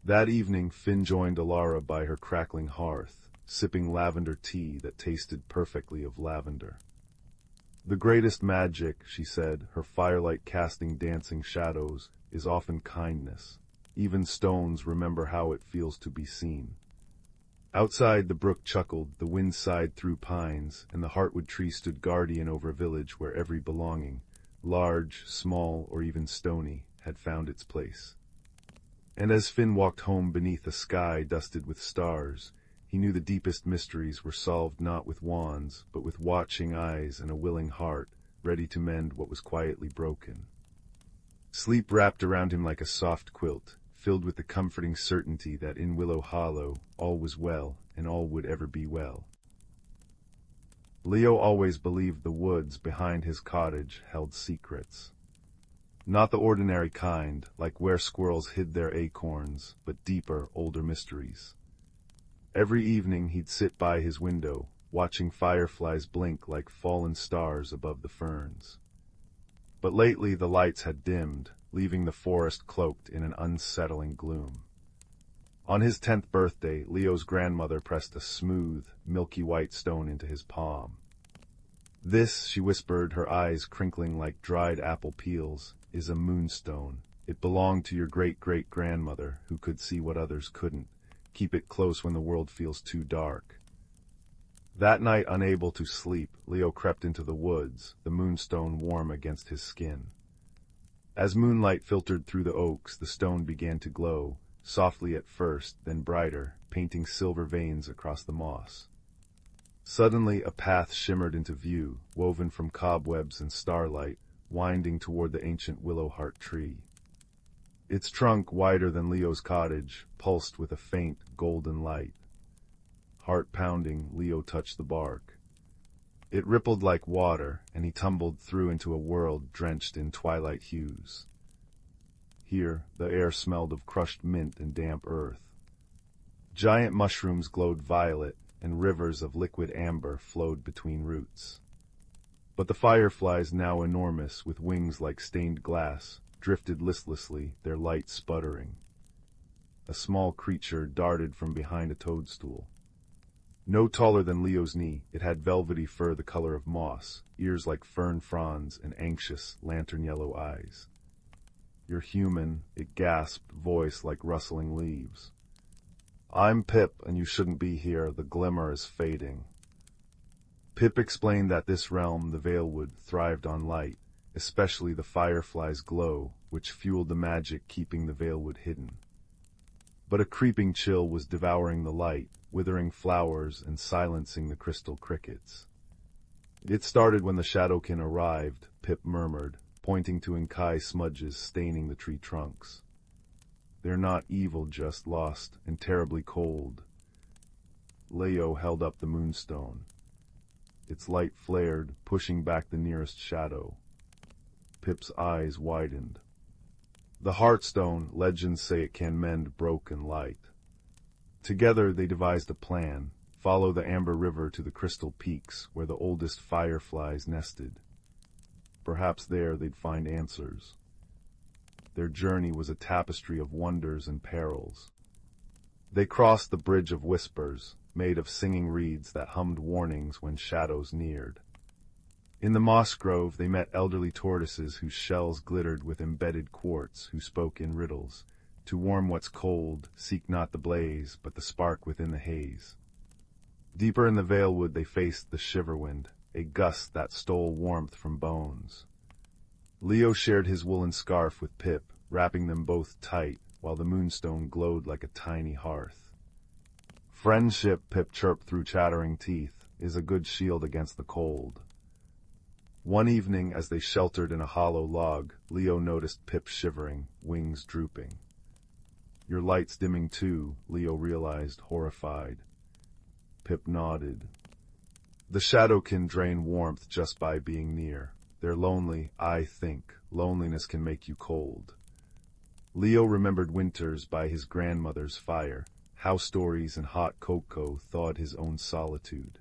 That evening, Finn joined Ilara by her crackling hearth, sipping lavender tea that tasted perfectly of lavender. "The greatest magic," she said, her firelight casting dancing shadows, "is often kindness. Even stones remember how it feels to be seen." Outside, the brook chuckled, the wind sighed through pines, and the heartwood tree stood guardian over a village where every belonging, large, small, or even stony, had found its place. And as Finn walked home beneath a sky dusted with stars, he knew the deepest mysteries were solved not with wands, but with watching eyes and a willing heart, ready to mend what was quietly broken. Sleep wrapped around him like a soft quilt, filled with the comforting certainty that in Willow Hollow all was well, and all would ever be well. Leo always believed the woods behind his cottage held secrets. Not the ordinary kind, like where squirrels hid their acorns, but deeper, older mysteries. Every evening he'd sit by his window, watching fireflies blink like fallen stars above the ferns. But lately the lights had dimmed, leaving the forest cloaked in an unsettling gloom. On his 10th birthday, Leo's grandmother pressed a smooth, milky white stone into his palm. "This," she whispered, her eyes crinkling like dried apple peels, "is a moonstone. It belonged to your great-great-grandmother, who could see what others couldn't. Keep it close when the world feels too dark." That night, unable to sleep, Leo crept into the woods, the moonstone warm against his skin. As moonlight filtered through the oaks, the stone began to glow, softly at first, then brighter, painting silver veins across the moss. Suddenly, a path shimmered into view, woven from cobwebs and starlight, winding toward the ancient willow-heart tree. Its trunk, wider than Leo's cottage, pulsed with a faint, golden light. Heart pounding, Leo touched the bark. It rippled like water, and he tumbled through into a world drenched in twilight hues. Here, the air smelled of crushed mint and damp earth. Giant mushrooms glowed violet, and rivers of liquid amber flowed between roots. But the fireflies, now enormous, with wings like stained glass, drifted listlessly, their light sputtering. A small creature darted from behind a toadstool. No taller than Leo's knee, it had velvety fur the color of moss, ears like fern fronds, and anxious, lantern-yellow eyes. "You're human," it gasped, voice like rustling leaves. "I'm Pip, and you shouldn't be here. The glimmer is fading." Pip explained that this realm, the Valewood, thrived on light, especially the firefly's glow, which fueled the magic keeping the Valewood hidden. But a creeping chill was devouring the light, withering flowers and silencing the crystal crickets. "It started when the Shadowkin arrived," Pip murmured, pointing to Inkai smudges staining the tree trunks. "They're not evil, just lost, and terribly cold." Leo held up the moonstone. Its light flared, pushing back the nearest shadow. Pip's eyes widened. "The Heartstone, legends say it can mend broken light." Together they devised a plan: follow the Amber River to the Crystal Peaks, where the oldest fireflies nested. Perhaps there they'd find answers. Their journey was a tapestry of wonders and perils. They crossed the Bridge of Whispers, made of singing reeds that hummed warnings when shadows neared. In the moss grove they met elderly tortoises whose shells glittered with embedded quartz, who spoke in riddles. "To warm what's cold, seek not the blaze, but the spark within the haze." Deeper in the Valewood they faced the Shiverwind, a gust that stole warmth from bones. Leo shared his woolen scarf with Pip, wrapping them both tight, while the moonstone glowed like a tiny hearth. "Friendship," Pip chirped through chattering teeth, "is a good shield against the cold." One evening, as they sheltered in a hollow log, Leo noticed Pip shivering, wings drooping. "Your light's dimming too," Leo realized, horrified. Pip nodded. "The Shadowkin drain warmth just by being near. They're lonely, I think. Loneliness can make you cold." Leo remembered winters by his grandmother's fire, how stories and hot cocoa thawed his own solitude.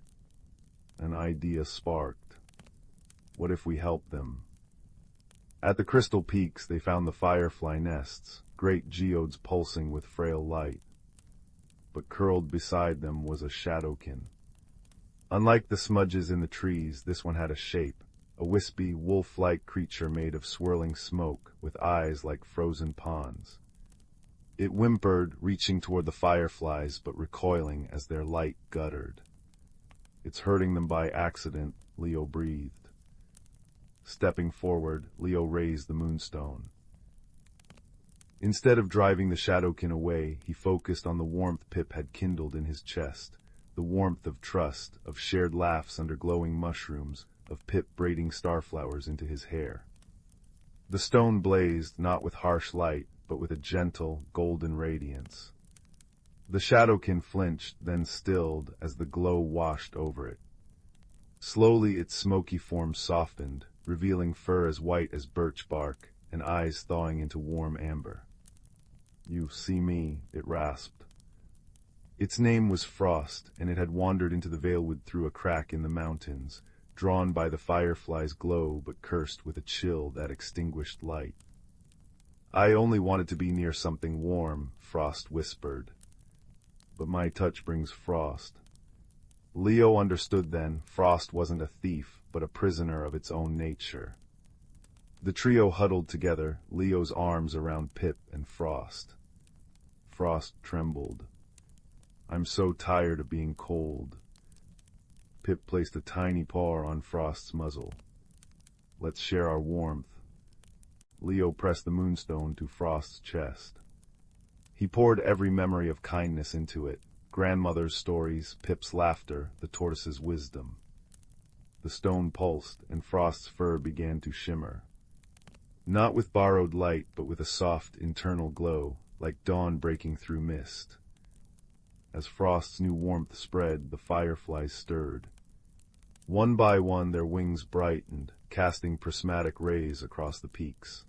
An idea sparked. What if we helped them? At the Crystal Peaks they found the firefly nests, great geodes pulsing with frail light. But curled beside them was a Shadowkin. Unlike the smudges in the trees, this one had a shape, a wispy, wolf-like creature made of swirling smoke, with eyes like frozen ponds. It whimpered, reaching toward the fireflies, but recoiling as their light guttered. "It's hurting them by accident," Leo breathed. Stepping forward, Leo raised the moonstone. Instead of driving the Shadowkin away, he focused on the warmth Pip had kindled in his chest, the warmth of trust, of shared laughs under glowing mushrooms, of Pip braiding starflowers into his hair. The stone blazed, not with harsh light, but with a gentle, golden radiance. The Shadowkin flinched, then stilled as the glow washed over it. Slowly its smoky form softened, revealing fur as white as birch bark, and eyes thawing into warm amber. "You see me," it rasped. Its name was Frost, and it had wandered into the Valewood through a crack in the mountains, drawn by the firefly's glow but cursed with a chill that extinguished light. I only wanted to be near something warm, Frost whispered. But my touch brings frost. Leo understood then, Frost wasn't a thief, but a prisoner of its own nature. The trio huddled together, Leo's arms around Pip and Frost. Frost trembled. I'm so tired of being cold. Pip placed a tiny paw on Frost's muzzle. Let's share our warmth. Leo pressed the moonstone to Frost's chest. He poured every memory of kindness into it, grandmother's stories, Pip's laughter, the tortoise's wisdom. The stone pulsed, and Frost's fur began to shimmer. Not with borrowed light, but with a soft internal glow, like dawn breaking through mist. As Frost's new warmth spread, the fireflies stirred. One by one their wings brightened, casting prismatic rays across the peaks.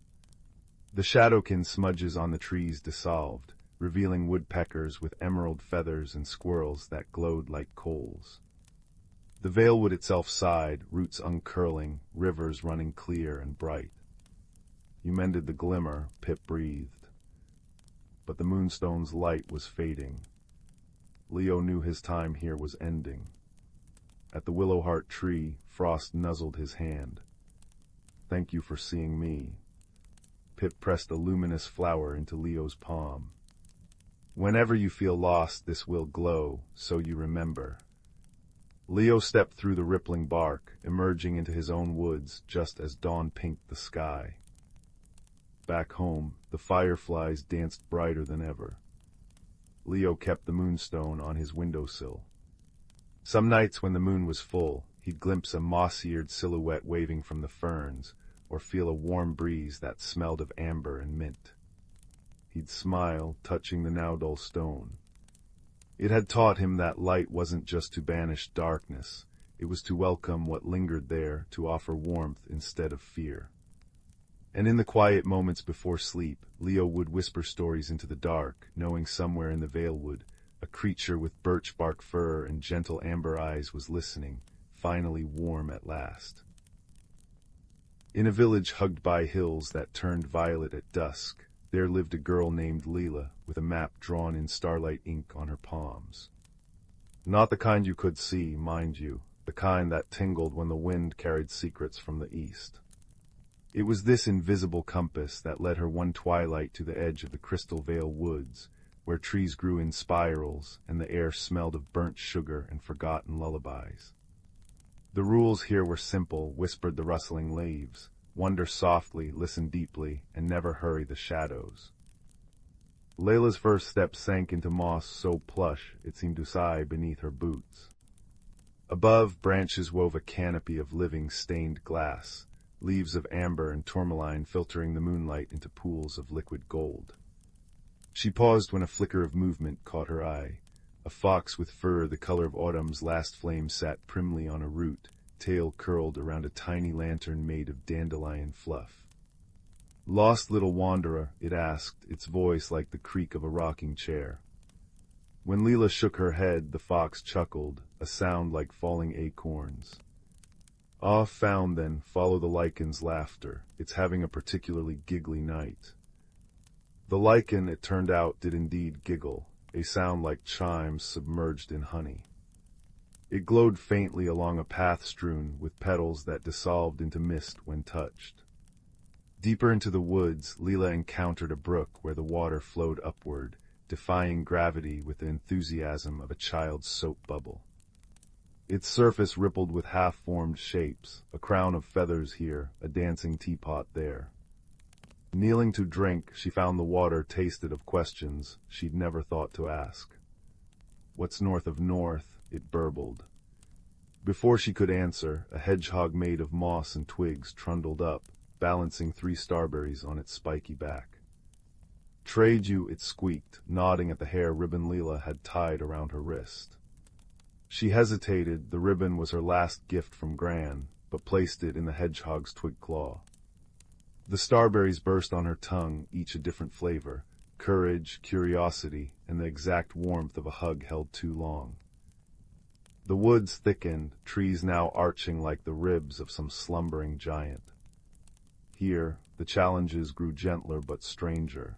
The shadowkin smudges on the trees dissolved, revealing woodpeckers with emerald feathers and squirrels that glowed like coals. The valewood itself sighed, roots uncurling, rivers running clear and bright. You mended the glimmer, Pip breathed. But the moonstone's light was fading. Leo knew his time here was ending. At the willowheart tree, Frost nuzzled his hand. Thank you for seeing me. Pip pressed a luminous flower into Leo's palm. Whenever you feel lost, this will glow, so you remember. Leo stepped through the rippling bark, emerging into his own woods just as dawn pinked the sky. Back home, the fireflies danced brighter than ever. Leo kept the moonstone on his windowsill. Some nights when the moon was full, he'd glimpse a moss-eared silhouette waving from the ferns, or feel a warm breeze that smelled of amber and mint. He'd smile, touching the now dull stone. It had taught him that light wasn't just to banish darkness, it was to welcome what lingered there, to offer warmth instead of fear. And in the quiet moments before sleep, Leo would whisper stories into the dark, knowing somewhere in the valewood, a creature with birch bark fur and gentle amber eyes was listening, finally warm at last. In a village hugged by hills that turned violet at dusk, there lived a girl named Leela, with a map drawn in starlight ink on her palms. Not the kind you could see, mind you, the kind that tingled when the wind carried secrets from the east. It was this invisible compass that led her one twilight to the edge of the Crystal Vale woods, where trees grew in spirals and the air smelled of burnt sugar and forgotten lullabies. The rules here were simple, whispered the rustling leaves. Wonder softly, listen deeply, and never hurry the shadows. Layla's first step sank into moss so plush it seemed to sigh beneath her boots. Above, branches wove a canopy of living stained glass, leaves of amber and tourmaline filtering the moonlight into pools of liquid gold. She paused when a flicker of movement caught her eye. A fox with fur the color of autumn's last flame sat primly on a root, tail curled around a tiny lantern made of dandelion fluff. Lost little wanderer, it asked, its voice like the creak of a rocking chair. When Leela shook her head, the fox chuckled, a sound like falling acorns. Ah, found then, follow the lichens' laughter. It's having a particularly giggly night. The lichen, it turned out, did indeed giggle, a sound like chimes submerged in honey. It glowed faintly along a path strewn with petals that dissolved into mist when touched. Deeper into the woods, Leela encountered a brook where the water flowed upward, defying gravity with the enthusiasm of a child's soap bubble. Its surface rippled with half-formed shapes, a crown of feathers here, a dancing teapot there. Kneeling to drink, she found the water tasted of questions she'd never thought to ask. What's north of north? It burbled. Before she could answer, a hedgehog made of moss and twigs trundled up, balancing 3 starberries on its spiky back. Trade you, it squeaked, nodding at the hair ribbon Leela had tied around her wrist. She hesitated, the ribbon was her last gift from Gran, but placed it in the hedgehog's twig claw. The starberries burst on her tongue, each a different flavor, courage, curiosity, and the exact warmth of a hug held too long. The woods thickened, trees now arching like the ribs of some slumbering giant. Here, the challenges grew gentler but stranger.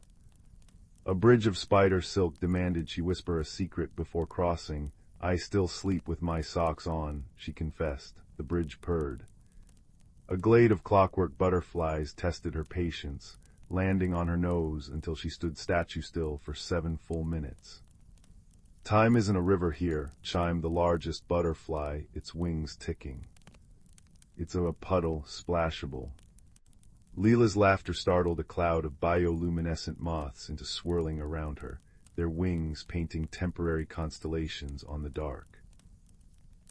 A bridge of spider silk demanded she whisper a secret before crossing. "I still sleep with my socks on," she confessed. The bridge purred. A glade of clockwork butterflies tested her patience, landing on her nose until she stood statue still for 7 full minutes. "Time isn't a river here," chimed the largest butterfly, its wings ticking. "It's a puddle, splashable." Leela's laughter startled a cloud of bioluminescent moths into swirling around her, their wings painting temporary constellations on the dark.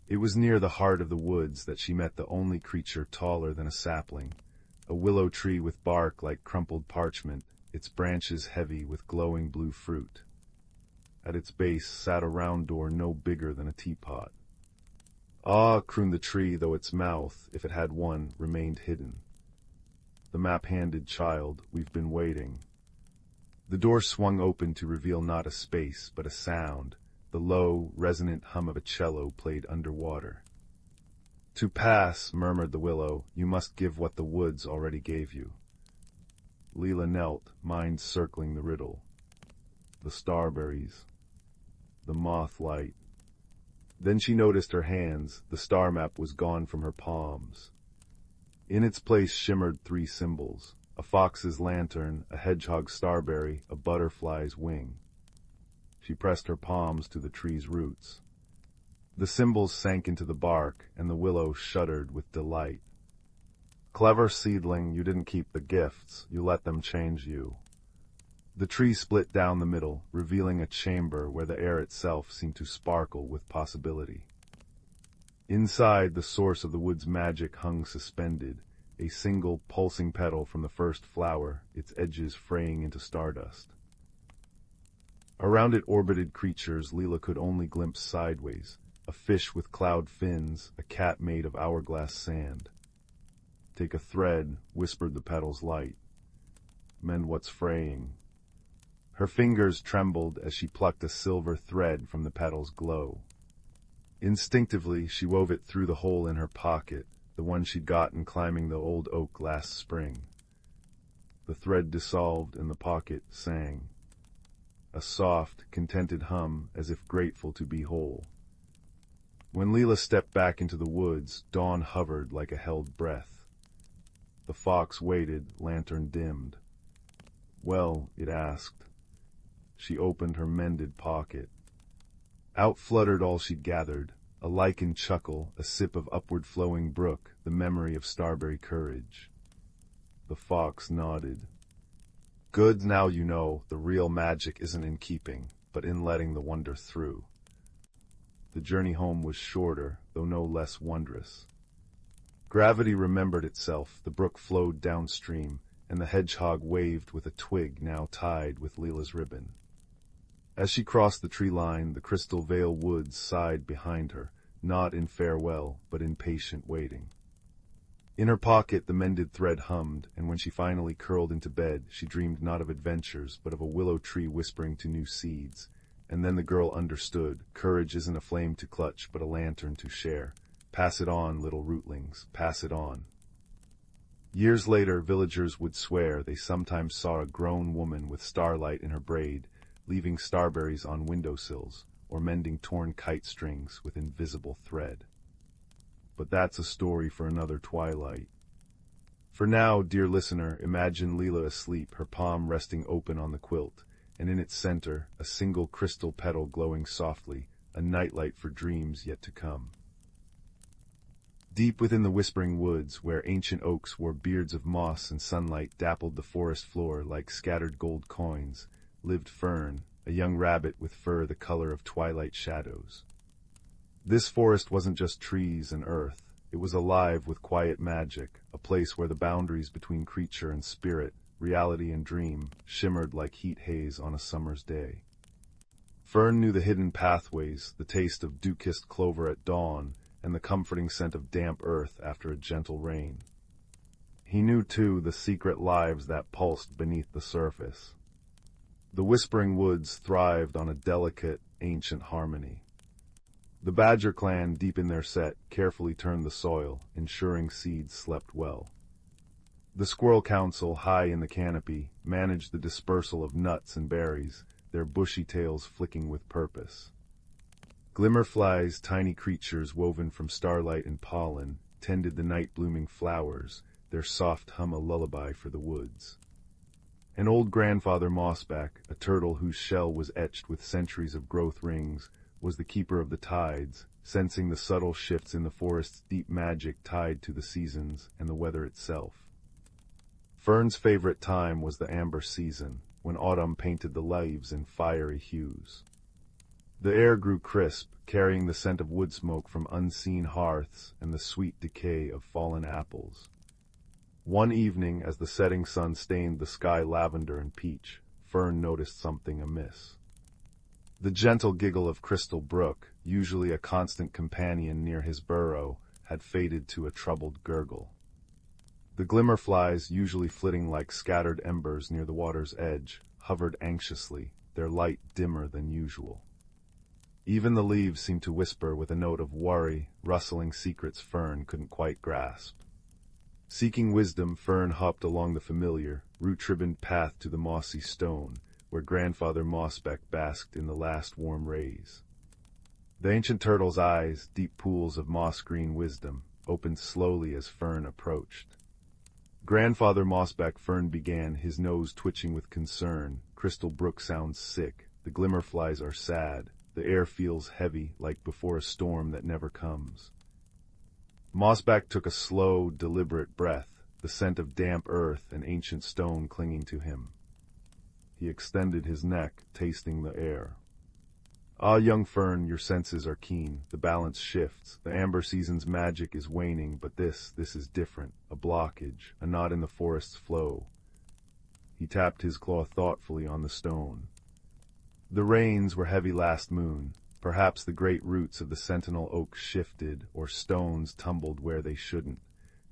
It was near the heart of the woods that she met the only creature taller than a sapling, a willow tree with bark like crumpled parchment, its branches heavy with glowing blue fruit. At its base sat a round door no bigger than a teapot. "Ah," crooned the tree, though its mouth, if it had one, remained hidden. The map-handed child, "We've been waiting." The door swung open to reveal not a space, but a sound, the low, resonant hum of a cello played underwater. "To pass," murmured the willow, "you must give what the woods already gave you." Leela knelt, mind circling the riddle. The starberries. The moth light. Then she noticed her hands. The star map was gone from her palms. In its place shimmered 3 symbols: a fox's lantern, a hedgehog's starberry, a butterfly's wing. She pressed her palms to the tree's roots. The symbols sank into the bark, and the willow shuddered with delight. "Clever seedling, you didn't keep the gifts, you let them change you." The tree split down the middle, revealing a chamber where the air itself seemed to sparkle with possibility. Inside, the source of the wood's magic hung suspended, a single pulsing petal from the first flower, its edges fraying into stardust. Around it orbited creatures Leela could only glimpse sideways, a fish with cloud fins, a cat made of hourglass sand. "Take a thread," whispered the petal's light. "Mend what's fraying." Her fingers trembled as she plucked a silver thread from the petal's glow. Instinctively, she wove it through the hole in her pocket, the one she'd gotten climbing the old oak last spring. The thread dissolved and the pocket sang. A soft, contented hum, as if grateful to be whole. When Leela stepped back into the woods, dawn hovered like a held breath. The fox waited, lantern dimmed. "Well," it asked. She opened her mended pocket. Out fluttered all she'd gathered, a lichen chuckle, a sip of upward-flowing brook, the memory of starberry courage. The fox nodded. "Good, now you know, the real magic isn't in keeping, but in letting the wonder through." The journey home was shorter, though no less wondrous. Gravity remembered itself, the brook flowed downstream, and the hedgehog waved with a twig now tied with Leela's ribbon. As she crossed the tree line, the Crystal Vale woods sighed behind her, not in farewell, but in patient waiting. In her pocket the mended thread hummed, and when she finally curled into bed, she dreamed not of adventures, but of a willow tree whispering to new seeds. And then the girl understood, courage isn't a flame to clutch, but a lantern to share. Pass it on, little rootlings, pass it on. Years later, villagers would swear they sometimes saw a grown woman with starlight in her braid, leaving starberries on windowsills, or mending torn kite strings with invisible thread. But that's a story for another twilight. For now, dear listener, imagine Leela asleep, her palm resting open on the quilt, and in its center, a single crystal petal glowing softly, a nightlight for dreams yet to come. Deep within the whispering woods, where ancient oaks wore beards of moss and sunlight dappled the forest floor like scattered gold coins, lived Fern, a young rabbit with fur the color of twilight shadows. This forest wasn't just trees and earth, it was alive with quiet magic, a place where the boundaries between creature and spirit, reality and dream, shimmered like heat haze on a summer's day. Fern knew the hidden pathways, the taste of dew-kissed clover at dawn, and the comforting scent of damp earth after a gentle rain. He knew, too, the secret lives that pulsed beneath the surface. The whispering woods thrived on a delicate, ancient harmony. The Badger clan, deep in their set, carefully turned the soil, ensuring seeds slept well. The Squirrel Council, high in the canopy, managed the dispersal of nuts and berries, their bushy tails flicking with purpose. Glimmerflies, tiny creatures woven from starlight and pollen, tended the night-blooming flowers, their soft hum a lullaby for the woods. An old grandfather mossback, a turtle whose shell was etched with centuries of growth rings, was the keeper of the tides, sensing the subtle shifts in the forest's deep magic tied to the seasons and the weather itself. Fern's favorite time was the amber season, when autumn painted the leaves in fiery hues. The air grew crisp, carrying the scent of wood smoke from unseen hearths and the sweet decay of fallen apples. One evening, as the setting sun stained the sky lavender and peach, Fern noticed something amiss. The gentle giggle of Crystal Brook, usually a constant companion near his burrow, had faded to a troubled gurgle. The glimmerflies, usually flitting like scattered embers near the water's edge, hovered anxiously, their light dimmer than usual. Even the leaves seemed to whisper with a note of worry, rustling secrets Fern couldn't quite grasp. Seeking wisdom, Fern hopped along the familiar, root-ribboned path to the mossy stone, where Grandfather Mossback basked in the last warm rays. The ancient turtle's eyes, deep pools of moss-green wisdom, opened slowly as Fern approached. Grandfather Mossback, Fern began, his nose twitching with concern. Crystal Brook sounds sick, the glimmerflies are sad, the air feels heavy, like before a storm that never comes. Mossback took a slow, deliberate breath, the scent of damp earth and ancient stone clinging to him. He extended his neck, tasting the air. Ah, young Fern, your senses are keen. The balance shifts. The amber season's magic is waning, but this is different. A blockage, a knot in the forest's flow. He tapped his claw thoughtfully on the stone. The rains were heavy last moon. Perhaps the great roots of the sentinel oak shifted, or stones tumbled where they shouldn't.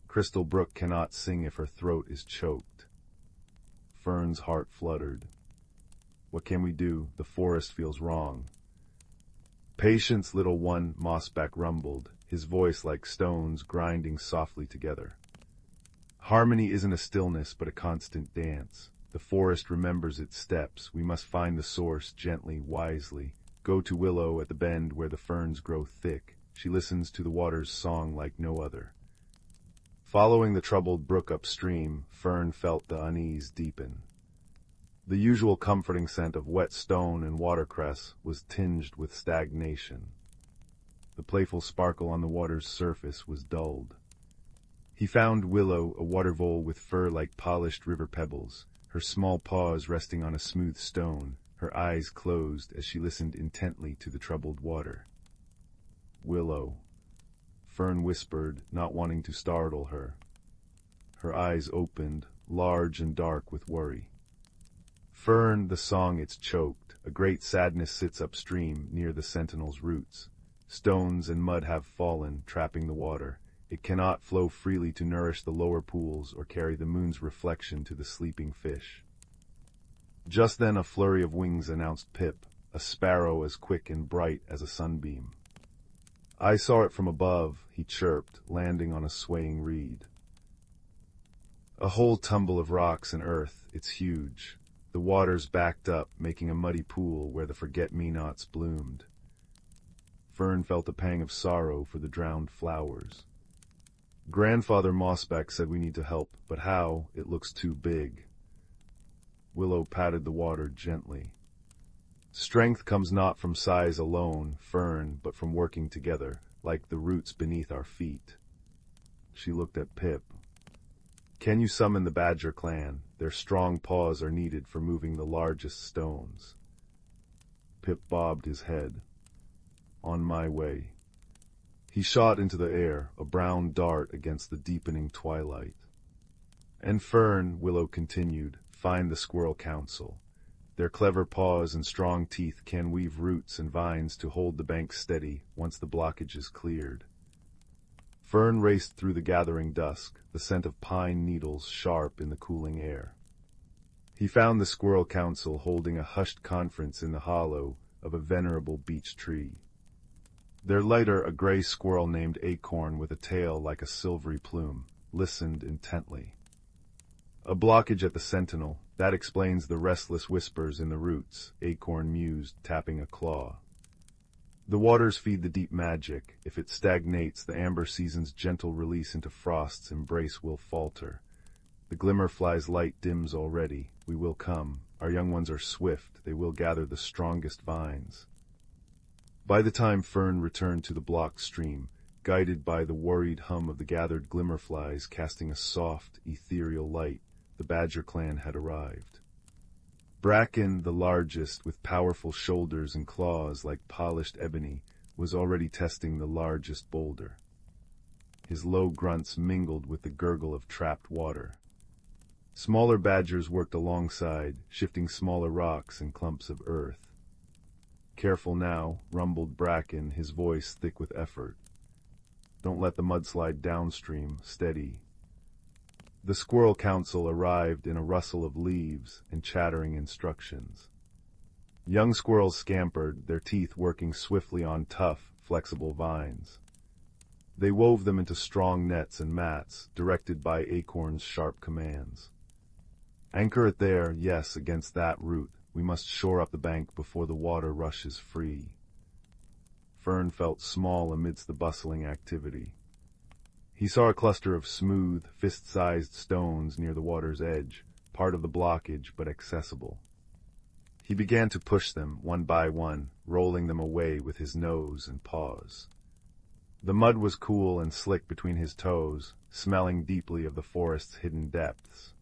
Crystal Brook cannot sing if her throat is choked. Fern's heart fluttered. What can we do? The forest feels wrong. Patience, little one, Mossback rumbled, his voice like stones grinding softly together. Harmony isn't a stillness, but a constant dance. The forest remembers its steps. We must find the source gently, wisely. Go to Willow at the bend where the ferns grow thick. She listens to the water's song like no other. Following the troubled brook upstream, Fern felt the unease deepen. The usual comforting scent of wet stone and watercress was tinged with stagnation. The playful sparkle on the water's surface was dulled. He found Willow, a water vole with fur like polished river pebbles, her small paws resting on a smooth stone, her eyes closed as she listened intently to the troubled water. Willow, Fern whispered, not wanting to startle her. Her eyes opened, large and dark with worry. Fern, the song it's choked. A great sadness sits upstream near the sentinel's roots. Stones and mud have fallen, trapping the water. It cannot flow freely to nourish the lower pools or carry the moon's reflection to the sleeping fish. Just then a flurry of wings announced Pip, a sparrow as quick and bright as a sunbeam. I saw it from above, he chirped, landing on a swaying reed. A whole tumble of rocks and earth, it's huge. The waters backed up, making a muddy pool where the forget-me-nots bloomed. Fern felt a pang of sorrow for the drowned flowers. Grandfather Mossback said we need to help, but how? It looks too big. Willow patted the water gently. Strength comes not from size alone, Fern, but from working together, like the roots beneath our feet. She looked at Pip. Can you summon the Badger clan? Their strong paws are needed for moving the largest stones. Pip bobbed his head. On my way. He shot into the air, a brown dart against the deepening twilight. And Fern, Willow continued, find the Squirrel Council. Their clever paws and strong teeth can weave roots and vines to hold the bank steady once the blockage is cleared. Fern raced through the gathering dusk, the scent of pine needles sharp in the cooling air. He found the Squirrel Council holding a hushed conference in the hollow of a venerable beech tree. Their leader, a gray squirrel named Acorn with a tail like a silvery plume, listened intently. A blockage at the sentinel. That explains the restless whispers in the roots, Acorn mused, tapping a claw. The waters feed the deep magic. If it stagnates, the amber season's gentle release into frost's embrace will falter. The glimmerfly's light dims already. We will come. Our young ones are swift. They will gather the strongest vines. By the time Fern returned to the blocked stream, guided by the worried hum of the gathered glimmerflies casting a soft, ethereal light, the Badger clan had arrived. Bracken, the largest, with powerful shoulders and claws like polished ebony, was already testing the largest boulder. His low grunts mingled with the gurgle of trapped water. Smaller badgers worked alongside, shifting smaller rocks and clumps of earth. "Careful now," rumbled Bracken, his voice thick with effort. "Don't let the mudslide downstream. Steady." The Squirrel Council arrived in a rustle of leaves and chattering instructions. Young squirrels scampered, their teeth working swiftly on tough, flexible vines. They wove them into strong nets and mats, directed by Acorn's sharp commands. "Anchor it there, yes, against that root. We must shore up the bank before the water rushes free." Fern felt small amidst the bustling activity. He saw a cluster of smooth, fist-sized stones near the water's edge, part of the blockage but accessible. He began to push them, one by one, rolling them away with his nose and paws. The mud was cool and slick between his toes, smelling deeply of the forest's hidden depths.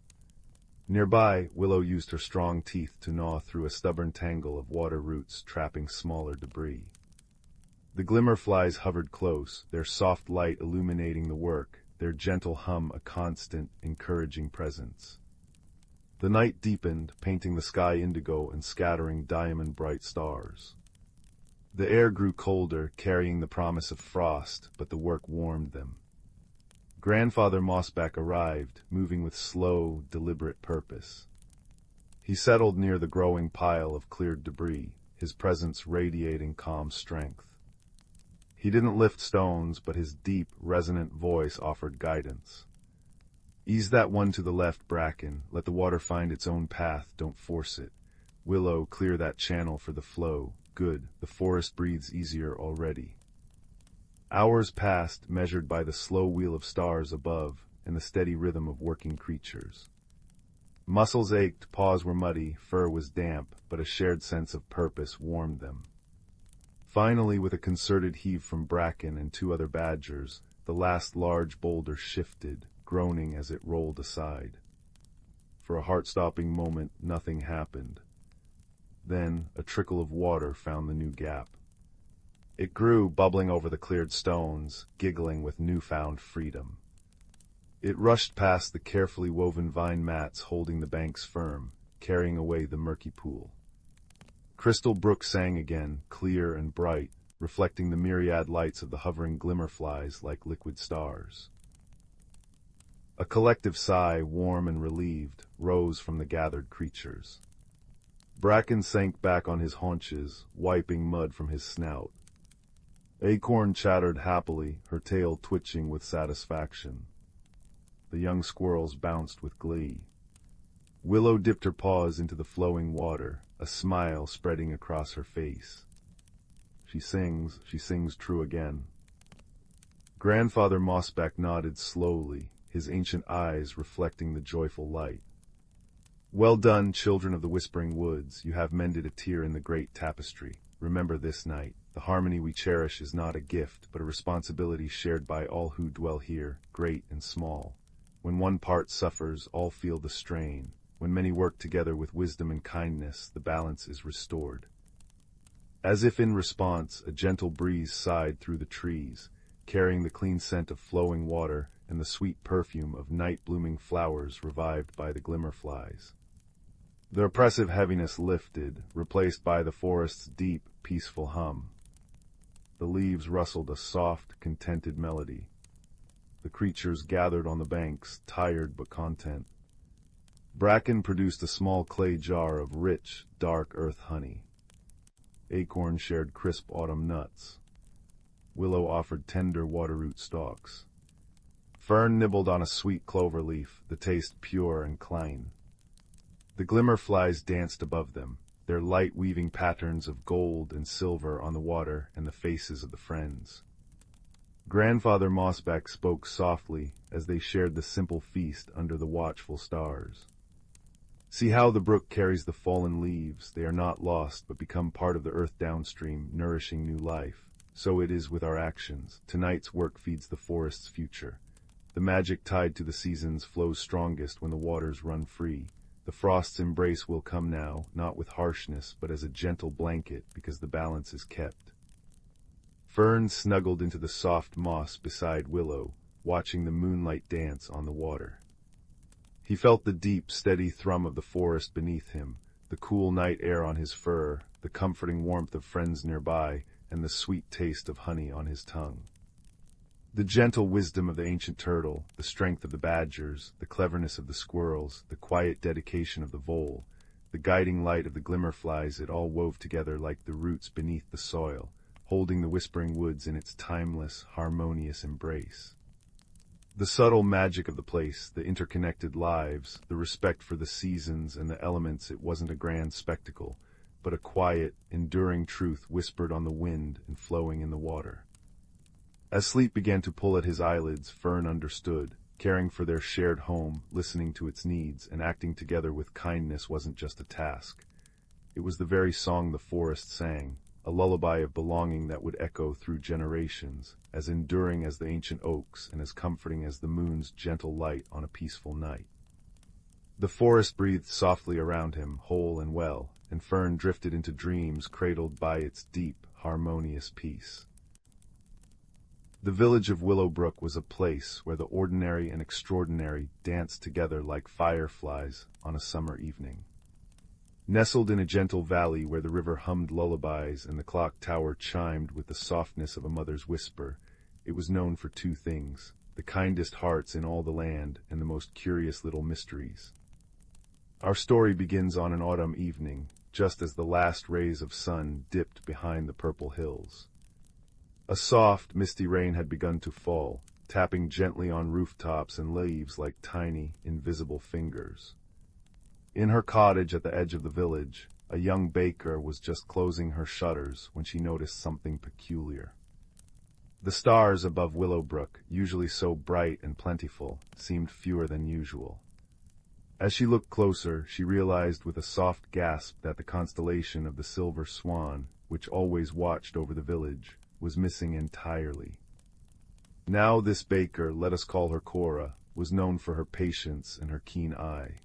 Nearby, Willow used her strong teeth to gnaw through a stubborn tangle of water roots, trapping smaller debris. The glimmerflies hovered close, their soft light illuminating the work, their gentle hum a constant, encouraging presence. The night deepened, painting the sky indigo and scattering diamond-bright stars. The air grew colder, carrying the promise of frost, but the work warmed them. Grandfather Mossback arrived, moving with slow, deliberate purpose. He settled near the growing pile of cleared debris, his presence radiating calm strength. He didn't lift stones, but his deep, resonant voice offered guidance. "Ease that one to the left, Bracken. Let the water find its own path, don't force it. Willow, clear that channel for the flow. Good, the forest breathes easier already." Hours passed, measured by the slow wheel of stars above and the steady rhythm of working creatures. Muscles ached, paws were muddy, fur was damp, but a shared sense of purpose warmed them. Finally, with a concerted heave from Bracken and two other badgers, the last large boulder shifted, groaning as it rolled aside. For a heart-stopping moment, nothing happened. Then, a trickle of water found the new gap. It grew, bubbling over the cleared stones, giggling with newfound freedom. It rushed past the carefully woven vine mats holding the banks firm, carrying away the murky pool. Crystal Brook sang again, clear and bright, reflecting the myriad lights of the hovering glimmerflies like liquid stars. A collective sigh, warm and relieved, rose from the gathered creatures. Bracken sank back on his haunches, wiping mud from his snout. Acorn chattered happily, her tail twitching with satisfaction. The young squirrels bounced with glee. Willow dipped her paws into the flowing water, a smile spreading across her face. She sings true again. Grandfather Mossback nodded slowly, his ancient eyes reflecting the joyful light. "Well done, children of the Whispering Woods, you have mended a tear in the great tapestry. Remember this night, the harmony we cherish is not a gift, but a responsibility shared by all who dwell here, great and small. When one part suffers, all feel the strain. When many work together with wisdom and kindness, the balance is restored." As if in response, a gentle breeze sighed through the trees, carrying the clean scent of flowing water and the sweet perfume of night-blooming flowers revived by the glimmerflies. The oppressive heaviness lifted, replaced by the forest's deep, peaceful hum. The leaves rustled a soft, contented melody. The creatures gathered on the banks, tired but content. Bracken produced a small clay jar of rich, dark earth honey. Acorn shared crisp autumn nuts. Willow offered tender waterroot stalks. Fern nibbled on a sweet clover leaf, the taste pure and clean. The glimmer flies danced above them, their light weaving patterns of gold and silver on the water and the faces of the friends. Grandfather Mossback spoke softly as they shared the simple feast under the watchful stars. See how the brook carries the fallen leaves. They are not lost, but become part of the earth downstream, nourishing new life. So it is with our actions. Tonight's work feeds the forest's future. The magic tied to the seasons flows strongest when the waters run free. The frost's embrace will come now, not with harshness, but as a gentle blanket, because the balance is kept. Fern snuggled into the soft moss beside Willow, watching the moonlight dance on the water. He felt the deep, steady thrum of the forest beneath him, the cool night air on his fur, the comforting warmth of friends nearby, and the sweet taste of honey on his tongue. The gentle wisdom of the ancient turtle, the strength of the badgers, the cleverness of the squirrels, the quiet dedication of the vole, the guiding light of the glimmerflies, it all wove together like the roots beneath the soil, holding the whispering woods in its timeless, harmonious embrace. The subtle magic of the place, the interconnected lives, the respect for the seasons and the elements, it wasn't a grand spectacle, but a quiet, enduring truth whispered on the wind and flowing in the water. As sleep began to pull at his eyelids, Fern understood. Caring for their shared home, listening to its needs, and acting together with kindness wasn't just a task. It was the very song the forest sang, a lullaby of belonging that would echo through generations, as enduring as the ancient oaks and as comforting as the moon's gentle light on a peaceful night. The forest breathed softly around him, whole and well, and Fern drifted into dreams cradled by its deep, harmonious peace. The village of Willowbrook was a place where the ordinary and extraordinary danced together like fireflies on a summer evening. Nestled in a gentle valley where the river hummed lullabies and the clock tower chimed with the softness of a mother's whisper, it was known for two things: the kindest hearts in all the land and the most curious little mysteries. Our story begins on an autumn evening, just as the last rays of sun dipped behind the purple hills. A soft, misty rain had begun to fall, tapping gently on rooftops and leaves like tiny, invisible fingers. In her cottage at the edge of the village, a young baker was just closing her shutters when she noticed something peculiar. The stars above Willowbrook, usually so bright and plentiful, seemed fewer than usual. As she looked closer, she realized with a soft gasp that the constellation of the Silver Swan, which always watched over the village, was missing entirely. Now this baker, let us call her Cora, was known for her patience and her keen eye.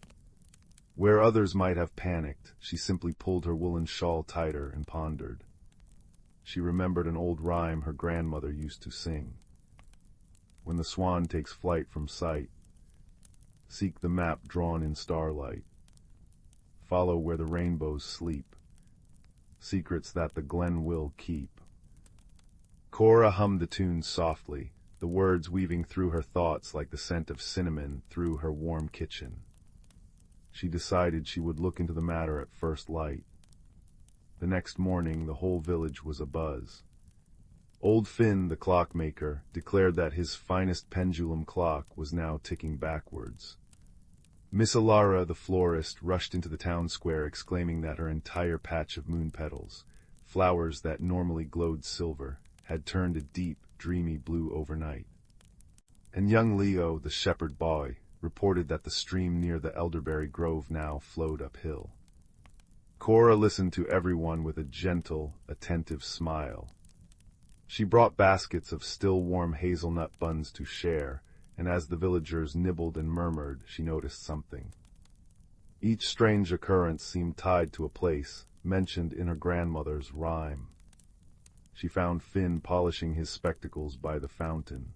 Where others might have panicked, she simply pulled her woolen shawl tighter and pondered. She remembered an old rhyme her grandmother used to sing. When the swan takes flight from sight, seek the map drawn in starlight. Follow where the rainbows sleep, secrets that the glen will keep. Cora hummed the tune softly, the words weaving through her thoughts like the scent of cinnamon through her warm kitchen. She decided she would look into the matter at first light. The next morning, the whole village was abuzz. Old Finn, the clockmaker, declared that his finest pendulum clock was now ticking backwards. Miss Alara, the florist, rushed into the town square exclaiming that her entire patch of moon-petals, flowers that normally glowed silver, had turned a deep, dreamy blue overnight. And young Leo, the shepherd boy, reported that the stream near the elderberry grove now flowed uphill. Cora listened to everyone with a gentle, attentive smile. She brought baskets of still warm hazelnut buns to share, and as the villagers nibbled and murmured, she noticed something. Each strange occurrence seemed tied to a place, mentioned in her grandmother's rhyme. She found Finn polishing his spectacles by the fountain.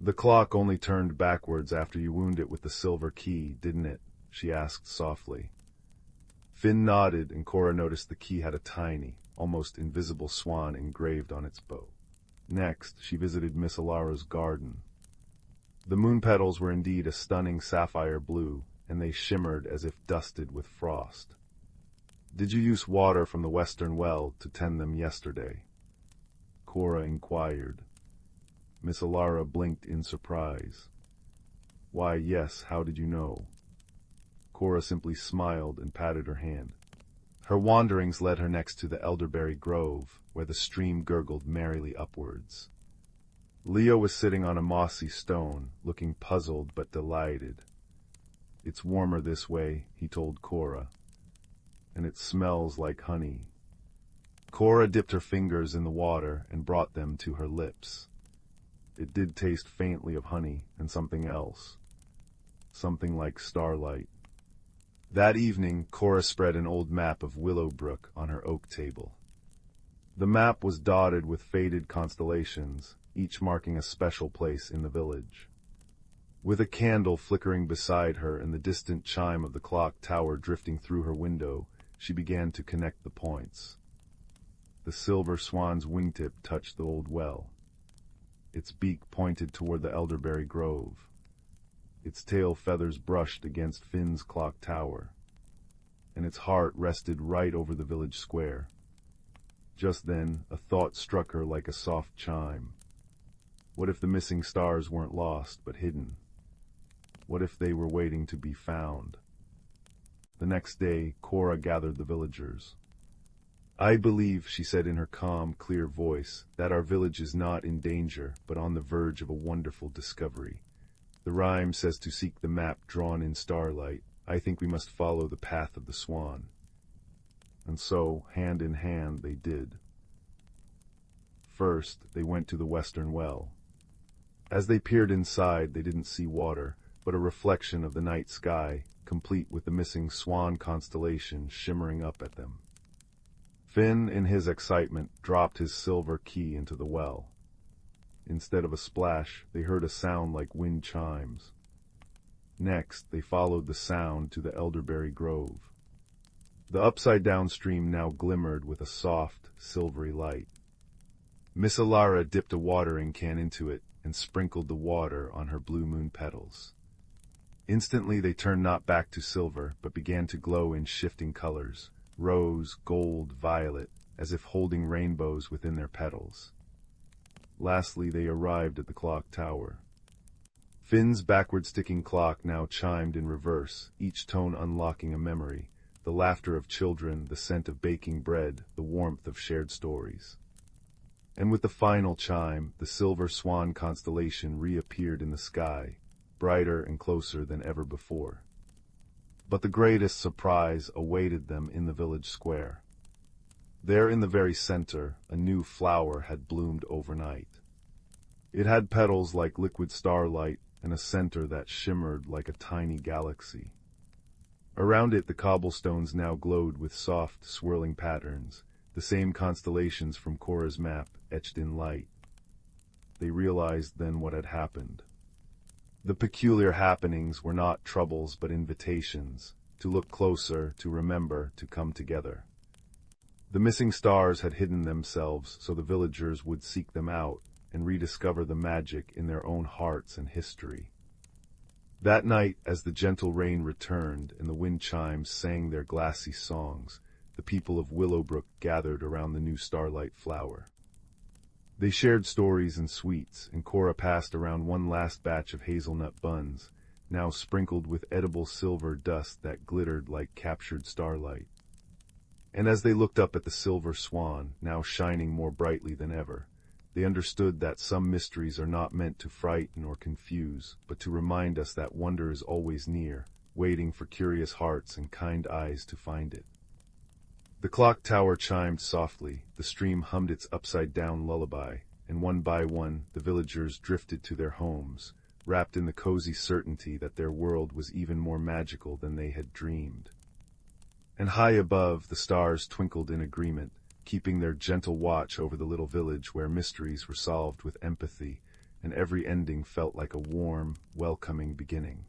"The clock only turned backwards after you wound it with the silver key, didn't it?" she asked softly. Finn nodded, and Cora noticed the key had a tiny, almost invisible swan engraved on its bow. Next, she visited Miss Alara's garden. The moon-petals were indeed a stunning sapphire blue, and they shimmered as if dusted with frost. "Did you use water from the western well to tend them yesterday?" Cora inquired. Miss Alara blinked in surprise. Why, yes, how did you know? Cora simply smiled and patted her hand. Her wanderings led her next to the elderberry grove, where the stream gurgled merrily upwards. Leo was sitting on a mossy stone, looking puzzled but delighted. It's warmer this way, he told Cora, and it smells like honey. Cora dipped her fingers in the water and brought them to her lips. It did taste faintly of honey and something else. Something like starlight. That evening, Cora spread an old map of Willowbrook on her oak table. The map was dotted with faded constellations, each marking a special place in the village. With a candle flickering beside her and the distant chime of the clock tower drifting through her window, she began to connect the points. The silver swan's wingtip touched the old well. Its beak pointed toward the elderberry grove. Its tail feathers brushed against Finn's clock tower, and its heart rested right over the village square. Just then, a thought struck her like a soft chime. What if the missing stars weren't lost, but hidden? What if they were waiting to be found? The next day, Cora gathered the villagers. I believe, she said in her calm, clear voice, that our village is not in danger, but on the verge of a wonderful discovery. The rhyme says to seek the map drawn in starlight. I think we must follow the path of the swan. And so, hand in hand, they did. First, they went to the western well. As they peered inside, they didn't see water, but a reflection of the night sky, complete with the missing swan constellation shimmering up at them. Finn, in his excitement, dropped his silver key into the well. Instead of a splash, they heard a sound like wind chimes. Next, they followed the sound to the elderberry grove. The upside-down stream now glimmered with a soft, silvery light. Miss Alara dipped a watering can into it and sprinkled the water on her blue moon petals. Instantly they turned not back to silver, but began to glow in shifting colors, rose, gold, violet, as if holding rainbows within their petals. Lastly, they arrived at the clock tower. Finn's backward-sticking clock now chimed in reverse, each tone unlocking a memory, the laughter of children, the scent of baking bread, the warmth of shared stories. And with the final chime, the silver swan constellation reappeared in the sky, brighter and closer than ever before. But the greatest surprise awaited them in the village square. There in the very center, a new flower had bloomed overnight. It had petals like liquid starlight and a center that shimmered like a tiny galaxy. Around it, the cobblestones now glowed with soft, swirling patterns, the same constellations from Cora's map etched in light. They realized then what had happened. The peculiar happenings were not troubles but invitations, to look closer, to remember, to come together. The missing stars had hidden themselves so the villagers would seek them out and rediscover the magic in their own hearts and history. That night, as the gentle rain returned and the wind chimes sang their glassy songs, the people of Willowbrook gathered around the new starlight flower. They shared stories and sweets, and Cora passed around one last batch of hazelnut buns, now sprinkled with edible silver dust that glittered like captured starlight. And as they looked up at the silver swan, now shining more brightly than ever, they understood that some mysteries are not meant to frighten or confuse, but to remind us that wonder is always near, waiting for curious hearts and kind eyes to find it. The clock tower chimed softly, the stream hummed its upside-down lullaby, and one by one the villagers drifted to their homes, wrapped in the cozy certainty that their world was even more magical than they had dreamed. And high above, the stars twinkled in agreement, keeping their gentle watch over the little village where mysteries were solved with empathy, and every ending felt like a warm, welcoming beginning.